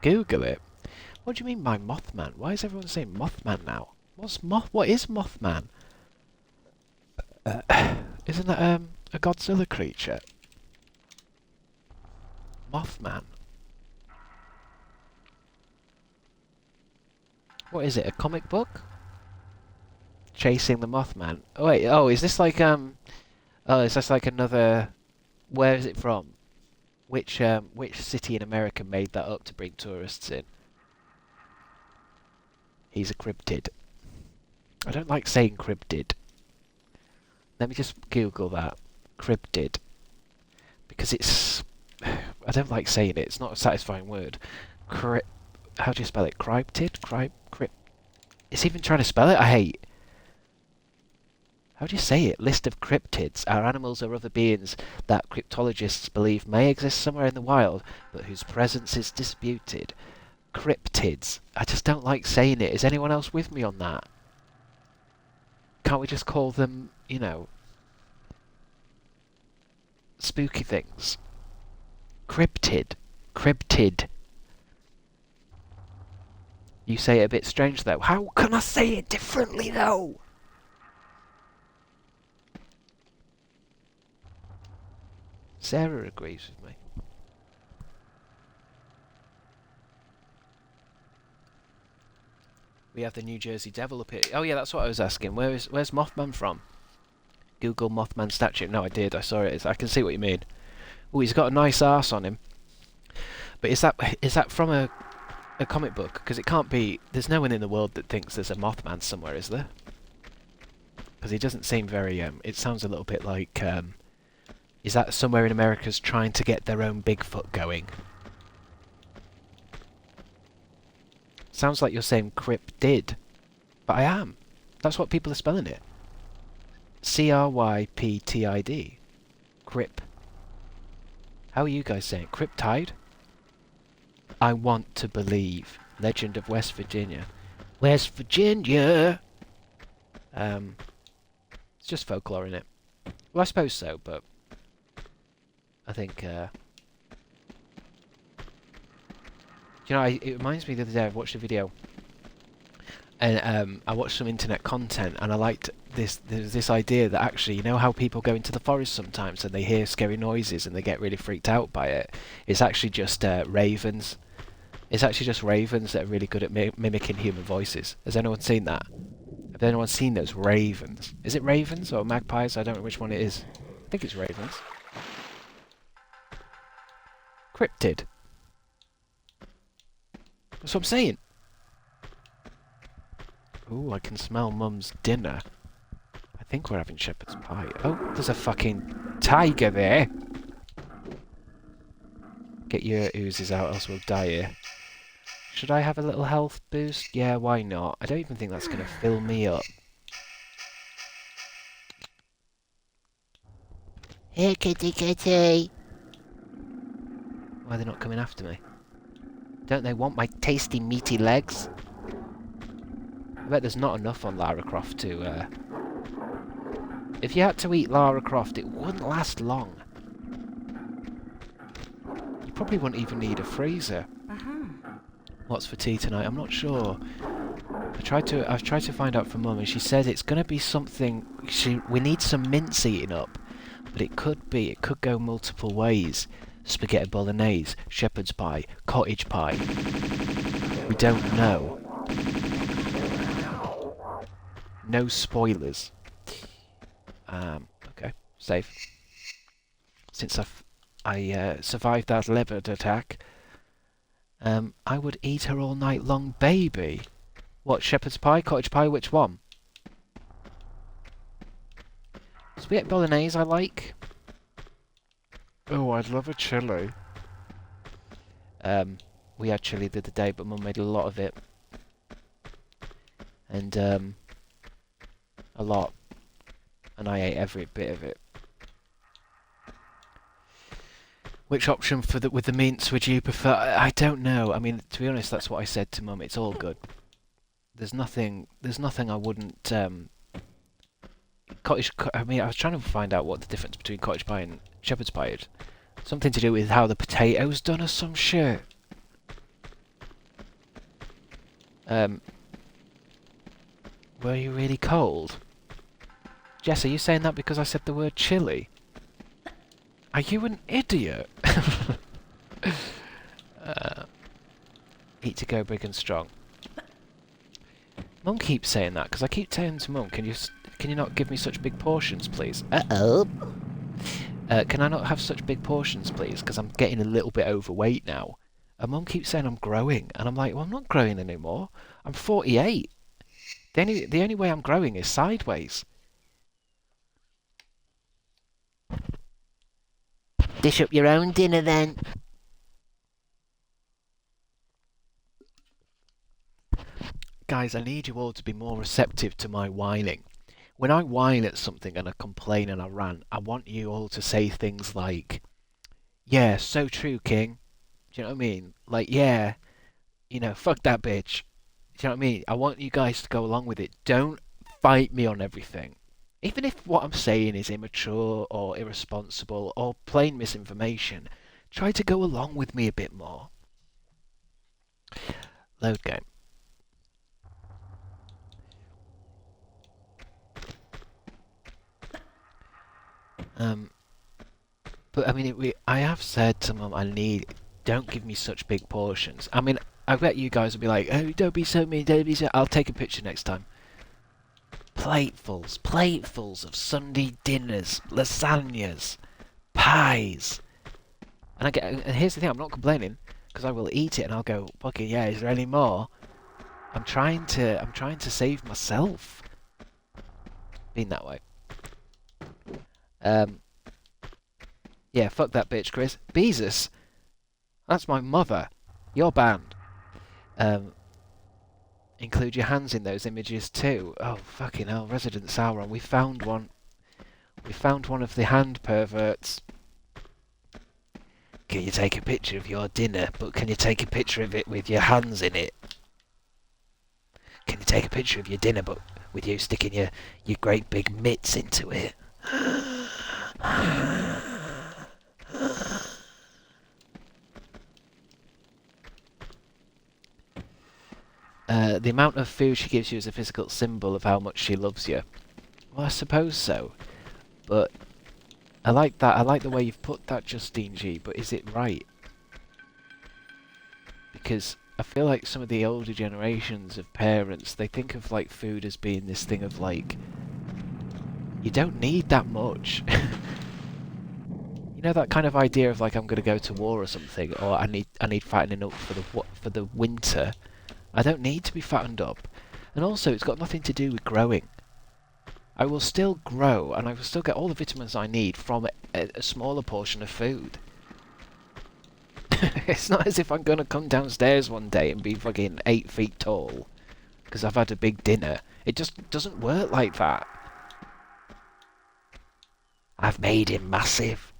Google it. What do you mean by Mothman? Why is everyone saying Mothman now? What is Mothman? Isn't that a Godzilla creature? Mothman. What is it? A comic book? Chasing the Mothman. Oh wait. Oh, is this like oh, is this like another? Where is it from? Which city in America made that up to bring tourists in? He's a cryptid. I don't like saying cryptid. Let me just Google that. Cryptid. Because it's... I don't like saying it. It's not a satisfying word. How do you spell it? Cryptid? Crypt... It's even trying to spell it? I hate. How do you say it? List of cryptids are animals or other beings that cryptologists believe may exist somewhere in the wild, but whose presence is disputed. Cryptids. I just don't like saying it. Is anyone else with me on that? Can't we just call them, you know, spooky things? Cryptid. Cryptid. You say it a bit strange though. How can I say it differently though? Sarah agrees with me. We have the New Jersey Devil up here. Oh yeah, that's what I was asking. Where's Mothman from? Google Mothman statue. No, I did. I saw it. I can see what you mean. Oh, he's got a nice arse on him. But is that from a comic book? Because it can't be. There's no one in the world that thinks there's a Mothman somewhere, is there? Because he doesn't seem very. It sounds a little bit like. Is that somewhere in America's trying to get their own Bigfoot going? Sounds like you're saying cryptid, but I am. That's what people are spelling it. C-R-Y-P-T-I-D. Crypt. How are you guys saying? Cryptide? I want to believe. Legend of West Virginia. West Virginia! It's just folklore in it. Well, I suppose so, but I think, you know, it reminds me the other day I watched a video, and I watched some internet content, and I liked this. There's this idea that actually, you know how people go into the forest sometimes and they hear scary noises and they get really freaked out by it. It's actually just ravens. It's actually just ravens that are really good at mimicking human voices. Has anyone seen that? Has anyone seen those ravens? Is it ravens or magpies? I don't know which one it is. I think it's ravens. Cryptid. That's what I'm saying. Ooh, I can smell Mum's dinner. I think we're having shepherd's pie. Oh, there's a fucking tiger there. Get your oozes out, else we'll die here. Should I have a little health boost? Yeah, why not? I don't even think that's going to fill me up. Here, kitty kitty. Why are they not coming after me? Don't they want my tasty meaty legs? I bet there's not enough on Lara Croft to... If you had to eat Lara Croft, it wouldn't last long. You probably wouldn't even need a freezer. What's for tea tonight? I'm not sure. I've tried to find out from Mum, and she said it's going to be something... We need some mince eating up. But it could go multiple ways. Spaghetti bolognese, shepherd's pie, cottage pie. We don't know. No spoilers. Okay, safe. Since I survived that leopard attack, I would eat her all night long, baby. What, shepherd's pie, cottage pie, which one? Spaghetti bolognese I like. Oh, I'd love a chilli. We had chilli the other day, but Mum made a lot of it. And, a lot. And I ate every bit of it. Which option with the mince would you prefer? I don't know. I mean, to be honest, that's what I said to Mum. It's all good. There's nothing I wouldn't, I mean, I was trying to find out what the difference between cottage pie and shepherd's pie is. Something to do with how the potato's done or some shit. Were you really cold? Jess, are you saying that because I said the word chili? Are you an idiot? Eat to go big and strong. Mum keeps saying that because I keep saying to Mum, can you not give me such big portions, please? Uh-oh. Can I not have such big portions, please? Because I'm getting a little bit overweight now. And Mum keeps saying I'm growing, and I'm like, well, I'm not growing anymore. I'm 48. The only way I'm growing is sideways. Dish up your own dinner, then. Guys, I need you all to be more receptive to my whining. When I whine at something and I complain and I rant, I want you all to say things like, yeah, so true, King. Do you know what I mean? Like, yeah, you know, fuck that bitch. Do you know what I mean? I want you guys to go along with it. Don't fight me on everything. Even if what I'm saying is immature or irresponsible or plain misinformation, try to go along with me a bit more. Load game. But I mean, I have said to Mum, don't give me such big portions. I mean, I bet you guys will be like, oh, don't be so mean, don't be so... I'll take a picture next time. Platefuls of Sunday dinners, lasagnas, pies. And here's the thing, I'm not complaining, because I will eat it and I'll go, fucking yeah, is there any more? I'm trying to save myself. Being that way. Yeah, fuck that bitch, Chris. Beezus? That's my mother. You're banned. Include your hands in those images too. Oh, fucking hell, Resident Sauron. We found one. We found one of the hand perverts. Can you take a picture of your dinner, but can you take a picture of it with your hands in it? Can you take a picture of your dinner, but with you sticking your great big mitts into it. The amount of food she gives you is a physical symbol of how much she loves you. Well, I suppose so. But I like that. I like the way you've put that, Justine G. But is it right? Because I feel like some of the older generations of parents, they think of like food as being this thing of like, you don't need that much. You know, that kind of idea of like, I'm going to go to war or something, or I need fattening up for the winter. I don't need to be fattened up. And also, it's got nothing to do with growing. I will still grow, and I will still get all the vitamins I need from a smaller portion of food. It's not as if I'm going to come downstairs one day and be fucking 8 feet tall because I've had a big dinner. It just doesn't work like that. I've made him massive.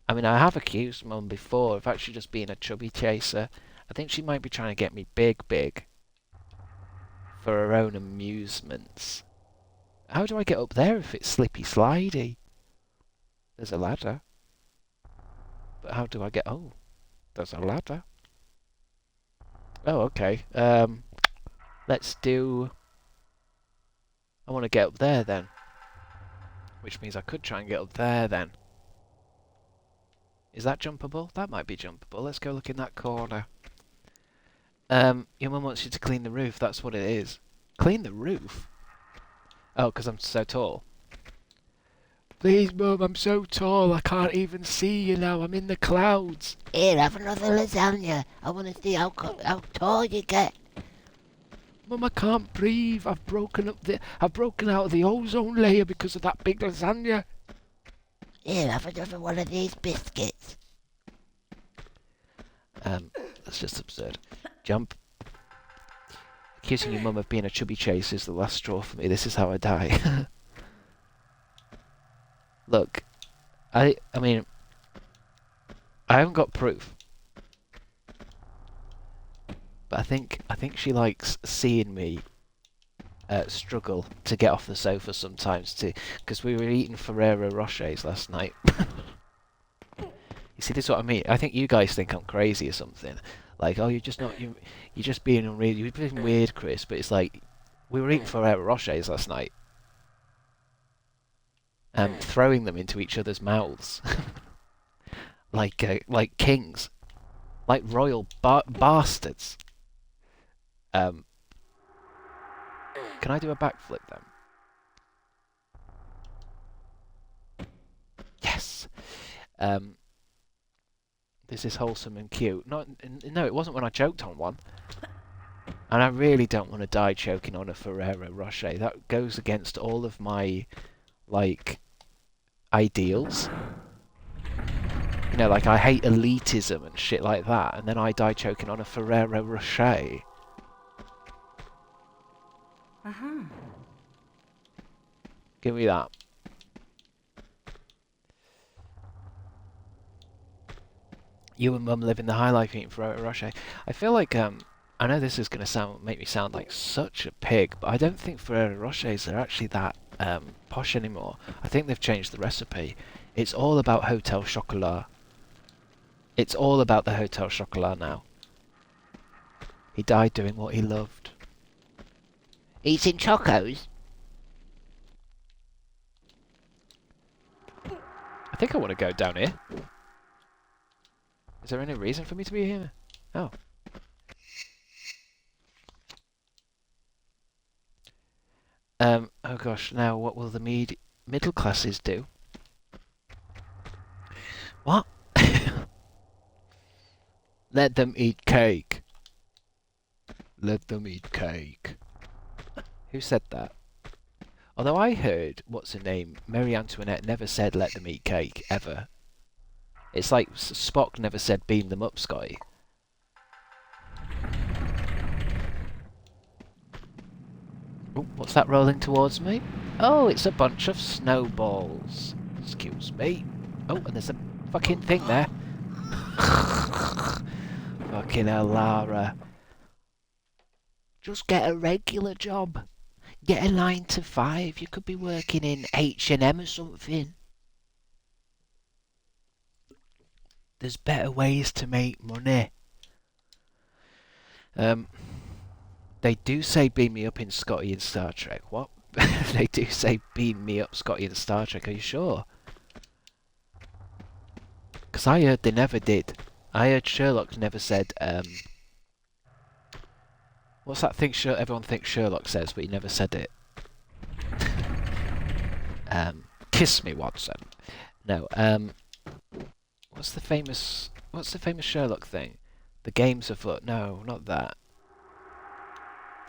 I mean, I have accused Mum before of actually just being a chubby chaser. I think she might be trying to get me big for her own amusements. How do I get up there if it's slippy slidey? There's a ladder. But how do I get... Oh, there's a ladder. Oh, okay. Let's do... I want to get up there then. Which means I could try and get up there then. Is that jumpable? That might be jumpable. Let's go look in that corner. Your mum wants you to clean the roof. That's what it is. Clean the roof? Oh, because I'm so tall. Please, Mum, I'm so tall. I can't even see you now. I'm in the clouds. Here, have another lasagna. I want to see how tall you get. Mum, I can't breathe. I've broken out of the ozone layer because of that big lasagna. Here, have another one of these biscuits. That's just absurd. Jump. Accusing your mum of being a chubby chase is the last straw for me. This is how I die. Look, I mean, I haven't got proof, but I think she likes seeing me struggle to get off the sofa sometimes too, because we were eating Ferrero Rochers last night. You see, this is what I mean. I think you guys think I'm crazy or something. Like, oh, you're just being unreal. You're being weird, Chris. But it's like, we were eating Ferrero Rochers last night, throwing them into each other's mouths, like kings, like royal bastards. Can I do a backflip then? Yes. This is wholesome and cute. No, it wasn't when I choked on one. And I really don't want to die choking on a Ferrero Rocher. That goes against all of my, like, ideals. You know, like, I hate elitism and shit like that, and then I die choking on a Ferrero Rocher. Uh-huh. Give me that. You and Mum living the high life eating Ferrero Rocher. I feel like, I know this is going to make me sound like such a pig, but I don't think Ferrero Rochers are actually that posh anymore. I think they've changed the recipe. It's all about Hotel Chocolat. It's all about the Hotel Chocolat now. He died doing what he loved. Eating chocos? I think I want to go down here. Is there any reason for me to be here? Oh. Oh gosh, now what will the middle classes do? What? Let them eat cake. Let them eat cake. Who said that? Although I heard, what's her name, Marie Antoinette never said let them eat cake, ever. It's like Spock never said beam them up, Scotty. Oh, what's that rolling towards me? Oh, it's a bunch of snowballs. Excuse me. Oh, and there's a fucking thing there. Fucking hell, Lara. Just get a regular job. Get a 9 to 5. You could be working in H&M or something. There's better ways to make money. They do say beam me up in Scotty in Star Trek. What? They do say beam me up Scotty in Star Trek. Are you sure? Because I heard they never did. I heard Sherlock never said, what's that thing everyone thinks Sherlock says, but he never said it? Kiss me, Watson. No, what's the famous Sherlock thing? The game's afoot. No, not that.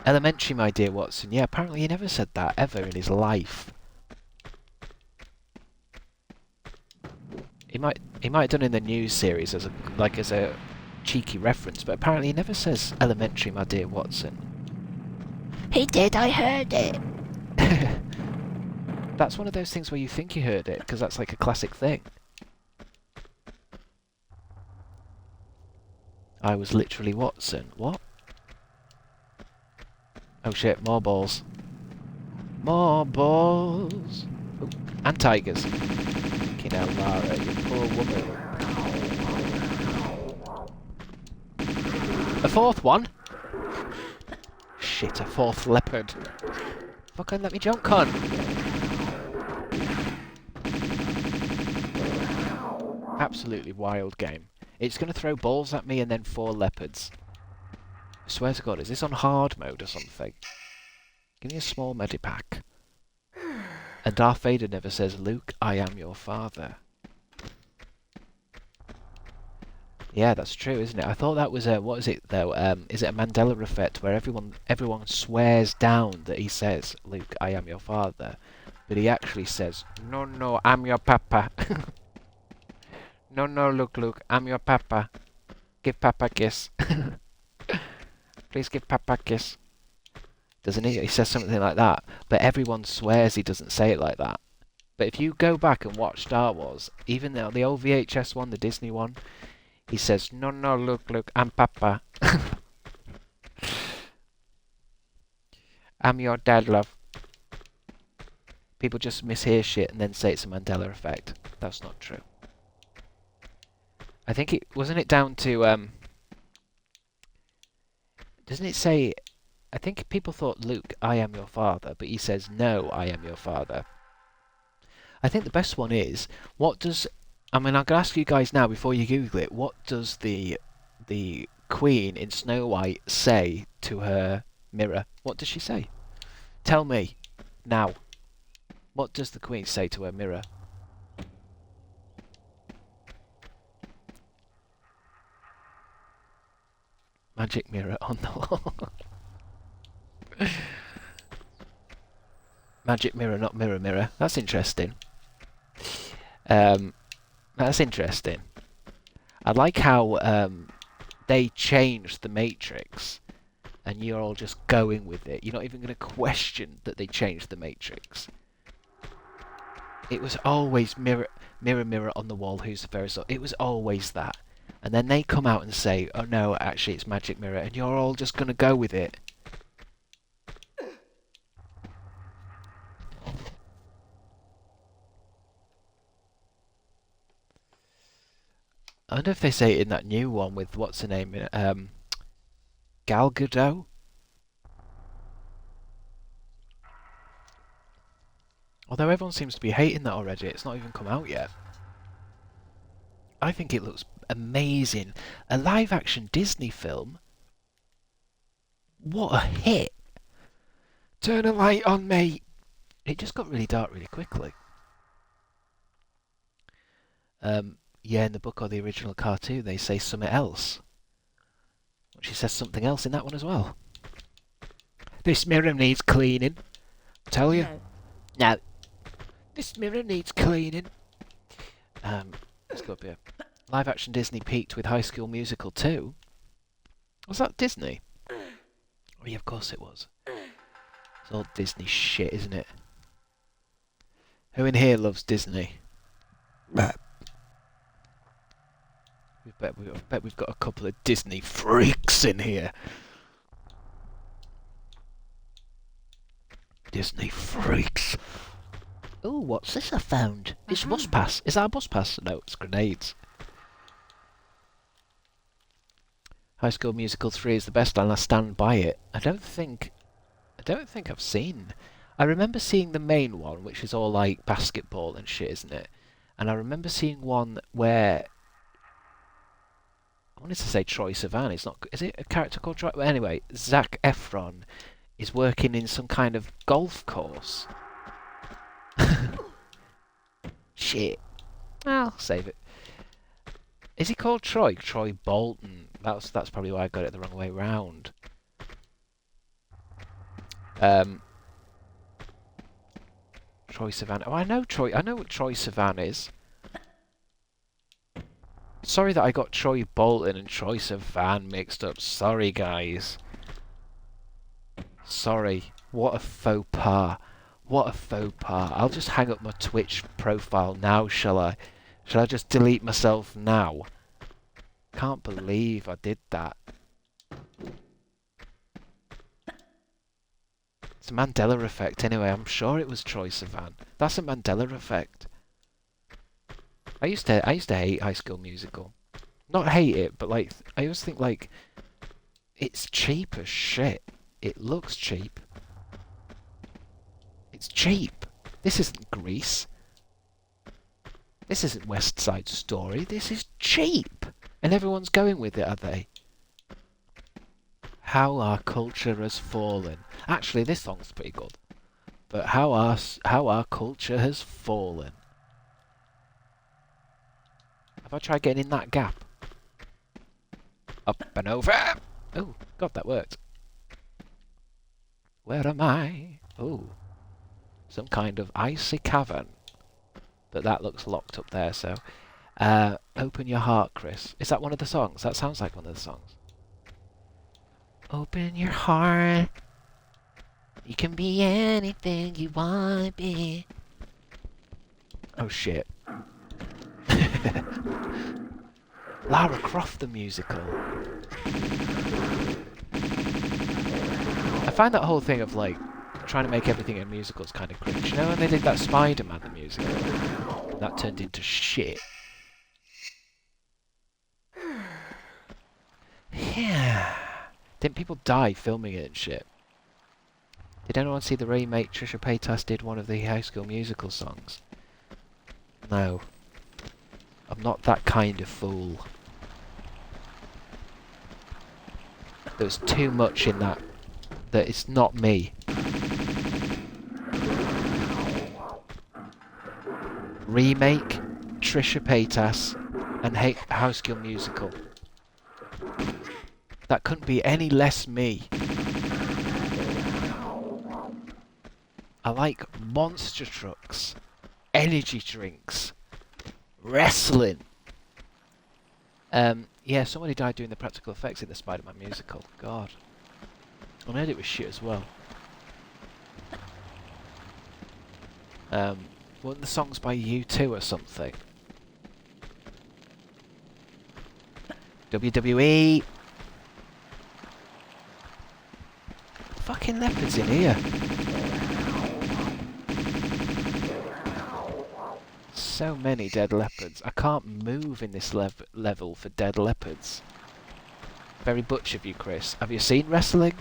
Elementary, my dear Watson. Yeah, apparently he never said that ever in his life. He might have done in the news series as a cheeky reference, but apparently he never says elementary, my dear Watson. He did, I heard it. That's one of those things where you think you heard it, because that's like a classic thing. I was literally Watson. What? Oh shit, more balls. More balls! Oh, and tigers. Fucking hell, Lara, you poor woman. A fourth one? Shit, a fourth leopard. Fucking let me jump, cunt. Absolutely wild game. It's going to throw balls at me and then 4 leopards. I swear to God, is this on hard mode or something? Give me a small medipack. And Darth Vader never says, Luke, I am your father. Yeah, that's true, isn't it? I thought that was a... What is it, though? Is it a Mandela effect where everyone swears down that he says, Luke, I am your father? But he actually says, no, no, I'm your papa. No, no, Luke, I'm your papa. Give papa a kiss. Please give papa a kiss. Doesn't he? He says something like that. But everyone swears he doesn't say it like that. But if you go back and watch Star Wars, even the old VHS one, the Disney one, he says, no, no, Luke, I'm papa. I'm your dad, love. People just mishear shit and then say it's a Mandela effect. That's not true. I think wasn't it down to, doesn't it say, I think people thought, Luke, I am your father, but he says, no, I am your father. I think the best one is, I'm going to ask you guys now, before you Google it, what does the Queen in Snow White say to her mirror? What does she say? Tell me, now. What does the Queen say to her mirror? Magic mirror on the wall. Magic mirror, not mirror. That's interesting. That's interesting. I like how they changed the Matrix, and you're all just going with it. You're not even going to question that they changed the Matrix. It was always mirror on the wall. Who's the fairest? It was always that. And then they come out and say, oh no, actually it's magic mirror, and you're all just going to go with it. I wonder if they say it in that new one with, what's her name, Gal Gadot? Although everyone seems to be hating that already, it's not even come out yet. I think it looks amazing. A live-action Disney film? What a hit! Turn a light on me! It just got really dark really quickly. Yeah, in the book or the original cartoon, they say something else. She says something else in that one as well. This mirror needs cleaning. Tell you. No. This mirror needs cleaning. Let's go up here. Live action Disney peaked with High School Musical 2. Was that Disney? Oh yeah, of course it was. It's all Disney shit, isn't it? Who in here loves Disney? I bet we've got a couple of Disney freaks in here. Disney freaks. Oh, what's this I found? It's a bus pass. Is that a bus pass? No, it's grenades. High School Musical 3 is the best and I stand by it. I don't think I've seen. I remember seeing the main one, which is all like basketball and shit, isn't it? And I remember seeing one where I wanted to say Troye Sivan. It's not. Is it a character called Troye? Well, anyway, Zac Efron is working in some kind of golf course. Shit. I'll save it. Is he called Troy? Troy Bolton. That's probably why I got it the wrong way round. Troye Sivan. Oh, I know Troy. I know what Troye Sivan is. Sorry that I got Troy Bolton and Troye Sivan mixed up. Sorry, guys. Sorry. What a faux pas. What a faux pas. I'll just hang up my Twitch profile now, shall I? Shall I just delete myself now? Can't believe I did that. It's a Mandela effect anyway. I'm sure it was Troye Sivan. That's a Mandela effect. I used to hate High School Musical. Not hate it, but like I always think like it's cheap as shit. It looks cheap. It's cheap. This isn't Grease. This isn't West Side Story. This is cheap. And everyone's going with it, are they? How our culture has fallen. Actually, this song's pretty good. But how our culture has fallen. Have I tried getting in that gap? Up and over. Oh, God, that worked. Where am I? Oh, some kind of icy cavern. But that looks locked up there, so... Open your heart, Chris. Is that one of the songs? That sounds like one of the songs. Open your heart. You can be anything you want to be. Oh, shit. Lara Croft the musical. I find that whole thing of, like, trying to make everything a musical is kind of cringe. You know when they did that Spider-Man the musical? That turned into shit. Yeah. Didn't people die filming it and shit? Did anyone see the remake Trisha Paytas did one of the High School Musical songs? No. I'm not that kind of fool. There's too much in that it's not me. Remake Trisha Paytas and High School Musical. That couldn't be any less me. I like monster trucks, energy drinks, wrestling. Yeah, somebody died doing the practical effects in the Spider-Man musical. God. I heard it was shit as well. Weren't the songs by U2 or something? WWE! Fucking leopards in here. So many dead leopards. I can't move in this level for dead leopards. Very butch of you, Chris. Have you seen wrestling?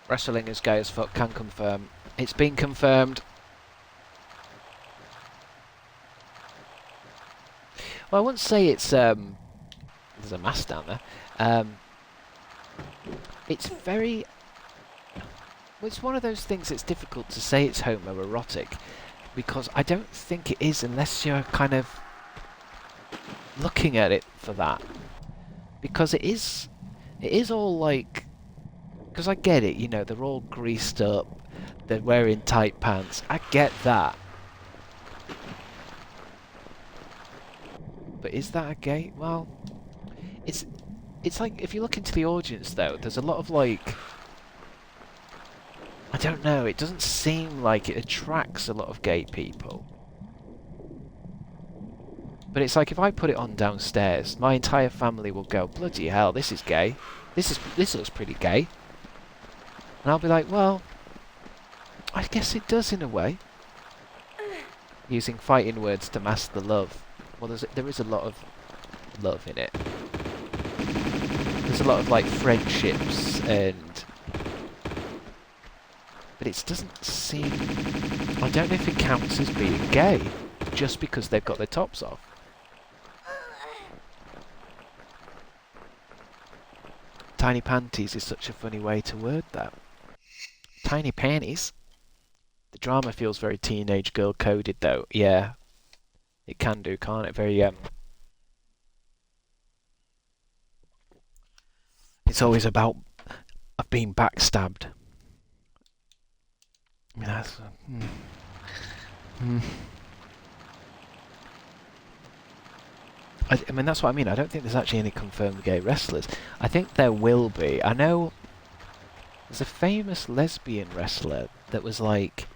Wrestling is gay as fuck, can confirm. It's been confirmed. Well, I wouldn't say it's, there's a mask down there. It's very... Well, it's one of those things that's difficult to say it's homoerotic, because I don't think it is unless you're kind of looking at it for that. Because it is all like... Because I get it, you know, they're all greased up, they're wearing tight pants. I get that. But is that a gay? Well, it's like, if you look into the audience though, there's a lot of like... I don't know, it doesn't seem like it attracts a lot of gay people. But it's like if I put it on downstairs, my entire family will go, bloody hell, this is gay. This looks pretty gay. And I'll be like, well, I guess it does in a way. Using fighting words to mask the love. Well, there is a lot of love in it. There's a lot of like friendships and... But it doesn't seem... I don't know if it counts as being gay, just because they've got their tops off. Tiny panties is such a funny way to word that. Tiny panties? The drama feels very teenage girl coded though. Yeah. It can do, can't it? Very, It's always about being backstabbed. I mean, that's... I mean, that's what I mean. I don't think there's actually any confirmed gay wrestlers. I think there will be. I know there's a famous lesbian wrestler that was like...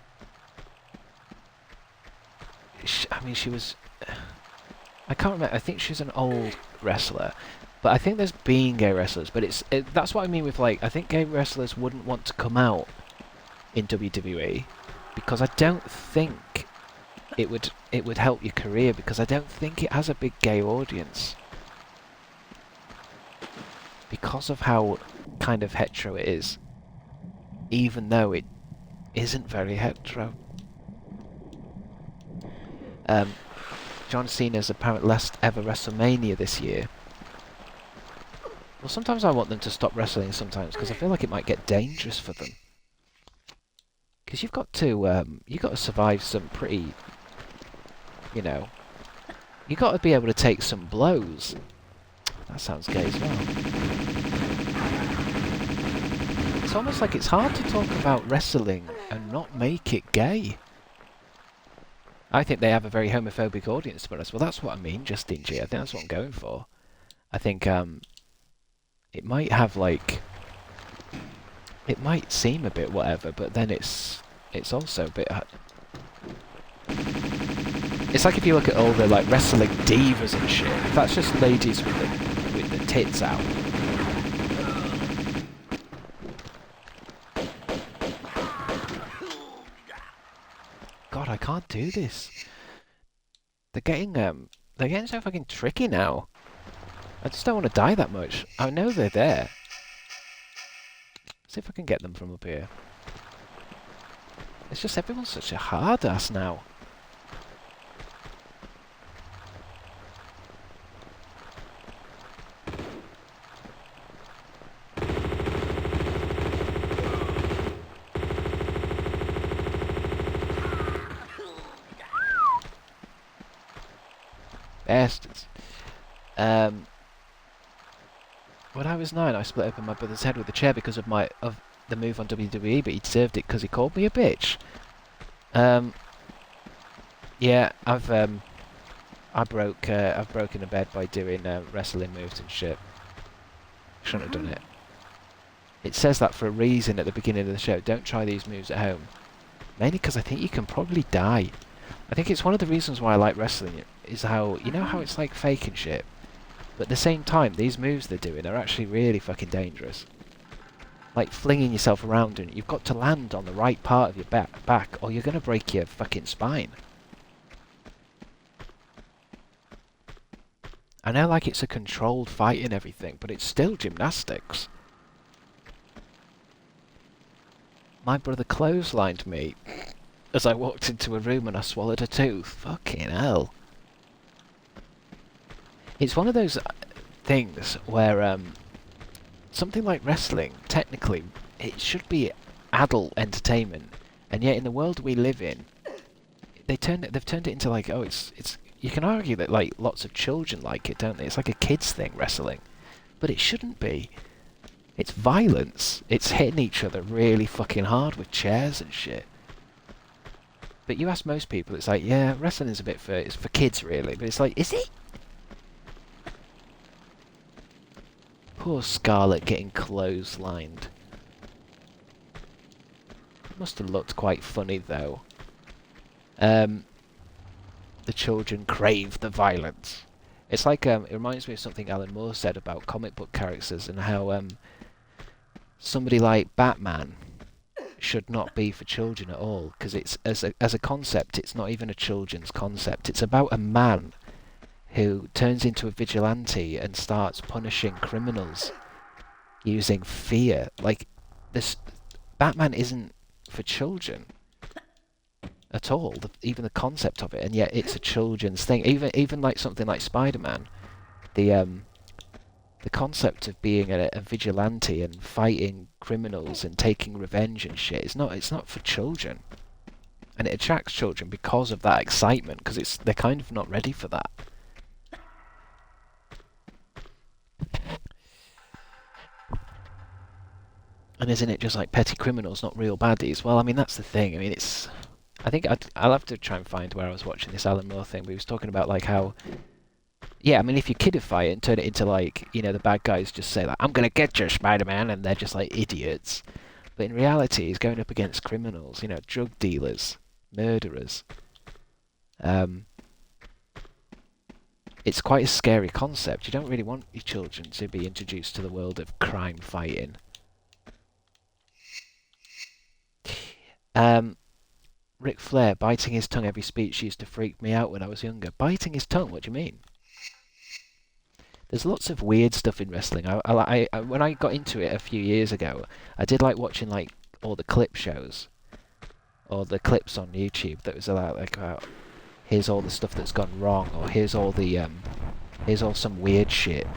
I mean, she was... I can't remember. I think she's an old wrestler. But I think there's been gay wrestlers. But that's what I mean with, like, I think gay wrestlers wouldn't want to come out in WWE because I don't think it would help your career, because I don't think it has a big gay audience because of how kind of hetero it is, even though it isn't very hetero. John Cena's apparent last ever WrestleMania this year. Well, sometimes I want them to stop wrestling sometimes, because I feel like it might get dangerous for them. Because you've got to survive some pretty, you know, you've got to be able to take some blows. That sounds gay as well. It's almost like it's hard to talk about wrestling and not make it gay. I think they have a very homophobic audience, to be honest. Well, that's what I mean, Justin G. I think that's what I'm going for. I think it might have, like... It might seem a bit whatever, but then it's also a bit... It's like if you look at all the, like, wrestling divas and shit. That's just ladies with the tits out. God, I can't do this. They're getting so fucking tricky now. I just don't want to die that much. I know they're there. See if I can get them from up here. It's just everyone's such a hard ass now. Bastards. When I was 9, I split open my brother's head with a chair because of the move on WWE, but he deserved it because he called me a bitch. Yeah, I've broken a bed by doing wrestling moves and shit. Shouldn't have done it. It says that for a reason at the beginning of the show. Don't try these moves at home. Mainly because I think you can probably die. I think it's one of the reasons why I like wrestling, is how, you know how it's like fake and shit? But at the same time, these moves they're doing are actually really fucking dangerous. Like flinging yourself around, and you've got to land on the right part of your back or you're going to break your fucking spine. I know, like, it's a controlled fight and everything, but it's still gymnastics. My brother clotheslined me as I walked into a room and I swallowed a tooth. Fucking hell. It's one of those things where something like wrestling, technically, it should be adult entertainment, and yet in the world we live in, they've turned it into like, oh, it's you can argue that like lots of children like it, don't they? It's like a kids thing, wrestling, but it shouldn't be. It's violence. It's hitting each other really fucking hard with chairs and shit. But you ask most people, it's like, yeah, wrestling's it's for kids really, but it's like, is it? Poor Scarlett getting clotheslined. must have looked quite funny though. The children crave the violence. It's like it reminds me of something Alan Moore said about comic book characters and how somebody like Batman should not be for children at all, because it's as a concept, it's not even a children's concept. It's about a man who turns into a vigilante and starts punishing criminals using fear. Like, this Batman isn't for children at all, even the concept of it, and yet it's a children's thing. Even like something like Spider-Man, the concept of being a vigilante and fighting criminals and taking revenge and shit, it's not for children, and it attracts children because of that excitement, because they're kind of not ready for that. And isn't it just like petty criminals, not real baddies? Well, I mean, that's the thing. I mean, I think I'll have to try and find where I was watching this Alan Moore thing, but he was talking about like how, yeah, I mean, if you kidify it and turn it into like, you know, the bad guys just say like, I'm gonna get you, Spider-Man, and they're just like idiots. But in reality, he's going up against criminals, you know, drug dealers, murderers. It's quite a scary concept. You don't really want your children to be introduced to the world of crime fighting. Ric Flair biting his tongue every speech used to freak me out when I was younger. Biting his tongue? What do you mean? There's lots of weird stuff in wrestling. I when I got into it a few years ago, I did like watching like all the clip shows, or the clips on YouTube that was like about here's all the stuff that's gone wrong, or here's all some weird shit.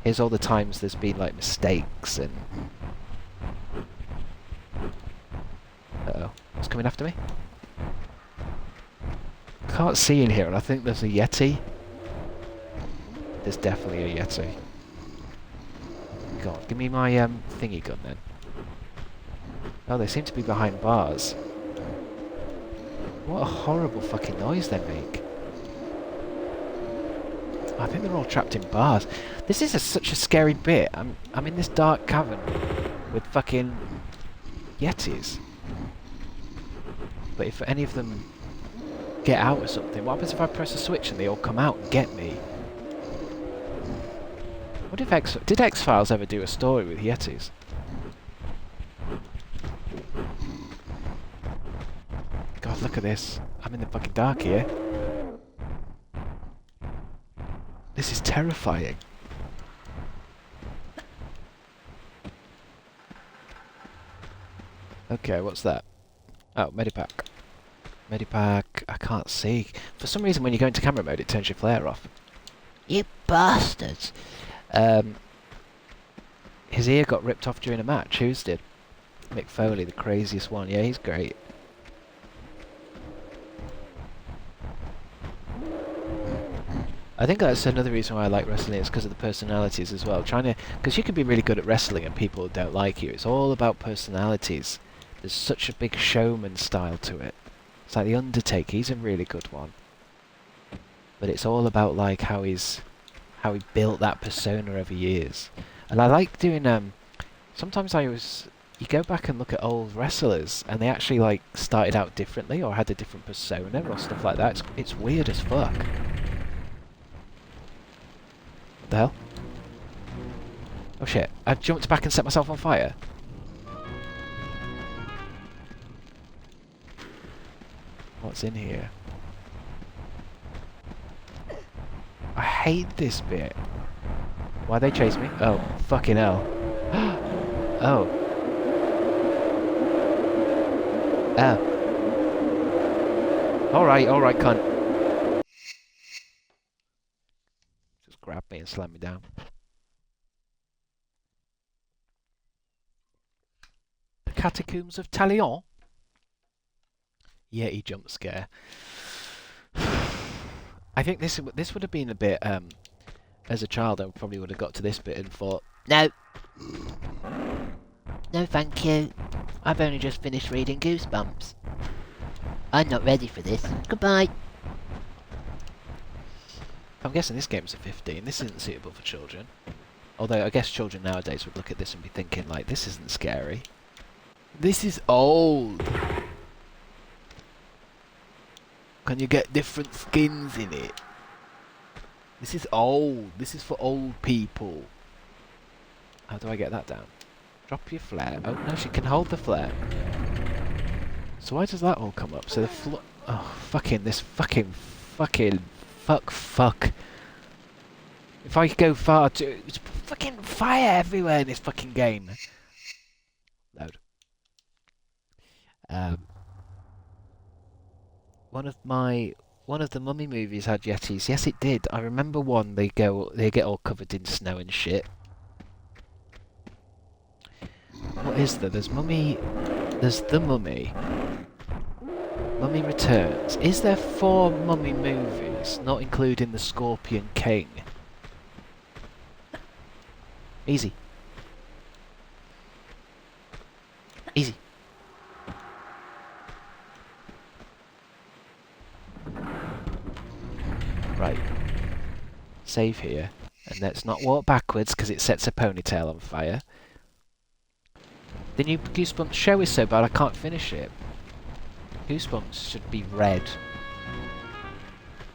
Here's all the times there's been like mistakes and. Uh-oh. What's coming after me? Can't see in here, and I think there's a Yeti. There's definitely a Yeti. God, give me my thingy gun then. Oh, they seem to be behind bars. What a horrible fucking noise they make. I think they're all trapped in bars. This is such a scary bit. I'm in this dark cavern with fucking Yetis. But if any of them get out or something, what happens if I press a switch and they all come out and get me? What if did X-Files ever do a story with Yetis? God, look at this. I'm in the fucking dark here. This is terrifying. Okay, what's that? Oh, Medipack. Medipack, I can't see. For some reason when you go into camera mode it turns your flare off. You bastards. His ear got ripped off during a match. Whose did? Mick Foley, the craziest one. Yeah, he's great. I think that's another reason why I like wrestling, is because of the personalities as well. Because you can be really good at wrestling and people don't like you. It's all about personalities. There's such a big showman style to it. It's like The Undertaker, he's a really good one. But it's all about like how he built that persona over years. And I like doing sometimes you go back and look at old wrestlers and they actually like started out differently or had a different persona or stuff like that. It's weird as fuck. What the hell? Oh shit, I've jumped back and set myself on fire. What's in here? I hate this bit. Why they chase me? Oh, fucking hell. Oh. Oh. Alright, cunt. Just grab me and slam me down. The Catacombs of Talion? Yeti jump scare. I think this would have been a bit, as a child I probably would have got to this bit and thought, No. No, thank you. I've only just finished reading Goosebumps. I'm not ready for this. Goodbye. I'm guessing this game's a 15. This isn't suitable for children. Although I guess children nowadays would look at this and be thinking like, this isn't scary. This is old. Can you get different skins in it? This is old. This is for old people. How do I get that down? Drop your flare. Oh, no, she can hold the flare. So why does that all come up? So the oh, fucking, this fucking, fuck. If I go far too... It's fucking fire everywhere in this fucking game. Load. One of the Mummy movies had Yetis. Yes, it did. I remember one. They get all covered in snow and shit. What is there? There's Mummy. There's the Mummy. Mummy Returns. Is there 4 Mummy movies, not including the Scorpion King? Easy. Easy. Right. Save here. And let's not walk backwards because it sets a ponytail on fire. The new Goosebumps show is so bad I can't finish it. Goosebumps should be red.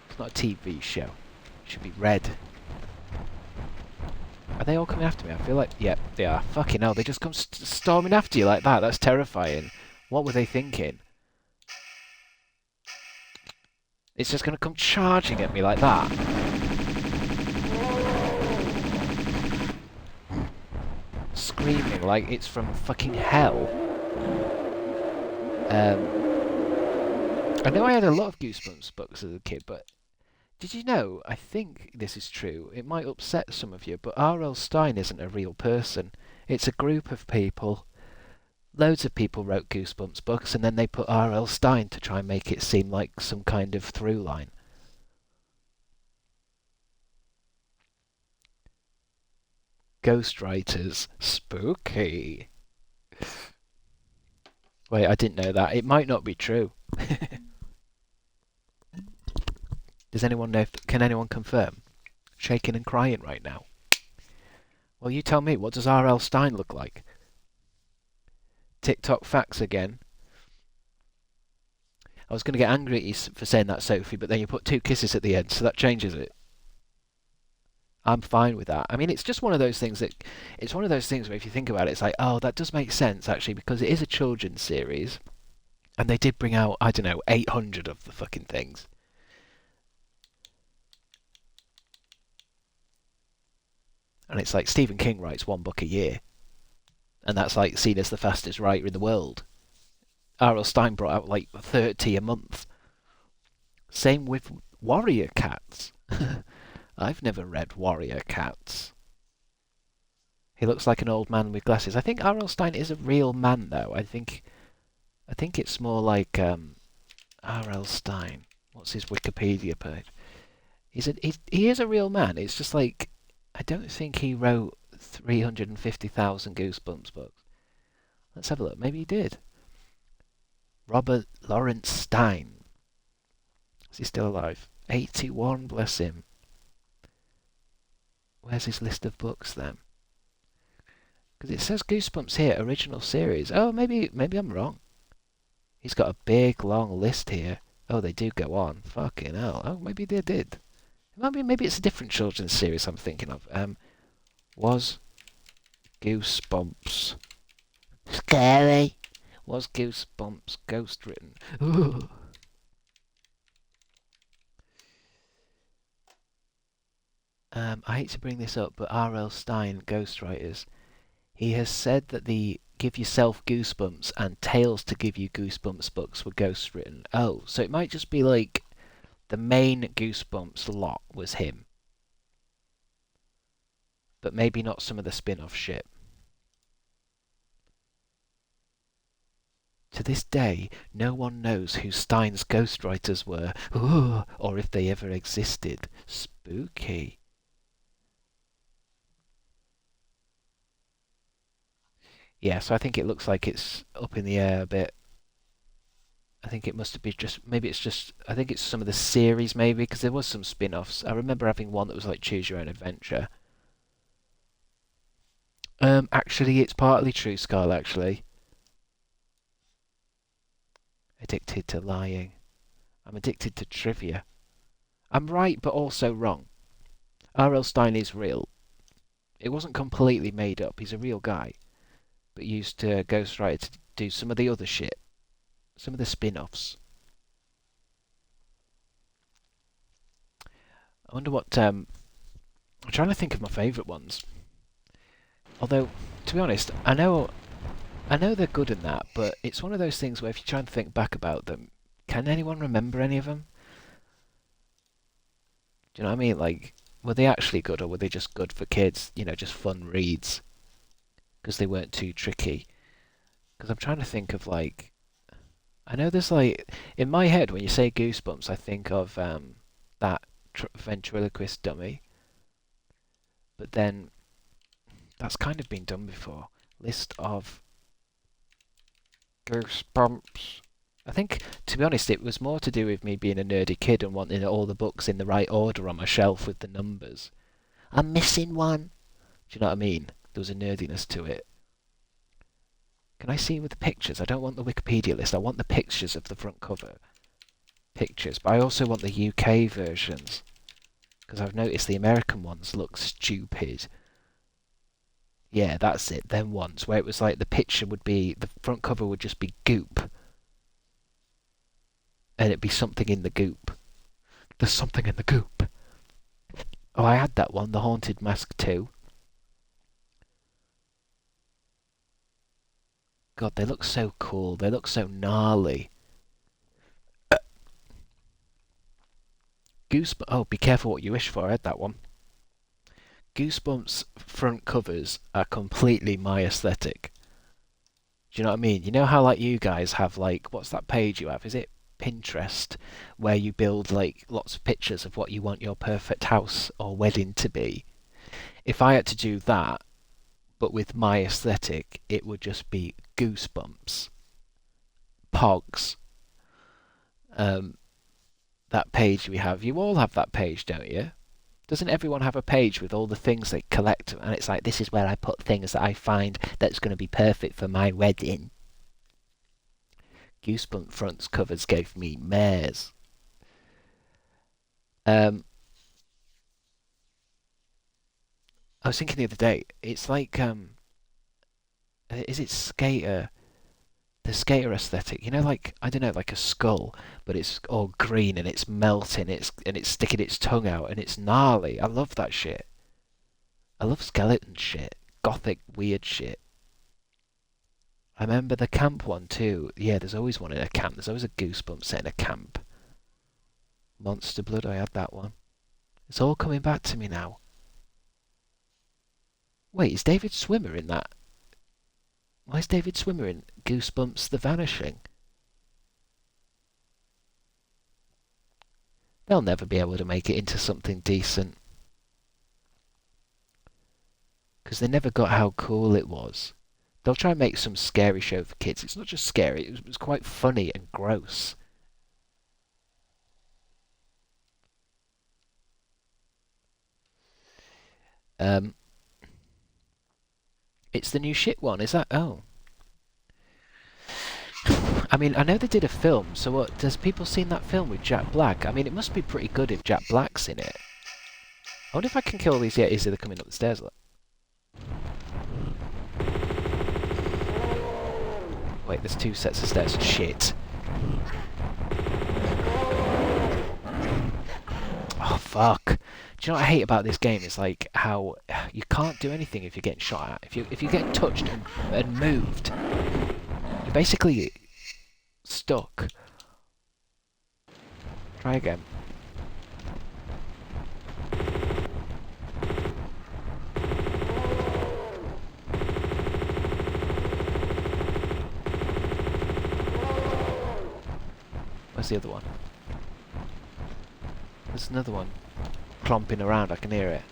It's not a TV show. It should be red. Are they all coming after me? I feel like... Yep, they are. Fucking hell, they just come storming after you like that. That's terrifying. What were they thinking? It's just going to come charging at me like that. Screaming like it's from fucking hell. I know I had a lot of Goosebumps books as a kid, but did you know, I think this is true, it might upset some of you, but R.L. Stine isn't a real person. It's a group of people. Loads of people wrote Goosebumps books, and then they put R.L. Stine to try and make it seem like some kind of through line. Ghostwriters. Spooky. Wait, I didn't know that. It might not be true. Does anyone know? Can anyone confirm? Shaking and crying right now. Well, you tell me. What does R.L. Stine look like? TikTok facts again. I was going to get angry at you for saying that, Sophie, but then you put 2 kisses at the end, so that changes it. I'm fine with that. I mean, it's just one of those things that... It's one of those things where if you think about it, it's like, oh, that does make sense, actually, because it is a children's series. And they did bring out, I don't know, 800 of the fucking things. And it's like Stephen King writes 1 book a year. And that's like seen as the fastest writer in the world. R.L. Stine brought out like 30 a month. Same with Warrior Cats. I've never read Warrior Cats. He looks like an old man with glasses. I think R.L. Stine is a real man, though. I think it's more like R.L. Stine. What's his Wikipedia page? He is a real man. It's just like I don't think he wrote 350,000 Goosebumps books. Let's have a look. Maybe he did. Robert Lawrence Stine. Is he still alive? 81, bless him. Where's his list of books then? Because it says Goosebumps here, original series. Oh, maybe I'm wrong. He's got a big, long list here. Oh, they do go on. Fucking hell. Oh, maybe they did. Maybe it's a different children's series I'm thinking of. Was Goosebumps scary? Was Goosebumps ghost written? Ooh. I hate to bring this up, but R.L. Stine, ghostwriters, he has said that the Give Yourself Goosebumps and Tales to Give You Goosebumps books were ghost written. Oh, so it might just be like the main Goosebumps lot was him. But maybe not some of the spin-off shit. To this day, no one knows who Stine's ghostwriters were, or if they ever existed. Spooky. Yeah, so I think it looks like it's up in the air a bit. I think it must be just, maybe it's just, I think it's some of the series maybe, because there was some spin-offs. I remember having one that was like Choose Your Own Adventure. Actually, it's partly true, Scarl, actually. Addicted to lying. I'm addicted to trivia. I'm right, but also wrong. R.L. Stein is real. It wasn't completely made up. He's a real guy. But used to ghostwrite to do some of the other shit. Some of the spin-offs. I wonder what... I'm trying to think of my favourite ones. Although, to be honest, I know they're good in that, but it's one of those things where if you try and think back about them, can anyone remember any of them? Do you know what I mean? Like, were they actually good, or were they just good for kids? You know, just fun reads. Because they weren't too tricky. Because I'm trying to think of, like... I know there's, like... In my head, when you say Goosebumps, I think of that ventriloquist dummy. But then... That's kind of been done before. List of Goosebumps. I think, to be honest, it was more to do with me being a nerdy kid and wanting all the books in the right order on my shelf with the numbers. I'm missing one. Do you know what I mean? There was a nerdiness to it. Can I see with the pictures? I don't want the Wikipedia list. I want the pictures of the front cover. Pictures. But I also want the UK versions. Because I've noticed the American ones look stupid. Yeah, that's it. Them ones. Where it was like the picture would be... The front cover would just be goop. And it'd be something in the goop. There's something in the goop. Oh, I had that one. The Haunted Mask 2. God, they look so cool. They look so gnarly. Goosebumps. Oh, be careful what you wish for. I had that one. Goosebumps front covers are completely my aesthetic. Do you know what I mean? You know how, like, you guys have, like, what's that page you have? Is it Pinterest? Where you build, like, lots of pictures of what you want your perfect house or wedding to be. If I had to do that, but with my aesthetic, it would just be Goosebumps. Pogs. That page we have. You all have that page, don't you? Doesn't everyone have a page with all the things they collect? And it's like, this is where I put things that I find that's going to be perfect for my wedding. Goosebump fronts covers gave me mares. I was thinking the other day, it's like, is it skater? The skater aesthetic, you know, like, I don't know, like a skull, but it's all green and it's melting, and it's sticking its tongue out and it's gnarly. I love that shit. I love skeleton shit, gothic weird shit. I remember the camp one too. Yeah, there's always one in a camp. There's always a Goosebumps set in a camp. Monster Blood, I had that one. It's all coming back to me now. Wait, is David Swimmer in that? Why is David Swimmer in Goosebumps The Vanishing? They'll never be able to make it into something decent. Because they never got how cool it was. They'll try and make some scary show for kids. It's not just scary, it was quite funny and gross. It's the new shit one, is that? Oh. I mean, I know they did a film, so what, has people seen that film with Jack Black? I mean, it must be pretty good if Jack Black's in it. I wonder if I can kill these Yetis that are coming up the stairs. Wait, there's two sets of stairs. Shit. Oh, fuck. Do you know what I hate about this game? It's like how you can't do anything if you're getting shot at. If you get touched and moved, you're basically stuck. Try again. Where's the other one? There's another one clomping around, I can hear it.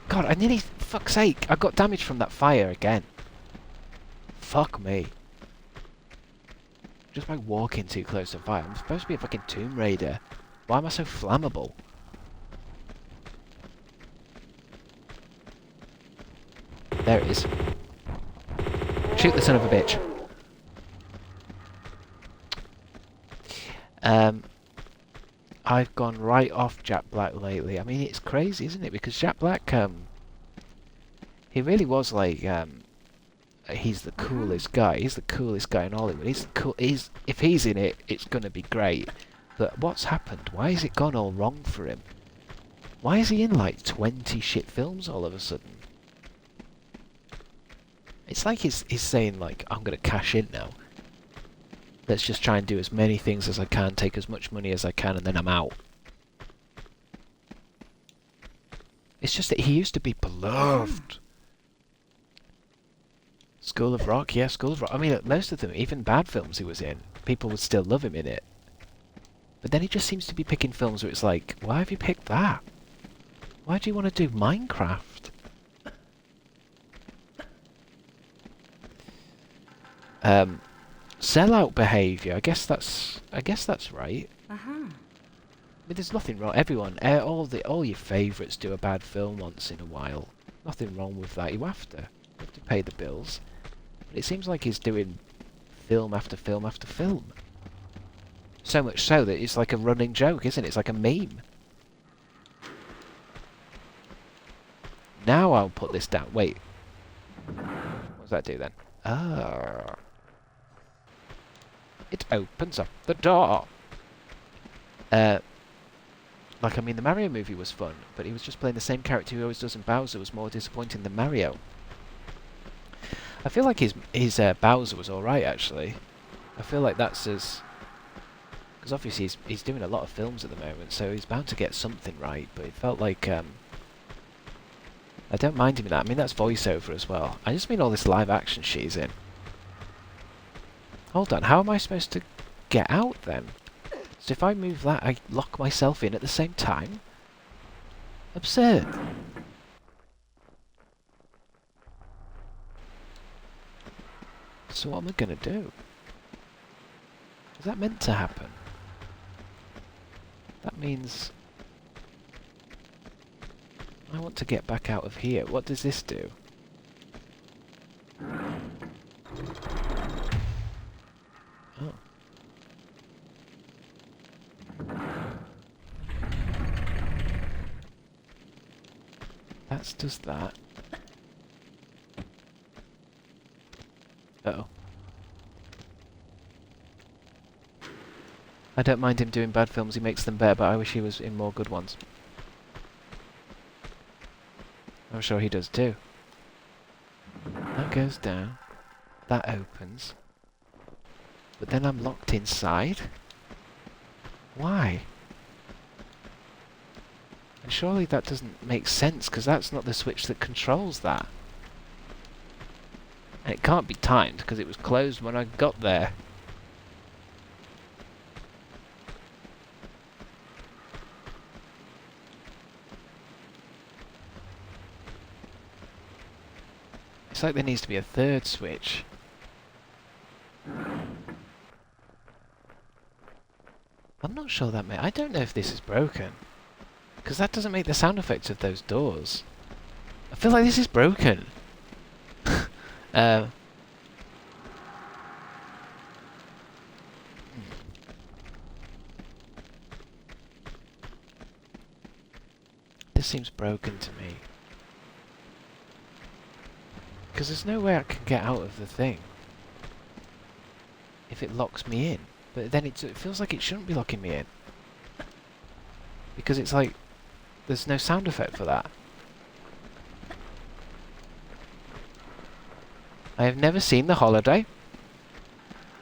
God, I nearly, fuck's sake, I got damaged from that fire again. Fuck me. Just by walking too close to fire. I'm supposed to be a fucking Tomb Raider. Why am I so flammable? There it is. Shoot the son of a bitch. I've gone right off Jack Black lately. I mean, it's crazy, isn't it? Because Jack Black, he really was like, he's the coolest guy. He's the coolest guy in Hollywood. He's the cool. If he's in it, it's gonna be great. But what's happened? Why has it gone all wrong for him? Why is he in like 20 shit films all of a sudden? It's like he's saying like, I'm gonna cash in now. Let's just try and do as many things as I can, take as much money as I can, and then I'm out. It's just that he used to be beloved. School of Rock, yeah, School of Rock. I mean, most of them, even bad films he was in, people would still love him in it. But then he just seems to be picking films where it's like, why have you picked that? Why do you want to do Minecraft? Sellout behaviour. I guess that's right. Uh-huh. I mean, there's nothing wrong. Everyone, all your favourites do a bad film once in a while. Nothing wrong with that. You have to pay the bills. But it seems like he's doing film after film after film. So much so that it's like a running joke, isn't it? It's like a meme. Now I'll put this down. Wait. What does that do then? Ah. It opens up the door. Like, I mean, the Mario movie was fun, but he was just playing the same character he always does, and Bowser was more disappointing than Mario. I feel like his Bowser was alright, actually. I feel like that's as... Because obviously he's doing a lot of films at the moment, so he's bound to get something right, but it felt like... I don't mind him in that. I mean, that's voiceover as well. I just mean all this live action shit he's in. Hold on, how am I supposed to get out then? So if I move that, I lock myself in at the same time? Absurd. So what am I gonna do? Is that meant to happen? That means... I want to get back out of here. What does this do? Oh. That does that. Uh-oh. I don't mind him doing bad films, he makes them better, but I wish he was in more good ones. I'm sure he does too. That goes down. That opens. But then I'm locked inside? Why? And surely that doesn't make sense, because that's not the switch that controls that. And it can't be timed, because it was closed when I got there. It's like there needs to be a third switch. I'm not sure that I don't know if this is broken. Because that doesn't make the sound effects of those doors. I feel like this is broken. This seems broken to me. Because there's no way I can get out of the thing. If it locks me in. But then it feels like it shouldn't be locking me in. Because it's like... There's no sound effect for that. I have never seen The Holiday.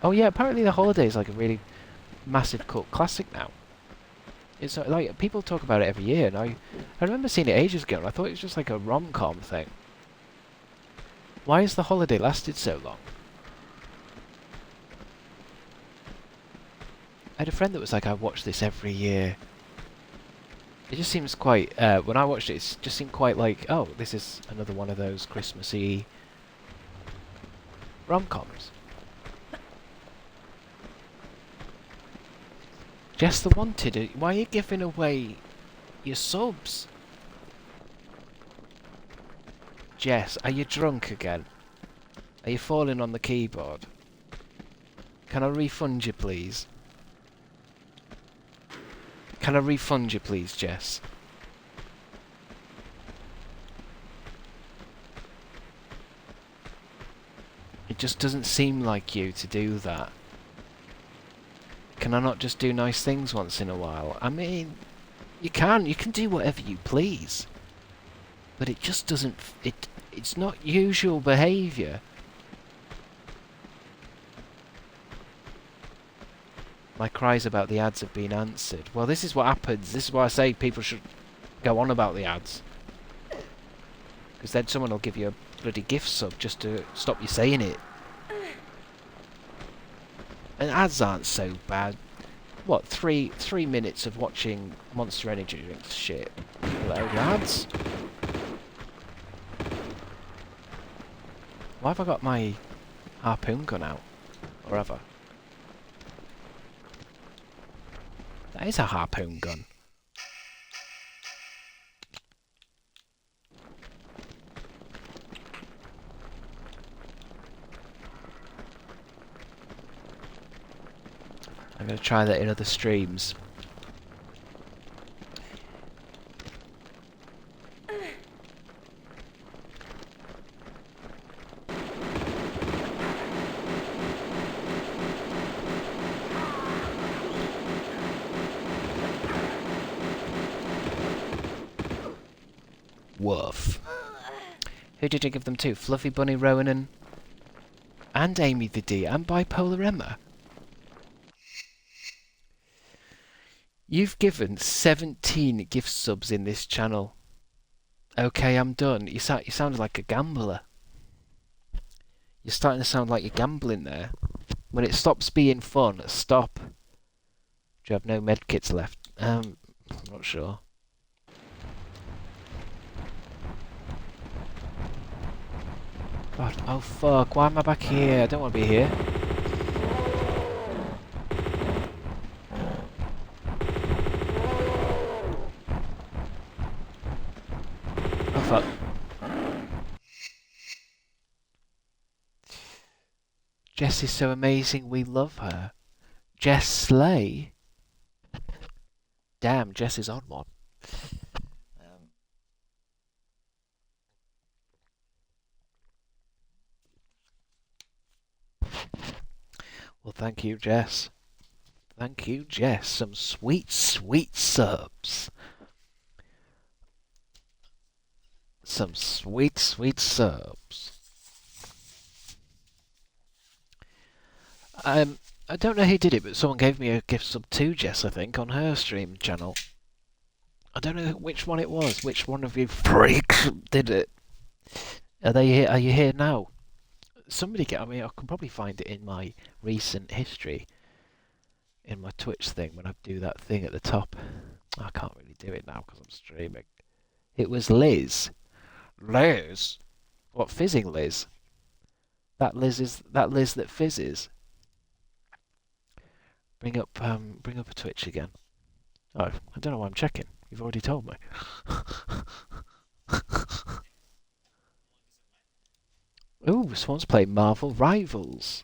Oh yeah, apparently The Holiday is like a really massive cult classic now. It's like, people talk about it every year, and I remember seeing it ages ago, and I thought it was just like a rom-com thing. Why has The Holiday lasted so long? I had a friend that was like, I watch this every year. It just seems quite, when I watched it, it just seemed quite like, oh, this is another one of those Christmassy rom-coms. Jess the Wanted, why are you giving away your subs? Jess, are you drunk again? Are you falling on the keyboard? Can I refund you, please? Can I refund you, please, Jess? It just doesn't seem like you to do that. Can I not just do nice things once in a while? I mean, you can do whatever you please. But it just doesn't... It's not usual behaviour. My cries about the ads have been answered. Well, this is what happens. This is why I say people should go on about the ads. Because then someone will give you a bloody gift sub just to stop you saying it. And ads aren't so bad. What, three minutes of watching Monster Energy drinks shit? Load of ads. Why have I got my harpoon gun out? Or ever? That is a harpoon gun. I'm going to try that in other streams. Woof. Who did you give them to? Fluffy Bunny Rowan and Amy the D and Bipolar Emma? You've given 17 gift subs in this channel. Okay, I'm done. You sound like a gambler. You're starting to sound like you're gambling there. When it stops being fun, stop. Do you have no medkits left? I'm not sure. God, oh fuck, why am I back here? I don't want to be here. Oh fuck. Jess is so amazing, we love her. Jess Slay? Damn, Jess is on one. Well, thank you, Jess. Thank you, Jess. Some sweet, sweet subs. Some sweet, sweet subs. I don't know who did it, but someone gave me a gift sub to Jess, I think, on her stream channel. I don't know which one it was. Which one of you freaks did it? Are they here? Are you here now? Somebody get. I mean, I can probably find it in my recent history, in my Twitch thing when I do that thing at the top. I can't really do it now because I'm streaming. It was Liz. Liz? What, fizzing Liz? That Liz is that Liz that fizzes. Bring up a Twitch again. Oh, I don't know why I'm checking. You've already told me. Ooh, someone's playing Marvel Rivals.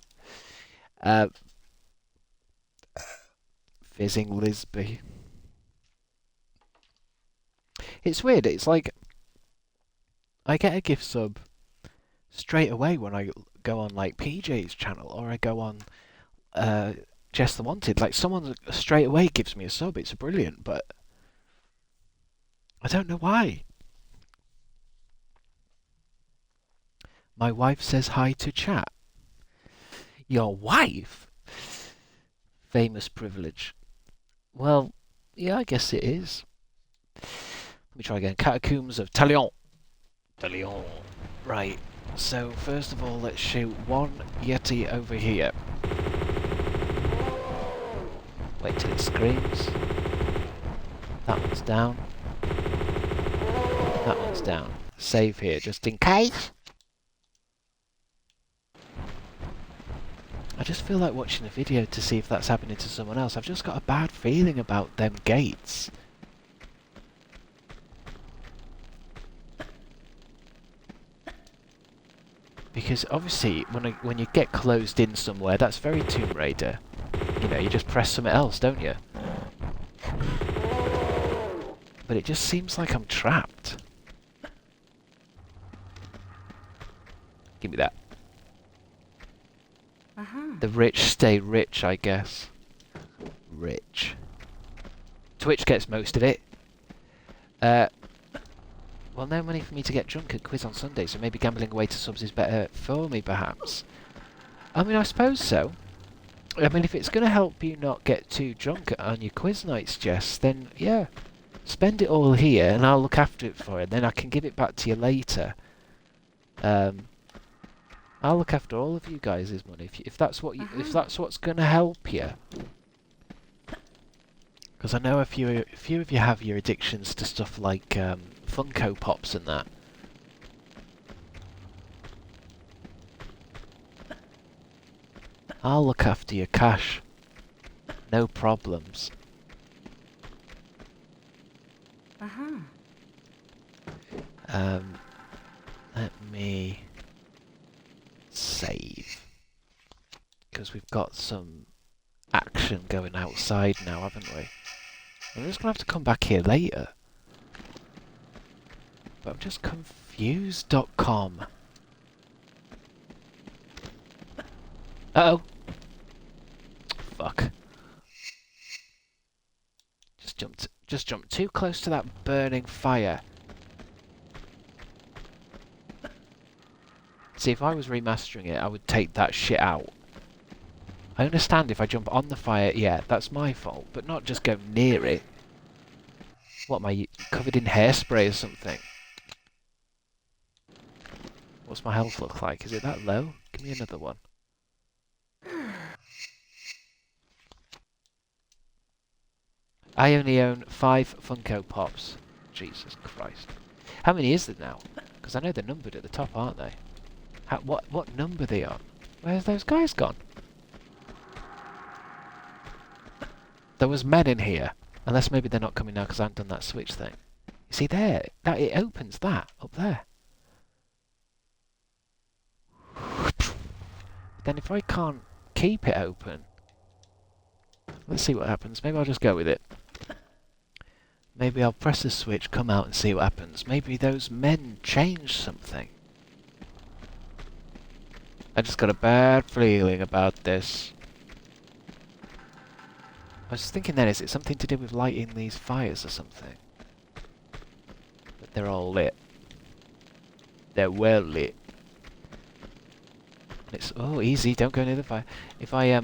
Fizzing Lisby. It's weird. It's like I get a gift sub straight away when I go on like PJ's channel or I go on Jess the Wanted. Like someone straight away gives me a sub. It's brilliant, but I don't know why. My wife says hi to chat. Your wife? Famous privilege. Well, yeah, I guess it is. Let me try again. Catacombs of Talion. Talion. Right. So, first of all, let's shoot one Yeti over here. Wait till it screams. That one's down. That one's down. Save here, just in case. I just feel like watching a video to see if that's happening to someone else. I've just got a bad feeling about them gates. Because obviously, when you get closed in somewhere, that's very Tomb Raider. You know, you just press something else, don't you? but it just seems like I'm trapped. Give me that. Uh-huh. The rich stay rich, I guess. Rich. Twitch gets most of it. Well, no money for me to get drunk at quiz on Sunday, so maybe gambling away to subs is better for me, perhaps. I mean, I suppose so. I mean, if it's going to help you not get too drunk on your quiz nights, Jess, then yeah. Spend it all here, and I'll look after it for you. Then I can give it back to you later. I'll look after all of you guys' money if that's what if that's what's going to help you. Because I know a few of you have your addictions to stuff like Funko Pops and that. I'll look after your cash. No problems. Uh-huh. Let me save. Because we've got some action going outside now, haven't we? I'm just going to have to come back here later. But I'm just confused.com. Uh-oh. Fuck. Just jumped too close to that burning fire. See, if I was remastering it, I would take that shit out. I understand if I jump on the fire, yeah, that's my fault, but not just go near it. What, am I covered in hairspray or something? What's my health look like? Is it that low? Give me another one. I only own 5 Funko Pops. Jesus Christ. How many is there now? Because I know they're numbered at the top, aren't they? What number are they on? Where's those guys gone? There was men in here. Unless maybe they're not coming now because I haven't done that switch thing. You see there? It opens that up there. Then if I can't keep it open... Let's see what happens. Maybe I'll just go with it. Maybe I'll press the switch, come out and see what happens. Maybe those men changed something. I just got a bad feeling about this. I was thinking then, is it something to do with lighting these fires or something? But they're all lit. They're well lit. It's, oh, easy, don't go near the fire. If I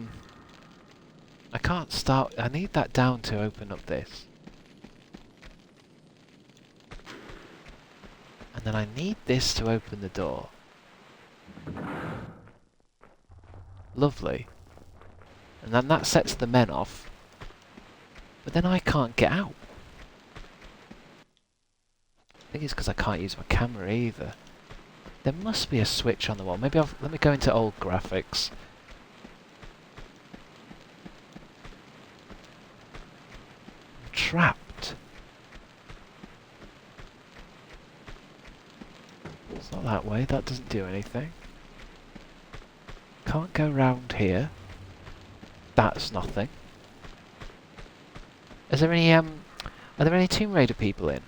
can't start, I need that down to open up this. And then I need this to open the door. Lovely. And then that sets the men off. But then I can't get out. I think it's because I can't use my camera either. There must be a switch on the wall. Maybe let me go into old graphics. I'm trapped. It's not that way. That doesn't do anything. Can't go round here. That's nothing. Is there any, are there any Tomb Raider people in?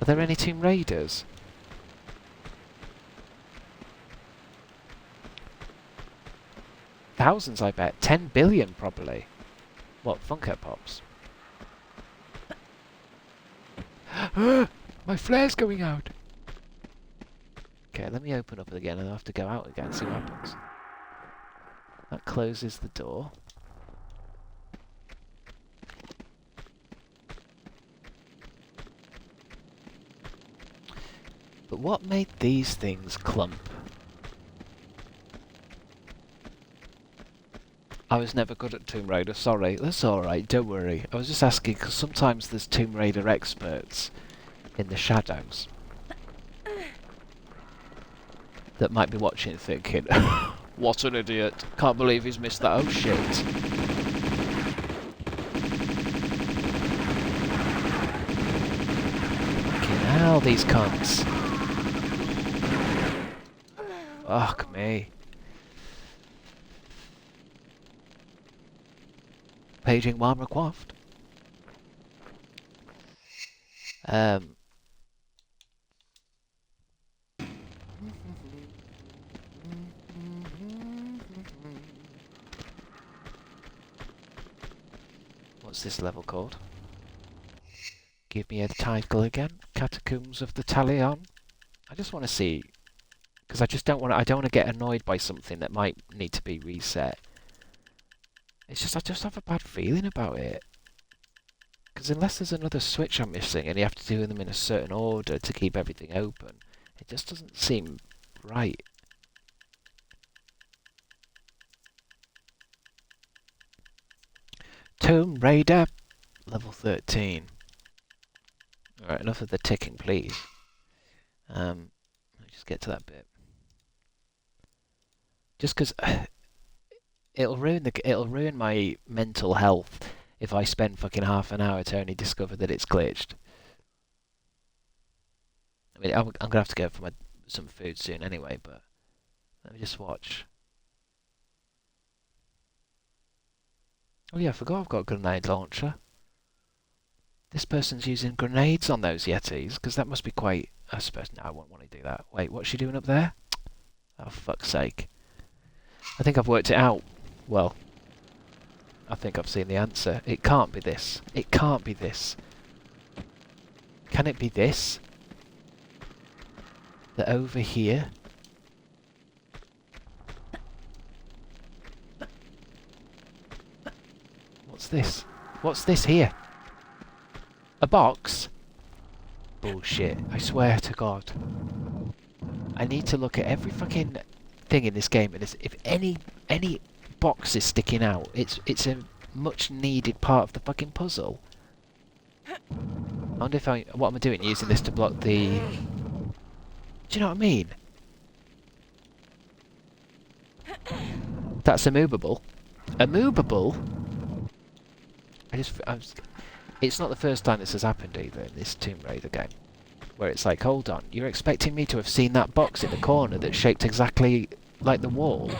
Are there any Tomb Raiders? Thousands, I bet. 10 billion, probably. What, Funko Pops? My flare's going out! Okay, let me open up again and I'll have to go out again and see what happens. That closes the door. But what made these things clump? I was never good at Tomb Raider, sorry. That's alright, don't worry. I was just asking because sometimes there's Tomb Raider experts in the shadows that might be watching thinking, what an idiot. Can't believe he's missed that. Oh shit. Fucking hell, these cunts. Fuck me. Paging while requaffed. Um, what's this level called? Give me a title again. Catacombs of the Talion. I just want to see, because I just don't want. I don't want to get annoyed by something that might need to be reset. It's just I just have a bad feeling about it. Because unless there's another switch I'm missing, and you have to do them in a certain order to keep everything open, it just doesn't seem right. Tomb Raider, level 13. Alright, enough of the ticking, please. Let me just get to that bit. Just because it'll ruin my mental health if I spend fucking half an hour to only discover that it's glitched. I mean, I'm gonna have to go for some food soon anyway, but let me just watch. Oh yeah, I forgot I've got a grenade launcher. This person's using grenades on those Yetis, because that must be quite... I suppose, no, I won't want to do that. Wait, what's she doing up there? Oh, fuck's sake. I think I've worked it out. Well, I think I've seen the answer. It can't be this. It can't be this. Can it be this? That over here... What's this? What's this here? A box? Bullshit. I swear to God. I need to look at every fucking thing in this game, and if any box is sticking out, it's a much needed part of the fucking puzzle. I wonder if what am I doing using this to block the... Do you know what I mean? That's a movable. A movable? It's not the first time this has happened either in this Tomb Raider game. Where it's like, hold on, you're expecting me to have seen that box in the corner that's shaped exactly like the wall?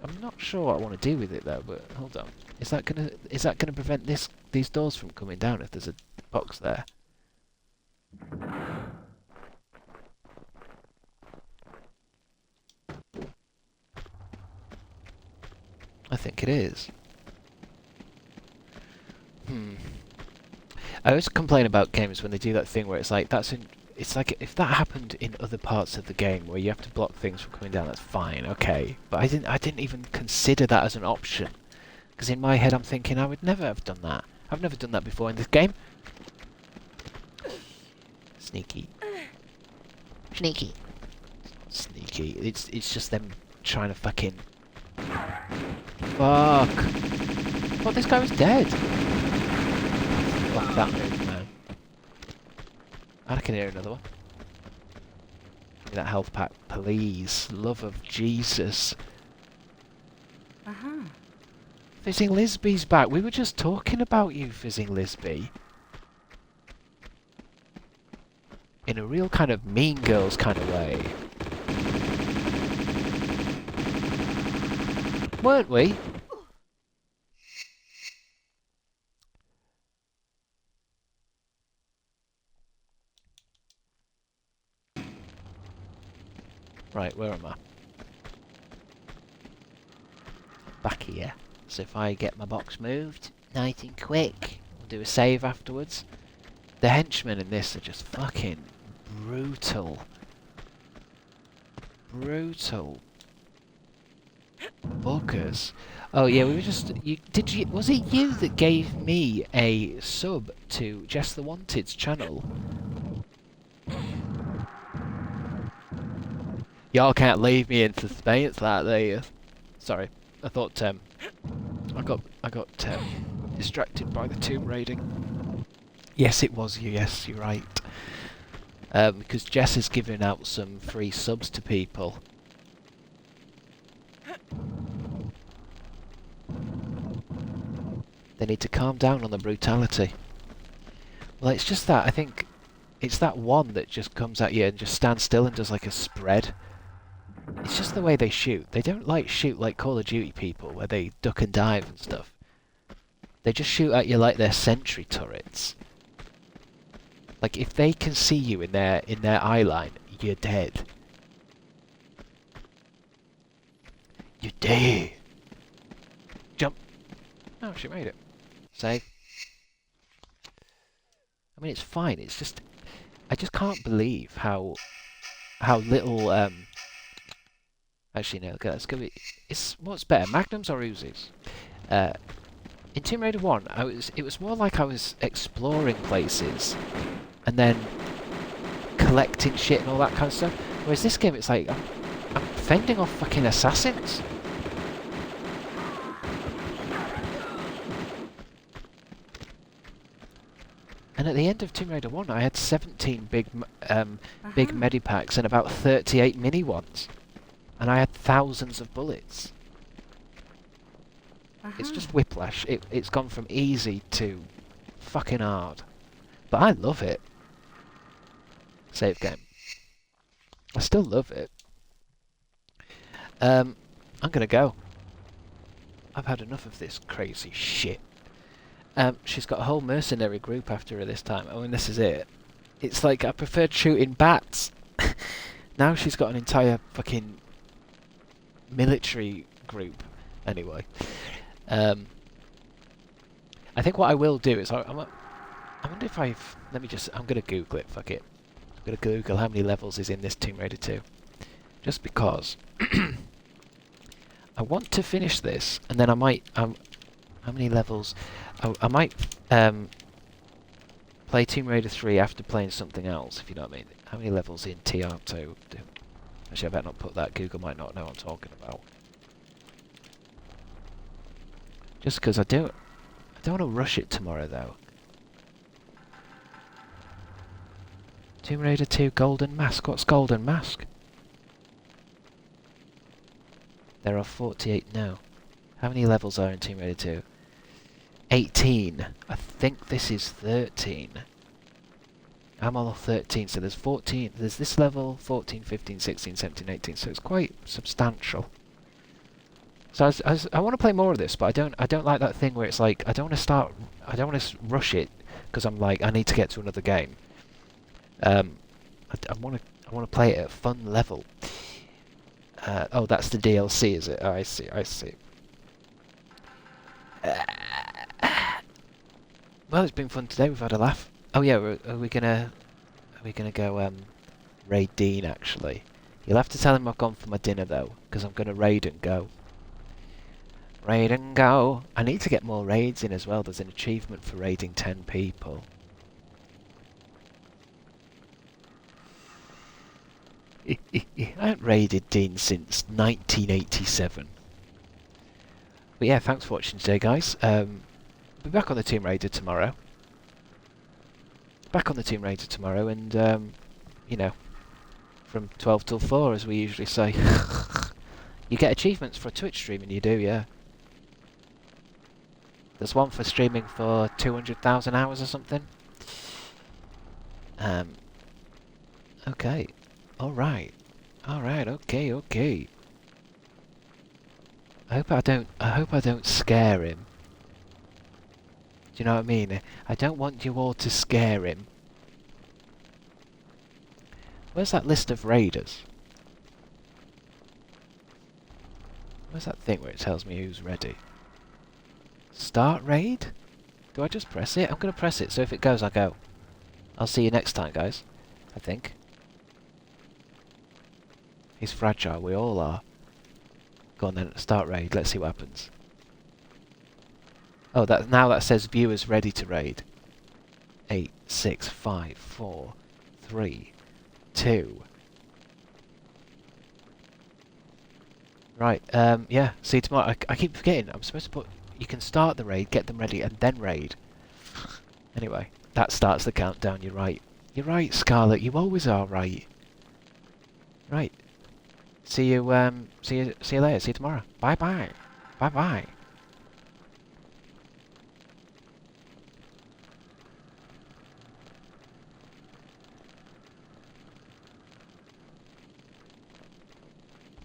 I'm not sure what I want to do with it though, but hold on. Is that gonna prevent these doors from coming down if there's a box there? I think it is. I always complain about games when they do that thing where it's like it's like if that happened in other parts of the game where you have to block things from coming down, that's fine, okay. But I didn't even consider that as an option. Because in my head I'm thinking I would never have done that. I've never done that before in this game. Sneaky. Sneaky. Sneaky. It's just them trying to fucking... Fuck. What, this guy was dead? Fuck that move, man. And I can hear another one. Give me that health pack, please. Love of Jesus. Uh-huh. Fizzing Lisby's back. We were just talking about you, Fizzing Lisby. In a real kind of Mean Girls kind of way. Weren't we? Right, where am I? Back here. So if I get my box moved, nice and quick, we'll do a save afterwards. The henchmen in this are just fucking brutal. Brutal. Buggers. Oh yeah, we were just... was it you that gave me a sub to Just the Wanted's channel? Y'all can't leave me in suspense like this. Sorry, I thought I got distracted by the tomb raiding. Yes, it was you. Yes, you're right. Because Jess is giving out some free subs to people. They need to calm down on the brutality. Well, it's just that I think it's that one that just comes at you and just stands still and does like a spread. It's just the way they shoot. They don't like shoot like Call of Duty people, where they duck and dive and stuff. They just shoot at you like they're sentry turrets. Like, if they can see you in their eye line, you're dead. You're dead. Jump. Oh, she made it. Save. I mean, it's fine. It's just, I just can't believe how little. Actually, no. Okay, let's go. It's what's better, Magnums or Uzis? In Tomb Raider 1, it was more like I was exploring places and then collecting shit and all that kind of stuff. Whereas this game, it's like I'm fending off fucking assassins. And at the end of Tomb Raider 1, I had 17 big medipacks and about 38 mini ones. And I had thousands of bullets. It's just whiplash. It's gone from easy to fucking hard. But I love it. Save game. I still love it. I'm gonna go. I've had enough of this crazy shit. She's got a whole mercenary group after her this time. Oh, and this is it. It's like I preferred shooting bats. Now she's got an entire fucking military group. Anyway. I think what I will do is I wonder if let me just, I'm going to Google it, fuck it. I'm going to Google how many levels is in this Tomb Raider 2. Just because I want to finish this, and then I might, how many levels? I might play Tomb Raider 3 after playing something else, if you know what I mean. How many levels in TR2? Actually, I better not put that. Google might not know what I'm talking about. Just because I don't want to rush it tomorrow, though. Tomb Raider 2 Golden Mask. What's Golden Mask? There are 48 now. How many levels are in Tomb Raider 2? 18. I think this is 13. I'm on 13, so there's 14. There's this level, 14, 15, 16, 17, 18. So it's quite substantial. So I want to play more of this, but I don't like that thing where it's like I don't want to rush it because I'm like I need to get to another game. I want to play it at a fun level. Oh, that's the DLC, is it? Oh, I see. Well, it's been fun today. We've had a laugh. Oh yeah, are we gonna go raid Dean? Actually, you'll have to tell him I've gone for my dinner though, because I'm gonna raid and go. Raid and go. I need to get more raids in as well. There's an achievement for raiding 10 people. I haven't raided Dean since 1987. But yeah, thanks for watching today, guys. Be back on the Tomb Raider tomorrow. And you know, from 12 till 4, as we usually say. You get achievements for a Twitch stream, and you do, yeah. There's one for streaming for 200,000 hours or something. Okay. Alright. Okay. I hope I don't scare him. Do you know what I mean? I don't want you all to scare him. Where's that list of raiders? Where's that thing where it tells me who's ready? Start raid? Do I just press it? I'm going to press it, so if it goes, I go. I'll see you next time, guys. I think. He's fragile, we all are. Go on then, start raid, let's see what happens. Oh, now that says viewers ready to raid. 8, 6, 5, 4, 3, 2... Right, yeah, see you tomorrow. I keep forgetting, I'm supposed to put... You can start the raid, get them ready, and then raid. Anyway, that starts the countdown, you're right. You're right, Scarlet, you always are right. Right. See you later, see you tomorrow. Bye-bye. Bye-bye.